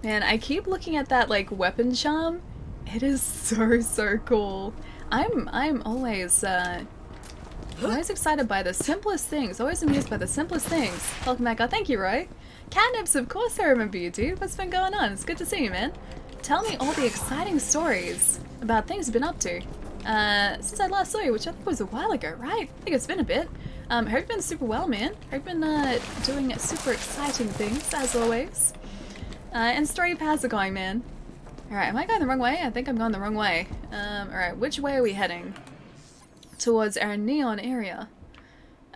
Man, I keep looking at that, like, weapon charm. It is so cool. I'm always excited by the simplest things. Always amused by the simplest things. Welcome back. Oh, thank you, Roy. Catnips, of course I remember you, dude. What's been going on? It's good to see you, man. Tell me all the exciting stories about things you've been up to. Since I last saw you, which I think was a while ago, right? I think it's been a bit. Hope you've been super well, man. Hope you've been doing super exciting things, as always. And story paths are going, man. Alright, am I going the wrong way? I think I'm going the wrong way. Alright, which way are we heading? Towards our neon area.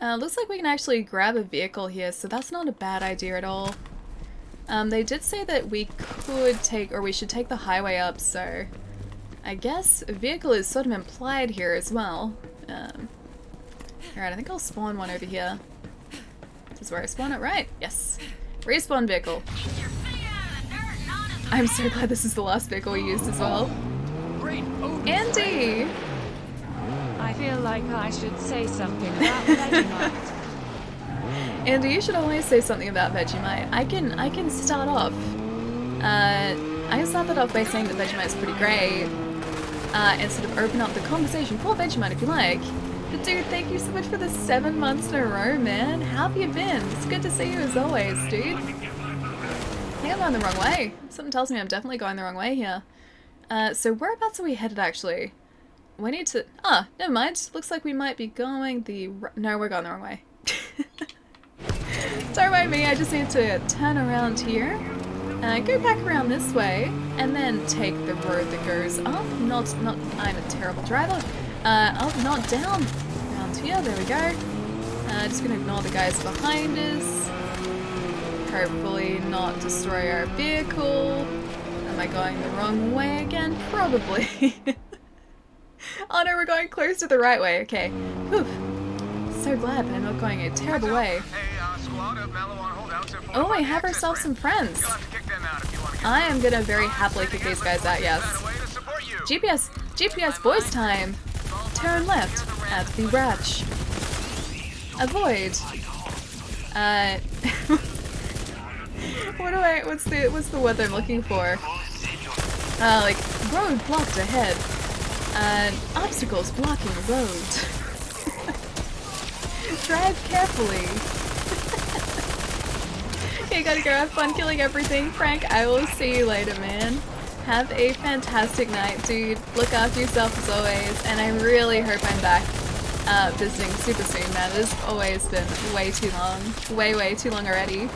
Looks like we can actually grab a vehicle here, so that's not a bad idea at all. They did say that we could take, or we should take the highway up, so I guess a vehicle is sort of implied here as well. Alright, I think I'll spawn one over here. This is where I spawn it, right? Yes. Respawn vehicle. I'm so glad this is the last vehicle we used as well. Andy! I feel like I should say something about Vegemite. Andy, you should always say something about Vegemite. I can start off. I can start that off by saying that Vegemite is pretty great. and sort of open up the conversation for Vegemite if you like. But dude, thank you so much for the 7 months in a row, man. How have you been? It's good to see you as always, dude. I think I'm going the wrong way. Something tells me I'm definitely going the wrong way here. So whereabouts are we headed actually? We need to... Ah, never mind. Looks like we might be going the... No, we're going the wrong way. Don't mind me, I just need to turn around here. Go back around this way, and then take the road that goes up. Not, I'm a terrible driver. Up, not down. Around here, there we go. Just gonna ignore the guys behind us. Hopefully not destroy our vehicle. Am I going the wrong way again? Probably. Oh no, we're going close to the right way. Okay. Whew. So glad that I'm not going a terrible way. Oh, I have ourselves some friends. I am gonna very happily kick these guys out, yes. GPS voice time. Turn left at the ratch. Avoid. What's the word I'm looking for? Like, road blocked ahead. Obstacles blocking road. Drive carefully. Okay, gotta go have fun killing everything. Frank, I will see you later, man. Have a fantastic night, dude. Look after yourself as always, and I really hope I'm back visiting super soon, man. This has always been way too long. Way too long already.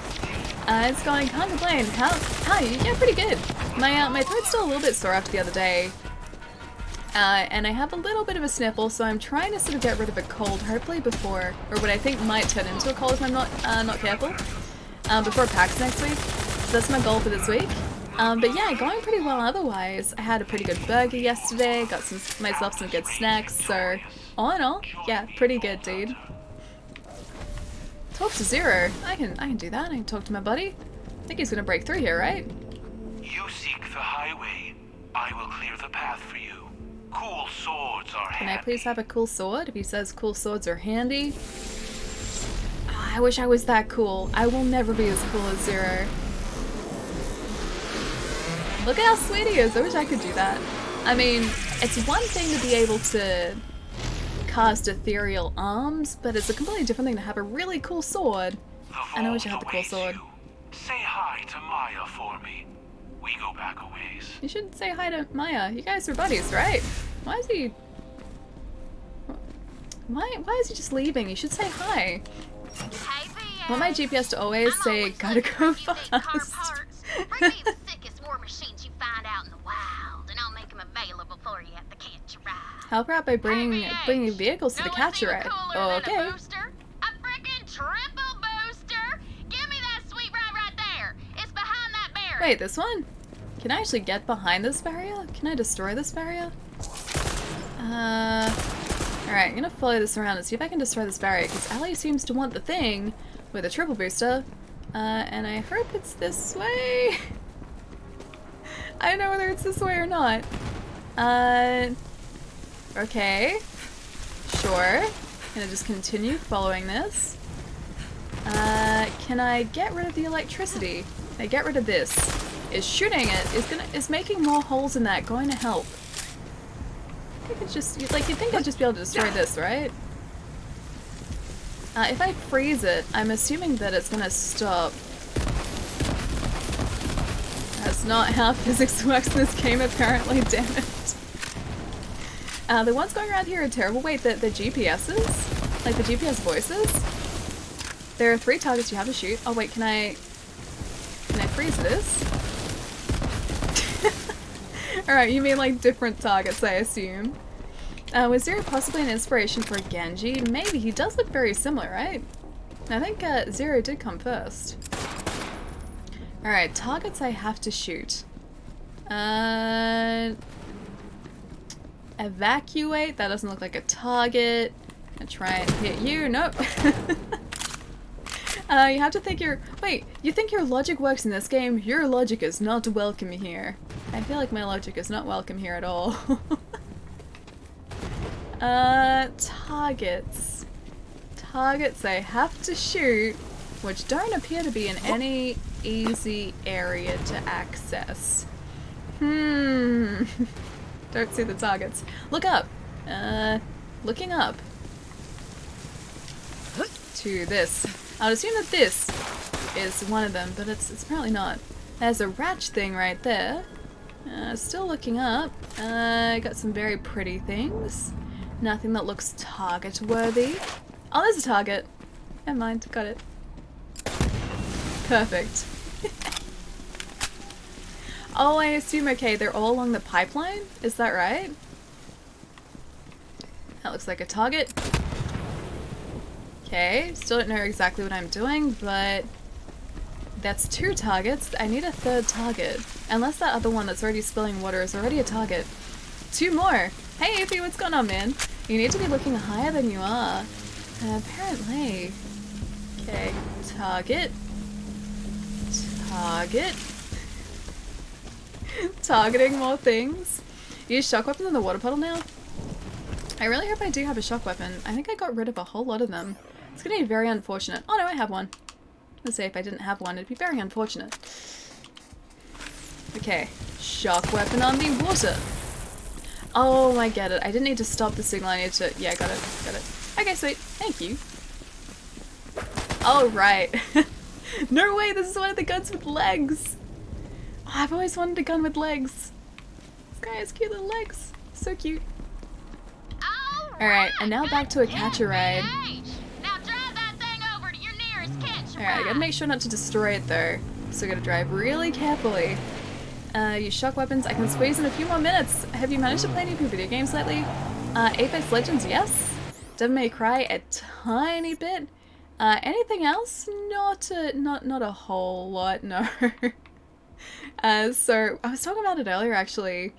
It's going, can't complain. How are you? Yeah, pretty good. My throat's still a little bit sore after the other day. And I have a little bit of a sniffle, so I'm trying to sort of get rid of a cold, hopefully before, or what I think might turn into a cold if I'm not careful, before PAX next week. So that's my goal for this week. But yeah, going pretty well otherwise. I had a pretty good burger yesterday, got myself some good snacks, so all in all, yeah, pretty good, dude. Talk to Zero. I can do that. I can talk to my buddy. I think he's gonna break through here, right? You seek the highway. I will clear the path for you. Cool swords are handy. Can I please have a cool sword? If he says cool swords are handy. Oh, I wish I was that cool. I will never be as cool as Zero. Look at how sweet he is. I wish I could do that. I mean, it's one thing to be able to cast ethereal arms, but it's a completely different thing to have a really cool sword. And I wish I had the cool sword. Say hi to Maya for me. We go back a ways. You should say hi to Maya. You guys are buddies, right? Why is he... Why is he just leaving? You should say hi. I want my GPS to always say, gotta go fast. Bring me the sickest war machines you find out in the wild, and I'll make them available for you at the Catch a Ride. Help her out by bringing vehicles to the Catch a Ride. Oh, okay. A frickin' triple booster! Give me that sweet ride right there. It's behind that barrier. Wait, this one? Can I actually get behind this barrier? Can I destroy this barrier? Alright, I'm gonna follow this around and see if I can destroy this barrier, because Ellie seems to want the thing with a triple booster. And I hope it's this way. I don't know whether it's this way or not. Okay. Sure. Gonna just continue following this. Can I get rid of the electricity? Can I get rid of this? Is shooting it is making more holes in that going to help? I think it's just like you'd think I'd just be able to destroy this, right? If I freeze it, I'm assuming that it's gonna stop. That's not how physics works in this game, apparently, damn it. The ones going around here are terrible. Wait, the GPSs? Like the GPS voices? There are 3 targets you have to shoot. Oh wait, can I freeze this? Alright, you mean like different targets, I assume. Was Zero possibly an inspiration for Genji? Maybe. He does look very similar, right? I think Zero did come first. Alright, targets I have to shoot. Evacuate? That doesn't look like a target. I'll try and hit you. Nope. You have to think wait, you think your logic works in this game? Your logic is not welcome here. I feel like my logic is not welcome here at all. Targets. Targets I have to shoot, which don't appear to be in any easy area to access. Don't see the targets. Look up. Looking up. To this. I would assume that this is one of them, but it's apparently not. There's a ratch thing right there. Still looking up. Got some very pretty things. Nothing that looks target worthy. Oh, there's a target. Never mind, got it. Perfect. Oh, I assume, okay, they're all along the pipeline? Is that right? That looks like a target. Okay, still don't know exactly what I'm doing, but that's 2 targets. I need a 3rd target. Unless that other one that's already spilling water is already a target. 2 more! Hey Ify, what's going on, man? You need to be looking higher than you are. Apparently. Okay, target. Target. Targeting more things. Use shock weapons in the water puddle now? I really hope I do have a shock weapon. I think I got rid of a whole lot of them. It's gonna be very unfortunate. Oh no, I have one. Let's say if I didn't have one, it'd be very unfortunate. Okay, shock weapon on the water. Oh, I get it. I didn't need to stop the signal. I need to... Yeah, got it. Got it. Okay, sweet. Thank you. Oh, right. No way, this is one of the guns with legs. Oh, I've always wanted a gun with legs. This guy has cute little legs. So cute. Alright, and now back to a catcher ride. Now drive that thing over to your nearest catch. Alright, I gotta make sure not to destroy it though. So I gotta drive really carefully. Use shock weapons. I can squeeze in a few more minutes. Have you managed to play any of your video games lately? Apex Legends, yes. Devil May Cry, a tiny bit. Anything else? Not a whole lot, no. So I was talking about it earlier actually.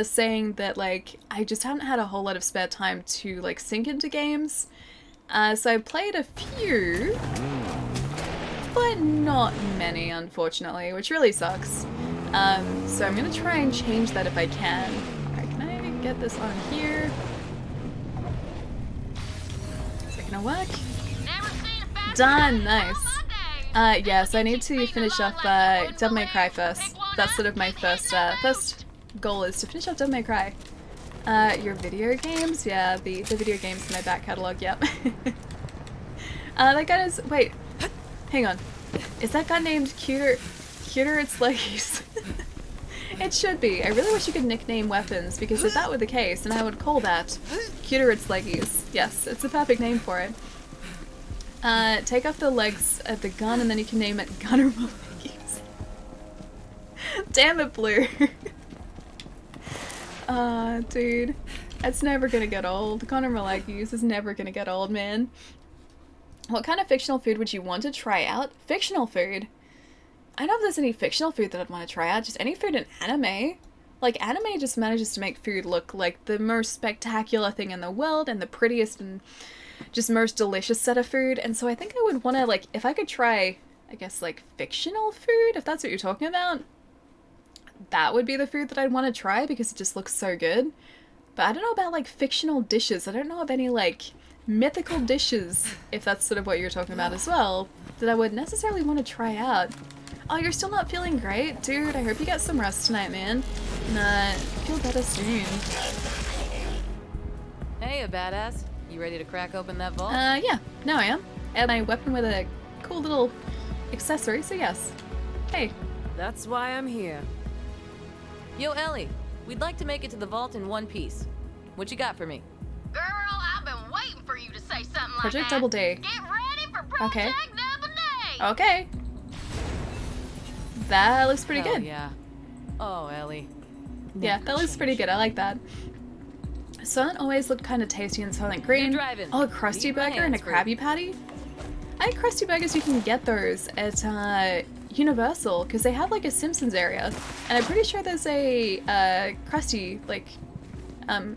Saying that like I just haven't had a whole lot of spare time to like sink into games. So I played a few, but not many unfortunately, which really sucks. So I'm gonna try and change that if I can. Alright, can I get this on here? Is it gonna work? Done! Nice. Yes, I need to finish off Devil May Cry first. That's sort of my first goal is to finish off Devil May Cry. Your video games? Yeah, the video games in my back catalogue, yep. That guy is... Wait. Hang on. Is that guy named Cuter It's Leggies? It should be. I really wish you could nickname weapons, because if that were the case, then I would call that Cuter It's Leggies. Yes, it's a perfect name for it. Take off the legs of the gun, and then you can name it Gunner Leggies. Damn it, Blue. Dude. It's never gonna get old. Connor Malakius is never gonna get old, man. What kind of fictional food would you want to try out? Fictional food? I don't know if there's any fictional food that I'd want to try out. Just any food in anime. Like, anime just manages to make food look like the most spectacular thing in the world and the prettiest and just most delicious set of food. And so I think I would want to, like, if I could try, I guess, like, fictional food, if that's what you're talking about, that would be the food that I'd want to try because it just looks so good. But I don't know about, like, fictional dishes. I don't know of any, like, mythical dishes, if that's sort of what you're talking about as well, that I would necessarily want to try out. Oh, you're still not feeling great? Dude, I hope you get some rest tonight, man. And, feel better soon. Hey, a badass. You ready to crack open that vault? Yeah. Now I am. And my weapon with a cool little accessory, so yes. Hey. That's why I'm here. Yo, Ellie. We'd like to make it to the vault in one piece. What you got for me? Girl, I've been waiting for you to say something like Project that. Double D. Get ready for Project Double D. Okay. That looks pretty Hell good. Yeah. Oh, Ellie. Yeah, that looks pretty good. I like that. Sun always looked kind of tasty in Silent Green. Oh, a Krusty Burger and a Krabby Patty? I think Krusty Burgers, you can get those at Universal, because they have like a Simpsons area. And I'm pretty sure there's a Krusty, like, I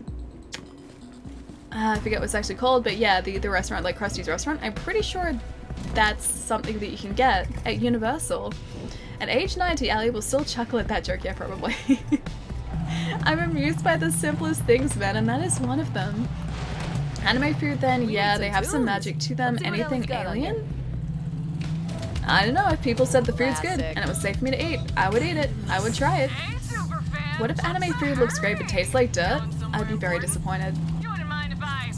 forget what it's actually called, but yeah, the restaurant, like Krusty's restaurant. I'm pretty sure that's something that you can get at Universal. At age 90, Allie will still chuckle at that joke, yeah, probably. I'm amused by the simplest things, man, and that is one of them. Anime food, then, yeah, they have some magic to them. Anything alien? I don't know, if people said the food's good and it was safe for me to eat, I would eat it. I would try it. Hey, Superfan. What if anime food looks great but tastes like dirt? I'd be very disappointed. You wouldn't mind if I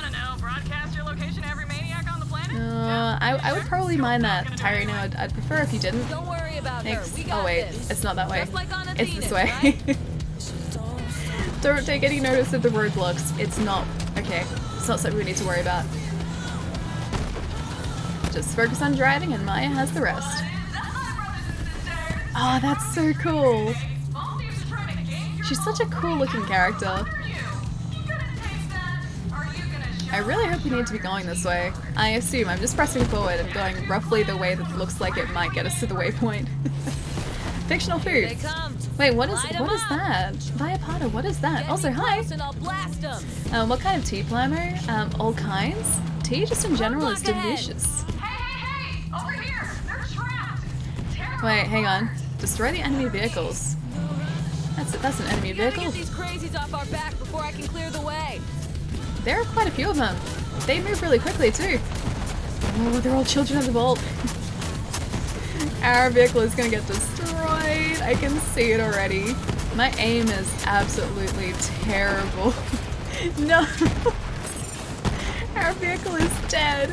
don't know, broadcast your location to every maniac on the planet? I would probably mind that, Tyrino. I'd prefer if you didn't. Don't worry about Thanks. her. We got Oh wait, this. it's not that way. Just like on It's Athena's, this way. right? Don't take any notice of the roadblocks. It's not okay. It's not something we need to worry about. Just focus on driving and Maya has the rest. Oh, that's so cool. She's such a cool looking character. I really hope we need to be going this way. I assume I'm just pressing forward and going roughly the way that looks like it might get us to the waypoint. Fictional food. Wait, what is that? Viapata, what is that? Also, hi. What kind of tea, Plamo? All kinds. Tea just in general is delicious. Wait, hang on. Destroy the enemy vehicles. That's an enemy vehicle. Get these crazies off our back before I can clear the way. There are quite a few of them. They move really quickly too. Oh, they're all children of the vault. Our vehicle is gonna get destroyed. I can see it already. My aim is absolutely terrible. No. Our vehicle is dead.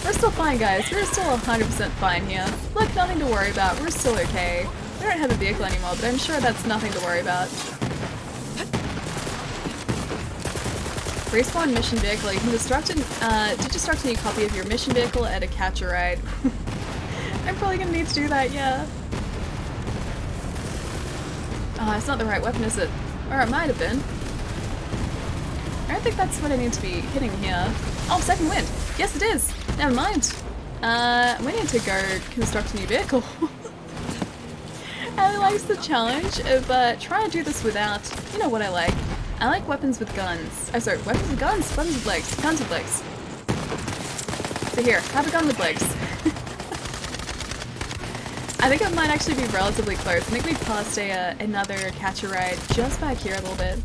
We're still fine, guys. We're still 100% fine here. Look, nothing to worry about. We're still okay. We don't have a vehicle anymore, but I'm sure that's nothing to worry about. Respawn mission vehicle. You can destruct a new copy of your mission vehicle at a catch a ride. I'm probably gonna need to do that, yeah. Oh, it's not the right weapon, is it? Or it might have been. I don't think that's what I need to be hitting here. Oh, second wind! Yes, it is! Never mind. We need to go construct a new vehicle. Ellie likes the challenge of trying to do this without, you know what I like. I like weapons with guns. Oh, sorry, weapons with guns? Weapons with legs. Guns with legs. So here, have a gun with legs. I think it might actually be relatively close. I think we passed another catch a ride just back here a little bit.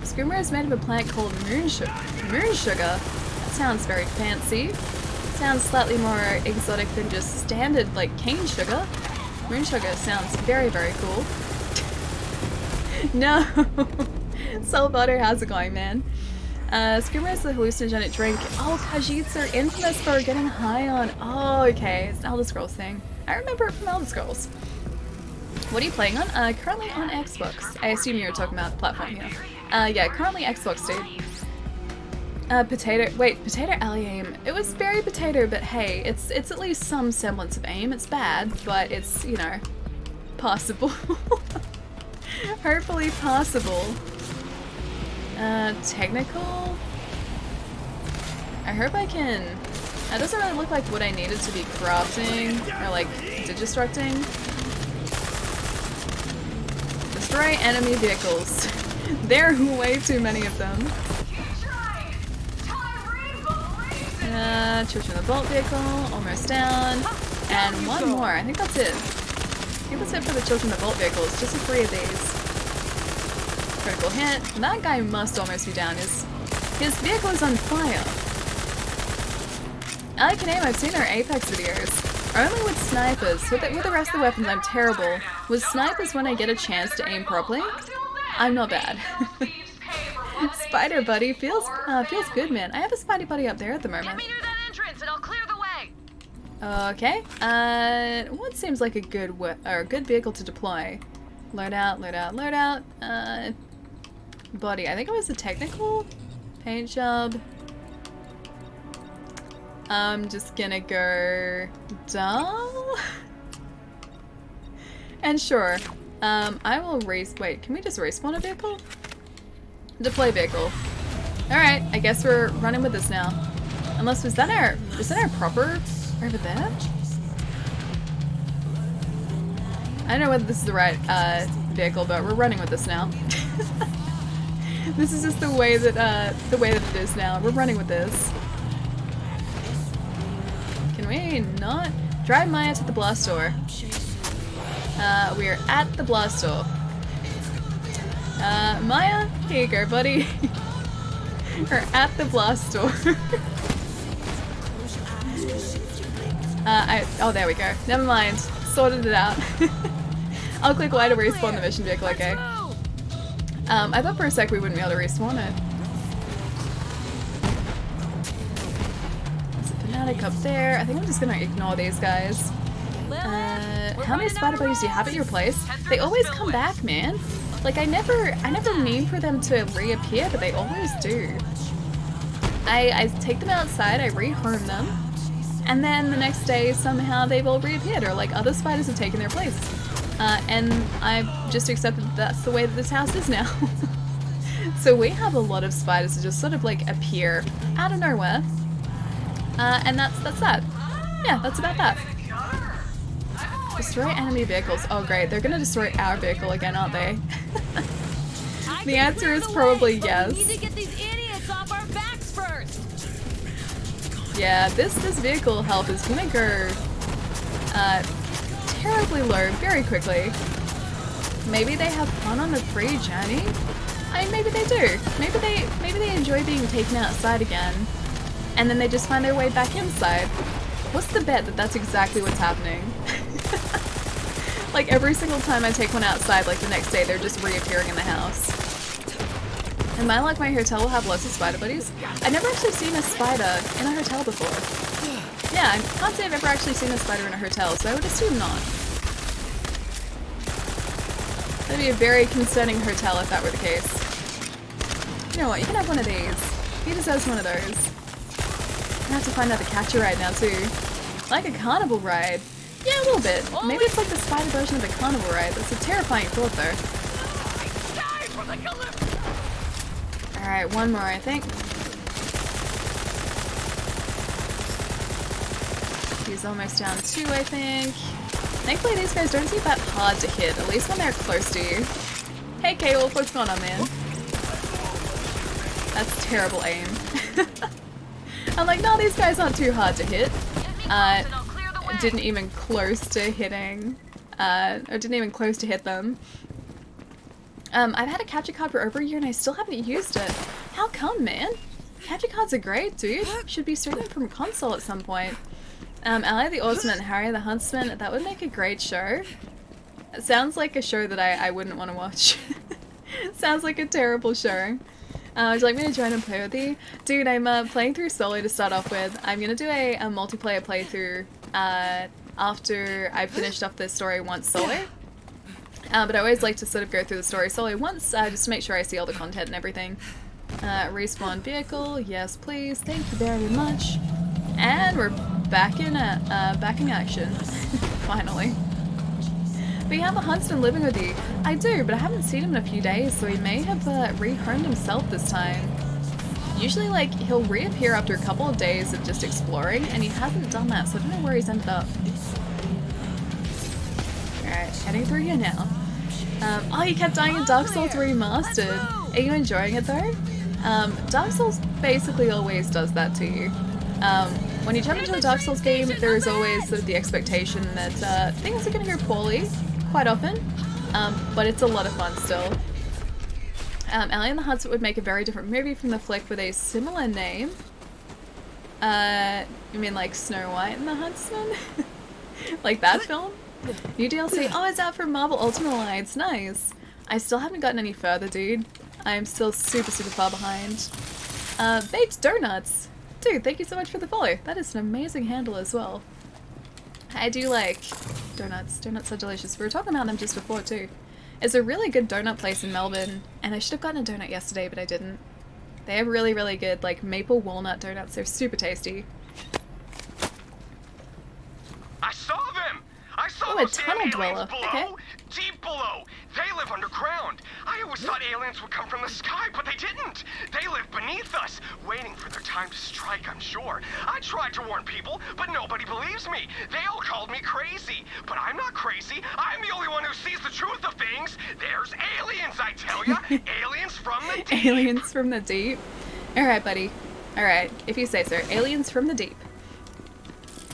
Screamer is made of a plant called moon sugar. Moon sugar? That sounds very fancy. Sounds slightly more exotic than just standard, like, cane sugar. Moon sugar sounds very, very cool. No! Salvador, how's it going, man? Screamer is the hallucinogenic drink. Oh, Khajiits are infamous for getting high on. Oh, okay. It's an Elder Scrolls thing. I remember it from Elder Scrolls. What are you playing on? Currently on Xbox. I assume you were talking about the platform here. Yeah, currently Xbox, dude. Potato alley aim. It was very potato, but hey, it's at least some semblance of aim. It's bad, but it's, you know, possible. Hopefully possible. Technical? I hope I can... That doesn't really look like what I needed to be crafting, or like, digistructing. Destroy enemy vehicles. There are way too many of them. Children of the Vault vehicle, almost down. And one more, I think that's it. I think that's it for the Children of the Vault vehicles, just 3 of these. Critical hit. That guy must almost be down. His vehicle is on fire. I like an aim, I've seen our Apex videos. Only with snipers. With the rest of the weapons I'm terrible. With snipers, when I get a chance to aim properly, I'm not bad. Spider buddy feels good, man. I have a Spidey buddy up there at the moment. Get me near that entrance and I'll clear the way. Okay. What seems like a good vehicle to deploy? Load out, load out, load out. Body. I think it was the technical paint job. I'm just gonna go dull. And sure. I will wait, can we just respawn a vehicle? Deploy vehicle. Alright, I guess we're running with this now. Unless, was that our proper over there? I don't know whether this is the right vehicle, but we're running with this now. This is just the way that it is now. We're running with this. Can we not drive Maya to the blast door? We are at the blast door. Maya, here you go, buddy. We're at the blast door. Oh, there we go. Never mind. Sorted it out. I'll click Y to respawn the mission vehicle, okay. I thought for a sec we wouldn't be able to respawn it. There's a fanatic up there. I think I'm just gonna ignore these guys. How many spider buddies do you have at your place? They always come back, man. Like I never mean for them to reappear, but they always do. I take them outside, I rehome them, and then the next day somehow they've all reappeared, or like other spiders have taken their place. And I've just accepted that that's the way that this house is now. So we have a lot of spiders that just sort of like appear out of nowhere. And that's that. Yeah, that's about that. Destroy enemy vehicles. Oh great, they're gonna destroy our vehicle again, aren't they? The answer is probably yes. We need to get these idiots off our backs first. Yeah, this vehicle health is gonna go terribly low very quickly. Maybe they have fun on the free journey? I mean, maybe they do. Maybe they enjoy being taken outside again, and then they just find their way back inside. What's the bet that that's exactly what's happening? Like every single time I take one outside, like the next day they're just reappearing in the house. Am I like my hotel will have lots of spider buddies? I've never actually seen a spider in a hotel before. Yeah, I can't say I've ever actually seen a spider in a hotel, so I would assume not. That'd be a very concerning hotel if that were the case. You know what, you can have one of these. He deserves one of those. I'm gonna have to find out the catcher ride now too. Like a carnival ride. Yeah, a little bit. Maybe it's like the spider version of the carnival ride. That's a terrifying thought though. Alright, one more I think. He's almost down 2 I think. Thankfully these guys don't seem that hard to hit, at least when they're close to you. Hey K-Wolf, what's going on man? That's terrible aim. I'm like, no, these guys aren't too hard to hit. Didn't even close to hitting, or didn't even close to hit them. I've had a capture card for over a year and I still haven't used it. How come, man? Capture cards are great, dude. Should be streaming from console at some point. Ally the Autumn and Harry the Huntsman, that would make a great show. It sounds like a show that I wouldn't want to watch. Sounds like a terrible show. Would you like me to join and play with you? Dude, I'm playing through solo to start off with. I'm gonna do a multiplayer playthrough after I've finished off the story once solo. But I always like to sort of go through the story solo once, just to make sure I see all the content and everything. Respawn vehicle, yes please, thank you very much. And we're back in action, finally. But you have a Huntsman living with you. I do, but I haven't seen him in a few days, so he may have rehomed himself this time. Usually, like, he'll reappear after a couple of days of just exploring, and he hasn't done that, so I don't know where he's ended up. Alright, heading through here now. Oh, you kept dying in Dark Souls Remastered. Are you enjoying it though? Dark Souls basically always does that to you. When you jump into a Dark Souls game, there is always sort of the expectation that things are going to go poorly, quite often, but it's a lot of fun still. Ally and the Huntsman would make a very different movie from the flick with a similar name. You mean like Snow White and the Huntsman? Like that film? New DLC? Oh, it's out for Marvel Ultimate Alliance. Nice. I still haven't gotten any further, dude. I'm still super far behind. Baked Donuts. Dude, thank you so much for the follow. That is an amazing handle as well. I do like donuts. Donuts are delicious. We were talking about them just before too. It's a really good donut place in Melbourne, and I should have gotten a donut yesterday, but I didn't. They have really good, like, maple walnut donuts. They're super tasty. I saw them! I saw a tunnel dweller. below, Okay. Deep below. They live underground. I always thought aliens would come from the sky, but they didn't. They live beneath us, waiting for their time to strike, I'm sure. I tried to warn people, but nobody believes me. They all called me crazy. But I'm not crazy. I'm the only one who sees the truth of things. There's aliens, I tell ya. Aliens from the deep. Aliens from the deep. Alright, buddy. Alright, if you say so. Aliens from the deep.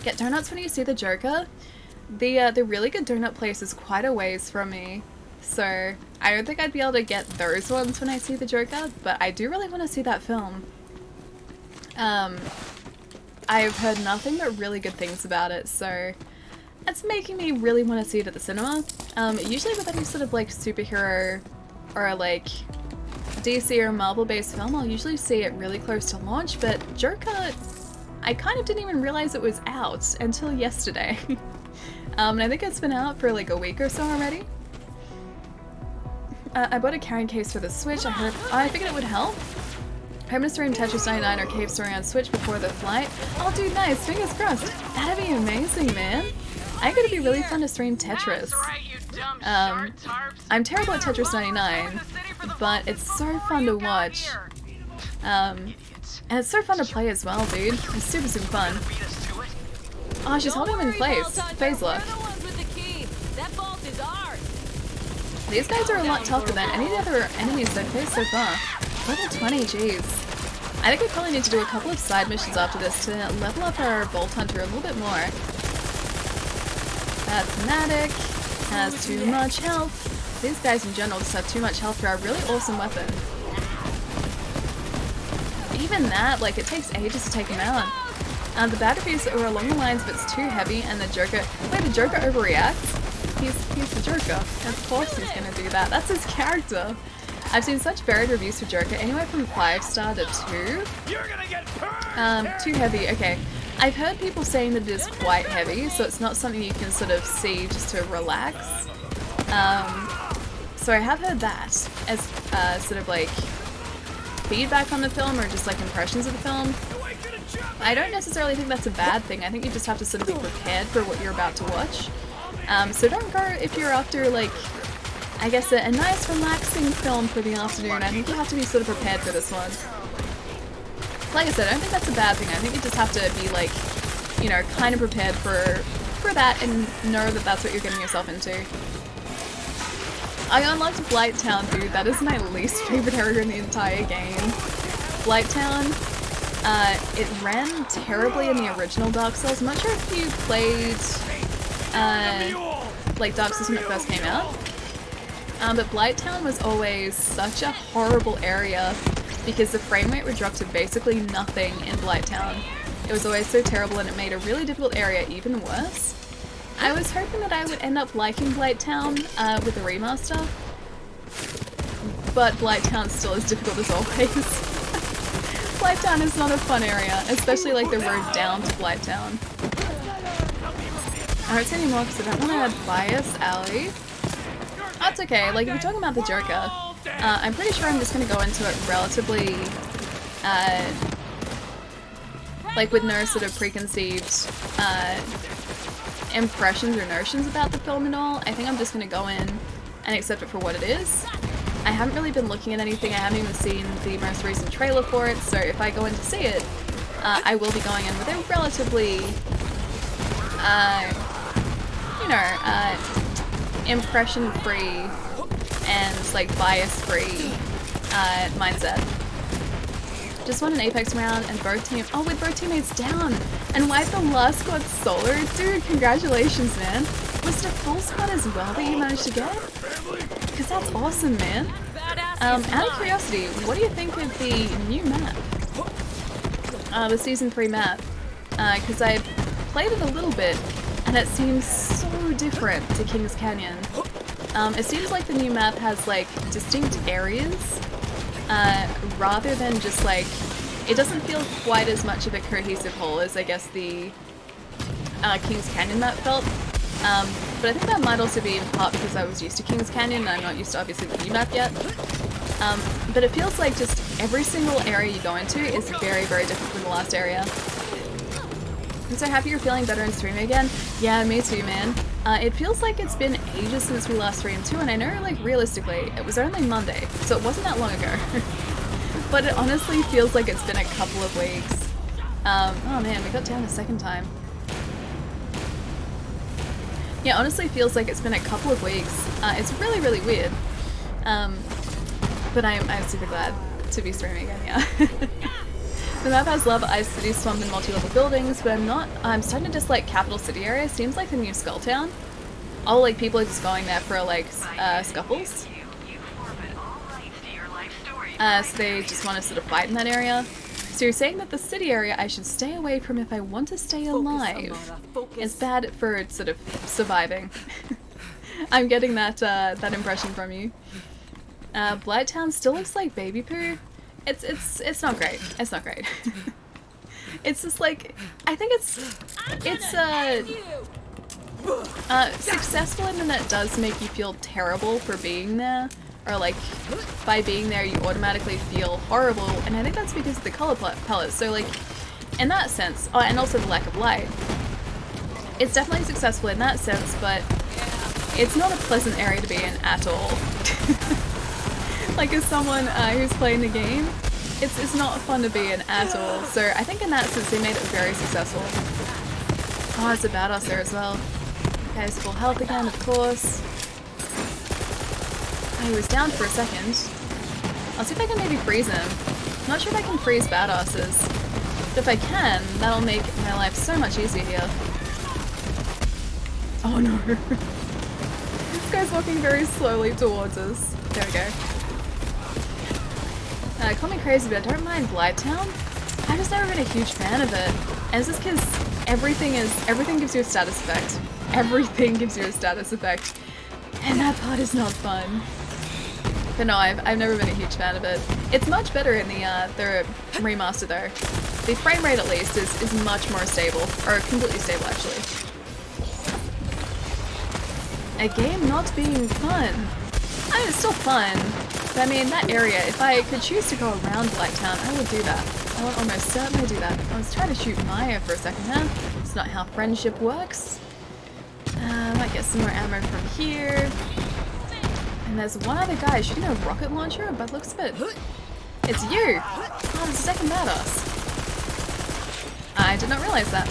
Get donuts when you see the Joker. The really good donut place is quite a ways from me, so I don't think I'd be able to get those ones when I see the Joker, but I do really want to see that film. I've heard nothing but really good things about it, so it's making me really want to see it at the cinema. Usually with any sort of like superhero or like DC or Marvel based film, I'll usually see it really close to launch, but Joker, I kind of didn't even realize it was out until yesterday. And I think it's been out for like a week or so already. I bought a carrying case for the Switch. I figured it would help. Home to stream Tetris 99 or Cave Story on Switch before the flight. Oh dude, nice, fingers crossed. That'd be amazing, man. I think it'd be really fun to stream Tetris. I'm terrible at Tetris 99, but it's so fun to watch. And it's so fun to play as well, dude. It's super, super fun. Oh, she's holding him in place. Phase lock. These guys are a lot tougher than any other enemies I've faced so far. Level 20, jeez. I think I probably need to do a couple of side missions after this to level up our Bolt Hunter a little bit more. That fanatic has too much health. These guys in general just have too much health for a really awesome weapon. Even that, like, it takes ages to take him out. The batteries are along the lines of it's too heavy and the Joker... Wait, the Joker overreacts? He's the Joker. Of course he's gonna do that. That's his character. I've seen such varied reviews for Joker, anywhere from 5-star to 2. You're gonna get too heavy, okay. I've heard people saying that it is quite heavy, so it's not something you can sort of see just to relax. So I have heard that as sort of like feedback on the film or just like impressions of the film. I don't necessarily think that's a bad thing. I think you just have to sort of be prepared for what you're about to watch. So don't go if you're after like, I guess a nice relaxing film for the afternoon. I think you have to be sort of prepared for this one. Like I said, I don't think that's a bad thing. I think you just have to be like, you know, kind of prepared for that and know that that's what you're getting yourself into. I unlocked Blighttown, dude. That is my least favorite area in the entire game. Blighttown, it ran terribly in the original Dark Souls. I'm not sure if you played, like Dark Souls when it first came out. But Blighttown was always such a horrible area because the frame rate would drop to basically nothing in Blighttown. It was always so terrible and it made a really difficult area even worse. I was hoping that I would end up liking Blighttown with the remaster, but Blighttown still as difficult as always. Blighttown is not a fun area, especially like the road down to Blighttown. I won't say any more because I don't want to add bias, Allie. That's okay, like if you're talking about the Joker, I'm pretty sure I'm just going to go into it relatively, like with no sort of preconceived impressions or notions about the film and all. I think I'm just going to go in and accept it for what it is. I haven't really been looking at anything, I haven't even seen the most recent trailer for it, so if I go in to see it, I will be going in with a relatively, you know, impression-free and like bias-free mindset. Just won an Apex round and with both teammates down and wiped the last squad solo. Dude, congratulations, man. Was it a full squad as well that you managed to get? Because that's awesome, man. Out of curiosity, what do you think of the new map? The Season 3 map. Because I've played it a little bit and it seems so different to Kings Canyon. It seems like the new map has like distinct areas rather than just like, it doesn't feel quite as much of a cohesive whole as I guess the Kings Canyon map felt. But I think that might also be in part because I was used to Kings Canyon and I'm not used to obviously the new map yet. But it feels like just every single area you go into is very, very different from the last area. I'm so happy you're feeling better in streaming again. Yeah, me too, man. It feels like it's been ages since we last streamed too, and I know, like, realistically, it was only Monday, so it wasn't that long ago. But it honestly feels like it's been a couple of weeks. Oh man, we got down a second time. Yeah, honestly feels like it's been a couple of weeks. It's really, really weird. But I'm super glad to be streaming again, yeah. The map has lava, ice, city, swamp, and multi-level buildings, but I'm starting to dislike Capital City area. Seems like the new Skull Town. All like people are just going there for like scuffles. So they just want to sort of fight in that area. So you're saying that the city area I should stay away from if I want to stay alive. It's bad for sort of surviving. I'm getting that that impression from you. Blighttown still looks like baby poo. It's not great. It's not great. It's just like, I think it's successful in that it does make you feel terrible for being there, or like by being there you automatically feel horrible, and I think that's because of the color palette. So like in that sense, oh, and also the lack of light. It's definitely successful in that sense, but it's not a pleasant area to be in at all. Like as someone who's playing the game, it's not fun to be in at all. So I think in that sense they made it very successful. Oh, there's a badass there as well. Okay, it's full health again, of course. Oh, he was down for a second. I'll see if I can maybe freeze him. I'm not sure if I can freeze badasses. But if I can, that'll make my life so much easier here. Oh no. This guy's walking very slowly towards us. There we go. Call me crazy, but I don't mind Blighttown. I've just never been a huge fan of it. And it's just because everything gives you a status effect. Everything gives you a status effect. And that part is not fun. But no, I've never been a huge fan of it. It's much better in the remaster though. The frame rate at least is much more stable. Or completely stable actually. A game not being fun. I mean, it's still fun. But I mean, that area, if I could choose to go around Blighttown, I would do that. I would almost certainly do that. I was trying to shoot Maya for a second there. It's not how friendship works. Might get some more ammo from here. And there's one other guy shooting a rocket launcher, but looks a bit... It's you! Oh, there's a second badass. I did not realize that.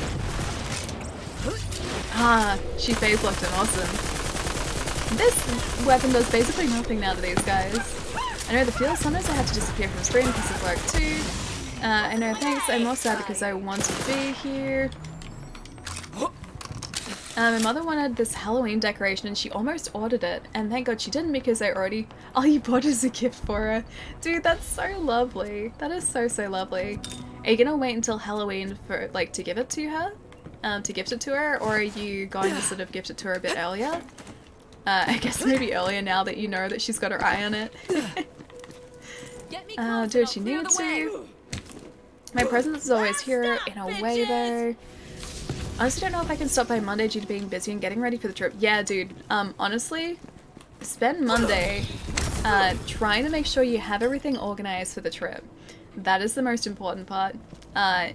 Ah, she phase locked him, awesome. This weapon does basically nothing now to these guys. I know the feel, sometimes I have to disappear from screen because of work too. I know, thanks, I'm more sad because I want to be here. My mother wanted this Halloween decoration and she almost ordered it, and thank god she didn't because I already... Oh, you bought it as a gift for her. Dude, that's so lovely. That is so, so lovely. Are you gonna wait until Halloween for, like, to give it to her? To gift it to her, or are you going to sort of gift it to her a bit earlier? I guess maybe earlier now that you know that she's got her eye on it. Do what you need to. My presence is always here, in a way though. Honestly don't know if I can stop by Monday due to being busy and getting ready for the trip. Yeah, dude, honestly, spend Monday trying to make sure you have everything organized for the trip. That is the most important part. Oh,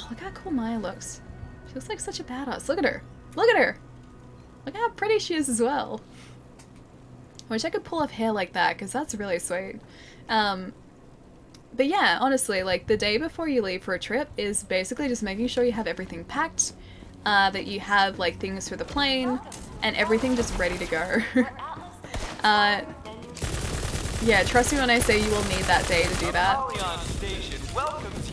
look how cool Maya looks. She looks like such a badass. Look at her. Look at her. Look how pretty she is as well. I wish I could pull off hair like that, because that's really sweet. But yeah, honestly, like, the day before you leave for a trip is basically just making sure you have everything packed, that you have, like, things for the plane, and everything just ready to go. Yeah, trust me when I say you will need that day to do that.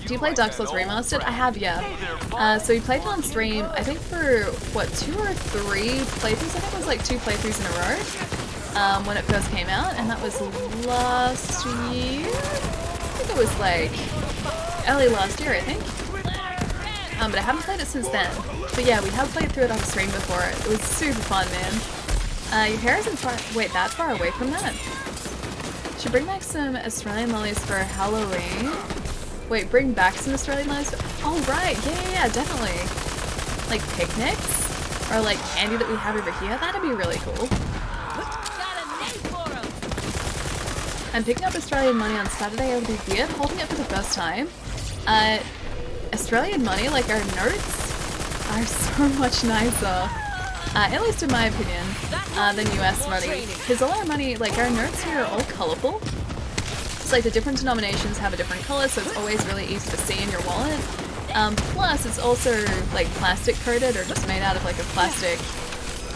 Do you play Dark Souls Remastered? I have, yeah. So we played it on stream, I think for, what, 2 or 3 playthroughs? I think it was like 2 playthroughs in a row, when it first came out, and that was last year? I think it was like, early last year, I think. But I haven't played it since then. But yeah, we have played through it on stream before. It was super fun, man. Your hair isn't far, wait, that far away from that? Should bring back some Australian lollies for Halloween. Wait, bring back some Australian lollies? Oh, right. Yeah, definitely. Like picnics? Or like candy that we have over here? That'd be really cool. I'm picking up Australian money on Saturday. It would be weird holding it for the first time. Australian money, like our notes, are so much nicer. At least in my opinion, than US money. Because all our money, like our notes here are all colourful. It's like the different denominations have a different colour, so it's always really easy to see in your wallet. Plus, it's also like plastic coated or just made out of like a plastic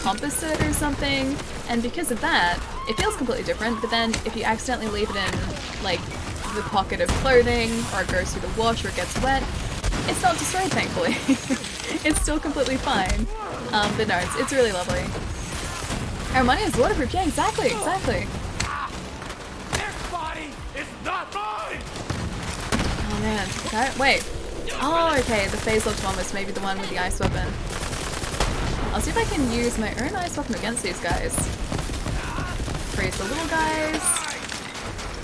composite or something. And because of that, it feels completely different. But then if you accidentally leave it in like the pocket of clothing, or it goes through the wash or it gets wet, it's not destroyed, thankfully. It's still completely fine. But no, it's really lovely. Our money is waterproof. Yeah, exactly. This body is not mine. Oh man, okay, wait. Oh, okay, the phase-locked one was maybe the one with the ice weapon. I'll see if I can use my own ice weapon against these guys. Freeze the little guys.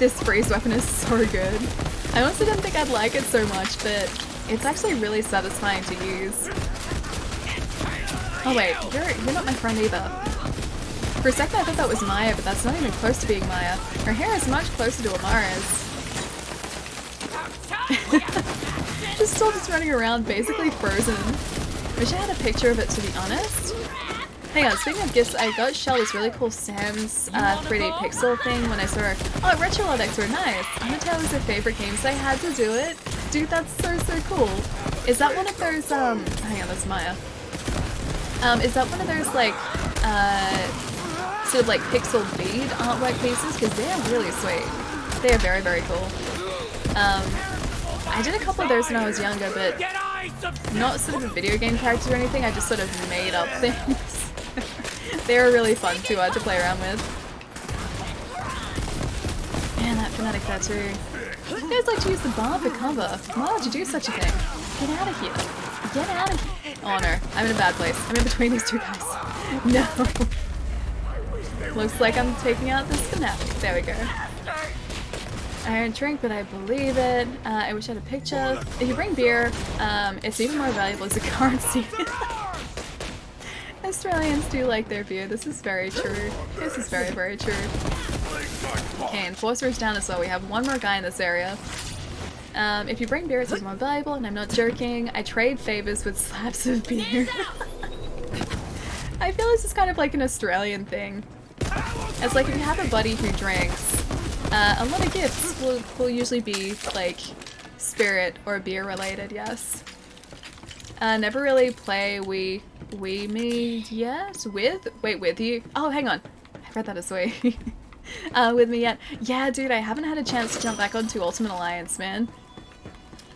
This freeze weapon is so good. I honestly didn't think I'd like it so much, but it's actually really satisfying to use. Oh wait, you're not my friend either. For a second I thought that was Maya, but that's not even close to being Maya. Her hair is much closer to Amara's. Just still just running around, basically frozen. Wish I had a picture of it, to be honest. Hang on, speaking of gifts, I got Shell this really cool Sam's 3D pixel thing when I saw her. Oh, Retrolodics were nice. Undertale was her favorite game, so I had to do it. Dude, that's so cool. Is that one of those, hang on, that's Maya. Is that one of those, like, sort of like pixel bead artwork pieces? Because they are really sweet. They are very cool. I did a couple of those when I was younger, but not sort of a video game character or anything, I just sort of made up things. They were really fun to play around with. Man, that fanatic there too. You guys like to use the bar for cover. Why would you do such a thing? Get out of here. Get out of here. Oh no, I'm in a bad place. I'm in between these two guys. No. Looks like I'm taking out this fanatic. There we go. I don't drink, but I believe it. I wish I had a picture. If you bring beer, it's even more valuable as a currency. Australians do like their beer. This is very true. This is very true. Okay, Enforcer is down as well. We have one more guy in this area. If you bring beer, it's more valuable, and I'm not joking. I trade favors with slabs of beer. I feel this is kind of like an Australian thing. It's like if you have a buddy who drinks, a lot of gifts will usually be like spirit or beer related, yes. Never really play we me yet? With you? Oh, hang on. I read that as we. With me yet? Yeah, dude, I haven't had a chance to jump back onto Ultimate Alliance, man.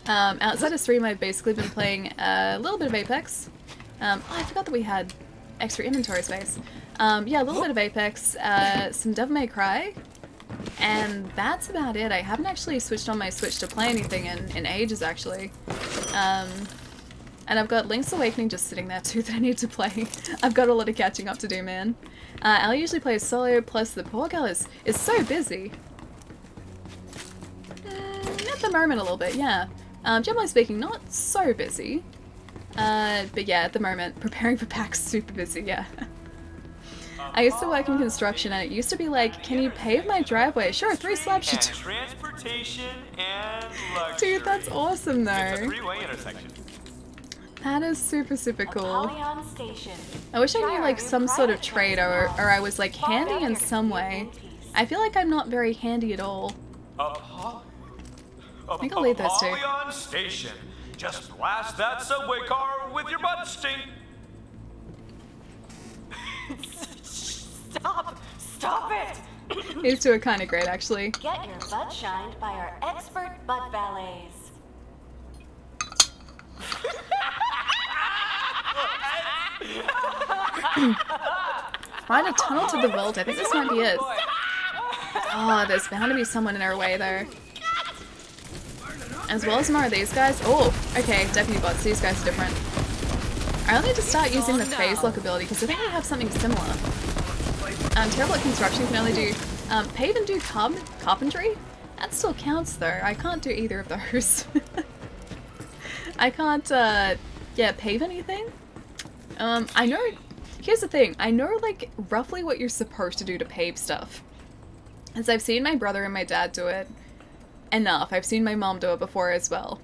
Outside of stream, I've basically been playing a little bit of Apex. Oh, I forgot that we had extra inventory space. Yeah, a little bit of Apex, some Devil May Cry, and that's about it. I haven't actually switched on my Switch to play anything in ages, actually. And I've got Link's Awakening just sitting there too that I need to play. I've got a lot of catching up to do, man. I usually play solo, plus the poor girl is so busy. At the moment a little bit, yeah. Generally speaking, not so busy. But yeah, at the moment, preparing for PAX, super busy, yeah. I used to work in construction and it used to be like, can you pave my driveway? Sure, 3 slabs should do. Transportation and luxury. Dude, that's awesome though. It's a 3-way intersection. That is super cool. I wish I knew like some sort of trade or I was like handy in some way. I feel like I'm not very handy at all. I think I'll leave those two. Apollyon Station. Just blast that subway car with your butt stink. Stop it! These two are kind of great, actually. Get your butt shined by our expert butt valets. Find a tunnel to the vault. I think this might be it. Oh, there's bound to be someone in our way, though. As well as more of these guys. Oh, okay, deputy bots. These guys are different. I'll need to start using the phase lock ability because I think I have something similar. Terrible at construction can only do pave and do carpentry. That still counts though. I can't do either of those. I can't yeah, pave anything. I know. Here's the thing. I know like roughly what you're supposed to do to pave stuff, as I've seen my brother and my dad do it enough. I've seen my mom do it before as well.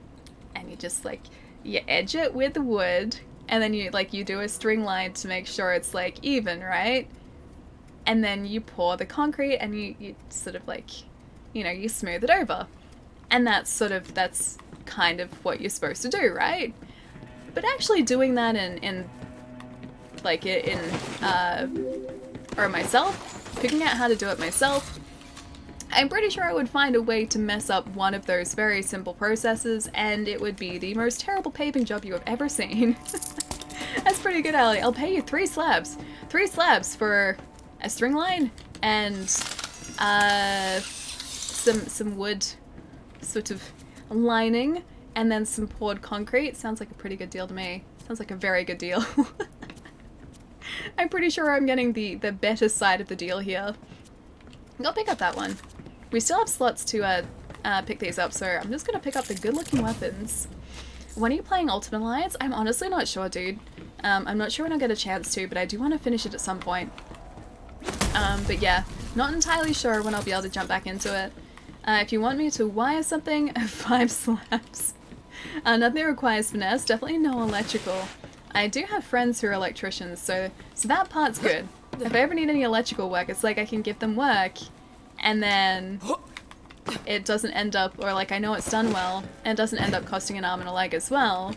And you just like you edge it with the wood, and then you do a string line to make sure it's like even, right? And then you pour the concrete and you sort of like, you know, you smooth it over. And that's kind of what you're supposed to do, right? But actually doing that or myself, figuring out how to do it myself, I'm pretty sure I would find a way to mess up one of those very simple processes, and it would be the most terrible paving job you have ever seen. That's pretty good, Allie. I'll pay you 3 slabs. 3 slabs for a string line and some wood, sort of lining, and then some poured concrete. Sounds like a pretty good deal to me. Sounds like a very good deal. I'm pretty sure I'm getting the better side of the deal here. I'll pick up that one. We still have slots to pick these up, so I'm just gonna pick up the good-looking weapons. When are you playing Ultimate Alliance? I'm honestly not sure, dude. I'm not sure when I'll get a chance to, but I do want to finish it at some point. But yeah, not entirely sure when I'll be able to jump back into it. If you want me to wire something, 5 slabs. Nothing requires finesse, definitely no electrical. I do have friends who are electricians, so that part's good. If I ever need any electrical work, it's like I can give them work, and then it doesn't end up, or like I know it's done well, and it doesn't end up costing an arm and a leg as well,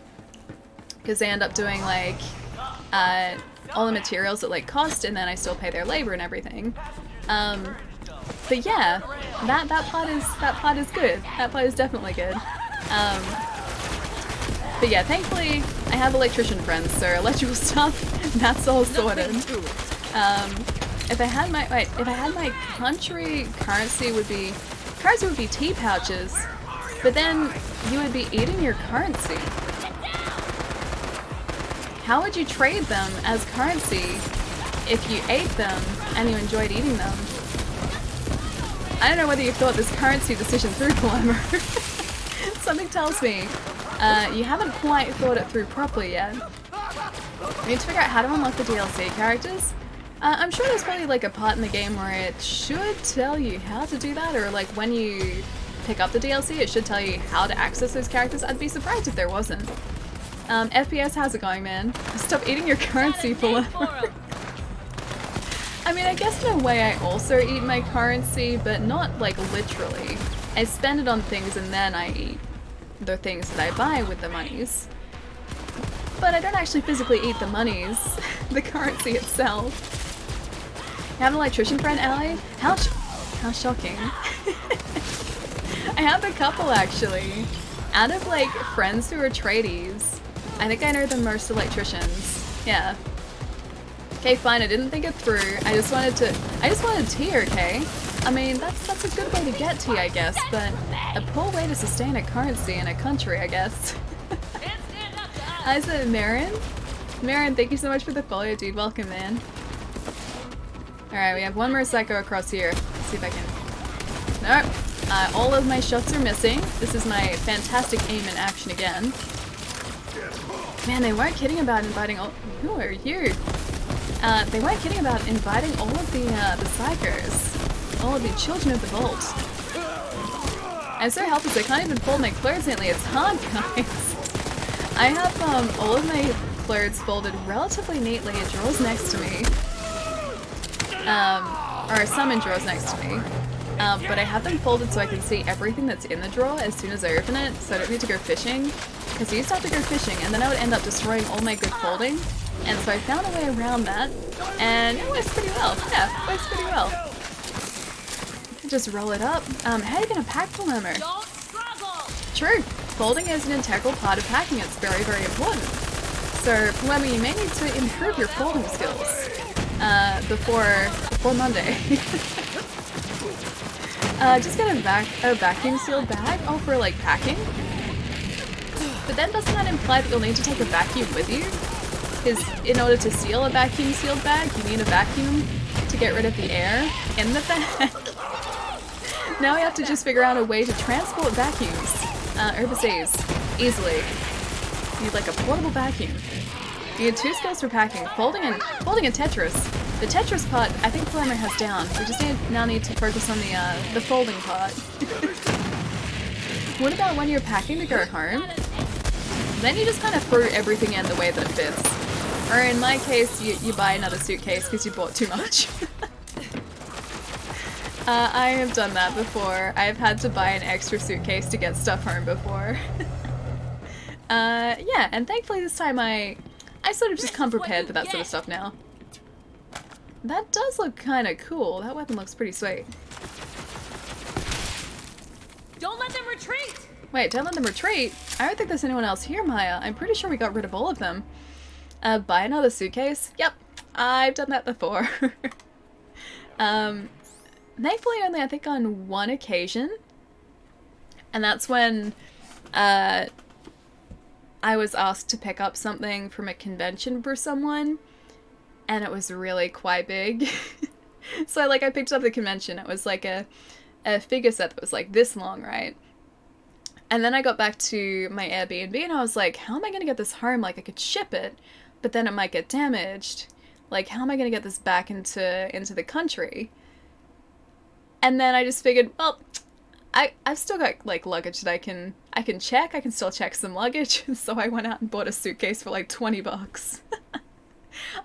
because they end up doing like all the materials that like cost, and then I still pay their labor and everything. But yeah, that part is good. That part is definitely good. But yeah, thankfully I have electrician friends, so electrical stuff, that's all sorted. If I had my country currency would be tea pouches, but then you would be eating your currency. How would you trade them as currency if you ate them and you enjoyed eating them? I don't know whether you've thought this currency decision through, Palmer. Something tells me you haven't quite thought it through properly yet. We need to figure out how to unlock the DLC characters. I'm sure there's probably like a part in the game where it should tell you how to do that, or like when you pick up the DLC it should tell you how to access those characters. I'd be surprised if there wasn't. FPS, how's it going, man? Stop eating your currency, Palmer. I mean, I guess in a way I also eat my currency, but not like literally. I spend it on things and then I eat the things that I buy with the monies. But I don't actually physically eat the monies, the currency itself. You have an electrician friend, Allie? How shocking. I have a couple actually. Out of like friends who are tradies, I think I know the most electricians. Yeah. Okay, fine, I didn't think it through. I just wanted tea, okay? I mean, that's a good way to get tea, I guess, but a poor way to sustain a currency in a country, I guess. Hi, is it Marin? Marin, thank you so much for the follow, dude. Welcome, man. Alright, we have one more psycho across here. Let's see if I can... Nope. All of my shots are missing. This is my fantastic aim in action again. Man, they weren't kidding about inviting all... Who are you? They weren't kidding about inviting all of the psychos. All of the children of the vault. I'm so helpless, I can't even fold my clothes neatly. It's hard, guys. I have all of my clothes folded relatively neatly in drawers next to me. Or some in drawers next to me. But I have them folded so I can see everything that's in the drawer as soon as I open it, so I don't need to go fishing. Because I used to have to go fishing, and then I would end up destroying all my good folding. And so I found a way around that, and it works pretty well. Yeah, it works pretty well. Just roll it up. How are you gonna pack Palmer? True. Folding is an integral part of packing. It's very, very important. So, Palmer, you may need to improve your folding skills before Monday. Just get a vacuum sealed bag. Oh, for like packing. But then doesn't that imply that you'll need to take a vacuum with you? Because in order to seal a vacuum sealed bag, you need a vacuum to get rid of the air in the bag. Now we have to just figure out a way to transport vacuums overseas easily. You need like a portable vacuum. You need 2 skills for packing, folding and Tetris. The Tetris part, I think Palmer has down. We just now need to focus on the folding part. What about when you're packing to go home? Then you just kind of throw everything in the way that it fits. Or in my case, you buy another suitcase because you bought too much. I have done that before. I've had to buy an extra suitcase to get stuff home before. Yeah, and thankfully this time I sort of just come prepared for that sort of stuff now. That does look kind of cool. That weapon looks pretty sweet. Don't let them retreat! Wait, don't let them retreat? I don't think there's anyone else here, Maya. I'm pretty sure we got rid of all of them. Buy another suitcase? Yep, I've done that before. Thankfully only I think on one occasion. And that's when I was asked to pick up something from a convention for someone, and it was really quite big. So I picked up the convention. It was like a figure set that was like this long, right? And then I got back to my Airbnb and I was like, how am I gonna get this home? Like, I could ship it, but then it might get damaged. Like, how am I gonna get this back into the country? And then I just figured, well, I've still got like luggage that I can check. I can still check some luggage. So I went out and bought a suitcase for like 20 bucks.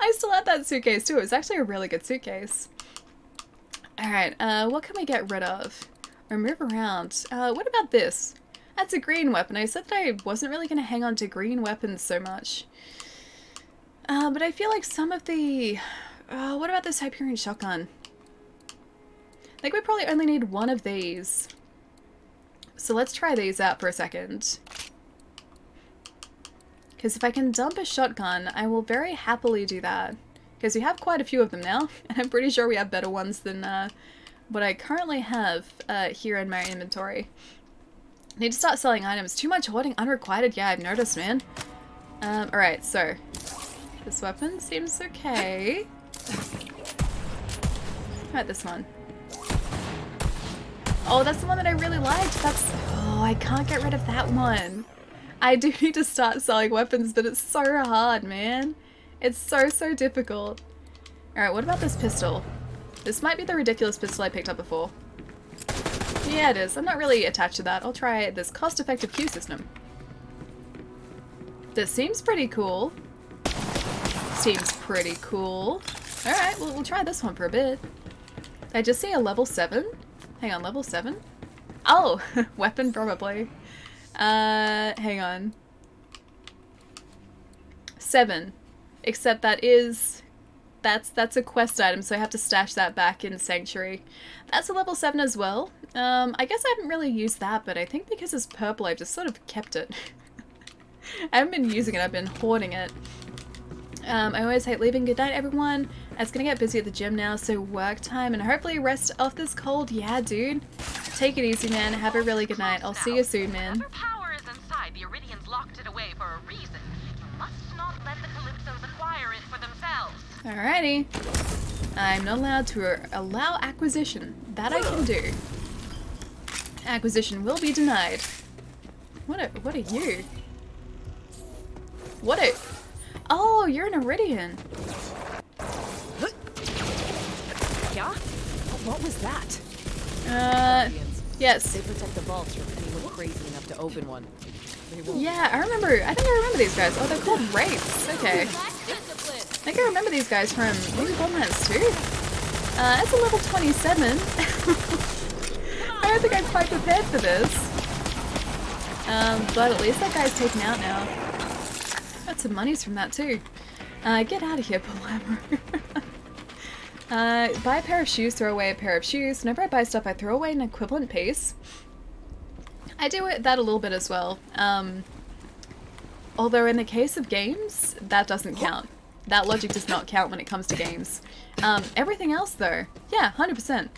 I still had that suitcase too. It was actually a really good suitcase. Alright, what can we get rid of? Or move around? What about this? That's a green weapon. I said that I wasn't really going to hang on to green weapons so much. But I feel like some of the... what about this Hyperion shotgun? I think we probably only need one of these. So let's try these out for a second. Because if I can dump a shotgun, I will very happily do that. Because we have quite a few of them now, and I'm pretty sure we have better ones than what I currently have here in my inventory. Need to start selling items. Too much hoarding unrequited. Yeah, I've noticed, man. Alright, so this weapon seems okay. Alright, this one. Oh, that's the one that I really liked. Oh, I can't get rid of that one. I do need to start selling weapons, but it's so hard, man. It's so difficult. Alright, what about this pistol? This might be the ridiculous pistol I picked up before. Yeah, it is. I'm not really attached to that. I'll try this cost-effective Q system. This seems pretty cool. Seems pretty cool. Alright, we'll try this one for a bit. I just see a level 7. Hang on, level 7? Oh! Weapon, probably. Hang on. 7. Except that's a quest item, so I have to stash that back in Sanctuary. That's a level 7 as well. I guess I haven't really used that, but I think because it's purple, I've just sort of kept it. I haven't been using it, I've been hoarding it. I always hate leaving. Good night, everyone. It's gonna get busy at the gym now, so work time and hopefully rest off this cold. Yeah, dude. Take it easy, man. Have a really good night. I'll see you soon, man. Whatever power is inside, the Iridians locked it away for a reason. You must not let the Calypsos acquire it for themselves. Alrighty. I'm not allowed to allow acquisition. That I can do. Acquisition will be denied. What are you? Oh, you're an Iridian. Yeah? What was that? Yes. They protect the vaults from anyone crazy enough to open one. Yeah, I think I remember these guys. Oh, they're called Wraiths. Okay. I think I remember these guys from maybe Borderlands 2. It's a level 27. I don't think I'm quite prepared for this. But at least that guy's taken out now. Got some monies from that too. Get out of here, Palamar. Buy a pair of shoes, throw away a pair of shoes. Whenever I buy stuff, I throw away an equivalent piece. I do that a little bit as well. Although in the case of games, that doesn't count. That logic does not count when it comes to games. Everything else though, yeah, 100%.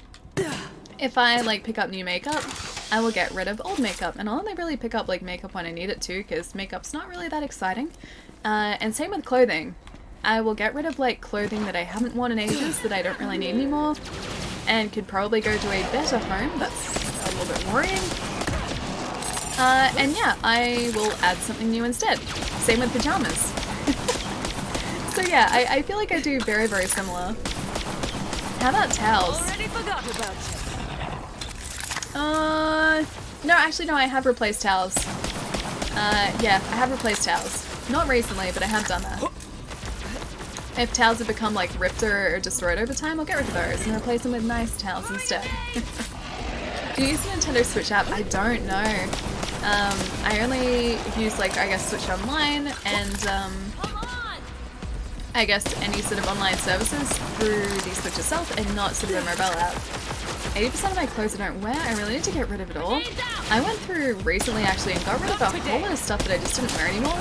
If I pick up new makeup, I will get rid of old makeup, and I'll only really pick up makeup when I need it to, because makeup's not really that exciting. And same with clothing. I will get rid of clothing that I haven't worn in ages that I don't really need anymore, and could probably go to a better home. That's a little bit worrying. And yeah, I will add something new instead. Same with pajamas. So yeah, I feel like I do very, very similar. How about towels? Already forgot about no, actually no, I have replaced towels. Yeah, I have replaced towels. Not recently, but I have done that. If towels have become ripped or destroyed over time, I'll get rid of those and replace them with nice towels instead. Do you use the Nintendo Switch app? I don't know. I only use I guess Switch Online and I guess any sort of online services through the Switch itself and not sort of a mobile app. 80% of my clothes I don't wear, I really need to get rid of it all. I went through recently actually and got rid of a whole lot of stuff that I just didn't wear anymore.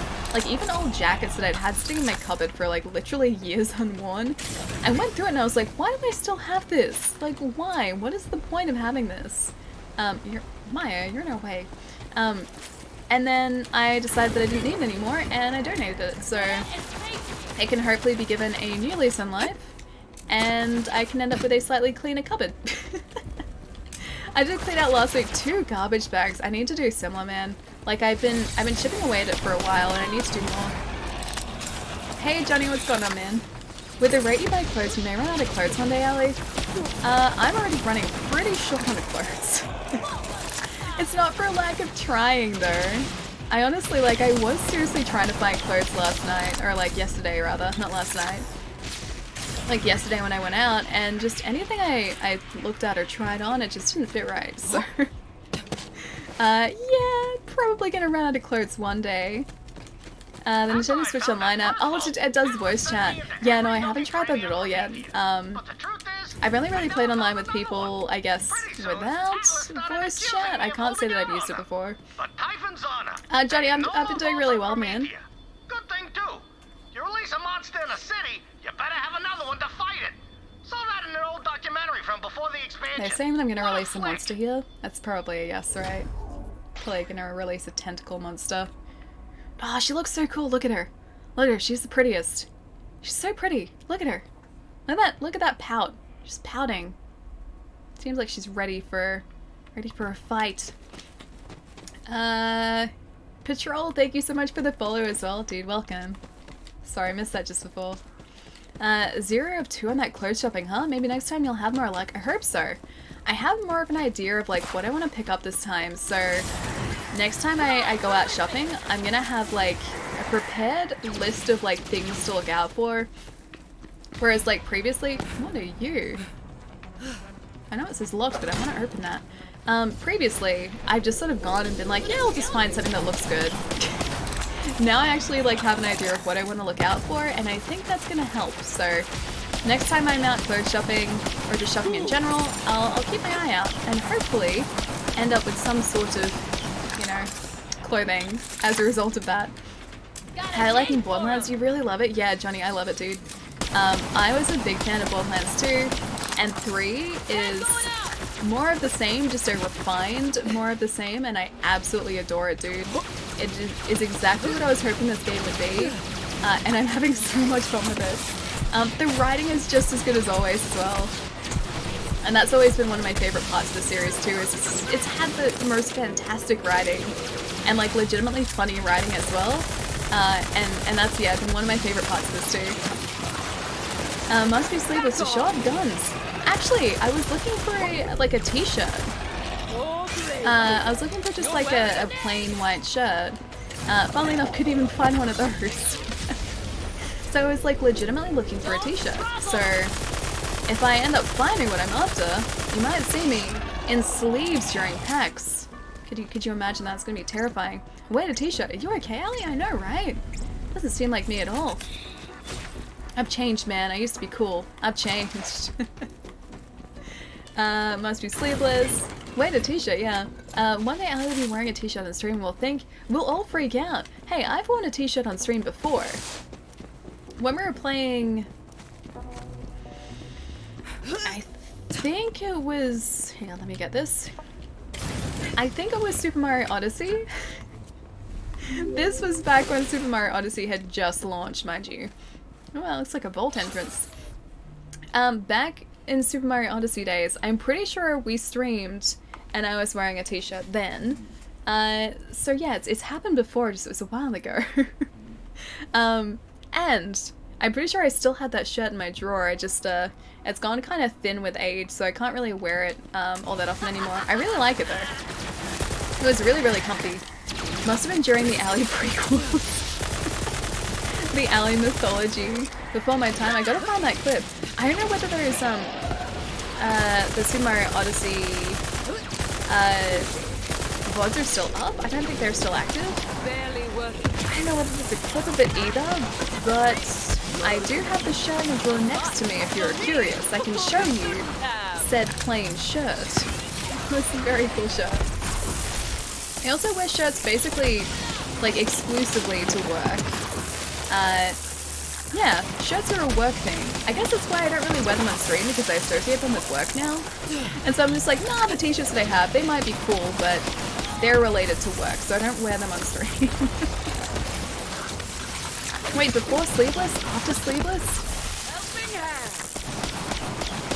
Even old jackets that I'd had sitting in my cupboard for literally years unworn. I went through it and I was like, why do I still have this? Why? What is the point of having this? Maya, you're in our way. And then I decided that I didn't need it anymore, and I donated it. So it can hopefully be given a new lease on life, and I can end up with a slightly cleaner cupboard. I did clean out last week 2 garbage bags. I need to do similar, man. Like I've been chipping away at it for a while, and I need to do more. Hey Johnny, what's going on, man? With the rate you buy clothes, you may run out of clothes one day, Allie. I'm already running pretty short on clothes. It's not for lack of trying, though. I honestly, like, I was seriously trying to find clothes last night, or like yesterday rather, not last night. Like yesterday when I went out, and just anything I looked at or tried on, it just didn't fit right, so... yeah, probably gonna run out of clothes one day. The Nintendo Switch Online app. Oh, it does voice chat. Yeah, no, I haven't tried that at all yet. I've only really played online with people, I guess, without voice chat. I can't say that I've used it before. Johnny, I've been doing really well, man. Good thing too. You release a monster in a city, you better have another one to fight it. Saw that in an old documentary from before the expansion. They're saying that I'm gonna release a monster here. That's probably a yes, right? Probably gonna release a tentacle monster. Oh, she looks so cool. Look at her. Look at her. She's the prettiest. She's so pretty. Look at her. Look at that. Look at that pout. She's pouting. Seems like she's ready for a fight. Patrol, thank you so much for the follow as well, dude. Welcome. Sorry, I missed that just before. 0 of 2 on that clothes shopping, huh? Maybe next time you'll have more luck. I hope so. I have more of an idea of like what I want to pick up this time, so next time I go out shopping, I'm gonna have like a prepared list of like things to look out for. Whereas like previously, what are you? I know it says locked, but I want to open that. Previously, I've just sort of gone and been like, yeah, I'll just find something that looks good. Now I actually like have an idea of what I want to look out for, and I think that's gonna help. So next time I'm out clothes shopping, or just shopping in general, I'll keep my eye out and hopefully end up with some sort of, you know, clothing as a result of that. How you liking Borderlands? You really love it? Yeah, Johnny, I love it, dude. I was a big fan of Borderlands 2, and 3 is more of the same, just a refined more of the same, and I absolutely adore it, dude. It is exactly what I was hoping this game would be, and I'm having so much fun with it. The writing is just as good as always as well. And that's always been one of my favorite parts of the series too, is it's had the most fantastic writing, and like legitimately funny writing as well. And that's, yeah, been one of my favorite parts of this too. Must be sleeveless to show off guns. Actually, I was looking for a t-shirt. I was looking for just like a plain white shirt. Funnily enough, couldn't even find one of those. So I was like legitimately looking for a t-shirt. So if I end up finding what I'm after, you might see me in sleeves during PAX. Could you imagine that? It's gonna be terrifying. Wait, a t-shirt. Are you okay, Allie? I know, right? Doesn't seem like me at all. I've changed, man. I used to be cool. I've changed. Must be sleeveless. Wait, a t-shirt, yeah. One day Allie will be wearing a t-shirt on stream. We'll all freak out. Hey, I've worn a t-shirt on stream before. When we were playing... I think it was... Hang on, let me get this. I think it was Super Mario Odyssey. This was back when Super Mario Odyssey had just launched, mind you. Oh, well, it looks like a vault entrance. Back in Super Mario Odyssey days, I'm pretty sure we streamed and I was wearing a t-shirt then. So yeah, it's happened before, just it was a while ago. And I'm pretty sure I still had that shirt in my drawer. I just, it's gone kind of thin with age, so I can't really wear it all that often anymore. I really like it though. It was really, really comfy. Must have been during the Allie prequels. The Allie mythology. Before my time, I gotta find that clip. I don't know whether there's, the Super Mario Odyssey, VODs are still up. I don't think they're still active. Barely working. I don't know whether there's a clip of it either, but I do have the shirt in the drawer next to me if you're curious. I can show you said plain shirt. It's a very cool shirt. I also wear shirts basically, like, exclusively to work. Yeah, shirts are a work thing. I guess that's why I don't really wear them on stream, because I associate them with work now. And so I'm just like, nah, the t-shirts that I have, they might be cool, but they're related to work, so I don't wear them on stream. Wait, before sleeveless? After sleeveless?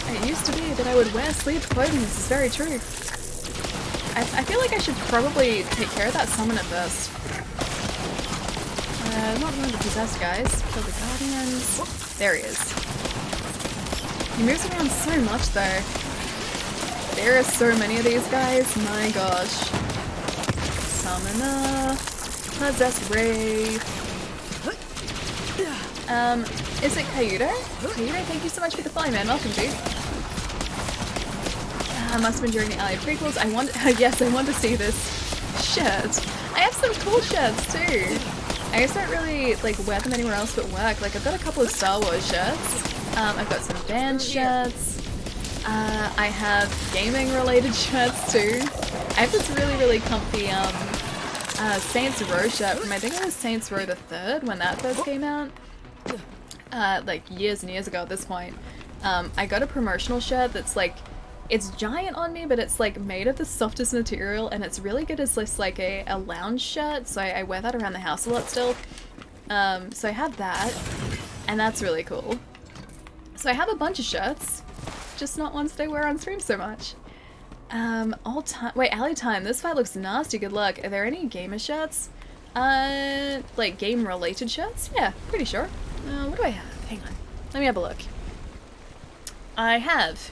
It used to be that I would wear sleeved clothing, this is very true. I feel like I should probably take care of that summon at first. Not one of the possessed guys. Kill the guardians. There he is. He moves around so much though. There are so many of these guys, my gosh. Summoner. Possessed Wraith. Is it Kayudo? Kayudo, thank you so much for the follow, man. Welcome, dude. Must have been during the Ally prequels. I want, yes, I want to see this shirt. I have some cool shirts too. I just don't really like wear them anywhere else but work. Like I've got a couple of Star Wars shirts. I've got some band shirts. I have gaming related shirts too. I have this really comfy Saints Row shirt from I think it was Saints Row the 3rd when that first came out. Like years and years ago at this point. I got a promotional shirt that's like, it's giant on me, but it's like made of the softest material and it's really good as just like a lounge shirt, so I wear that around the house a lot still. So I have that, and that's really cool. So I have a bunch of shirts, just not ones that I wear on stream so much. All time. Wait, Alley Time, this fight looks nasty, good luck. Are there any gamer shirts? Like game related shirts? Yeah, pretty sure. What do I have? Hang on, let me have a look. I have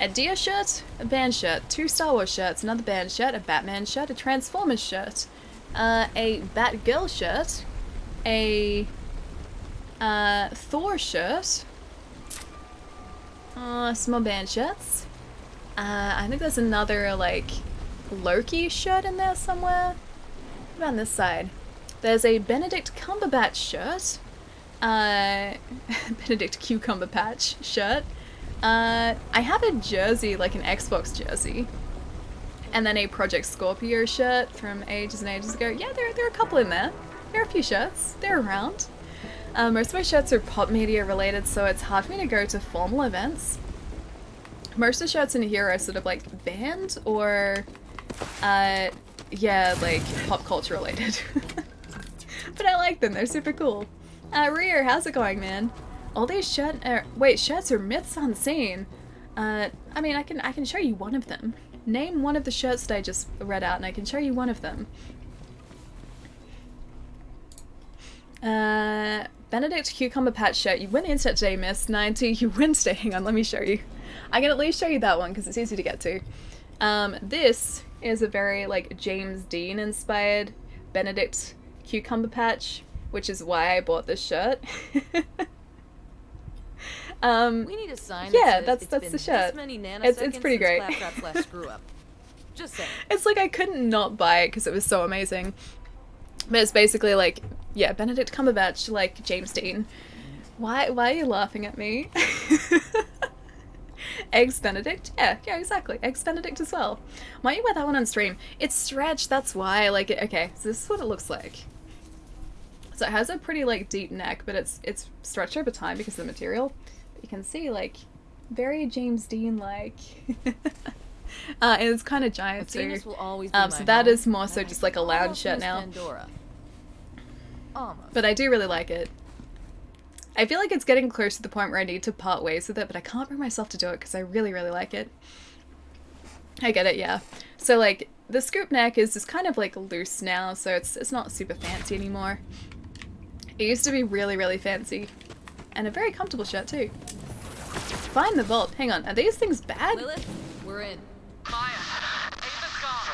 a Dia shirt, a band shirt, 2 Star Wars shirts, another band shirt, a Batman shirt, a Transformers shirt, a Batgirl shirt, a Thor shirt, some more band shirts. I think there's another like Loki shirt in there somewhere. What about on this side? There's a Benedict Cumberbatch shirt, Benedict Cucumber Patch shirt. I have a jersey, like an Xbox jersey, and then a Project Scorpio shirt from ages and ages ago. Yeah, there are a couple in there. There are a few shirts. They're around. Most of my shirts are pop media related, so it's hard for me to go to formal events. Most of the shirts in here are sort of like band or, yeah, like pop culture related. But I like them. They're super cool. Rear, how's it going, man? All these shirts are myths on scene. I mean, I can show you one of them. Name one of the shirts that I just read out, and I can show you one of them. Benedict Cucumber Patch shirt. You win internet today, Miss 90. You win today. Hang on, let me show you. I can at least show you that one because it's easy to get to. This is a very like James Dean inspired Benedict Cucumber Patch, which is why I bought this shirt. We need a sign. Yeah, that that's the shirt. It's pretty great. Screw up. Just saying. It's like I couldn't not buy it because it was so amazing. But it's basically like, yeah, Benedict Cumberbatch, like James Dean. Why are you laughing at me? Eggs Benedict? Yeah, exactly. Eggs Benedict as well. Why don't you wear that one on stream? It's stretched, that's why I like it. Okay, so this is what it looks like. So it has a pretty like deep neck, but it's stretched over time because of the material. But you can see like very James Dean like. And it's kind of giant too. So that is more so just like a lounge shirt now. But I do really like it. I feel like it's getting close to the point where I need to part ways with it, but I can't bring myself to do it because I really, really like it. I get it, yeah. So like the scoop neck is just kind of like loose now, so it's not super fancy anymore. It used to be really, really fancy. And a very comfortable shirt too. Find the vault. Hang on, are these things bad? Lilith, we're in. Maya, Ava's gone.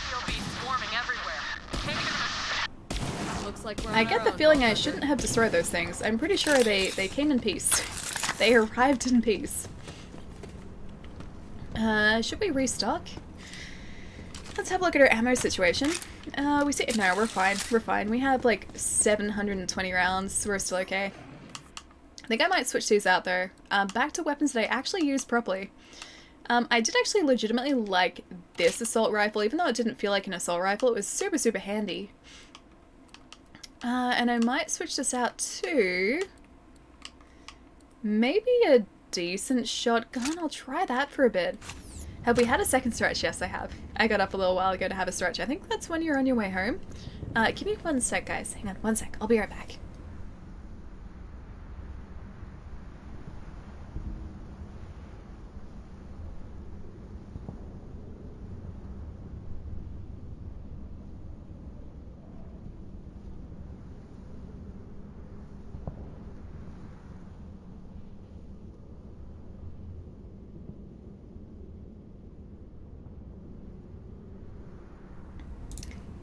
She'll be swarming everywhere. Take her to Looks like we're I get the feeling I shouldn't have destroyed those things. I'm pretty sure they came in peace. They arrived in peace. Should we restock? Let's have a look at our ammo situation. No, we're fine. We're fine. We have like 720 rounds, so we're still okay. I think I might switch these out though. Back to weapons that I actually use properly. I did actually legitimately like this assault rifle, even though it didn't feel like an assault rifle. It was super, super handy. And I might switch this out to maybe a decent shotgun. I'll try that for a bit. Have we had a second stretch? Yes, I have. I got up a little while ago to have a stretch. I think that's when you're on your way home. Give me 1 sec, guys. Hang on 1 sec. I'll be right back.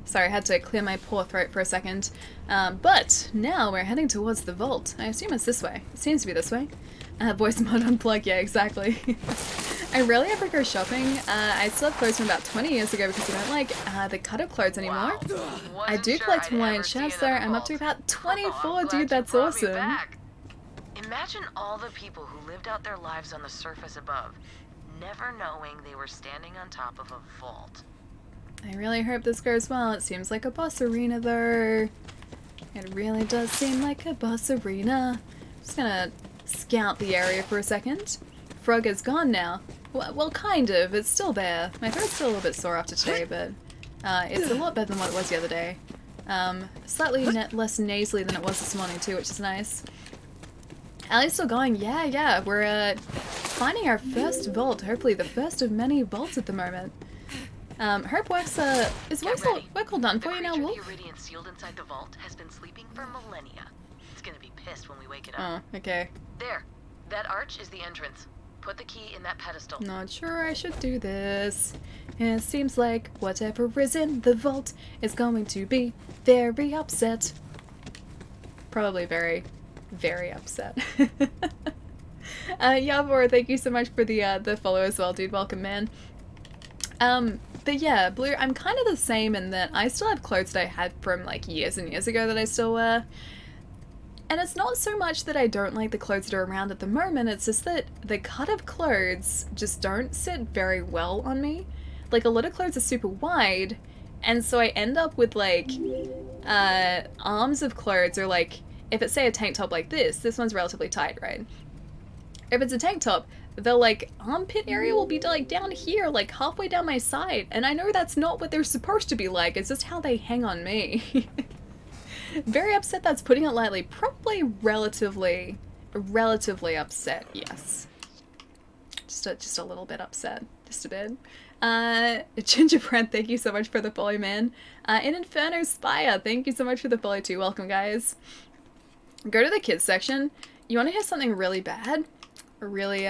Sorry, I had to clear my poor throat for a second. But now we're heading towards the vault. I assume it's this way. It seems to be this way. Voice mod unplug, yeah, exactly. I rarely ever go shopping. I still have clothes from about 20 years ago because I don't like the cut of clothes anymore. I do collect Hawaiian shirts though. I'm up to about 24, dude, that's awesome. Imagine all the people who lived out their lives on the surface above, never knowing they were standing on top of a vault. I really hope this goes well. It seems like a boss arena though. It really does seem like a boss arena. Just gonna scout the area for a second. Frog is gone now. Well, kind of. It's still there. My throat's still a little bit sore after today, but it's a lot better than what it was the other day. Slightly less nasally than it was this morning too, which is nice. Allie's still going. Yeah. We're finding our first vault. Hopefully the first of many vaults at the moment. Hope works, is work all done for you now, Wolf? The Iridian sealed inside the vault has been sleeping for millennia. It's gonna be pissed when we wake it up. Oh, okay. There. That arch is the entrance. Put the key in that pedestal. Not sure I should do this. It seems like whatever is in the vault is going to be very upset. Probably very, very upset. Yavor, thank you so much for the follow as well, dude. Welcome, man. But yeah, Blue, I'm kind of the same in that I still have clothes that I had from like years and years ago that I still wear. And it's not so much that I don't like the clothes that are around at the moment, it's just that the cut of clothes just don't sit very well on me. Like a lot of clothes are super wide, and so I end up with like arms of clothes, or like if it's say a tank top like this one's relatively tight, right? If it's a tank top, the like armpit area will be like down here, like halfway down my side, and I know that's not what they're supposed to be like, it's just how they hang on me. Very upset, that's putting it lightly. Probably relatively upset, yes. Just a little bit upset, just a bit. Gingerbread, thank you so much for the follow, man. In Inferno Spire, thank you so much for the follow too. Welcome, guys. Go to the kids section. You want to hear something really bad? Really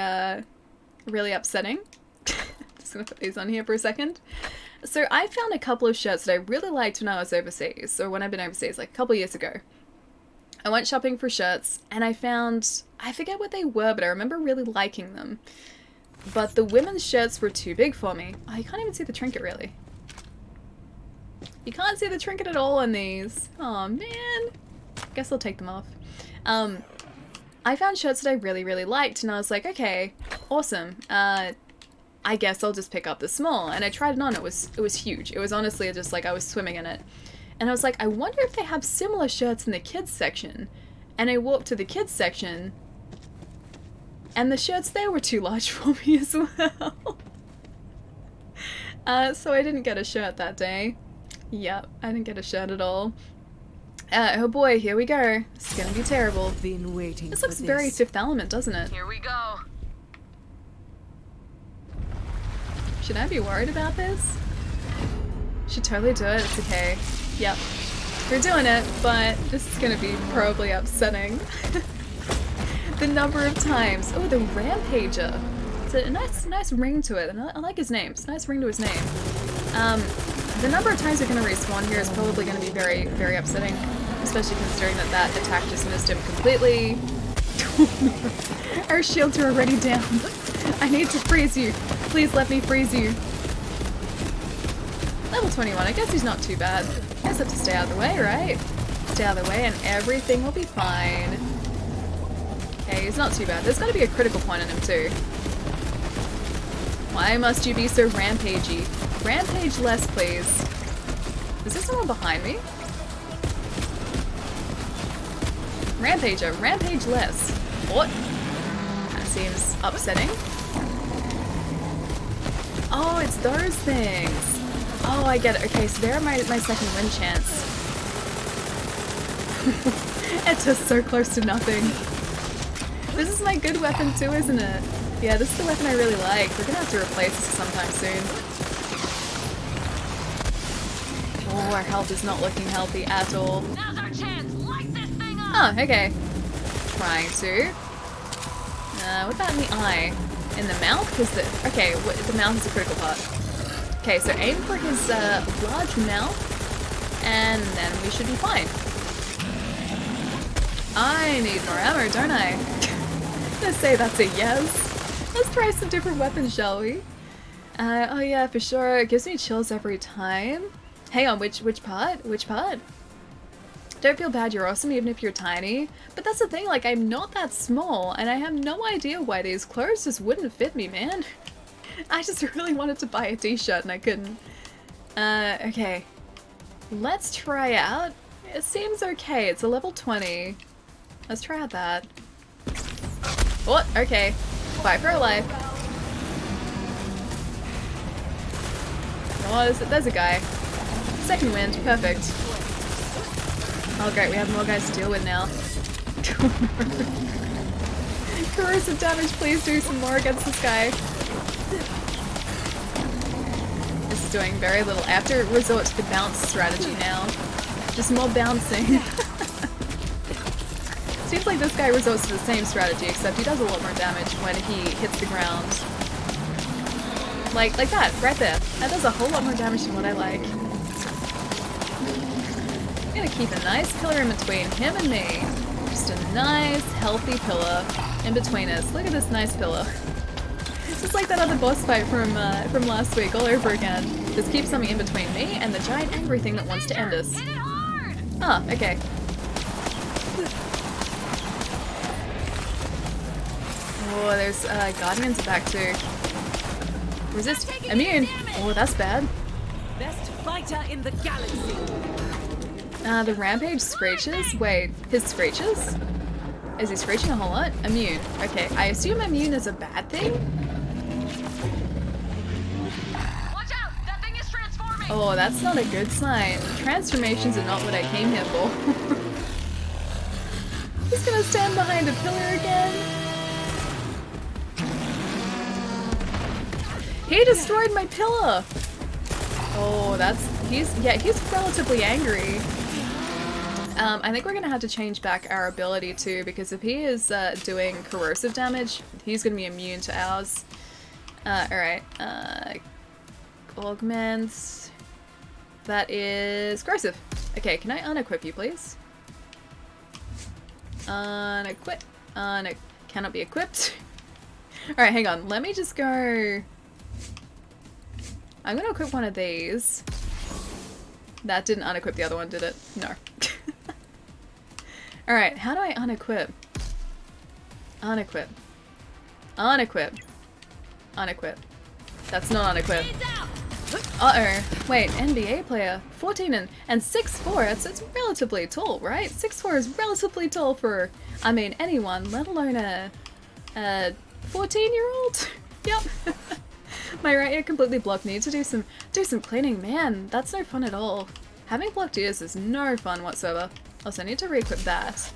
upsetting. Just gonna put these on here for a second. So I found a couple of shirts that I really liked when I was overseas, or when I've been overseas, like a couple years ago. I went shopping for shirts, and I found, I forget what they were, but I remember really liking them. But the women's shirts were too big for me. Oh, you can't even see the trinket, really. You can't see the trinket at all on these. Oh man. Guess I'll take them off. I found shirts that I really liked, and I was like, okay, awesome. I guess I'll just pick up the small. And I tried it on, it was huge. It was honestly just like I was swimming in it. And I was like, I wonder if they have similar shirts in the kids section. And I walked to the kids section, and the shirts there were too large for me as well. So I didn't get a shirt that day. Yep, I didn't get a shirt at all. Oh boy, here we go. It's gonna be terrible. Been waiting. This looks very Fifth Element, doesn't it? Here we go. Should I be worried about this? Should totally do it. It's okay. Yep. We're doing it, but this is gonna be probably upsetting. The number of times. Oh, the Rampager. It's a nice ring to it. And I like his name. It's a nice ring to his name. The number of times we're gonna respawn here is probably gonna be very upsetting. Especially considering that attack just missed him completely. Our shields are already down. I need to freeze you. Please let me freeze you. Level 21, I guess he's not too bad. I just have to stay out of the way, right? Stay out of the way and everything will be fine. Okay, he's not too bad. There's gotta be a critical point on him too. Why must you be so rampagey? Rampage less, please. Is there someone behind me? Rampager, rampage less. What? That seems upsetting. Oh, it's those things. Oh, I get it. Okay, so they're my second win chance. It's just so close to nothing. This is my good weapon too, isn't it? Yeah, this is the weapon I really like. We're gonna have to replace this sometime soon. Oh, our health is not looking healthy at all. Now's our chance. Light this thing up. Oh, okay. Trying to. What about in the eye? In the mouth? Because the mouth is a critical part. Okay, so aim for his large mouth, and then we should be fine. I need more ammo, don't I? Let's say that's a yes. Let's try some different weapons, shall we? Oh yeah, for sure. It gives me chills every time. Hang on, which part? Which part? Don't feel bad, you're awesome even if you're tiny. But that's the thing, like, I'm not that small, and I have no idea why these clothes just wouldn't fit me, man. I just really wanted to buy a t-shirt and I couldn't. Okay. Let's try out. It seems okay, it's a level 20. Let's try out that. What? Okay. Bye for a life. Oh, there's a guy. Second wind, perfect. Oh great, we have more guys to deal with now. Corrosive damage, please do some more against this guy. This is doing very little. I have to resort to the bounce strategy now. Just more bouncing. Seems like this guy resorts to the same strategy, except he does a lot more damage when he hits the ground. Like that, right there. That does a whole lot more damage than what I like. I'm gonna keep a nice pillar in between him and me. Just a nice, healthy pillar in between us. Look at this nice pillar. Just like that other boss fight from last week, all over again. Just keep something in between me and the giant angry thing that wants to end us. Ah, okay. Oh, there's guardians back too. Resist. Immune. Oh, that's bad. Best fighter in the galaxy. The rampage screeches? Wait, his screeches? Is he screeching a whole lot? Immune. Okay, I assume immune is a bad thing? Watch out! That thing is transforming! Oh, that's not a good sign. Transformations are not what I came here for. He's gonna stand behind a pillar again. He destroyed my pillar! Oh, he's relatively angry. I think we're gonna have to change back our ability too, because if he is doing corrosive damage, he's gonna be immune to ours. Alright. Augments. That is corrosive. Okay, can I unequip you, please? Unequip. Cannot be equipped. Alright, hang on. Let me just go... I'm gonna equip one of these. That didn't unequip the other one, did it? No. Alright, how do I unequip? Unequip. Unequip. Unequip. That's not unequip. Uh-oh. Wait, NBA player. 14 and 6'4". It's relatively tall, right? 6'4" is relatively tall for, I mean, anyone, let alone a 14-year-old? Yep. My right ear completely blocked. Need to do some cleaning. Man, that's no fun at all. Having blocked ears is no fun whatsoever. Also, I need to re-equip that.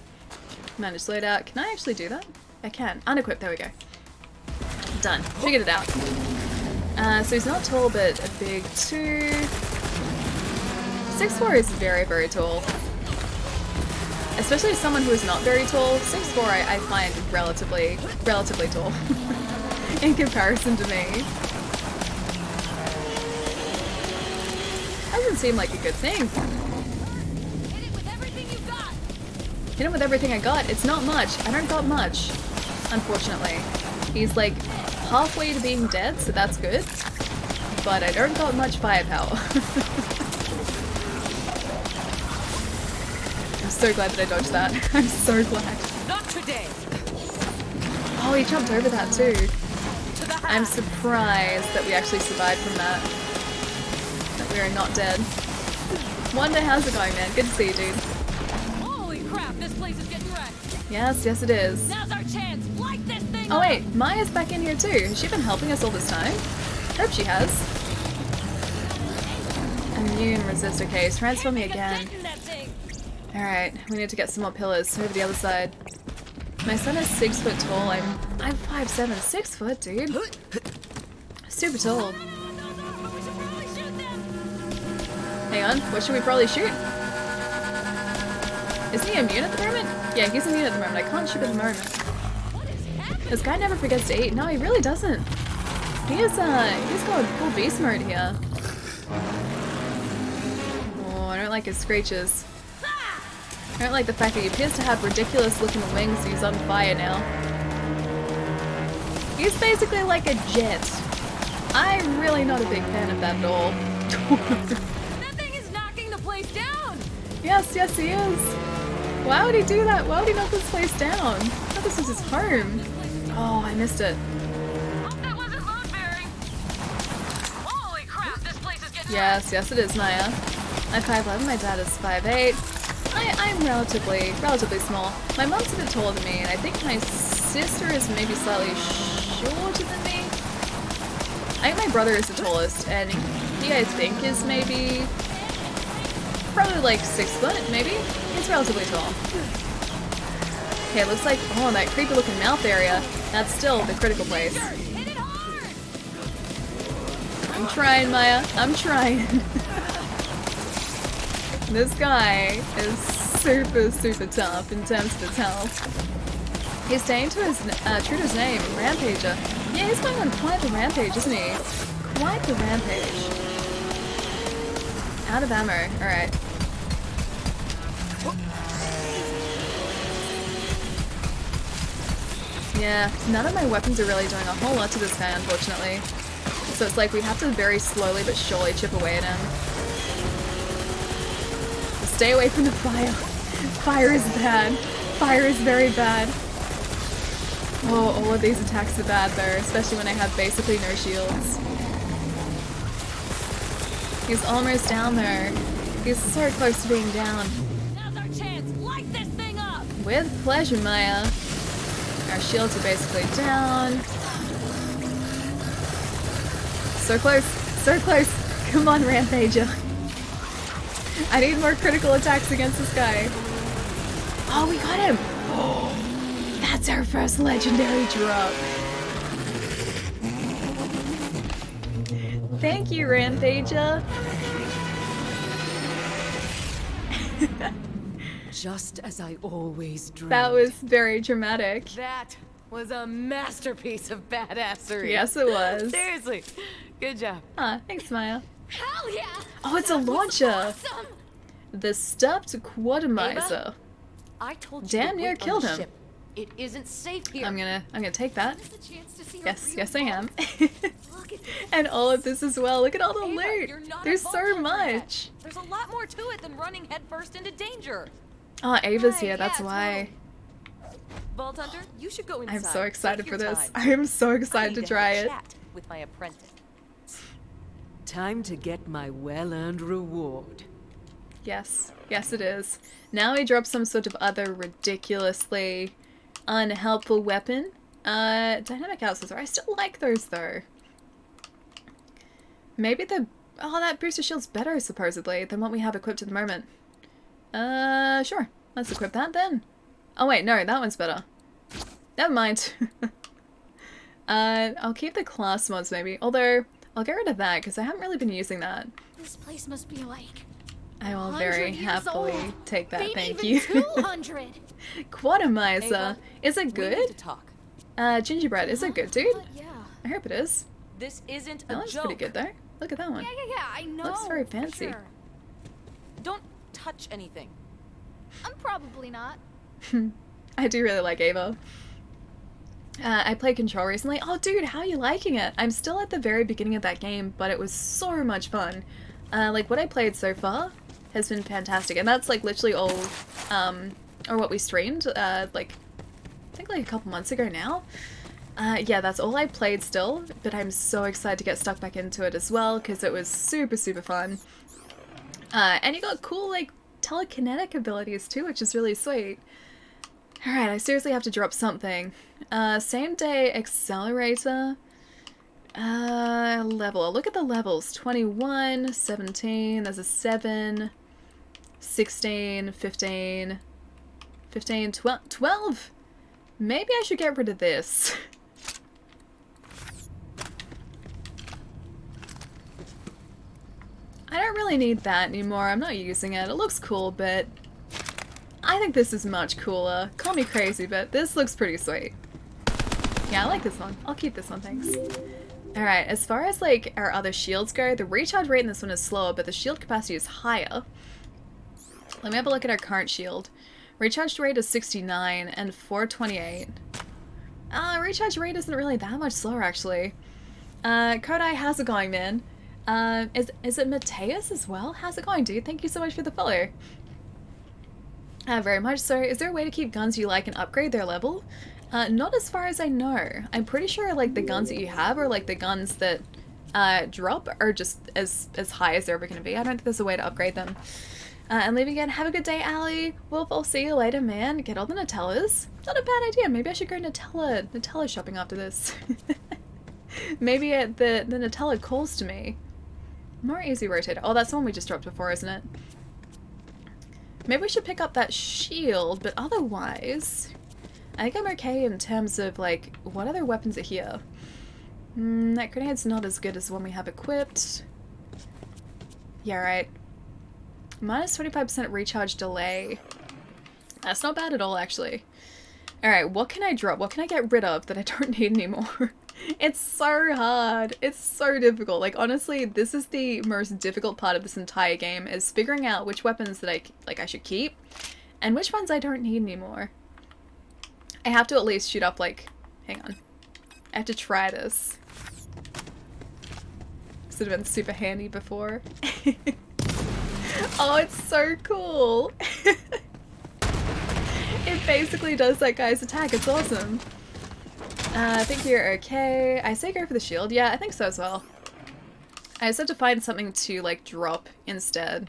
Manage loadout. Can I actually do that? I can. Unequip. There we go. Done. Figured it out. So he's not tall, but a big too. 6'4" is very, very tall. Especially as someone who is not very tall. 6'4" I find relatively tall in comparison to me. Doesn't seem like a good thing. Hit it with everything you got. Hit him with everything I got. It's not much. I don't got much, unfortunately. He's like halfway to being dead, so that's good. But I don't got much firepower. I'm so glad that I dodged that. I'm so glad. Not today. Oh, he jumped over that too. I'm surprised that we actually survived from that. That we are not dead. Wonder, how's it going, man? Good to see you, dude. Holy crap, this place is getting wrecked. Yes, yes it is. Now's our chance. Light this thing Oh up. wait, Maya's back in here too. Has she been helping us all this time? Hope she has. Immune resist. Okay, transform me again. Alright, we need to get some more pillars over the other side. My son is 6 foot tall. I'm 5'7". 6 foot, dude. Super tall. Hang on, what should we probably shoot? Is he immune at the moment? Yeah, he's immune at the moment. I can't shoot at the moment. This guy never forgets to eat. No, he really doesn't. He's going full beast mode here. Oh, I don't like his screeches. I don't like the fact that he appears to have ridiculous looking wings. He's on fire now. He's basically like a jet. I'm really not a big fan of that doll. That thing is knocking the place down! Yes, yes he is. Why would he do that? Why would he knock this place down? I thought this was his home. Oh, I missed it. Holy crap, this place is getting Yes, yes it is, Maya. I'm 5'11", my dad is 5'8". I'm relatively small. My mom's a bit taller than me, and I think my sister is maybe slightly shorter than me. I think my brother is the tallest, and he, I think, is maybe probably like 6 foot, maybe? He's relatively tall. Okay, it looks like, oh, that creepy looking mouth area, that's still the critical place. I'm trying, Maya. I'm trying. This guy is super, super tough in terms of his health. He's staying to his, true to his name, Rampager. Yeah, he's going on quite the rampage, isn't he? Quite the rampage. Out of ammo. Alright. Yeah, none of my weapons are really doing a whole lot to this guy, unfortunately. So it's like we have to very slowly but surely chip away at him. Stay away from the fire. Fire is bad. Fire is very bad. Oh, all of these attacks are bad though, especially when I have basically no shields. He's almost down there. He's so close to being down. Now's our chance. Light this thing up. With pleasure, Maya. Our shields are basically down. So close. So close. Come on, Rampager. I need more critical attacks against this guy. Oh, we got him! Oh, that's our first legendary drop. Thank you, Rampager. Just as I always dreamed. That was very dramatic. That was a masterpiece of badassery. Yes, it was. Seriously. Good job. Ah, thanks, Maya. Hell yeah! Oh, it's a launcher. Awesome. The stuffed quatermizer. I told you Damn to near wait on killed the him. ship. It isn't safe here. I'm gonna take that. Yes, yes I am. Look at And all of this as well. Look at all the Ava, loot. you're not There's a so vault hunter yet. much. There's a lot more to it than running headfirst into danger. Oh, Ava's Right, here. That's yeah, why. Vault Hunter, you should go inside. I'm so excited Take for your this. time. I am so excited to I need try have a it. chat with my apprentice. Time to get my well-earned reward. Yes, yes it is. Now we drop some sort of other ridiculously unhelpful weapon. Dynamic outsourcer. I still like those though. Maybe the... Oh, that booster shield's better supposedly than what we have equipped at the moment. Sure. Let's equip that then. Oh wait, no, that one's better. Never mind. I'll keep the class mods maybe. Although, I'll get rid of that because I haven't really been using that. This place must be like I will 100 very years happily old. take that, Maybe thank even you. 200. Quatermizer. Ava, Is it we need good? to talk. Gingerbread, is it good, dude? Yeah. I hope it is. This isn't a That looks joke. pretty good though. Look at that one. Yeah, I know. Looks very for fancy. sure. Don't touch anything. I'm probably not. I do really like Ava. I played Control recently. Oh dude, how are you liking it? I'm still at the very beginning of that game, but it was so much fun. Like what I played so far has been fantastic, and that's like literally all, or what we streamed, like, I think like a couple months ago now. Yeah, that's all I played still, but I'm so excited to get stuck back into it as well, because it was super, super fun. And you got cool, like, telekinetic abilities too, which is really sweet. Alright, I seriously have to drop something. Same day accelerator. Level. I'll look at the levels. 21, 17, there's a 7, 16, 15, 15, 12. Maybe I should get rid of this. I don't really need that anymore. I'm not using it. It looks cool, but I think this is much cooler. Call me crazy, but this looks pretty sweet. Yeah, I like this one. I'll keep this one, thanks. Alright, as far as like our other shields go, the recharge rate in this one is slower, but the shield capacity is higher. Let me have a look at our current shield. Recharge rate is 69 and 428. Recharge rate isn't really that much slower, actually. Kodai, how's it going, man? Is it Mateus as well? How's it going, dude? Thank you so much for the follow. Very much so. Is there a way to keep guns you like and upgrade their level? Not as far as I know. I'm pretty sure like the guns that you have or like the guns that drop are just as high as they're ever going to be. I don't think there's a way to upgrade them. And leave again. Have a good day, Allie. Wolf, I'll see you later, man. Get all the Nutellas. Not a bad idea. Maybe I should go Nutella shopping after this. Maybe the Nutella calls to me. More easy rotator. Oh, that's the one we just dropped before, isn't it? Maybe we should pick up that shield, but otherwise, I think I'm okay in terms of, like, what other weapons are here? That grenade's not as good as the one we have equipped. Yeah, right. Minus 25% recharge delay. That's not bad at all, actually. Alright, what can I drop? What can I get rid of that I don't need anymore? It's so hard. It's so difficult. Like, honestly, this is the most difficult part of this entire game, is figuring out which weapons that I should keep and which ones I don't need anymore. I have to at least shoot up, like, hang on. I have to try this. This would have been super handy before. Oh, it's so cool. It basically does that guy's attack. It's awesome. I think you're okay. I say go for the shield. Yeah, I think so as well. I just have to find something to, like, drop instead.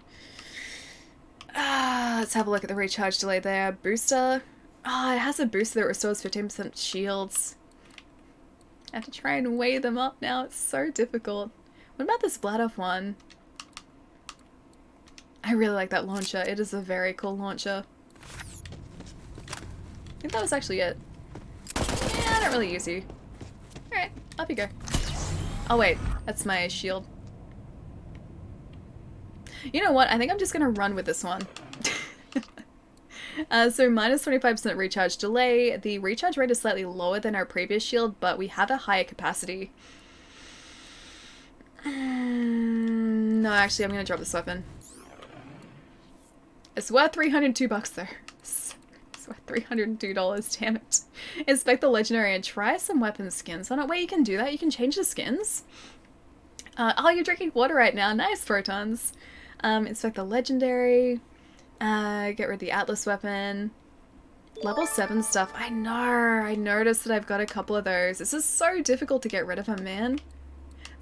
Let's have a look at the recharge delay there. Booster. Oh, it has a booster that restores 15% shields. I have to try and weigh them up now. It's so difficult. What about this Vladoff one? I really like that launcher. It is a very cool launcher. I think that was actually it. Yeah, I don't really use you. Alright, up you go. Oh wait, that's my shield. You know what? I think I'm just gonna run with this one. So minus 25% recharge delay. The recharge rate is slightly lower than our previous shield, but we have a higher capacity. No, actually, I'm gonna drop this weapon. It's worth $302 though. It's worth $302, damn it. Inspect the legendary and try some weapon skins on it. Wait, you can do that? You can change the skins? Oh, you're drinking water right now. Nice, Photons. Inspect the legendary. Get rid of the Atlas weapon. Level 7 stuff. I know. I noticed that I've got a couple of those. This is so difficult to get rid of them, man.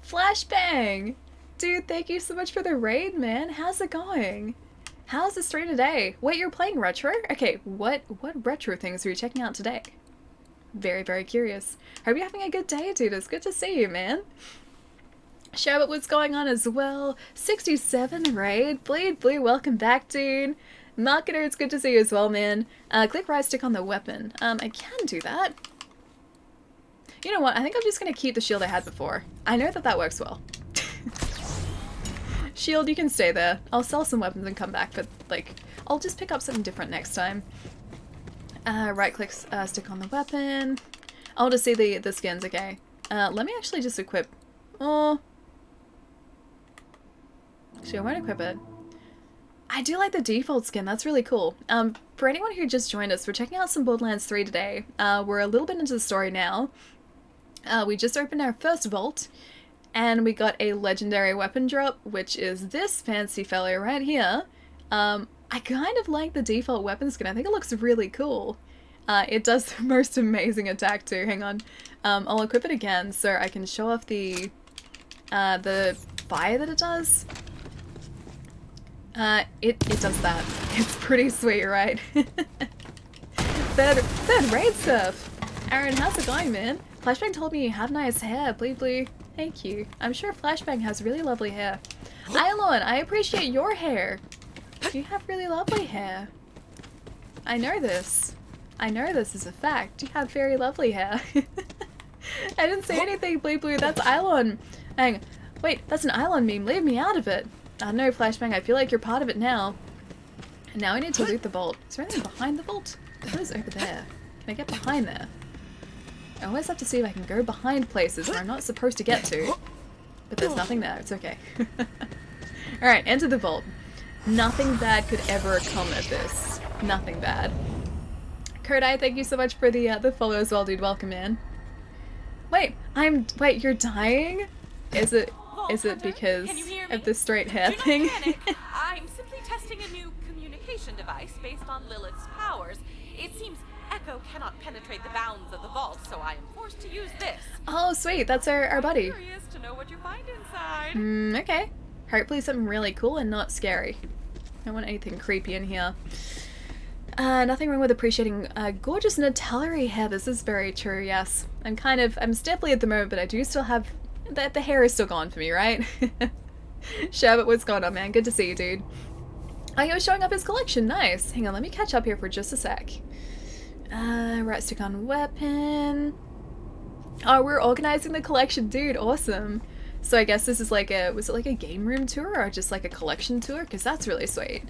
Flashbang! Dude, thank you so much for the raid, man. How's it going? How's the stream today? Wait, you're playing retro? Okay, what retro things are you checking out today? Very, very curious. Hope you're having a good day, dude. It's good to see you, man. Sherbet, what's going on as well? 67 raid. Bleed Blue, welcome back, dude. Marketer, it's good to see you as well, man. Click right stick on the weapon. I can do that. You know what? I think I'm just going to keep the shield I had before. I know that that works well. Shield, you can stay there. I'll sell some weapons and come back, but, like, I'll just pick up something different next time. Right click, stick on the weapon. I'll just see the skins, okay. Let me actually just equip. Oh. Actually, I won't equip it. I do like the default skin, that's really cool. For anyone who just joined us, we're checking out some Borderlands 3 today. We're a little bit into the story now. We just opened our first vault, and we got a legendary weapon drop, which is this fancy fellow right here. I kind of like the default weapon skin. I think it looks really cool. It does the most amazing attack too. Hang on. I'll equip it again so I can show off the fire that it does. It does that. It's pretty sweet, right? third raid stuff. Aaron, how's it going, man? Flashbang told me you have nice hair. Bleed Blue. Thank you. I'm sure Flashbang has really lovely hair. Eilon, I appreciate your hair. You have really lovely hair. I know this. I know this is a fact. You have very lovely hair. I didn't say anything, Blue Blue. That's Eilon. Hang. Wait, that's an Eilon meme. Leave me out of it. I know, Flashbang. I feel like you're part of it now. And now I need to loot the vault. Is there anything behind the vault? What is over there? Can I get behind there? I always have to see if I can go behind places where I'm not supposed to get to. But there's nothing there. It's okay. Alright, enter the vault. Nothing bad could ever come of this. Nothing bad. Kurdai, thank you so much for the follow as well, dude. Welcome in. Wait, you're dying? Is it because of the straight hair thing? I'm simply testing a new communication device based on Lilith's powers. It seems Echo cannot penetrate the bounds of the vault, so I am forced to use this. Oh, sweet. That's our buddy. I'm curious to know what you find inside. Okay. Hopefully something really cool and not scary. I don't want anything creepy in here. Nothing wrong with appreciating gorgeous Natalery hair. This is very true, yes. I'm stiffly at the moment, but I do still have... The hair is still gone for me, right? Sherbet, what's going on, man? Good to see you, dude. Oh, he was showing up his collection. Nice. Hang on, let me catch up here for just a sec. Right stick on weapon. Oh, we're organizing the collection, dude. Awesome. So I guess this is like was it like a game room tour or just like a collection tour? Because that's really sweet.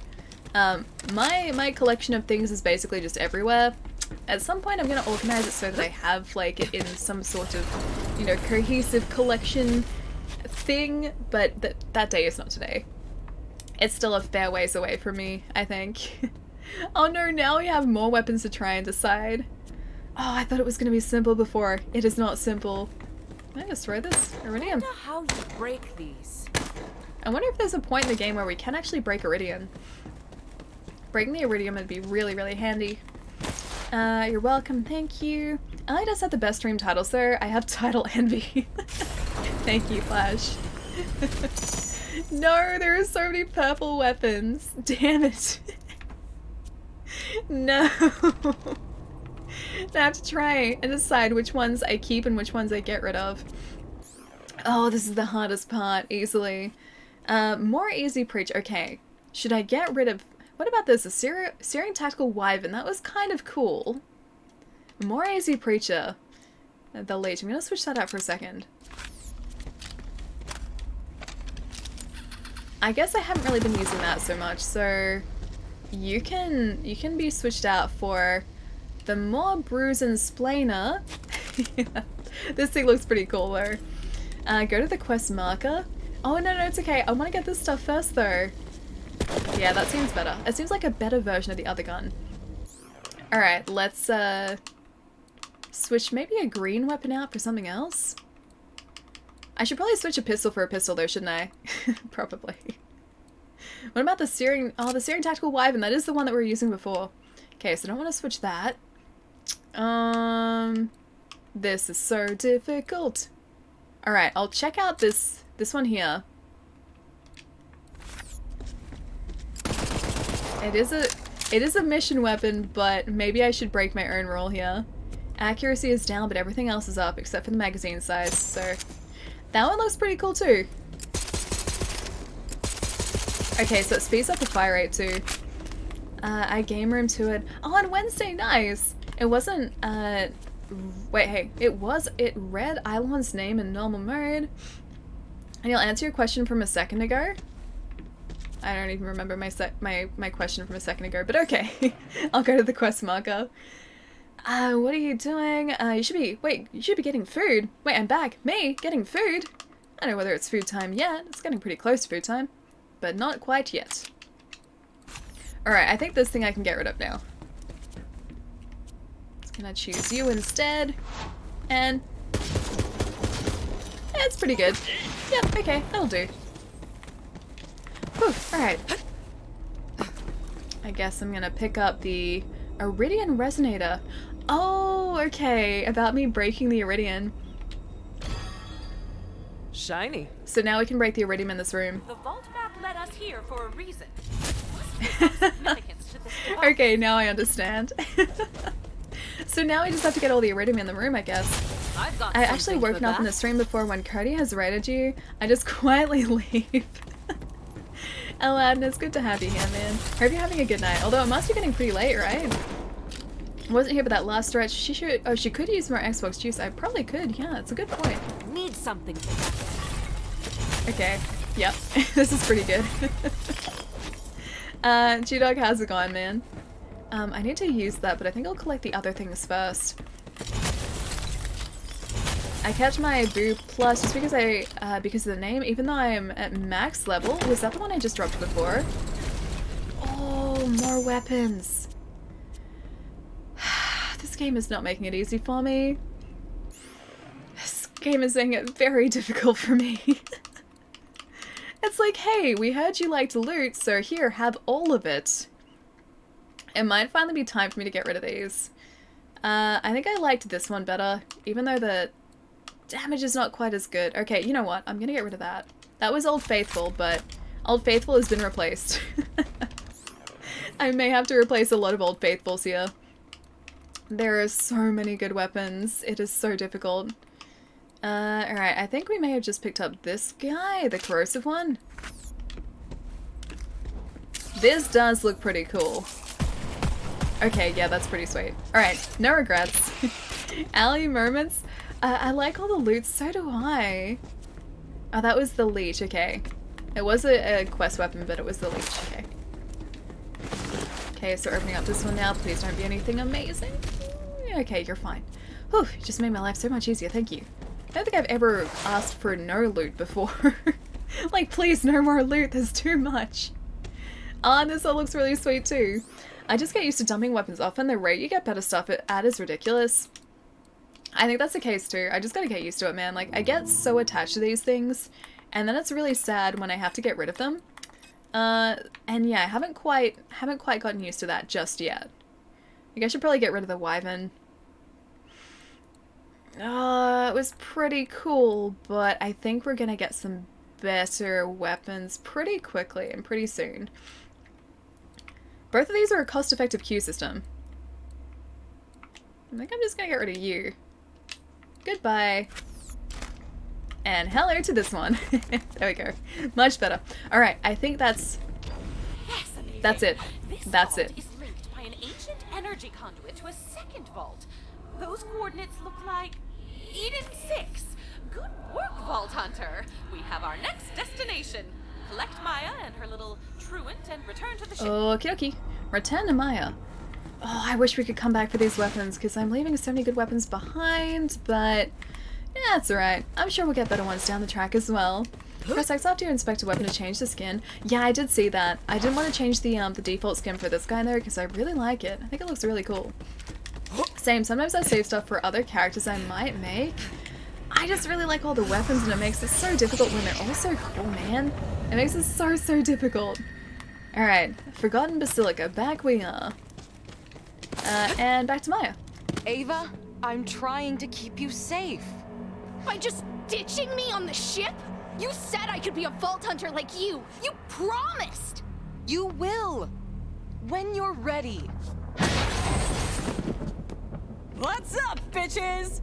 My collection of things is basically just everywhere. At some point I'm going to organize it so that I have like it in some sort of, you know, cohesive collection thing, but that day is not today. It's still a fair ways away from me, I think. Oh no, now we have more weapons to try and decide. Oh, I thought it was going to be simple before. It is not simple. Can I just throw this iridium? I wonder how you break these. I wonder if there's a point in the game where we can actually break iridium. Breaking the iridium would be really, really handy. You're welcome, thank you. I just have the best stream titles though. I have title envy. Thank you, Flash. No, there are so many purple weapons. Damn it. No. I have to try and decide which ones I keep and which ones I get rid of. Oh, this is the hardest part, easily. More easy preach. Okay. Should I get rid of... What about this? A Syrian Tactical Wyvern. That was kind of cool. More easy preacher. The Leech. I'm going to switch that out for a second. I guess I haven't really been using that so much, so... You can be switched out for the more bruise and splainer. This thing looks pretty cool though. Go to the quest marker. Oh no, it's okay. I want to get this stuff first though. Yeah, that seems better. It seems like a better version of the other gun. Alright, let's switch maybe a green weapon out for something else. I should probably switch a pistol for a pistol though, shouldn't I? Probably. What about the Syrian... Oh, the Syrian Tactical Wyvern. That is the one that we were using before. Okay, so I don't want to switch that. This is so difficult. Alright, I'll check out this one here. It is a mission weapon, but maybe I should break my own rule here. Accuracy is down, but everything else is up, except for the magazine size, so... That one looks pretty cool too. Okay, so it speeds up the fire rate too. I game room to it. Oh, on Wednesday, nice! It wasn't, wait, hey, it read Eilon's name in normal mode. And you'll answer your question from a second ago. I don't even remember my question from a second ago, but okay. I'll go to the quest marker. What are you doing? You should be getting food. Wait, I'm back. Me? Getting food? I don't know whether it's food time yet. It's getting pretty close to food time. But not quite yet. Alright, I think this thing I can get rid of now. Just gonna choose you instead. And... yeah, it's pretty good. Yep, okay, that'll do. Whew, alright. I guess I'm gonna pick up the Iridian Resonator. Oh, okay, about me breaking the Iridian. Shiny. So now we can break the Iridium in this room. The vault map led us here for a reason. Okay, now I understand. So now we just have to get all the Iridium in the room, I guess. I've got I actually something woken for up in that. the stream before when Cody has raided you. I just quietly leave. Aladdin, it's good to have you here, man. Hope you're having a good night. Although it must be getting pretty late, right? Wasn't here for that last stretch. She should. Oh, she could use more Xbox juice. I probably could. Yeah, it's a good point. Need something for that. Okay. Yep. This is pretty good. G-Dog, how's it going, man? I need to use that, but I think I'll collect the other things first. I kept my Boo Plus just because of the name, even though I'm at max level. Was that the one I just dropped before? Oh, more weapons. This game is not making it easy for me. This game is making it very difficult for me. It's like, hey, we heard you liked loot, so here, have all of it. It might finally be time for me to get rid of these. I think I liked this one better, even though the damage is not quite as good. Okay, you know what? I'm gonna get rid of that. That was Old Faithful, but Old Faithful has been replaced. I may have to replace a lot of Old Faithfuls here. There are so many good weapons. It is so difficult. Alright, I think we may have just picked up this guy, the corrosive one. This does look pretty cool. Okay, yeah, that's pretty sweet. Alright, no regrets. Alley moments. I like all the loot, so do I. Oh, that was the leech, okay. It was a quest weapon, but it was the leech, okay. Okay, so opening up this one now. Please don't be anything amazing. Okay, you're fine. Whew, you just made my life so much easier, thank you. I don't think I've ever asked for no loot before. Like, please, no more loot, there's too much. Ah, this all looks really sweet too. I just get used to dumping weapons off, and the rate you get better stuff at is ridiculous. I think that's the case too. I just gotta get used to it, man. Like, I get so attached to these things, and then it's really sad when I have to get rid of them. And yeah, I haven't quite gotten used to that just yet. Like, I should probably get rid of the Wyvern. It was pretty cool, but I think we're gonna get some better weapons pretty quickly and pretty soon. Both of these are a cost-effective queue system. I think I'm just gonna get rid of you. Goodbye. And hello to this one. There we go. Much better. Alright, I think that's it. That's it. Is linked by an ancient energy conduit to a second vault. Those coordinates look like Eden 6. Good work, Vault Hunter. We have our next destination. Collect Maya and her little truant and return to the ship. Okie dokie. Return to Maya. Oh, I wish we could come back for these weapons, because I'm leaving so many good weapons behind, but yeah, it's alright. I'm sure we'll get better ones down the track as well. Press X after you inspect a weapon to change the skin. Yeah, I did see that. I didn't want to change the default skin for this guy though, because I really like it. I think it looks really cool. Same, sometimes I save stuff for other characters I might make. I just really like all the weapons, and it makes it so difficult when they're all so cool, man. It makes it so difficult. Alright, Forgotten Basilica, back we are. And back to Maya. Ava, I'm trying to keep you safe. By just ditching me on the ship? You said I could be a vault hunter like you. You promised. You will. When you're ready. What's up, bitches?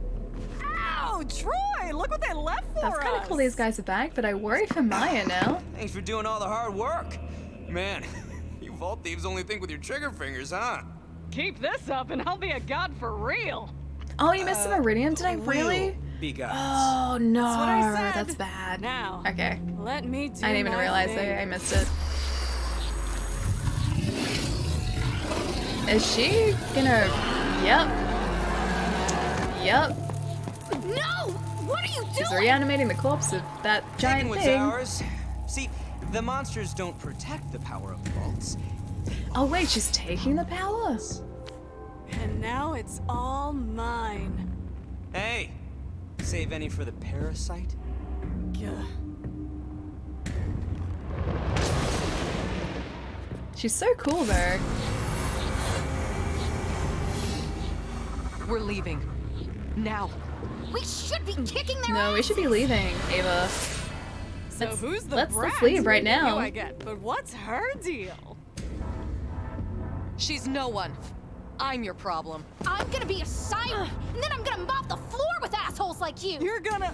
Ow, Troy, look what they left for That's kind of us. cool these guys are back, but I worry for Maya now. Thanks for doing all the hard work. Man, you vault thieves only think with your trigger fingers, huh? Keep this up and I'll be a god for real. Oh, you missed the Meridian? Did I really? Be gods. Oh no, That's what I said. that's bad. Now, okay. Let me do I didn't even my realize thing. I missed it. Is she gonna... Yep. Yep. No! What are you doing? She's reanimating the corpse of that giant what's thing. ours. See, the monsters don't protect the power of the vaults. Oh wait, she's taking the power? And now it's all mine. Hey, save any for the parasite? She's so cool though. We're leaving. Now. We should be kicking their No, we should be leaving, Ava. So who's the let's brat? leave right now. You I get, but what's her deal? She's no one. I'm your problem. I'm gonna be a siren, and then I'm gonna mop the floor with assholes like you! You're gonna...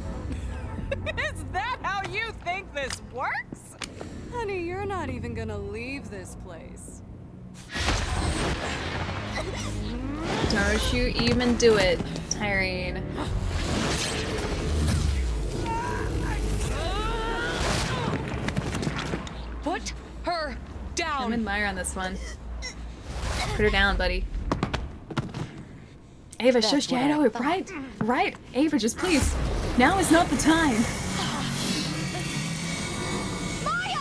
Is that how you think this works? Honey, you're not even gonna leave this place. Don't you even do it, Tyrene. Put her down. I'm with Maya on this one. Put her down, buddy. Ava, shush, yeah, I know, right? Right? Ava, just please. Now is not the time. Maya!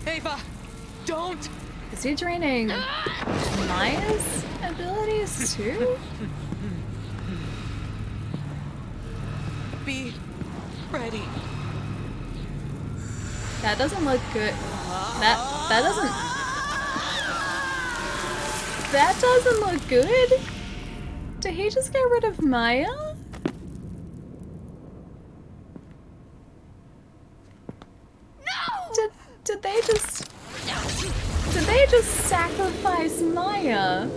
Ava, don't! Is he draining Maya's abilities too? Be ready. That doesn't look good. That doesn't look good. Did he just get rid of Maya? No! Did they just sacrifice Maya?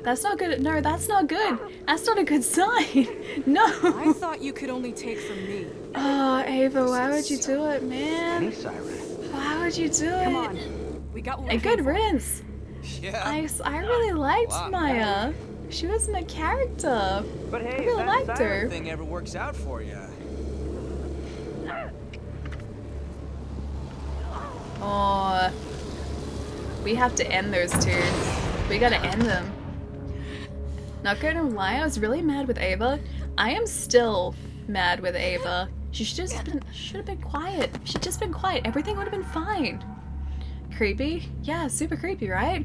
That's not good. No, that's not good. That's not a good sign. No. I thought you could only take from me. Oh, Ava, why would you do it, man? Why would you do it? Come on. We got one. A good rinse. Yeah. I really liked Maya. She was my character. But hey, I really liked her. thing ever works out for you. Oh, we have to end those two. We gotta end them. Not gonna lie, I was really mad with Ava. I am still mad with Ava. She should have been quiet. She'd just been quiet. Everything would have been fine. Creepy? Yeah, super creepy, right?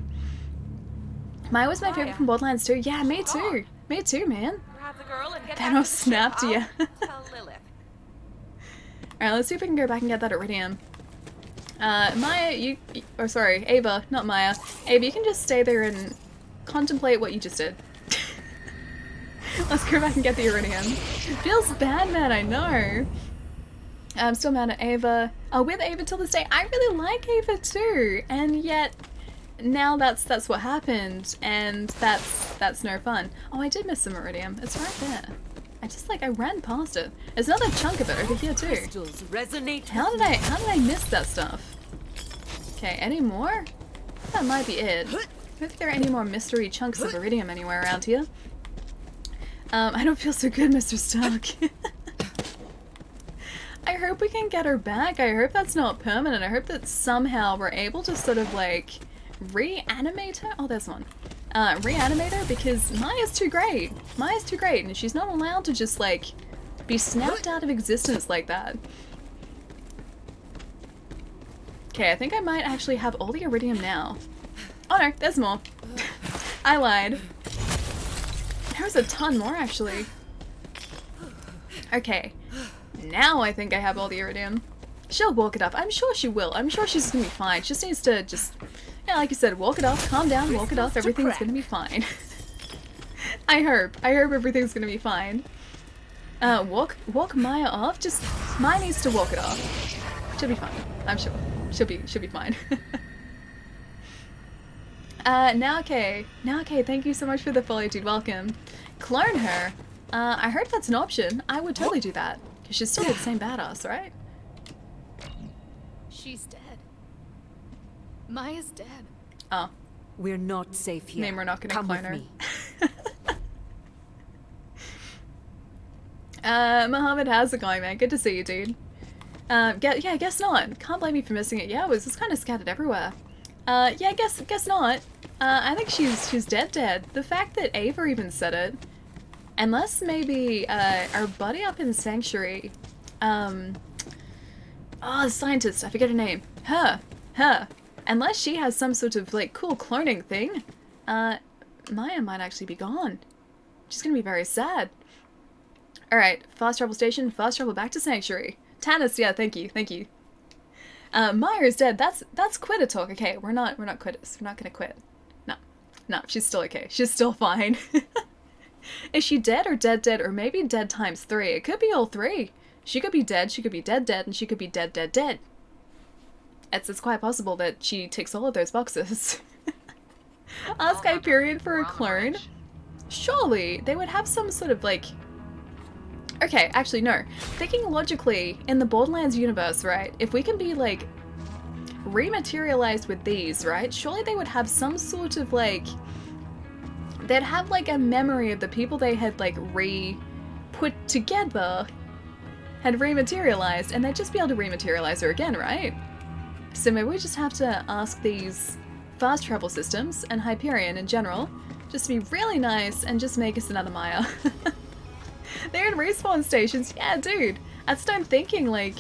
Maya was my favorite from Borderlands 2. Yeah, me too. Me too, man. Grab the girl and get Thanos snapped you. Tell Lilith. Alright, let's see if we can go back and get that iridium. Maya, or sorry, Ava, not Maya. Ava, you can just stay there and contemplate what you just did. Let's go back and get the iridium. Feels bad, man, I know. I'm still mad at Ava. Oh, with Ava till this day. I really like Ava too, and yet now that's what happened, and that's no fun. Oh, I did miss some iridium. It's right there. I ran past it. There's another chunk of it over here too. Resonate. How did I miss that stuff? Okay, any more? That might be it. I don't think there are any more mystery chunks of iridium anywhere around here. I don't feel so good, Mr. Stark. I hope we can get her back. I hope that's not permanent. I hope that somehow we're able to sort of like reanimate her. Oh, there's one. Reanimate her, because Maya's too great. Maya's too great, and she's not allowed to just like be snapped out of existence like that. Okay, I think I might actually have all the iridium now. Oh no, there's more. I lied. There's a ton more actually. Okay, now I think I have all the iridium. She'll walk it up. I'm sure she will. I'm sure she's gonna be fine. She just needs to yeah, like you said, walk it off, calm down, walk it off, everything's gonna be fine. I hope everything's gonna be fine. Walk Maya off, just, Maya needs to walk it off. She'll be fine, I'm sure. She'll be fine. Now okay, thank you so much for the follow, dude, welcome. Clone her? I heard that's an option. I would totally do that, because she's still the same badass, right? She's dead. Maya's dead. Oh. We're not safe here. Name, we're not gonna Come clone with her. me. Mohammed, how's it going, man? Good to see you, dude. Yeah, guess not. Can't blame you for missing it. Yeah, it was just kind of scattered everywhere. Yeah, guess not. I think she's dead. The fact that Ava even said it, unless maybe our buddy up in Sanctuary, oh, the scientist, I forget her name. Her. Unless she has some sort of like cool cloning thing, Maya might actually be gone. She's gonna be very sad. Alright, fast travel station, fast travel back to Sanctuary. Tannis, yeah, thank you. Maya is dead. That's quitter talk. Okay, we're not quitters. We're not gonna quit. No, she's still okay. She's still fine. Is she dead or dead, or maybe dead times 3? It could be all 3. She could be dead, and she could be dead. It's quite possible that she ticks all of those boxes. Ask Hyperion for a clone? Surely they would have some sort of like... Okay, actually no. Thinking logically, in the Borderlands universe, right? If we can be like rematerialized with these, right? Surely they would have some sort of like... They'd have like a memory of the people they had like put together, had rematerialized, and they'd just be able to rematerialize her again, right? So maybe we just have to ask these fast travel systems and Hyperion in general just to be really nice and just make us another Maya. They're in respawn stations. Yeah, dude. That's what I'm thinking, like,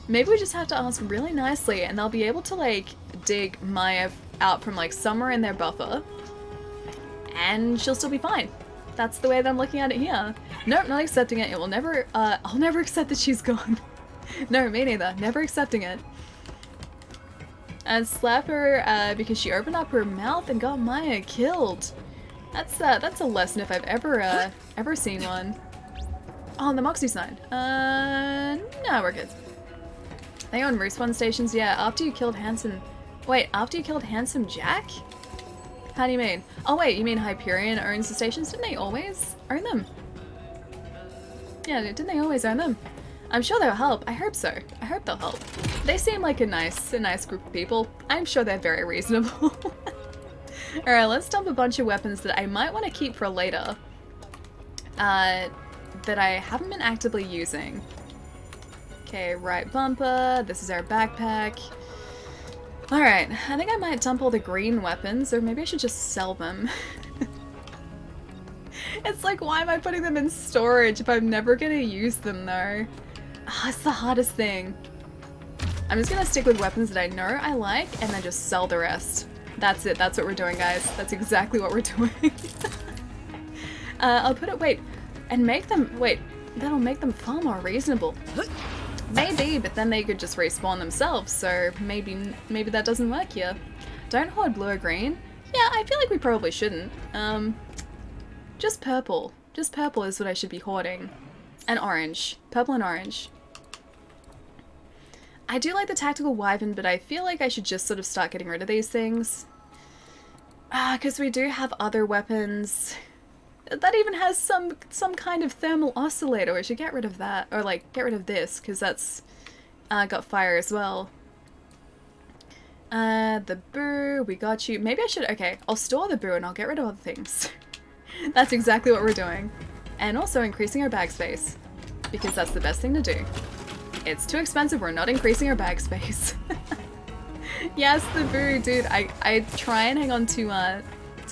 maybe we just have to ask really nicely and they'll be able to, like, dig Maya out from, like, somewhere in their buffer and she'll still be fine. That's the way that I'm looking at it here. Nope, not accepting it. It will never, I'll never accept that she's gone. No, me neither. Never accepting it. And slap her, because she opened up her mouth and got Maya killed. That's a lesson if I've ever seen one. Oh, on the Moxie side. No, we're good. They own respawn stations, yeah, after you killed Handsome... Wait, after you killed Handsome Jack? How do you mean? Oh wait, you mean Hyperion owns the stations? Didn't they always own them? Yeah, didn't they always own them? I'm sure they'll help. I hope so. I hope they'll help. They seem like a nice group of people. I'm sure they're very reasonable. Alright, let's dump a bunch of weapons that I might want to keep for later. That I haven't been actively using. Okay, right bumper. This is our backpack. Alright, I think I might dump all the green weapons, or maybe I should just sell them. It's like, why am I putting them in storage if I'm never gonna use them though? Oh, it's the hardest thing. I'm just gonna stick with weapons that I know I like, and then just sell the rest. That's it, that's what we're doing, guys. That's exactly what we're doing. I'll put it, wait, and make them, wait, that'll make them far more reasonable. Maybe, but then they could just respawn themselves, so maybe that doesn't work here. Don't hoard blue or green. Yeah, I feel like we probably shouldn't. Just purple. Just purple is what I should be hoarding. And orange. Purple and orange. I do like the tactical wyvern, but I feel like I should just sort of start getting rid of these things. Because we do have other weapons. That even has some kind of thermal oscillator. We should get rid of that. Or like, get rid of this, because that's got fire as well. The boo, we got you. Maybe I should, okay, I'll store the boo and I'll get rid of other things. That's exactly what we're doing. And also increasing our bag space. Because that's the best thing to do. It's too expensive, we're not increasing our bag space. Yes, the boo, dude. I try and hang on to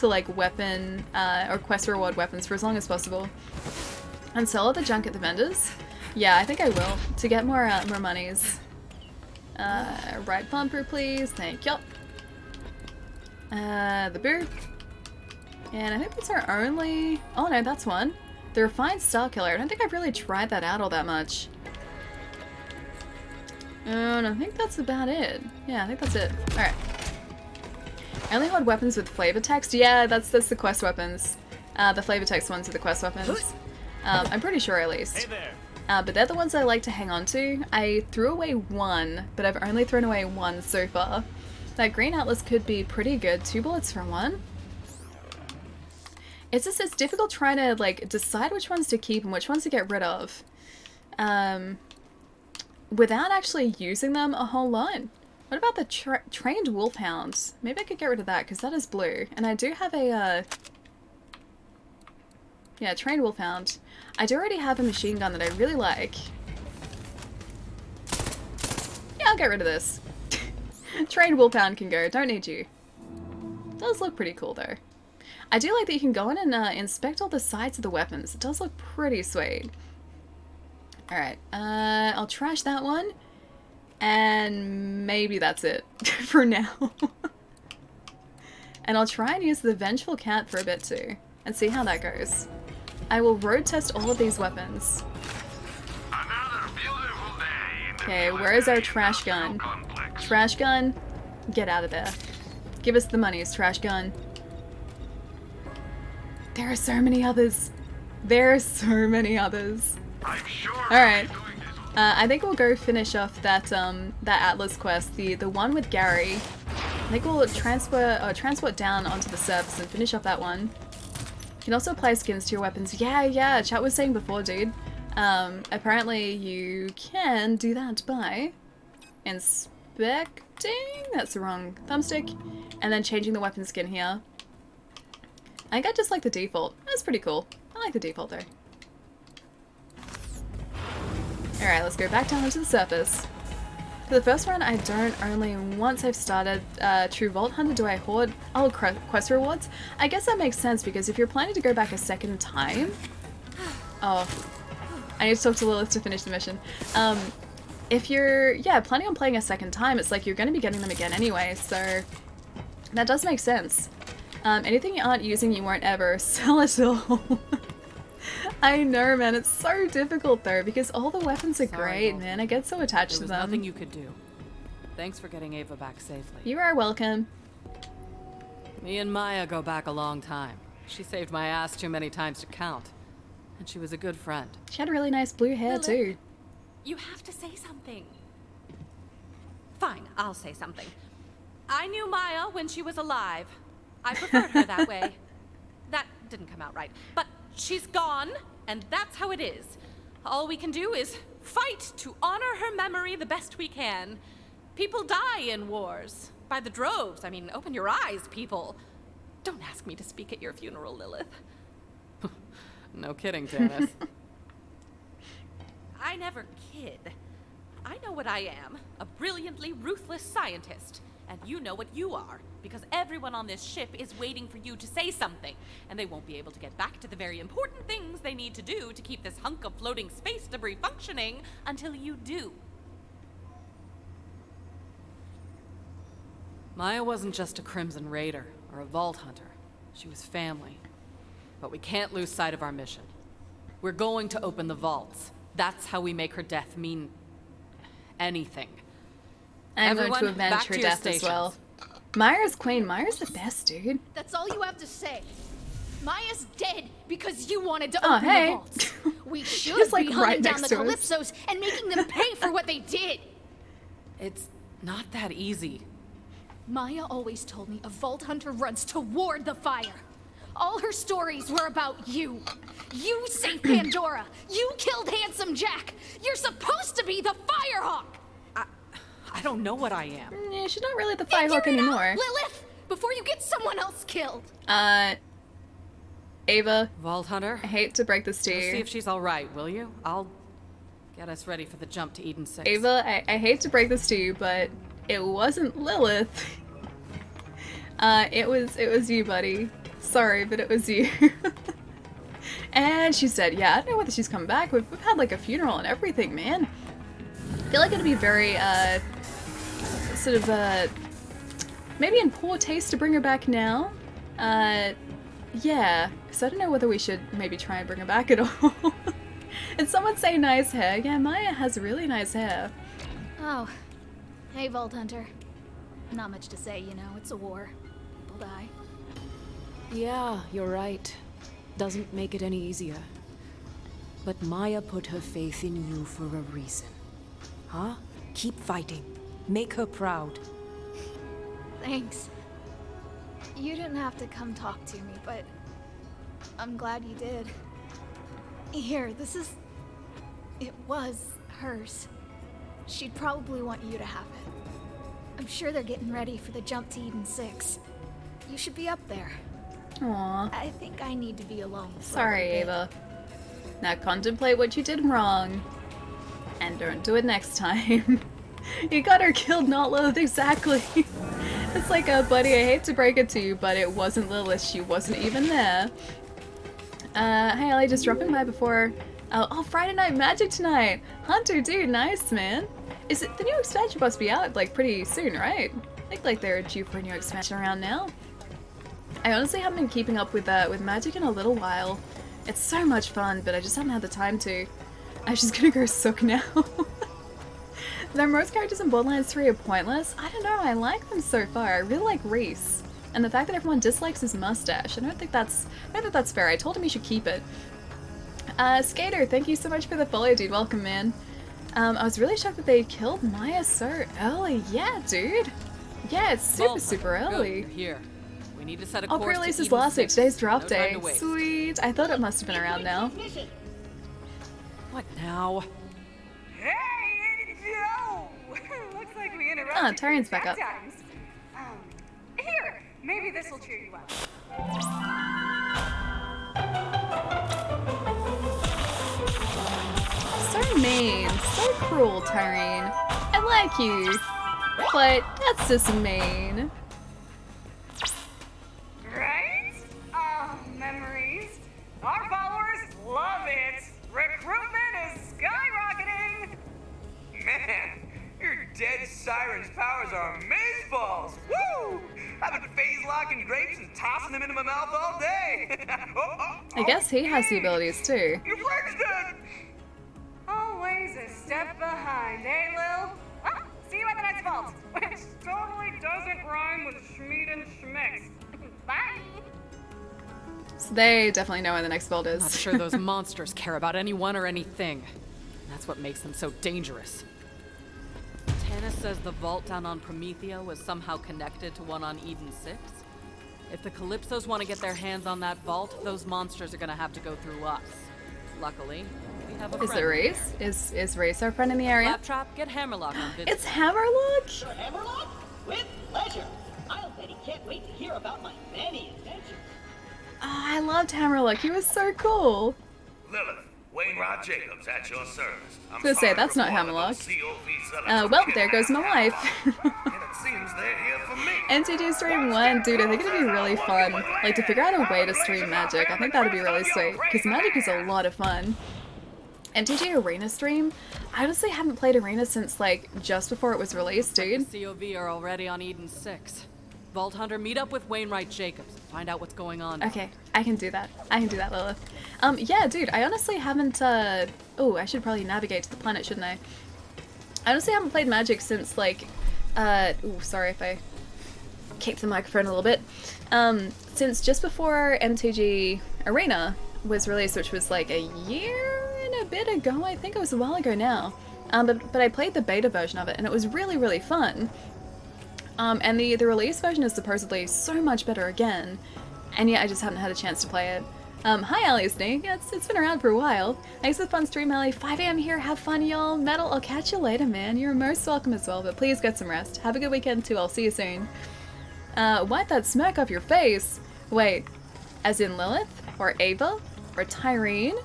like weapon or quest reward weapons for as long as possible. And sell all the junk at the vendors. Yeah, I think I will. To get more monies. Right bumper, please. Thank you. The boo. And I think that's our only... Oh no, that's one. The refined Star Killer. I don't think I've really tried that out all that much. And I think that's about it. Yeah, I think that's it. Alright. I only hold weapons with flavor text. Yeah, that's the quest weapons. The flavor text ones are the quest weapons. I'm pretty sure at least. Hey there. But they're the ones I like to hang on to. I threw away one, but I've only thrown away one so far. That green atlas could be pretty good. 2 bullets for one. It's just, it's difficult trying to like decide which ones to keep and which ones to get rid of. Without actually using them a whole lot. What about the trained wolfhounds? Maybe I could get rid of that because that is blue. And I do have a, yeah, trained wolfhound. I do already have a machine gun that I really like. Yeah, I'll get rid of this. Trained wolfhound can go, don't need you. Does look pretty cool though. I do like that you can go in and inspect all the sides of the weapons. It does look pretty sweet. Alright, I'll trash that one. And maybe that's it for now. And I'll try and use the Vengeful Cat for a bit too. And see how that goes. I will road test all of these weapons. Okay, where is our trash gun? Trash gun? Get out of there. Give us the monies, trash gun. There are so many others. There are so many others. Alright. I think we'll go finish off that that Atlas quest, the one with Gary. I think we'll transport down onto the surface and finish off that one. You can also apply skins to your weapons. Yeah, chat was saying before, dude. Apparently you can do that by inspecting, that's the wrong thumbstick, and then changing the weapon skin here. I think I just like the default. That's pretty cool. I like the default though. Alright, let's go back down onto the surface. For the first one, I don't only once I've started True Vault Hunter do I hoard quest rewards. I guess that makes sense because if you're planning to go back a second time... Oh, I need to talk to Lilith to finish the mission. If you're, planning on playing a second time, it's like you're going to be getting them again anyway, so that does make sense. Anything you aren't using, you won't ever sell it all. I know, man. It's so difficult though because all the weapons are great, man. I get so attached to them. There was nothing you could do. Thanks for getting Ava back safely. You are welcome. Me and Maya go back a long time. She saved my ass too many times to count. And she was a good friend. She had really nice blue hair too. You have to say something. Fine, I'll say something. I knew Maya when she was alive. I preferred her that way. That didn't come out right. But she's gone, and that's how it is. All we can do is fight to honor her memory the best we can. People die in wars. By the droves. I mean, open your eyes, people. Don't ask me to speak at your funeral, Lilith. No kidding, Janice. I never kid. I know what I am. A brilliantly ruthless scientist. And you know what you are. Because everyone on this ship is waiting for you to say something. And they won't be able to get back to the very important things they need to do to keep this hunk of floating space debris functioning until you do. Maya wasn't just a Crimson Raider or a Vault Hunter. She was family. But we can't lose sight of our mission. We're going to open the vaults. That's how we make her death mean anything. I'm going to avenge her death as well. Maya's queen. Maya's the best, dude. That's all you have to say. Maya's dead because you wanted to open the vaults. We should be hunting down the Calypsos and making them pay for what they did. It's not that easy. Maya always told me a Vault Hunter runs toward the fire. All her stories were about you. You saved Pandora. You killed Handsome Jack. You're supposed to be the Firehawk. I don't know what I am. Yeah, she's not really the Firehawk anymore. Lilith, before you get someone else killed. Ava. Vault Hunter. I hate to break this to you. See if she's all right, will you? I'll get us ready for the jump to Eden 6. Ava, I hate to break this to you, but it wasn't Lilith. It was you, buddy. Sorry, but it was you. And she said, yeah, I don't know whether she's come back. We've had like a funeral and everything, man. I feel like it'd be very, sort of, maybe in poor taste to bring her back now. Yeah, because I don't know whether we should maybe try and bring her back at all. And someone say nice hair. Yeah, Maya has really nice hair. Oh, hey, Vault Hunter. Not much to say, you know, it's a war. People die. Yeah, you're right. Doesn't make it any easier. But Maya put her faith in you for a reason. Huh? Keep fighting. Make her proud. Thanks. You didn't have to come talk to me, but I'm glad you did. Here, this is... It was hers. She'd probably want you to have it. I'm sure they're getting ready for the jump to Eden 6. You should be up there. Aww. I think I need to be alone. Sorry, Ava. Now contemplate what you did wrong. And don't do it next time. You got her killed, not Lilith, exactly. It's like, buddy, I hate to break it to you, but it wasn't Lilith. She wasn't even there. Hey, Ellie, just dropping by before... Oh, Friday Night Magic tonight! Hunter, dude, nice, man. Is it the new expansion must be out, like, pretty soon, right? I think, like, they're due for a new expansion around now. I honestly haven't been keeping up with Magic in a little while. It's so much fun, but I just haven't had the time to. I'm just gonna go sook now. Though most characters in Borderlands 3 are pointless, I don't know, I like them so far. I really like Reese. And the fact that everyone dislikes his mustache, I don't think that's fair. I told him he should keep it. Skater, thank you so much for the follow, dude. Welcome, man. I was really shocked that they killed Maya so early. Yeah, dude. Yeah, it's super early. Good, here. We need to set a Oh, course pre-release to is Eden last week. 6. Today's drop No day. time to waste. Sweet. I thought it must have been around now. What now? Hey, Joe! Looks like we interrupted. Ah, Tyrion's back up. Times. Here, maybe this will cheer you up. So mean. So cruel, Tyrene. I like you. But that's just mean. Right? Oh, memories. Our followers love it. Recruitment is skyrocketing. Man, your dead siren's powers are amazeballs! Woo! I've been phase-locking grapes and tossing them into my mouth all day! I guess he has the abilities too. Your friend's dead! Always a step behind, eh, Lil? Ah, see you at the next vault, which totally doesn't rhyme with Schmeed and Schmix. Bye! So they definitely know where the next vault is. Not sure those monsters care about anyone or anything. That's what makes them so dangerous. Tana says the vault down on Promethea was somehow connected to one on Eden 6. If the Calypsos want to get their hands on that vault, those monsters are gonna have to go through us. Luckily, we have a friend. Is it Reese? Is Reese our friend in the area? Claptrap, get Hammerlock on video. It's Hammerlock? Sure, Hammerlock? With pleasure. I'll bet he can't wait to hear about my many adventures. Oh, I loved Hammerlock. He was so cool. Lilith, Wainwright Jacobs at your service. I was gonna say, that's not Hammerlock. Well, there goes my wife. Seems they're here for me. NTG Stream 1, dude, I think it'd be really fun. Like, to figure out a way to stream Magic. I think that'd be really sweet. Because Magic is a lot of fun. NTG Arena stream? I honestly haven't played Arena since, like, just before it was released, dude. The COV are already on Eden 6. Vault Hunter, meet up with Wainwright Jacobs. Find out what's going on. Okay, I can do that. I can do that, Lilith. Yeah, dude, I honestly haven't, oh, I should probably navigate to the planet, shouldn't I? I honestly haven't played Magic since, like, ooh, sorry if I kicked the microphone a little bit. Since just before MTG Arena was released, which was like a year and a bit ago, I think it was a while ago now. But I played the beta version of it, and it was really, really fun. And the release version is supposedly so much better again, and yet I just haven't had a chance to play it. Hi Ali Snake, it's been around for a while. Thanks for the fun stream, Ali. 5 AM here, have fun y'all. Metal, I'll catch you later, man. You're most welcome as well, but please get some rest. Have a good weekend too, I'll see you soon. Wipe that smirk off your face. Wait, as in Lilith? Or Ava? Or Tyrene?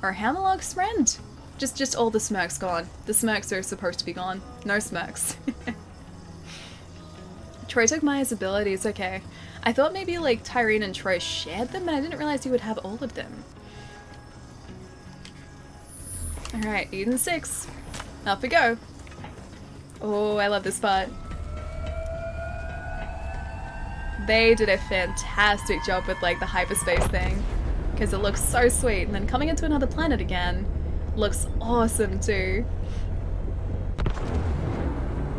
Or Hammerlock's friend? Just all the smirks gone. The smirks are supposed to be gone. No smirks. Troy took Maya's abilities, okay. I thought maybe like Tyrene and Troy shared them, but I didn't realize you would have all of them. Alright, Eden 6. Off we go. Oh, I love this part. They did a fantastic job with like the hyperspace thing, because it looks so sweet, and then coming into another planet again looks awesome too.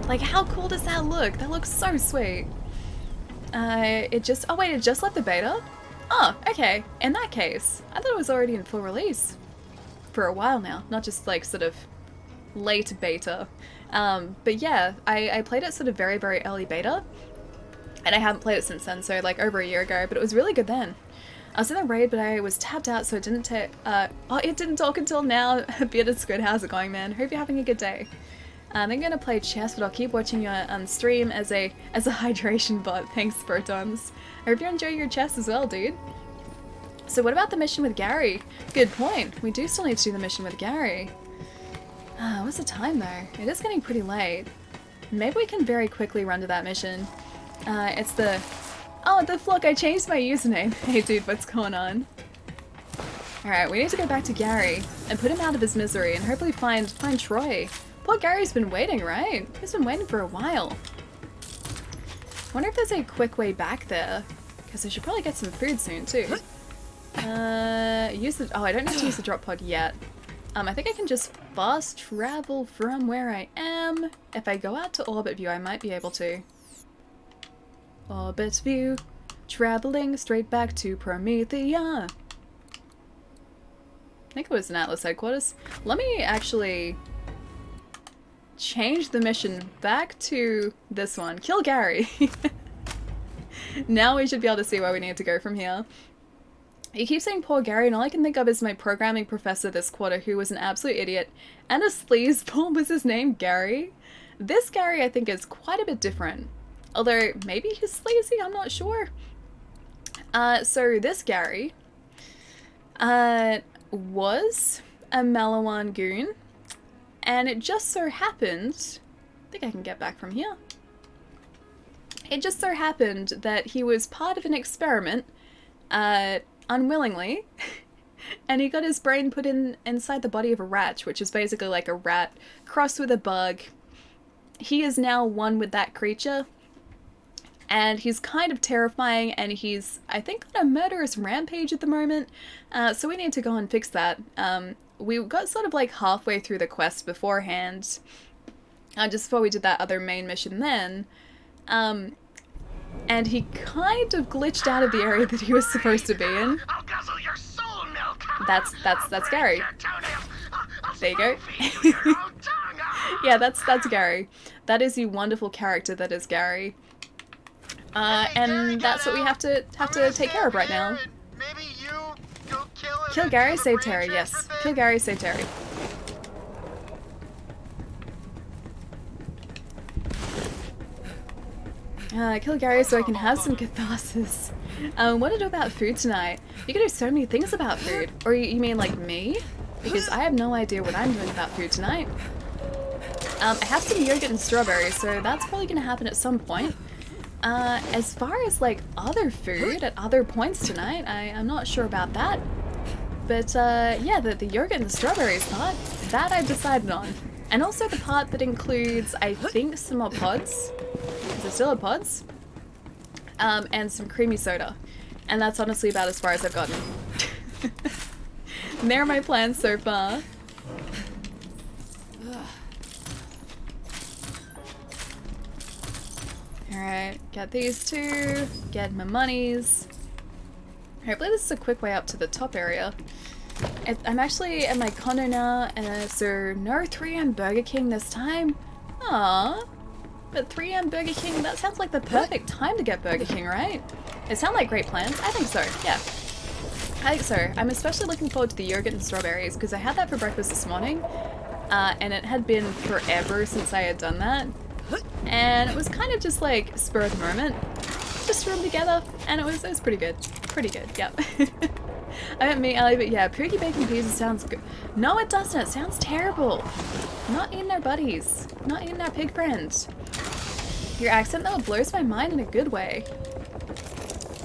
Like, how cool does that look? That looks so sweet. Oh wait, it just left the beta? Oh, okay. In that case, I thought it was already in full release. For a while now, not just like sort of late beta. But yeah, I played it sort of very, very early beta. And I haven't played it since then, so like over a year ago, but it was really good then. I was in a raid, but I was tapped out, so it didn't it didn't talk until now. Bearded Squid, how's it going, man? Hope you're having a good day. I'm gonna play chess, but I'll keep watching you on stream as a hydration bot. Thanks, Protons. I hope you enjoy your chess as well, dude. So what about the mission with Gary? Good point. We do still need to do the mission with Gary. What's the time though? It is getting pretty late. Maybe we can very quickly run to that mission. It's the... Oh, the flock, I changed my username. Hey dude, what's going on? Alright, we need to go back to Gary and put him out of his misery and hopefully find Troy. Poor Gary's been waiting, right? He's been waiting for a while. Wonder if there's a quick way back there, because I should probably get some food soon too. Oh, I don't need to use the drop pod yet. I think I can just fast travel from where I am. If I go out to Orbit View, I might be able to. Orbit View, traveling straight back to Promethea. I think it was an Atlas headquarters. Let me actually... change the mission back to this one. Kill Gary. Now we should be able to see where we need to go from here. You keep saying poor Gary, and all I can think of is my programming professor this quarter, who was an absolute idiot. And a sleazeball. Was his name Gary? This Gary, I think, is quite a bit different. Although, maybe he's sleazy, I'm not sure. So this Gary was a Malawan goon, and it just so happened, I think I can get back from here. It just so happened that he was part of an experiment, unwillingly, and he got his brain put inside the body of a rat, which is basically like a rat crossed with a bug. He is now one with that creature, and he's kind of terrifying, and he's, I think, on a murderous rampage at the moment, so we need to go and fix that. We got sort of like halfway through the quest beforehand, just before we did that other main mission then, and he kind of glitched out of the area that he was supposed to be in. I'll guzzle your soul milk. That's Gary. There you go. Yeah, that's Gary. That is the wonderful character that is Gary. And that's what we have to take care of right now. Kill Gary, save Terry. Yes, kill Gary, save Terry. Kill Gary so I can have some catharsis. What to do about food tonight? You can do so many things about food. Or you mean like me? Because I have no idea what I'm doing about food tonight. I have some yogurt and strawberries, so that's probably going to happen at some point. As far as like other food at other points tonight, I'm not sure about that. But yeah, the yogurt and the strawberries part, that I've decided on. And also the part that includes, I think, some more pods. Is it still a pods? And some creamy soda. And that's honestly about as far as I've gotten. And there are my plans so far. Alright, get these two, get my monies. Hopefully this is a quick way up to the top area. I'm actually at my condo now, so no 3M Burger King this time. Aww. But 3M Burger King, that sounds like the perfect time to get Burger King, right? It sounds like great plans. I think so, yeah. I think so. I'm especially looking forward to the yogurt and strawberries, because I had that for breakfast this morning, and it had been forever since I had done that. And it was kind of just like spur of the moment. Just threw them together, and it was pretty good. Pretty good, yep. I meant me, Ellie, but yeah, Pookie Bacon Pizza sounds good. No, it doesn't. It sounds terrible. Not eating our buddies. Not eating our pig friends. Your accent, though, blows my mind in a good way.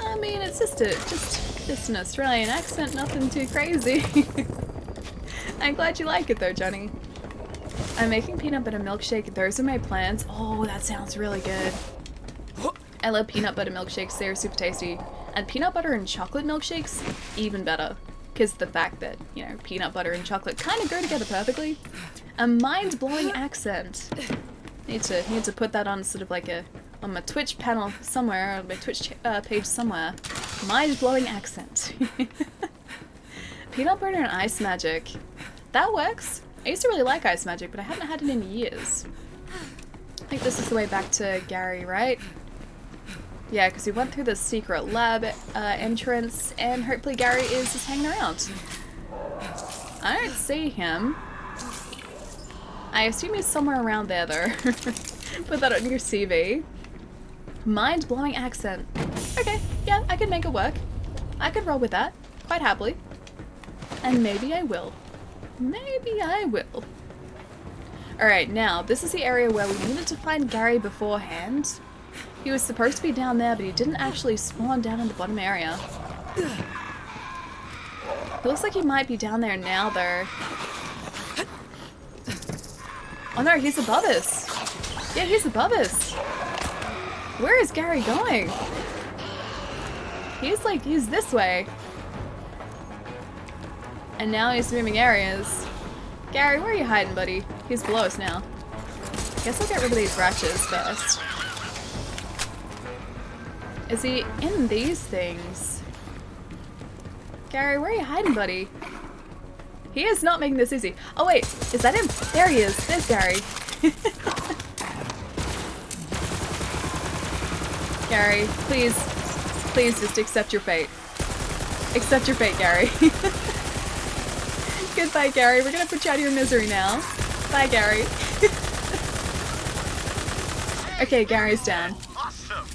I mean, it's just an Australian accent, nothing too crazy. I'm glad you like it, though, Johnny. I'm making peanut butter milkshake. Those are my plans. Oh, that sounds really good. I love peanut butter milkshakes. They're super tasty. And peanut butter and chocolate milkshakes, even better. Because the fact that, you know, peanut butter and chocolate kind of go together perfectly. A mind-blowing accent. Need to put that on sort of like on my Twitch panel somewhere, or my Twitch page somewhere. Mind-blowing accent. Peanut butter and ice magic. That works. I used to really like ice magic, but I haven't had it in years. I think this is the way back to Gary, right? Yeah, because we went through the secret lab entrance, and hopefully Gary is just hanging around. I don't see him. I assume he's somewhere around there, though. Put that on your CV. Mind-blowing accent. Okay, yeah, I can make it work. I could roll with that, quite happily. And maybe I will. Maybe I will. Alright, now, this is the area where we needed to find Gary beforehand. He was supposed to be down there, but he didn't actually spawn down in the bottom area. It looks like he might be down there now, though. Oh no, he's above us. Yeah, he's above us. Where is Gary going? He's this way. And now he's moving areas. Gary, where are you hiding, buddy? He's below us now. Guess I'll get rid of these ratchets first. Is he in these things? Gary, where are you hiding, buddy? He is not making this easy. Oh wait, is that him? There he is. There's Gary. Gary, please, please just accept your fate. Accept your fate, Gary. Goodbye, Gary. We're gonna put you out of your misery now. Bye, Gary. Okay, Gary's down. Awesome.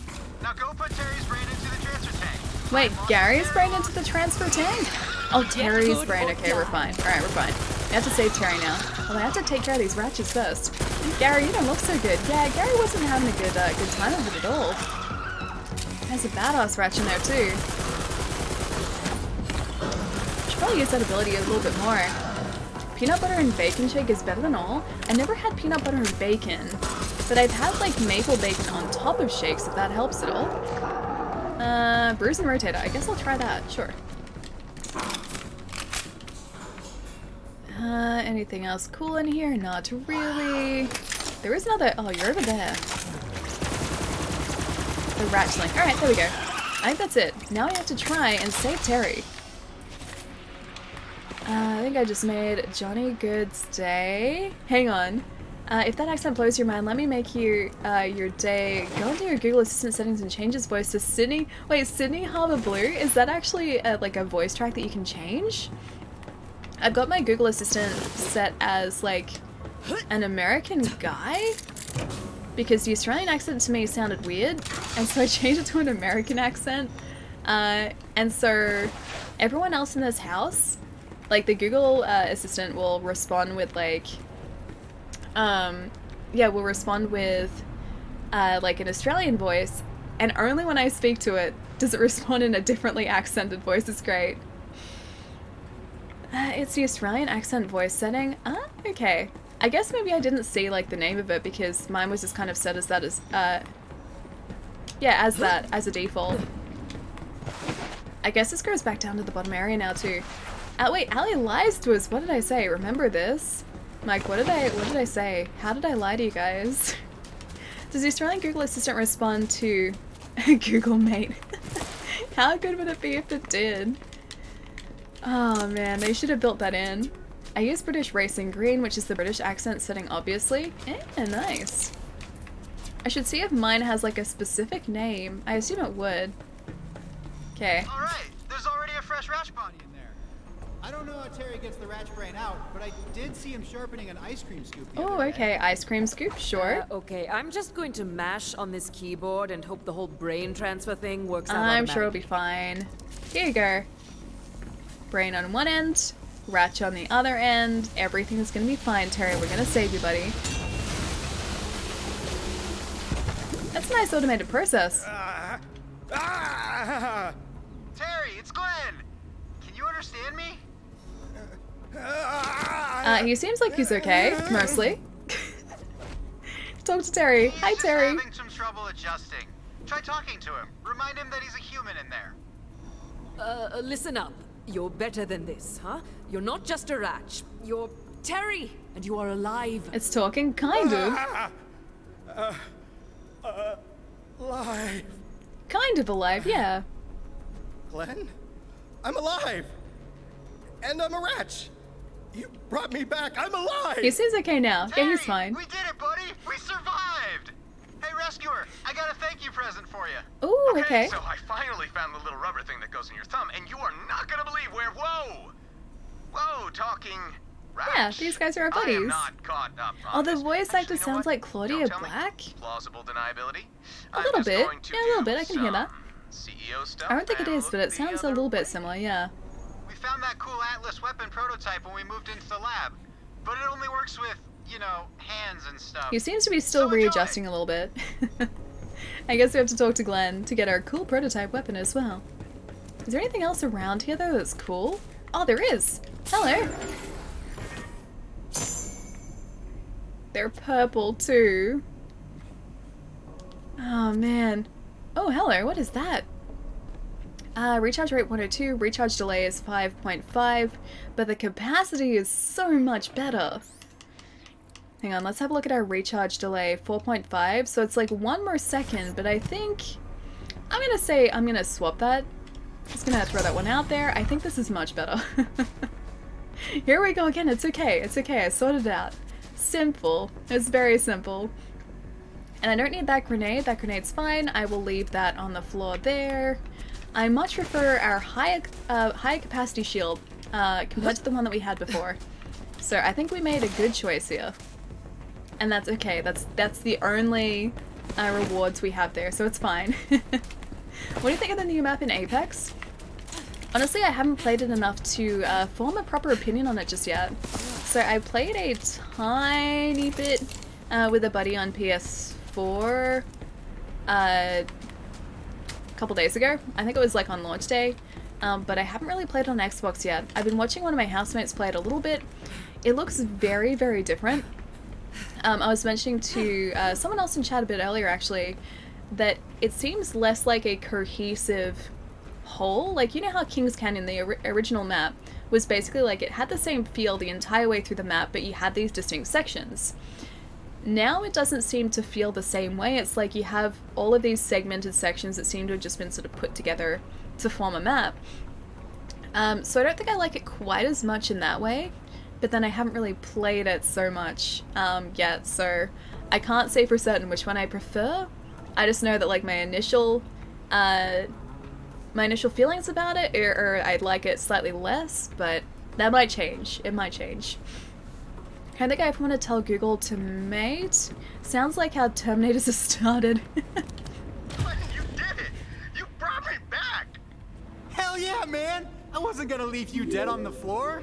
Now go put Terry's brain into the transfer tank. Wait, Gary's brain into the transfer tank? Oh, Terry's brain. Okay, we're fine. Alright, we're fine. We have to save Terry now. Well, I have to take care of these ratchets first. Gary, you don't look so good. Yeah, Gary wasn't having a good time of it at all. There's a badass ratchet in there too. Should probably use that ability a little bit more. Peanut butter and bacon shake is better than all. I never had peanut butter and bacon, but I've had like maple bacon on top of shakes if that helps at all. Bruise and rotator. I guess I'll try that. Sure. Anything else cool in here? Not really. There is another. Oh, you're over there. The ratchling. Alright, there we go. I think that's it. Now we have to try and save Terry. I think I just made Johnny Good's day. Hang on. If that accent blows your mind, let me make you your day. Go into your Google Assistant settings and change his voice to Sydney. Wait, Sydney Harbour Blue? Is that actually like a voice track that you can change? I've got my Google Assistant set as like an American guy because the Australian accent to me sounded weird, and so I changed it to an American accent. And so everyone else in this house, like the Google Assistant will respond with like, yeah, will respond with like an Australian voice, and only when I speak to it does it respond in a differently accented voice. It's great. It's the Australian accent voice setting. Okay. I guess maybe I didn't see like the name of it because mine was just kind of set as that as, yeah, as that, as a default. I guess this goes back down to the bottom area now too. Wait, Ali lies to us. What did I say? Remember this? Mike, what did I say? How did I lie to you guys? Does the Australian Google Assistant respond to Google Mate? How good would it be if it did? Oh man, they should have built that in. I use British Racing Green, which is the British accent setting, obviously. Nice. I should see if mine has like a specific name. I assume it would. Okay. Alright, there's already a fresh ratch body in there. I don't know how Terry gets the ratch brain out, but I did see him sharpening an ice cream scoop. Oh, okay. Ice cream scoop, sure. Okay, I'm just going to mash on this keyboard and hope the whole brain transfer thing works out. I'm sure it'll be fine. Here you go. Brain on one end, ratch on the other end. Everything's gonna be fine, Terry. We're gonna save you, buddy. That's a nice automated process. Terry, it's Glenn. Can you understand me? He seems like he's okay, mostly. Talk to Terry. Hi, Terry. He's having some trouble adjusting. Try talking to him. Remind him that he's a human in there. Listen up. You're better than this, huh? You're not just a ratch. You're Terry, and you are alive. It's talking, kind of. Alive. Kind of alive, yeah. Glenn? I'm alive! And I'm a ratch! You brought me back! I'm alive! He seems okay now. Terry, yeah, he's fine. We did it, buddy! We survived! Hey, rescuer, I got a thank you present for you. Ooh, okay. So I finally found the little rubber thing that goes in your thumb, and you are not gonna believe where, whoa, talking ratch. Yeah, these guys are our buddies. I am not caught up on the this. voice actor Actually, you know sounds what? like Claudia Don't tell Black. Me. Plausible deniability. A little bit. Yeah, a little bit. I can hear that. CEO stuff. I don't think it is, but it sounds a little bit similar, yeah. We found that cool Atlas weapon prototype when we moved into the lab, but it only works with, you know, hands and stuff. He seems to be still readjusting a little bit. I guess we have to talk to Glenn to get our cool prototype weapon as well. Is there anything else around here though that's cool? Oh, there is! Hello! They're purple too. Oh man. Oh, hello, what is that? Recharge rate 102, recharge delay is 5.5, but the capacity is so much better. Hang on, let's have a look at our recharge delay, 4.5, so it's like 1 more second, but I think... I'm gonna swap that. Just gonna throw that one out there. I think this is much better. Here we go again, it's okay, I sorted it out. simple. It's very simple. And I don't need that grenade. That grenade's fine. I will leave that on the floor there. I much prefer our high capacity shield compared to the one that we had before. So I think we made a good choice here. And that's okay. That's the only rewards we have there, so it's fine. What do you think of the new map in Apex? Honestly, I haven't played it enough to form a proper opinion on it just yet. So I played a tiny bit with a buddy on PS4 a couple days ago. I think it was like on launch day, but I haven't really played on Xbox yet. I've been watching one of my housemates play it a little bit. It looks very, very different. I was mentioning to someone else in chat a bit earlier actually that it seems less like a cohesive whole. Like, you know how King's Canyon, the original map, was basically like it had the same feel the entire way through the map, but you had these distinct sections. Now it doesn't seem to feel the same way. It's like you have all of these segmented sections that seem to have just been sort of put together to form a map. So I don't think I like it quite as much in that way, but then I haven't really played it so much yet, so I can't say for certain which one I prefer. I just know that like my initial feelings about it or I'd like it slightly less, but that might change. It might change. I think I want to tell Google to mate. Sounds like how Terminators have started. Glenn, you did it! You brought me back! Hell yeah, man! I wasn't gonna leave you dead on the floor.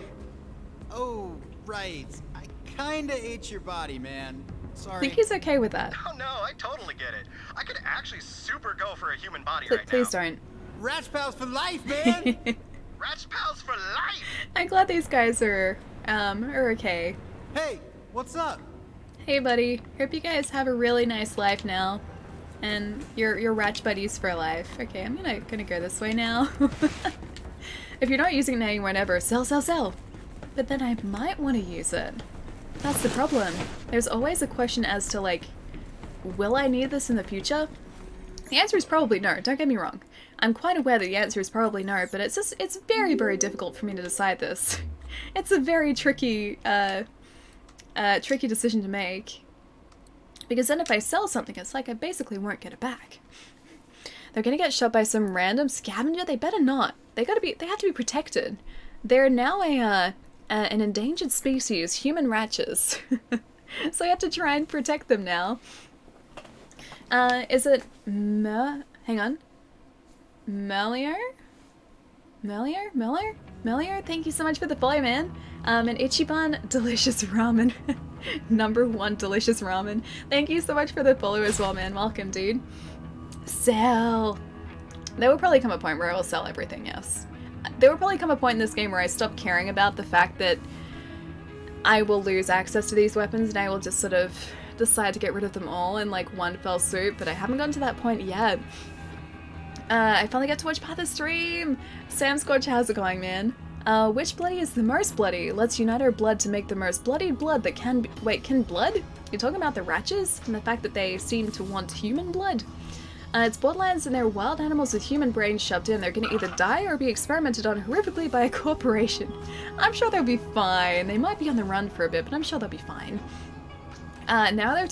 Oh, right. I kinda ate your body, man. Sorry. I think he's okay with that. Oh no, I totally get it. I could actually super go for a human body right please now. Please don't. Ratch pals for life, man! Ratch pals for life! I'm glad these guys are okay. Hey, what's up? Hey buddy, hope you guys have a really nice life now. And you're Ratch buddies for life. Okay, I'm gonna go this way now. If you're not using it now, you won't ever. Sell. But then I might want to use it. That's the problem. There's always a question as to like, will I need this in the future? The answer is probably no, don't get me wrong. I'm quite aware that the answer is probably no, but it's very, very difficult for me to decide this. It's a very tricky decision to make. Because then if I sell something, it's like I basically won't get it back. They're gonna get shot by some random scavenger? They better not. They have to be protected. They're now an endangered species, human ratches. So I have to try and protect them now. Is it hang on. Melior? Thank you so much for the follow, man. And Ichiban, delicious ramen. #1 delicious ramen. Thank you so much for the follow as well, man. Welcome, dude. Sell. There will probably come a point where I will sell everything, yes. There will probably come a point in this game where I stop caring about the fact that I will lose access to these weapons and I will just sort of decide to get rid of them all in like one fell swoop, but I haven't gotten to that point yet. I finally got to watch Patha's stream! Sam Scorch, how's it going, man? Which bloody is the most bloody? Let's unite our blood to make the most bloodied blood that can be— Wait, can blood? You're talking about the Ratches? And the fact that they seem to want human blood? It's Borderlands and they're wild animals with human brains shoved in. They're gonna either die or be experimented on horrifically by a corporation. I'm sure they'll be fine. They might be on the run for a bit, but I'm sure they'll be fine. Now they're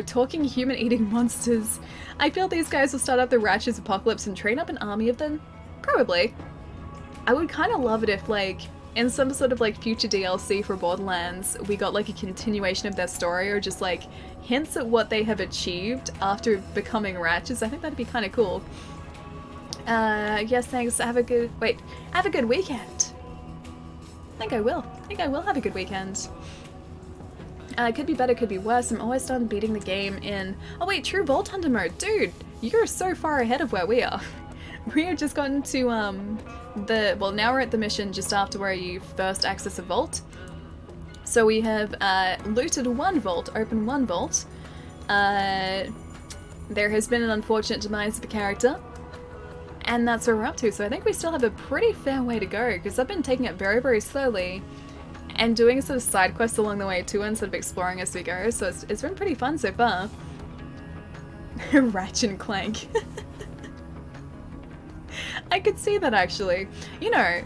talking human-eating monsters. I feel these guys will start up the Ratchet's apocalypse and train up an army of them. Probably. I would kind of love it if, like, in some sort of, like, future DLC for Borderlands, we got, like, a continuation of their story or just, like, hints at what they have achieved after becoming Ratchets. I think that'd be kind of cool. Yes, thanks. Have a good weekend. I think I will have a good weekend. Could be better, could be worse. I'm always done beating the game in— Oh wait, true Vault Hunter mode. Dude, you're so far ahead of where we are. We have just gotten to, well, now we're at the mission just after where you first access a vault. So we have, looted one vault, opened one vault. There has been an unfortunate demise of a character. And that's where we're up to. So I think we still have a pretty fair way to go, because I've been taking it very, very slowly. And doing sort of side quests along the way too, and sort of exploring as we go, so it's been pretty fun so far. Ratchet and Clank. I could see that actually. You know,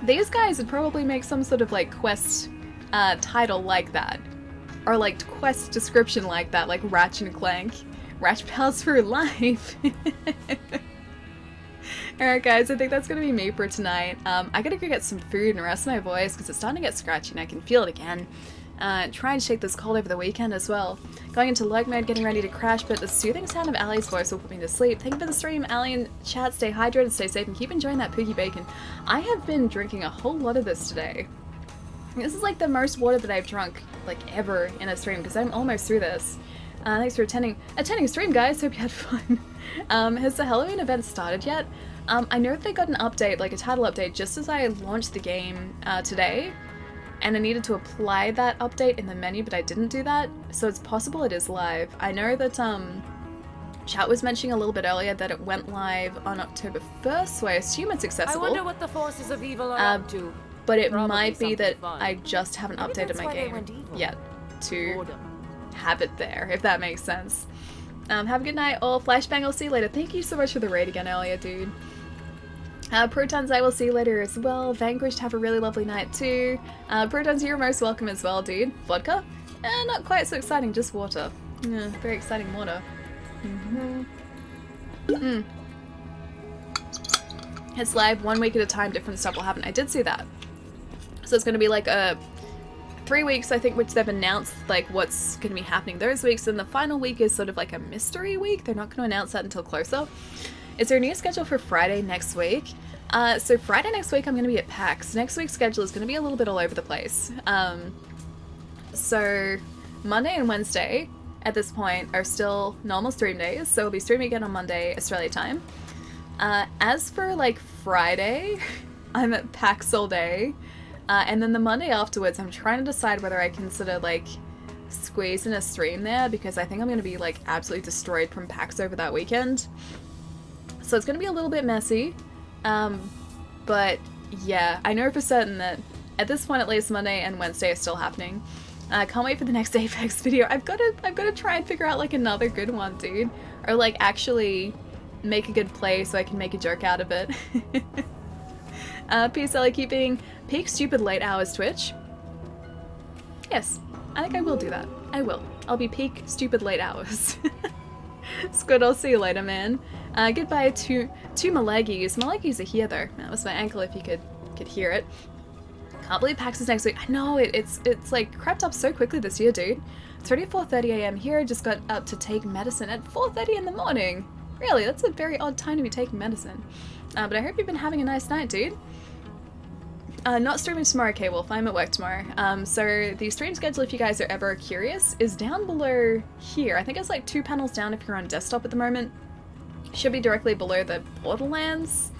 these guys would probably make some sort of like quest title like that. or like quest description like that, like Ratchet and Clank. Ratchet pals for life. Alright guys, I think that's gonna be me for tonight. I gotta go get some food and rest my voice because it's starting to get scratchy and I can feel it again. Trying to shake this cold over the weekend as well. Going into lurk mode, getting ready to crash, but the soothing sound of Allie's voice will put me to sleep. Thank you for the stream, Allie and chat. Stay hydrated, stay safe, and keep enjoying that pookie bacon. I have been drinking a whole lot of this today. This is like the most water that I've drunk, like, ever in a stream, because I'm almost through this. Thanks for attending stream, guys. Hope you had fun. Has the Halloween event started yet? I know that they got an update, like a title update, just as I launched the game today. And I needed to apply that update in the menu, but I didn't do that, so it's possible it is live. I know that chat was mentioning a little bit earlier that it went live on October 1st, so I assume it's accessible. I wonder what the forces of evil are up to. But it Probably might be that fun. I just haven't Maybe updated that's my why they game went evil. yet to have it there, if that makes sense. Have a good night, all. Flashbang, I'll see you later. Thank you so much for the raid again earlier, dude. Protons, I will see you later as well. Vanquished, have a really lovely night too. Protons, you're most welcome as well, dude. Vodka? Not quite so exciting, just water. Yeah, very exciting water. It's live 1 week at a time, different stuff will happen. I did see that. So it's going to be like 3 weeks, I think, which they've announced like what's going to be happening those weeks, and the final week is sort of like a mystery week. They're not going to announce that until closer. Is there a new schedule for Friday next week? So Friday next week I'm going to be at PAX. Next week's schedule is going to be a little bit all over the place. So Monday and Wednesday at this point are still normal stream days, so we'll be streaming again on Monday, Australia time. As for like Friday, I'm at PAX all day. And then the Monday afterwards, I'm trying to decide whether I consider like squeeze in a stream there, because I think I'm going to be like absolutely destroyed from PAX over that weekend. So it's going to be a little bit messy, but yeah, I know for certain that at this point at least Monday and Wednesday are still happening. Can't wait for the next Apex video. I've got to try and figure out like another good one, dude, or like actually make a good play so I can make a joke out of it. Peace, Ellie, keeping peak stupid late hours Twitch. Yes, I think I will do that. I will. I'll be peak stupid late hours. Squid, I'll see you later, man. Goodbye to my leggies. My leggies are here though. That was my ankle if you could hear it. Can't believe PAX is next week. I know, it's like crept up so quickly this year, dude. It's already 4:30 AM here. Just got up to take medicine at 4:30 in the morning. Really, that's a very odd time to be taking medicine. But I hope you've been having a nice night, dude. Not streaming tomorrow, K-Wolf. I'm at work tomorrow. So the stream schedule, if you guys are ever curious, is down below here. I think it's like 2 panels down if you're on desktop at the moment. Should be directly below the Borderlands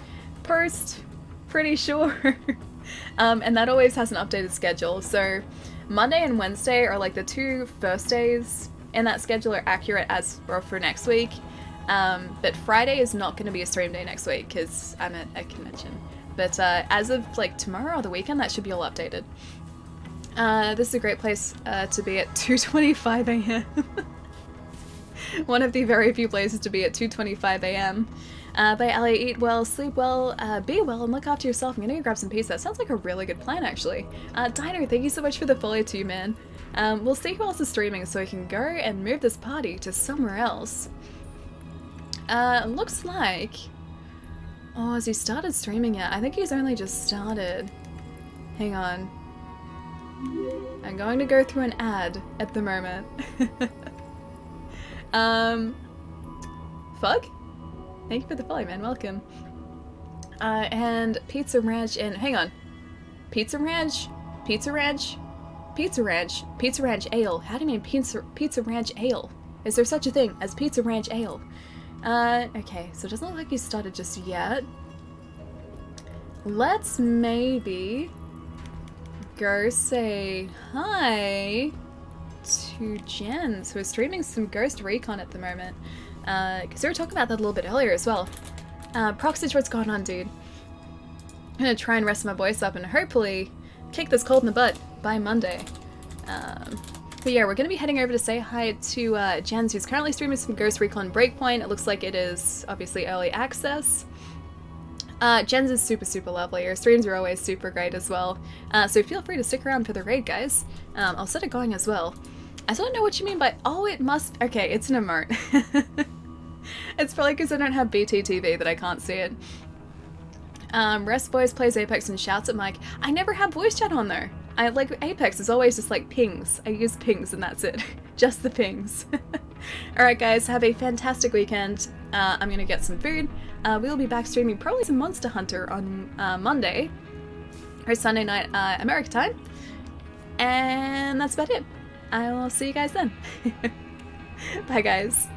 post, pretty sure. And that always has an updated schedule. So Monday and Wednesday are like the 2 first days in that schedule are accurate as for next week. But Friday is not going to be a stream day next week because I'm at a convention. But as of like tomorrow or the weekend, that should be all updated. This is a great place to be at 2:25 AM. One of the very few places to be at 2:25 AM. By Ali, eat well, sleep well, be well, and look after yourself. I'm gonna go grab some pizza. That sounds like a really good plan, actually. Dino, thank you so much for the follow too, man. We'll see who else is streaming so we can go and move this party to somewhere else. Looks like... Oh, has he started streaming yet? I think he's only just started. Hang on. I'm going to go through an ad at the moment. Fug? Thank you for the follow, man. Welcome. And Pizza Ranch and... Hang on. Pizza Ranch? Pizza Ranch? Pizza Ranch? Pizza Ranch Ale. How do you mean Pizza Ranch Ale? Is there such a thing as Pizza Ranch Ale? Okay, so it doesn't look like he's started just yet. Let's maybe go say hi to Jens, who is streaming some Ghost Recon at the moment. Because we were talking about that a little bit earlier as well. Proxage, what's going on, dude? I'm gonna try and rest my voice up and hopefully kick this cold in the butt by Monday. But yeah, we're going to be heading over to say hi to Jens, who's currently streaming some Ghost Recon Breakpoint. It looks like it is obviously early access. Jens is super, super lovely. Her streams are always super great as well. So feel free to stick around for the raid, guys. I'll set it going as well. I don't know what you mean by, oh, it must, okay, it's an emote. It's probably because I don't have BTTV that I can't see it. Rest Boys plays Apex and shouts at Mike. I never have voice chat on though. I like Apex is always just like pings. I use pings and that's it. Just the pings. Alright guys, have a fantastic weekend. I'm gonna get some food. We'll be back streaming probably some Monster Hunter on Monday. Or Sunday night America time. And that's about it. I will see you guys then. Bye guys.